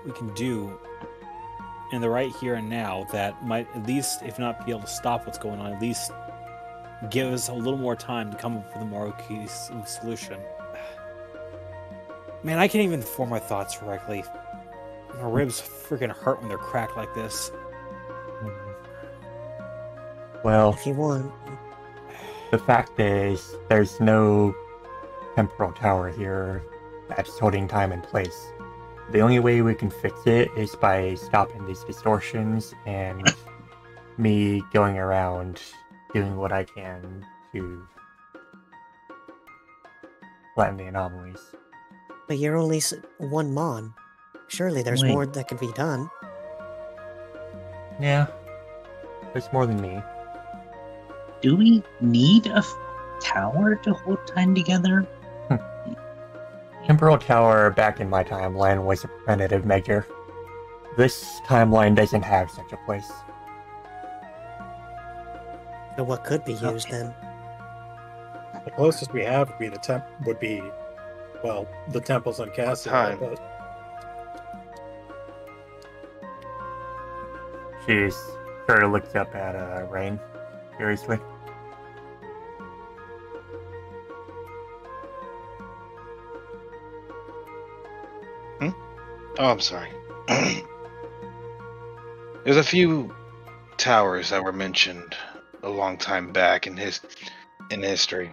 we can do in the right here and now that might at least, if not be able to stop what's going on, at least give us a little more time to come up with a more cohesive solution. Man, I can't even form my thoughts correctly. My ribs freaking hurt when they're cracked like this. Well, If you want, the fact is, there's no temporal tower here that's holding time in place. The only way we can fix it is by stopping these distortions and me going around doing what I can to flatten the anomalies. but you're only one Mon. Surely there's Wait. more that can be done. Yeah, there's more than me. Do we need a tower to hold time together? Temporal tower back in my timeline was a preventative measure. This timeline doesn't have such a place. So what could be used then? The closest we have would be the temples on Castle. Time. But She sort of looks up at Rain, curiously. Oh, I'm sorry. There's a few towers that were mentioned a long time back in history.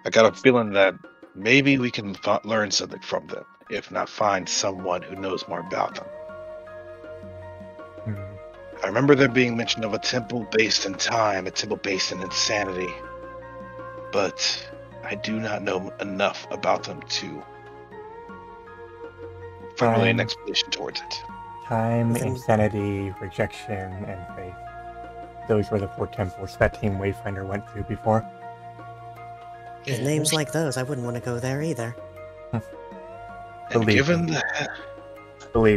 I got a feeling that maybe we can learn something from them, if not find someone who knows more about them. I remember there being mention of a temple based in time, a temple based in insanity, but I do not know enough about them to formulate an expedition towards it. Time, insanity, rejection, and faith. Those were the 4 temples that Team Wayfinder went to before. With names like those, I wouldn't want to go there either. Believe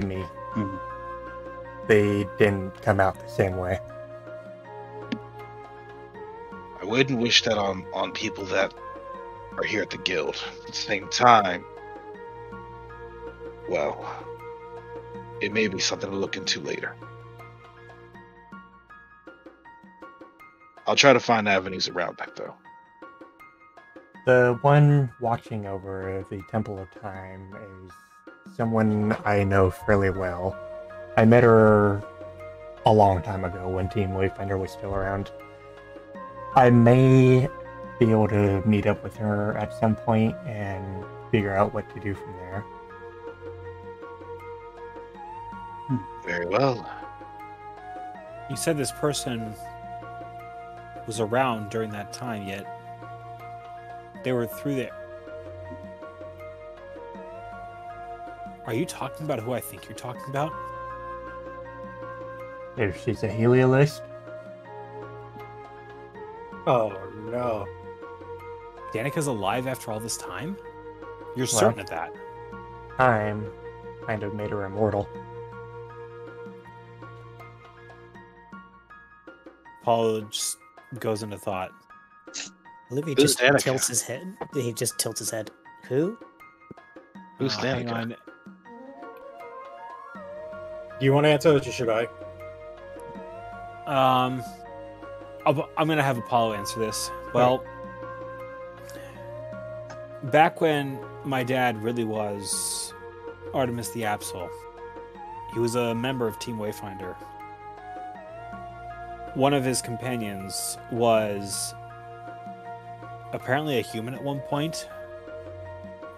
me, they didn't come out the same way. I wouldn't wish that on people that are here at the guild. At the same time, well, it may be something to look into later. I'll try to find avenues around that, though. The one watching over the Temple of Time is someone I know fairly well. I met her a long time ago when Team Wayfinder was still around. I may be able to meet up with her at some point and figure out what to do from there. Very well. You said this person was around during that time, yet they were through there. Are you talking about who I think you're talking about? If she's a Heliolist, Oh no. Danica's alive after all this time? You're certain of that? time kind of made her immortal. Paul just goes into thought. Olivia Who's just Danica? tilts his head. He just tilts his head. Who? Who's Hang Danica? on. Do you want to answer or should I? I'm gonna have Apollo answer this. Well, back when my dad really was Artemis the Absol, he was a member of Team Wayfinder. One of his companions was apparently a human at one point,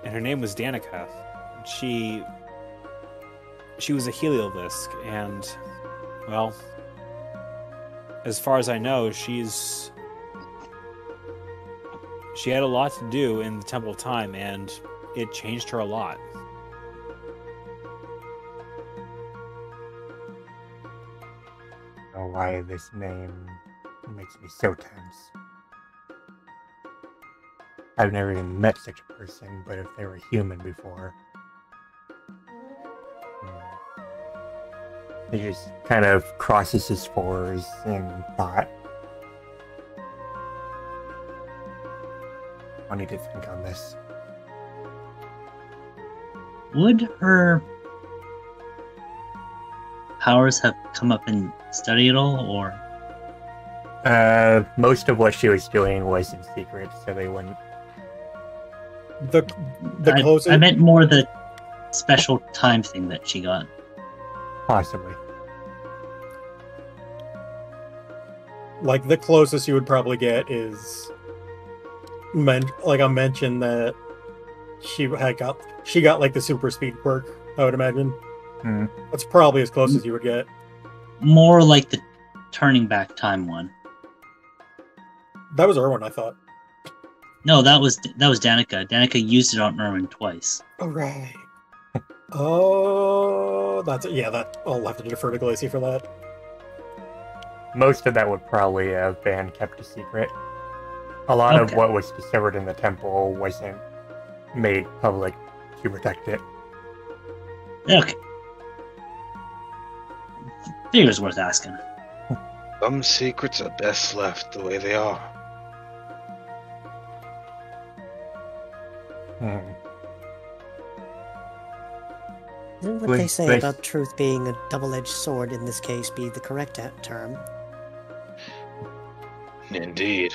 and her name was Danica. She was a Heliolisk, and, well, as far as I know, she had a lot to do in the Temple of Time, and it changed her a lot. I don't know why this name makes me so tense. I've never even met such a person, but if they were human before... He just kind of crosses his fours in thought. I need to think on this. Would her powers have come up in study at all, or? Most of what she was doing was in secret, so they wouldn't. The closest. I meant more the special time thing that she got. Possibly. Like the closest you would probably get is a mention that she got like the super speed quirk, I would imagine. Hmm. That's probably as close as you would get. More like the turning back time one. That was Erwin, I thought. No, that was Danica. Danica used it on Erwin twice. Oh right. Oh, that's it. Yeah, that I'll have to defer to Glacy for that. Most of that would probably have been kept a secret. A lot of what was discovered in the temple wasn't made public to protect it. Okay. Figure's worth asking. Some secrets are best left the way they are. Wouldn't what they say about truth being a double-edged sword in this case be the correct term? Indeed.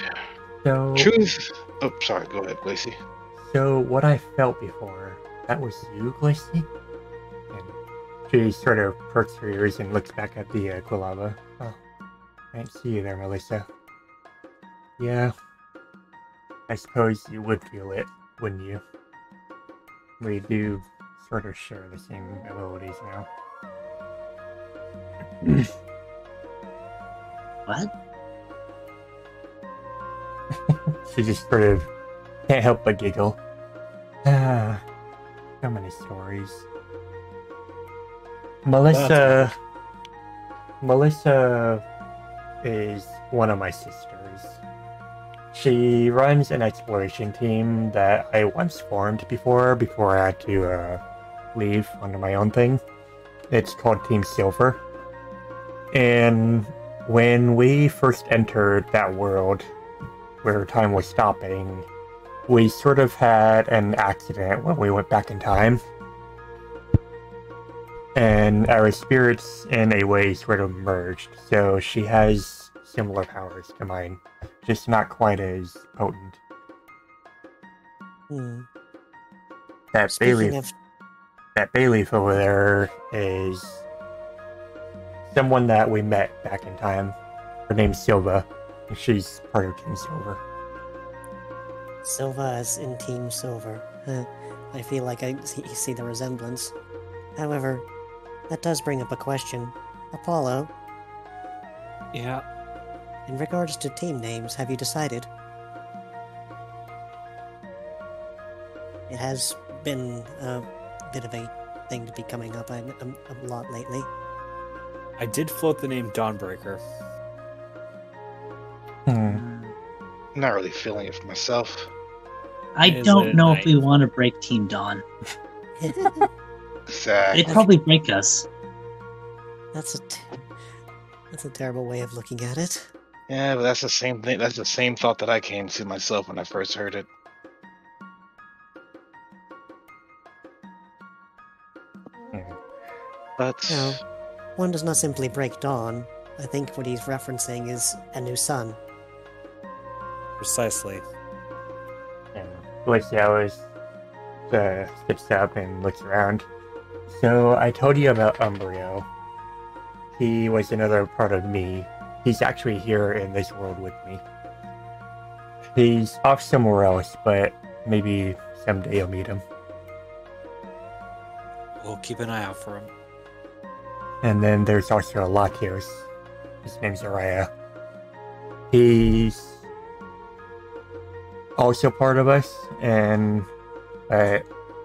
So, Truth. Oh, sorry. Go ahead, Glacy. So what I felt before, That was you, Glacy? And she sort of perks her ears and looks back at the Quilava. Oh, I didn't see you there, Melissa. Yeah, I suppose you would feel it, wouldn't you? We do sort of share the same abilities now. What? She just sort of can't help but giggle. Ah, so many stories. Melissa is one of my sisters. She runs an exploration team that I once formed before I had to leave onto my own thing. It's called Team Silver. And when we first entered that world where time was stopping, we sort of had an accident when we went back in time. And our spirits, in a way, sort of merged. So she has similar powers to mine, just not quite as potent. Hmm. That Speaking of, Bayleaf over there is someone that we met back in time. Her name's Silva, and she's part of Team Silver. Silva is in Team Silver. I feel like I see the resemblance. However, that does bring up a question. Apollo, Yeah. in regards to team names, have you decided? It has been a bit of a thing to be coming up a lot lately. I did float the name Dawnbreaker. Hmm. I'm not really feeling it for myself. I Is don't it know night? if we want to break Team Dawn. Exactly. They'd probably break us. That's a terrible way of looking at it. Yeah, but that's the same thing. That's the same thought that I came to myself when I first heard it. Hmm. But No, one does not simply break dawn. I think what he's referencing is a new sun. Precisely. And Glacy always sits up and looks around. So I told you about Umbrio. He was another part of me. He's actually here in this world with me. He's off somewhere else, but maybe someday you'll meet him. We'll keep an eye out for him. And then there's also Latios. His name's Araya. He's also part of us, and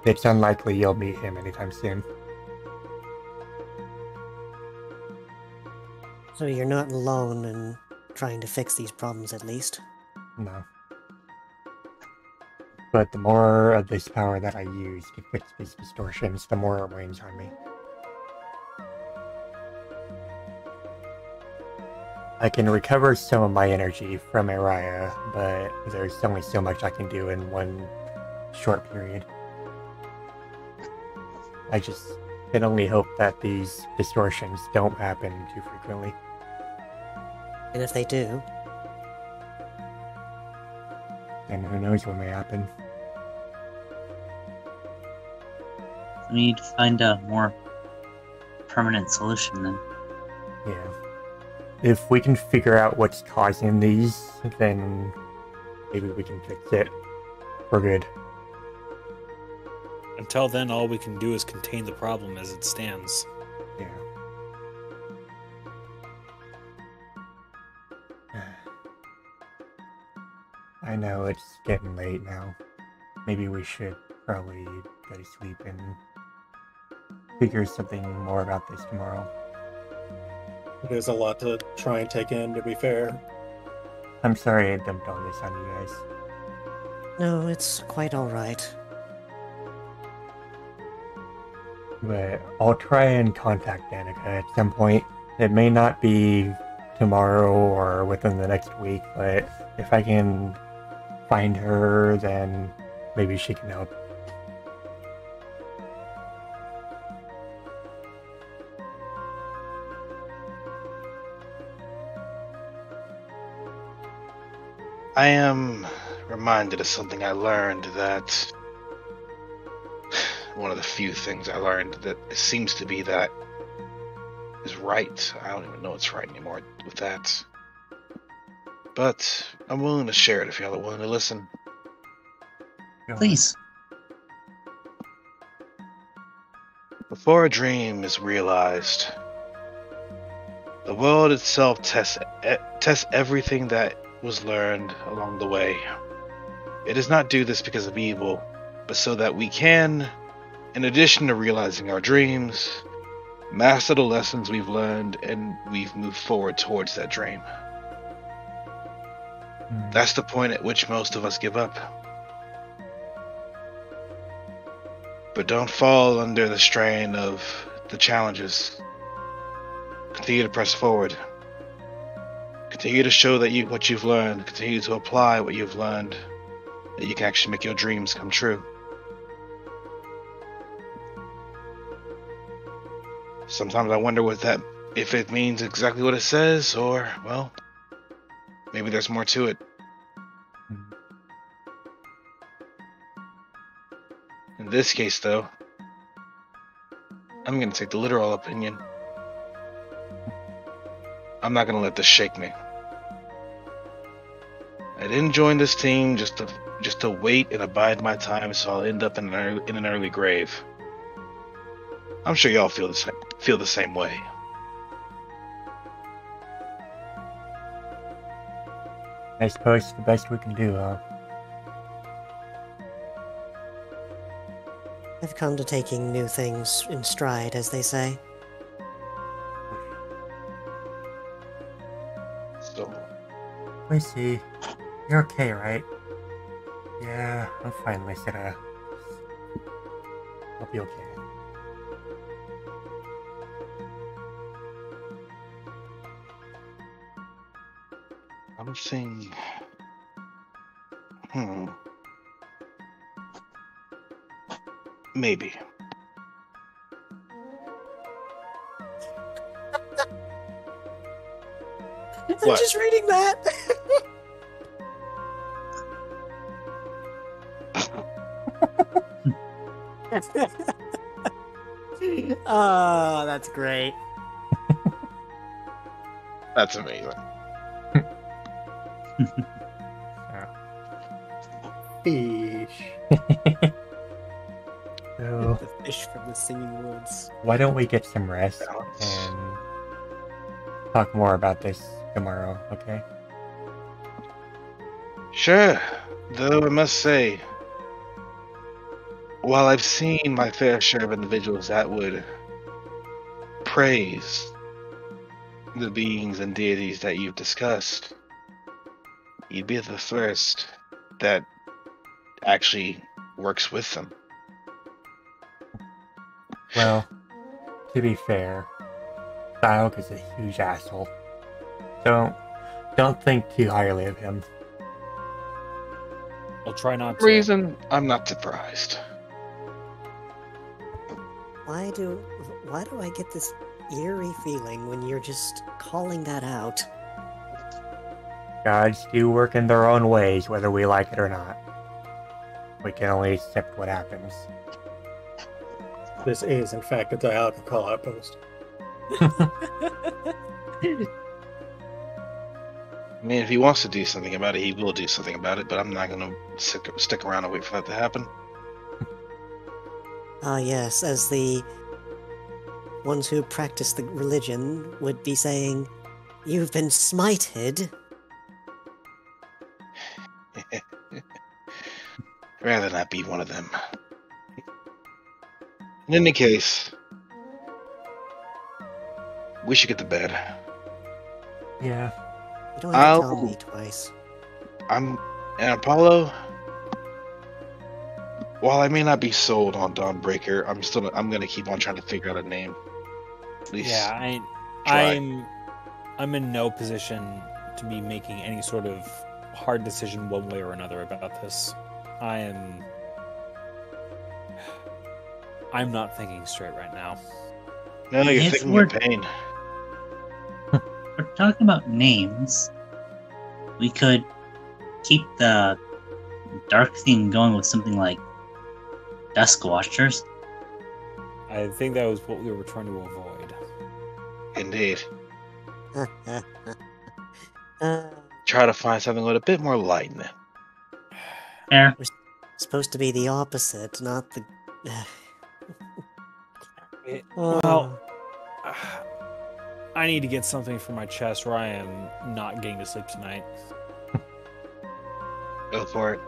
it's unlikely you'll meet him anytime soon. So you're not alone in trying to fix these problems, at least. No. But the more of this power that I use to fix these distortions, the more it weighs on me. I can recover some of my energy from Araya, but there's only so much I can do in one short period. I just can only hope that these distortions don't happen too frequently. And if they do, And who knows what may happen. We need to find a more permanent solution then. Yeah. If we can figure out what's causing these, then maybe we can fix it for good. Until then, all we can do is contain the problem as it stands. Yeah. I know it's getting late now. Maybe we should probably go to sleep and figure something more about this tomorrow. It is a lot to try and take in, to be fair. I'm sorry I dumped all this on you guys. no, it's quite alright. But I'll try and contact Danica at some point. It may not be tomorrow or within the next week, but if I can find her, then maybe she can help. I am reminded of something I learned that one of the few things I learned that seems to be that is right. I don't even know what's right anymore with that. But I'm willing to share it if y'all are willing to listen. Please. Before a dream is realized, the world itself tests everything that was learned along the way. It does not do this because of evil, but so that we can, in addition to realizing our dreams, master the lessons we've learned and we've moved forward towards that dream. That's the point at which most of us give up. But don't fall under the strain of the challenges. Continue to press forward. Continue to show that what you've learned. Continue to apply what you've learned. That you can actually make your dreams come true. Sometimes I wonder if it means exactly what it says, or, well, maybe there's more to it. In this case, though, I'm going to take the literal opinion. I'm not going to let this shake me. I didn't join this team just to wait and abide my time, so I'll end up in an early grave. I'm sure y'all feel the same way. I suppose it's the best we can do, huh? I've come to taking new things in stride, as they say. So, We see. You're okay, right? Yeah, I'm fine, Lysetta. I'll be okay. I'm thinking. Maybe. I'm What? just reading that. Oh, that's great. That's amazing. Fish. So, The fish from the singing woods. why don't we get some rest and talk more about this tomorrow, okay? Sure, though I must say, while I've seen my fair share of individuals that would praise the beings and deities that you've discussed, you'd be the first that actually works with them. Well, to be fair, Dialog is a huge asshole. Don't think too highly of him. I'll try not to. Reason, I'm not surprised. Why do I get this eerie feeling when you're just calling that out? Gods do work in their own ways, whether we like it or not. We can only accept what happens. This is, in fact, a dialogue call outpost. I mean, if he wants to do something about it, he will do something about it, but I'm not going to stick around and wait for that to happen. Ah, yes, as the ones who practice the religion would be saying, "You've been smited." Rather not be one of them. In any case, we should get to bed. Yeah. You don't have to I'll- tell me twice. And Apollo, while I may not be sold on Dawnbreaker, I'm gonna keep on trying to figure out a name. At least Yeah, try. I'm in no position to be making any sort of hard decision one way or another about this. I'm not thinking straight right now. No, you're If thinking we're- in pain. We're talking about names. We could keep the dark theme going with something like Dusk Watchers. I think that was what we were trying to avoid. Indeed. uh, Try to find something with a bit more light in it. Fair. supposed to be the opposite, not the. Well, Oh. I need to get something for my chest, or I am not getting to sleep tonight. Go for it.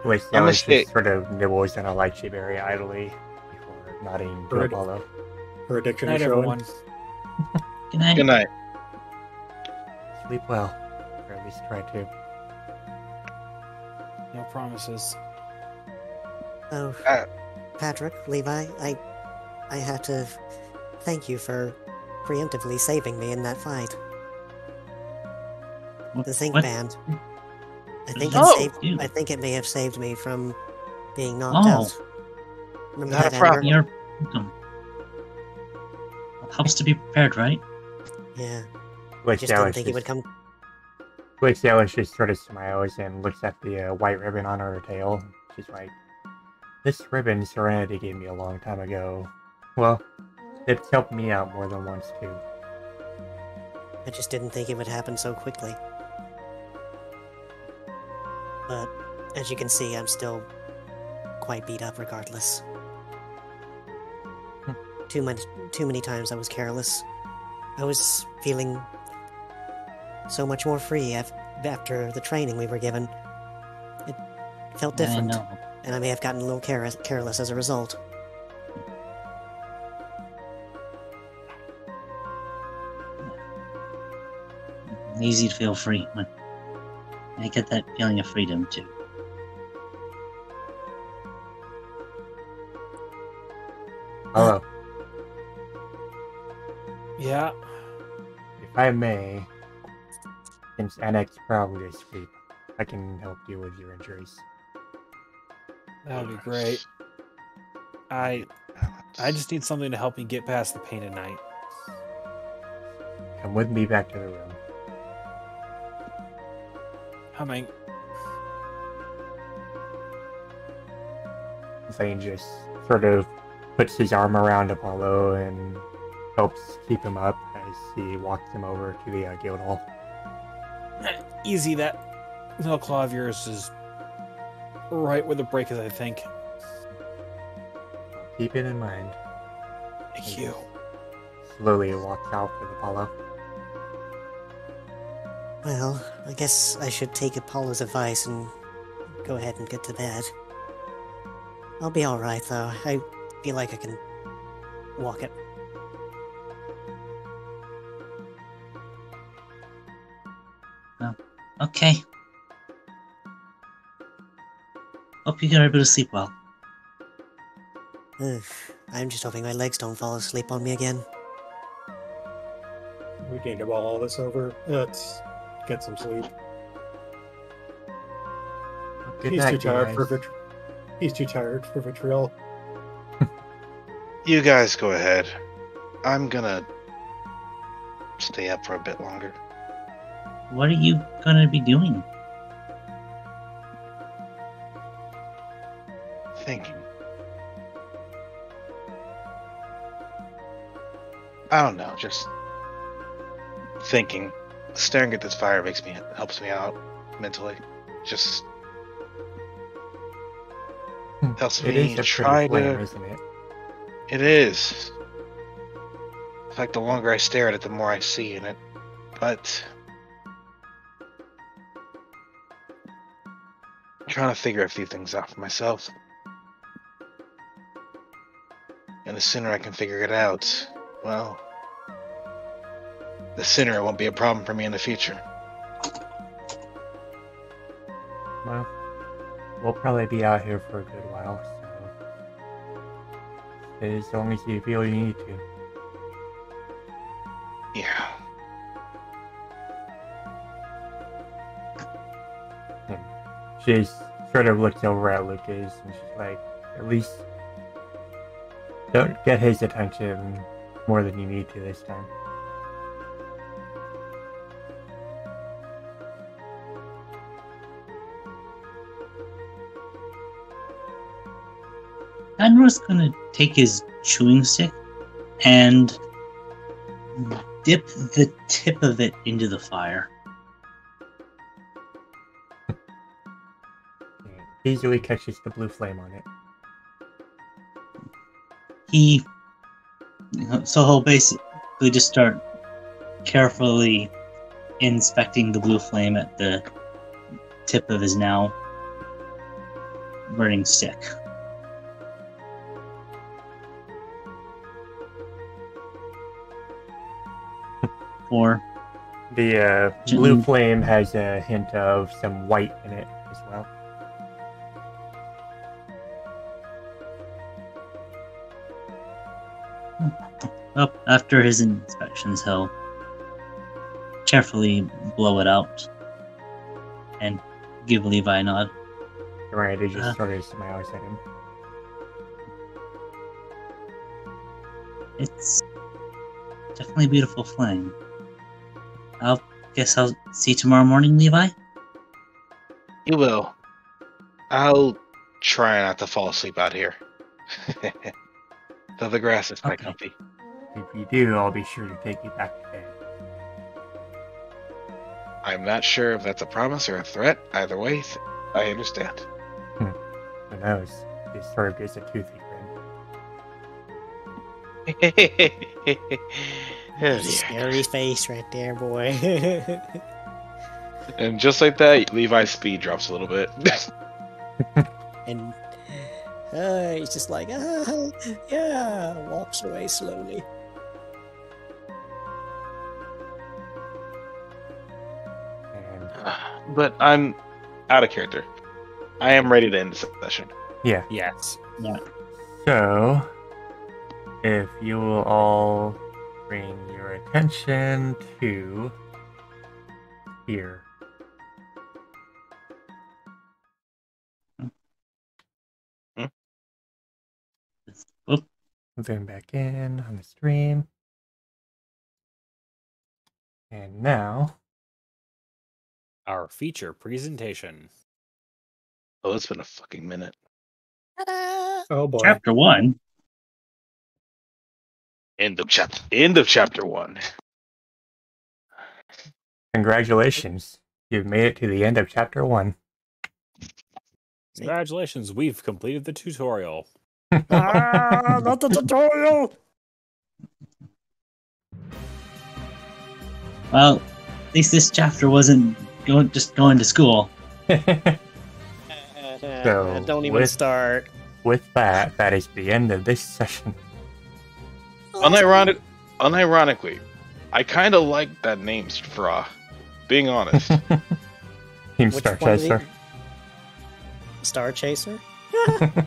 Which I'm Alice gonna just sort of nibbles on a light berry idly before nodding to Right. Apollo. Her addiction Night, is showing. everyone. Good night. Good night. Sleep well, or at least try to. No promises. Oh, Uh, Patrick, Levi, I had to thank you for preemptively saving me in that fight. The zinc What? band. I think Oh! it saved. You. I think it may have saved me from being knocked Oh. out. Remember Not a that, problem. Amber? You're welcome. Helps to be prepared, right? Yeah. I Which just didn't Alice think it would come. just sort of smiles and looks at the white ribbon on her tail. She's like, "This ribbon Serenity gave me a long time ago. Well, it's helped me out more than once too." I just didn't think it would happen so quickly. But as you can see, I'm still quite beat up regardless. Too many times I was careless. I was feeling so much more free after the training we were given. It felt different, I know. and I may have gotten a little careless as a result. Easy to feel free. I get that feeling of freedom too. Hello. Yeah. If I may, since Annek's probably asleep, I can help you with your injuries. That would be great. I just need something to help me get past the pain at night. Come with me back to the room. Coming. Zane just sort of puts his arm around Apollo and helps keep him up as he walks him over to the guild hall. Easy, that little claw of yours is right where the break is, I think. Keep it in mind. Thank you. Slowly walks out with Apollo. Well, I guess I should take Apollo's advice and go ahead and get to bed. I'll be alright, though. I feel like I can walk it. Okay. Hope you get a bit of sleep well. Ugh, I'm just hoping my legs don't fall asleep on me again. We need to mull all this over. Let's get some sleep. Good He's night, too tired for guys. He's too tired for vitriol. You guys go ahead. I'm gonna stay up for a bit longer. What are you gonna be doing? Thinking. I don't know, just thinking. Staring at this fire helps me out mentally. Just helps It me is a try pretty flame, to. isn't it? It is. In fact, the longer I stare at it, the more I see in it. But I'm trying to figure a few things out for myself. And the sooner I can figure it out, well, the sooner it won't be a problem for me in the future. Well, we'll probably be out here for a good while, so as long as you feel you need to. Yeah. She sort of looks over at Lucas and she's like, at least don't get his attention more than you need to this time. Admiral's gonna take his chewing stick and dip the tip of it into the fire. Easily catches the blue flame on it. So he'll basically just start carefully inspecting the blue flame at the tip of his now burning stick. Or The blue flame has a hint of some white in it as well. up after his inspections, he'll carefully blow it out and give Levi a nod. Right, he just sort of smiles at him. It's definitely a beautiful flame. Guess I'll see you tomorrow morning, Levi? You will. I'll try not to fall asleep out here. Though the grass is quite Okay. comfy. If you do, I'll be sure to take you back to bed. I'm not sure if that's a promise or a threat. Either way, I understand. Who knows? He sort of gives a toothy grin. Oh, dear. Scary face right there, boy. And just like that, Levi's speed drops a little bit. And he's just like, yeah, walks away slowly. And But I'm out of character. I am ready to end the session. yeah, Yes. so if you will all bring your attention to here. Oop. Zoom back in on the stream. And now, Our feature presentation. Oh, it's been a fucking minute. Ta-da! Oh boy. Chapter 1. End of chapter 1. congratulations. You've made it to the end of chapter 1. Congratulations, we've completed the tutorial. Not the tutorial! Well, at least this chapter wasn't going to school. So, Don't even with- start. With that, that is the end of this session. Unironically, I kind of like that name, Fra. Being honest. Team Which Star one did he- Chaser. Star Chaser? I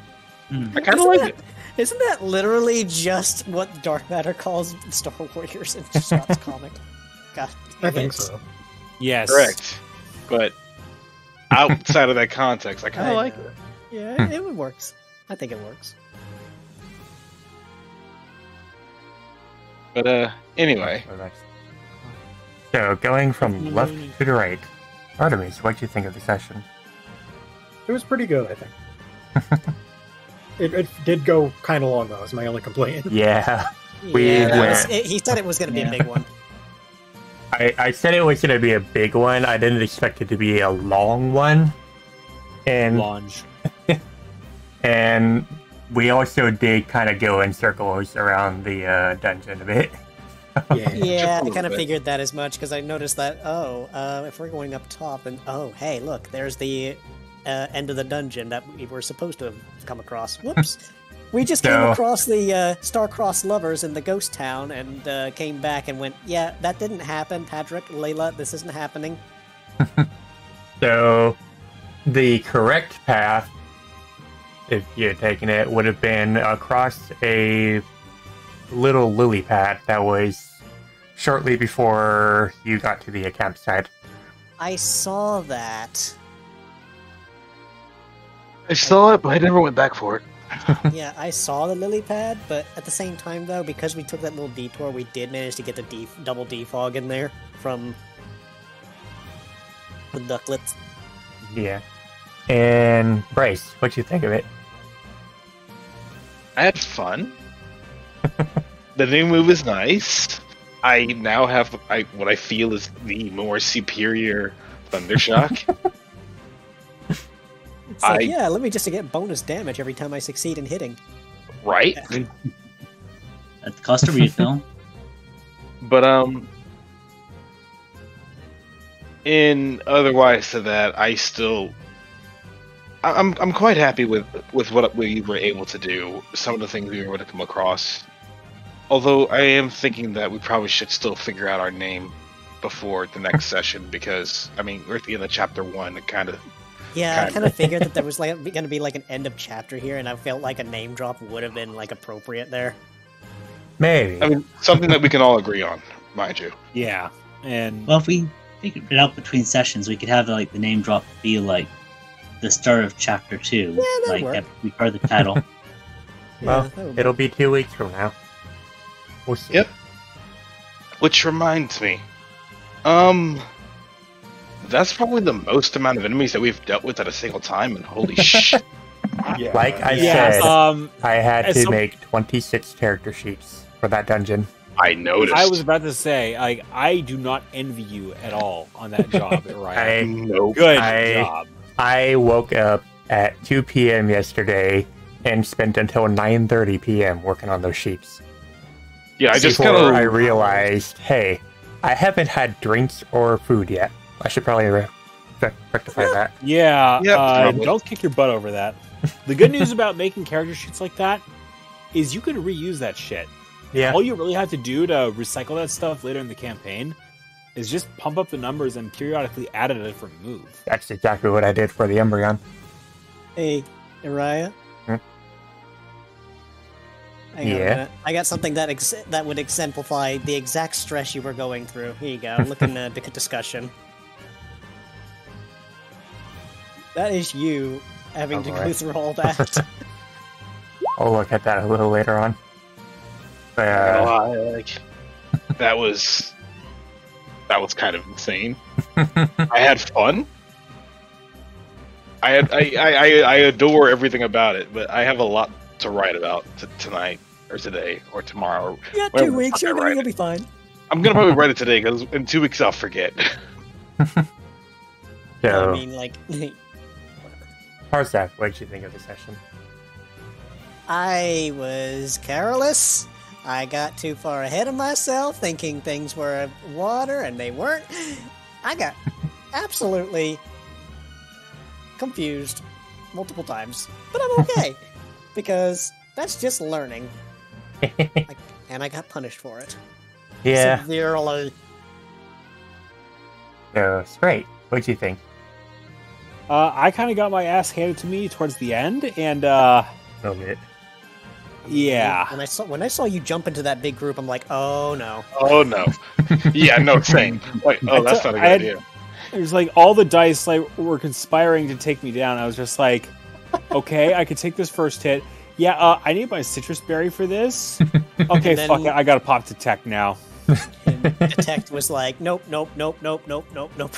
kind of like it. Isn't that literally just what Dark Matter calls Star Warriors in Scott's comic? God, I think so. Yes. Correct. But outside of that context, I kind of like it. Yeah, it works. I think it works. But anyway, So, going from left to the right, Artemis, what do you think of the session? It was pretty good, I think. It did go kind of long, though, is my only complaint. Yeah, We Yeah, went. he said it was going to be a Yeah. big one. I said it was going to be a big one. I didn't expect it to be a long one. And Launch. and we also did kind of go in circles around the dungeon a bit. Yeah. Yeah, I little kind of bit. figured that as much because I noticed that. If we're going up top, and hey, look, there's the end of the dungeon that we were supposed to have come across. Whoops, we just came So- across the star-crossed lovers in the ghost town, and came back and went, yeah, that didn't happen, Patrick, Layla, this isn't happening. So, the correct path, if you had taken it, would have been across a little lily pad that was shortly before you got to the campsite. I saw that. I saw it, but I never went back for it. Yeah, I saw the lily pad, but at the same time, though, because we took that little detour, we did manage to get the double defog in there from the ducklets. Yeah. And Bryce, what you think of it? I had fun. The new move is nice. I now have what I feel is the more superior Thundershock. It's like, yeah, let me just get bonus damage every time I succeed in hitting. Right? At the cost of refill. But in otherwise to that, I'm quite happy with what we were able to do. Some of the things we were able to come across. Although I am thinking that we probably should still figure out our name before the next session, because I mean we're at the end of chapter 1. It kind of. Yeah, I kind of figured that there was going to be like an end of chapter here, and I felt like a name drop would have been like appropriate there. Maybe. I mean, something that we can all agree on, mind you. Yeah, and Well, if we figured it out between sessions, we could have like the name drop be like the start of chapter 2. Yeah, that'd like work. before the title. Well, that would it'll be 2 weeks from now. We'll see. Yep. Which reminds me, that's probably the most amount of enemies that we've dealt with at a single time, and holy shit. yeah, Like I yeah, said, I had as to some- make 26 character sheets for that dungeon. I noticed. I was about to say, I do not envy you at all on that job at Riot. Nope. Good I- job. I woke up at 2 p.m. yesterday and spent until 9:30 p.m. working on those sheets. Yeah, I just Before kind I of. realized, hey, I haven't had drinks or food yet. I should probably rectify that. Yeah, Yep, probably. don't kick your butt over that. The good news about making character sheets like that is you can reuse that shit. Yeah. All you really have to do to recycle that stuff later in the campaign is just pump up the numbers and periodically add a different move. That's exactly what I did for the Embryon. Hey, Uriah. Hmm? Hang on a Yeah? minute. I got something that would exemplify the exact stress you were going through. Here you go. Look in the discussion. That is you having to go Alright. through all that. I'll look at that a little later on. That was kind of insane. I had fun. I adore everything about it, but I have a lot to write about tonight or today or tomorrow. You got Whatever 2 weeks. the fuck I write You'll it. be fine. I'm gonna probably write it today because in 2 weeks I'll forget. So, I mean, like, Parsec, what did you think of the session? I was careless. I got too far ahead of myself, thinking things were water, and they weren't. I got absolutely confused multiple times, but I'm okay because that's just learning. And I got punished for it. Yeah, Severely. so, Sprite, what did you think? I kind of got my ass handed to me towards the end, and A little bit. yeah. When I saw you jump into that big group, I'm like, oh no. Oh no. Yeah, no, same. Wait, oh, that's not a good idea. It was like all the dice were conspiring to take me down. I was just like, okay, I could take this first hit. Yeah, I need my citrus berry for this. Okay, then- fuck it, I gotta pop Detect now. And Detect was like, nope, nope, nope, nope, nope, nope, nope.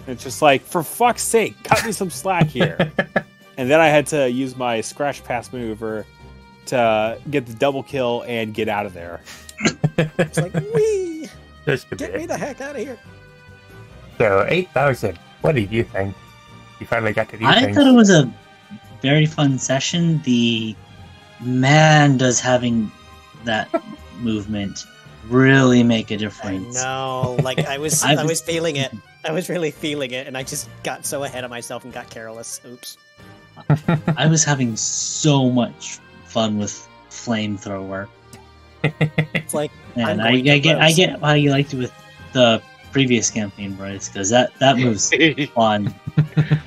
It's just like, for fuck's sake, cut me some slack here. And then I had to use my scratch pass maneuver to get the double kill and get out of there. It's like, wee! Just a Get me bit. the heck out of here. So, 8,000, what did you think? You finally got to do I things. thought it was a very fun session. Does having that movement really make a I difference? know, like I was feeling it. I was really feeling it, and I just got so ahead of myself and got careless. Oops. I was having so much fun with flamethrower, It's like, and I'm I going to get roast. why you liked it with the previous campaign, Bryce, because that move's fun.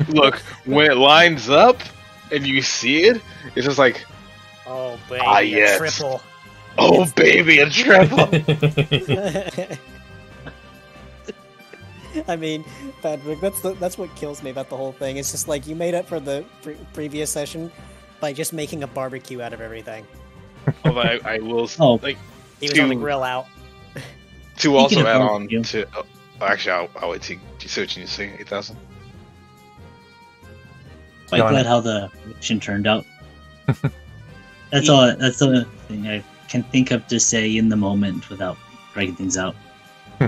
Look, when it lines up and you see it, it's just like, oh baby, Ah, a yes. triple. oh baby, a triple. I mean, Patrick, that's what kills me about the whole thing. It's just like you made up for the previous session by just making a barbecue out of everything. Although I will Oh. like He was on the To- grill out. to also Speaking of add on barbecue. to. Oh, actually, I'll wait till you see what you say. 8,000. Quite Go on. glad how the mission turned out. That's all. That's the only thing I can think of to say in the moment without breaking things out.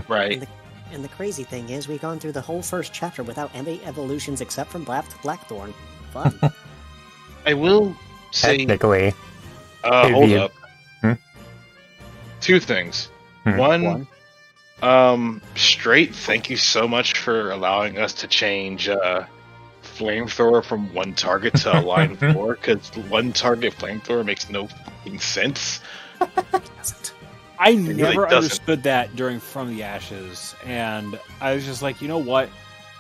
Right. And the crazy thing is, we've gone through the whole first chapter without any evolutions except from Blackthorn. Fun. I will say, Technically. hold maybe- up. Two things. Hmm. One, Straight, thank you so much for allowing us to change flamethrower from one target to a line 4, because one target flamethrower makes no fucking sense. I really never doesn't. understood that during From the Ashes, and I was just like, you know what?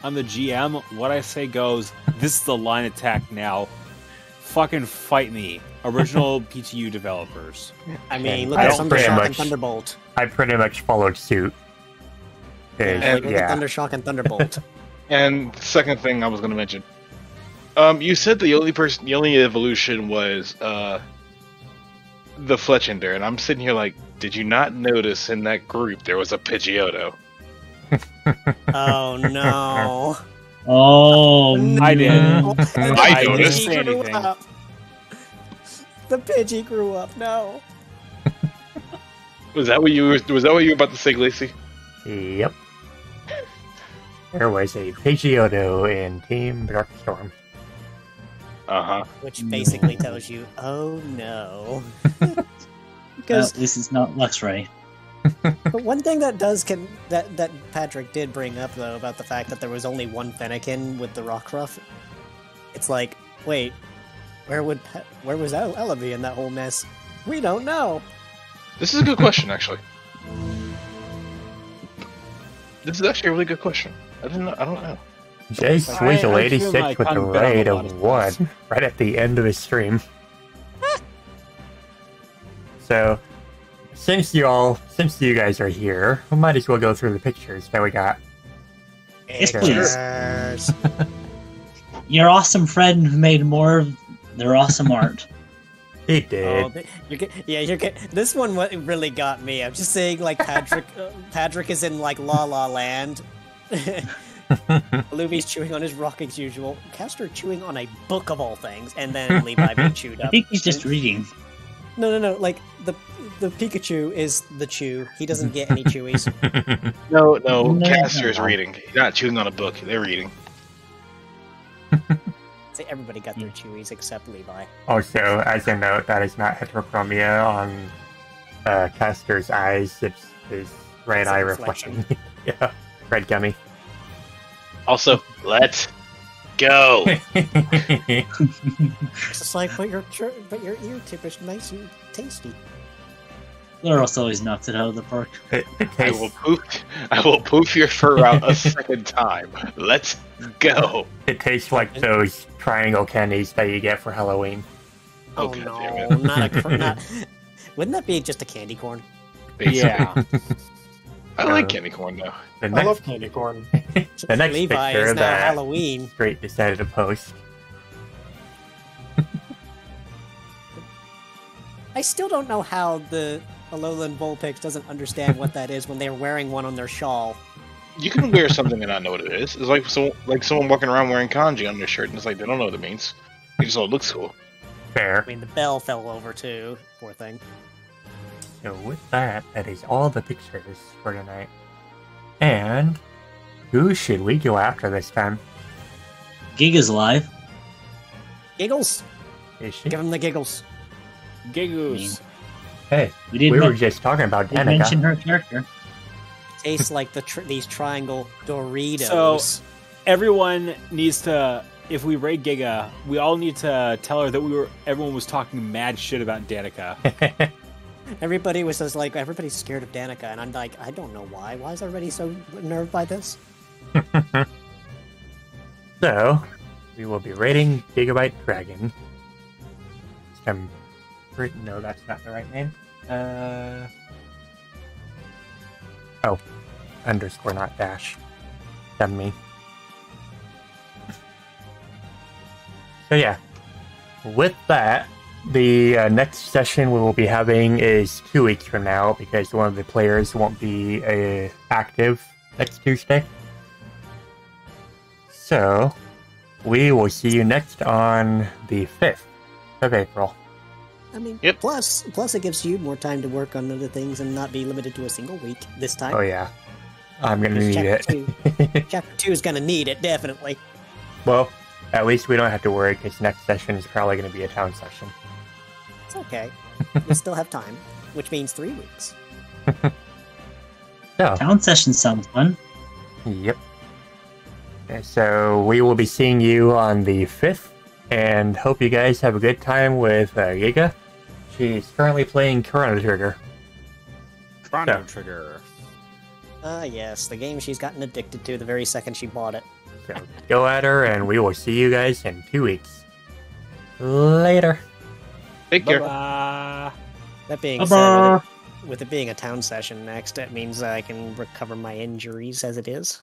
I'm the GM. What I say goes. This is the line attack now. Fucking fight me, original PTU developers. I mean, And look I at don't pretty Thundershock and much- Thunderbolt. I pretty much followed suit. Yeah, look at Yeah. Thundershock and Thunderbolt. And the second thing I was going to mention, you said the only evolution was the Fletchender, and I'm sitting here like, did you not notice in that group there was a Pidgeotto? Oh no! Oh, I did. No. I The noticed. Pidgey grew Anything. up. The Pidgey grew up. No. Was that what you were about to say, Glacy? Yep. There was a Pidgeotto in Team Darkstorm. Uh-huh. Which basically tells you, oh no. well, Because this is not Luxray. but one thing that that Patrick did bring up though about the fact that there was only one Fennekin with the Rockruff, it's like, wait, where was Ella in that whole mess? We don't know. This is a good question, actually. This is actually a really good question. I don't know. Jay Swizzle I 86 feel with like the I'm better raid on a of lot of one right at the end of his stream. So, since you guys are here, we might as well go through the pictures that we got. Yes, please. Pictures. Your awesome friend who made more of their awesome art. He did. Oh, you're get this one. What really got me? I'm just saying, like Patrick. Patrick is in like La La Land. Luby's chewing on his rock as usual. Castor chewing on a book of all things, and then Levi being chewed I up. think he's just reading. No. Like the Pikachu is the chew. He doesn't get any chewies. No, No. Caster's reading. He's not chewing on a book. They're reading. Say everybody got their chewies except Levi. Also, as a note, that is not heterochromia on Castor's eyes. It's his red It's a eye reflection. reflection. Yeah, red gummy. Also, let's go. It's just like, but your ear tip is nice and tasty. Laros always knocks it out of the park. It I will tastes, poof your fur out a second time. Let's go. it tastes like those triangle candies that you get for Halloween. Oh, Oh, God no, damn it. not. Wouldn't that be just a candy corn? Basically. Yeah. I like candy corn though. The I next, love candy corn. the next Levi picture is now that Halloween. Straight decided to post. I still don't know how the Alolan Vulpix doesn't understand what that is when they're wearing one on their shawl. You can wear something and not know what it is. It's like someone walking around wearing kanji on their shirt, and it's like they don't know what it means. It just all looks cool. Fair. I mean, the bell fell over too. Poor thing. So with that, that is all the pictures for tonight. And who should we go after this time? Giga's alive. Giggles. Is she? Give him the giggles. Gigoos. Hey, We did we were men- just talking about we mentioned Danica. her character. Tastes like these triangle Doritos. So- Everyone needs to. If we raid Giga, we all need to tell her that everyone was talking mad shit about Danica. Everybody was just like, everybody's scared of Danica, and I'm like, I don't know why. Why is everybody so nerved by this? So, we will be raiding Gigabyte Dragon. No, that's not the right name. Oh, underscore, not dash. Dumb me. So yeah, with that, the next session we will be having is 2 weeks from now because one of the players won't be active next Tuesday. So, we will see you next on the 5th of April. I mean, Yep. plus it gives you more time to work on other things and not be limited to a single week this time. Oh yeah, I'm gonna need it. Chapter 2 is gonna need it, definitely. Well, at least we don't have to worry because next session is probably gonna be a town session. It's okay. We still have time, which means 3 weeks. So, Town session sounds fun. yep. And so we will be seeing you on the 5th, and hope you guys have a good time with Giga. She's currently playing Chrono Trigger. Chrono Yeah. Trigger. Yes, the game she's gotten addicted to the very second she bought it. So go at her, and we will see you guys in 2 weeks. Later. Take care. Bye-bye. That being Bye-bye. said, with it being a town session next, that means I can recover my injuries as it is.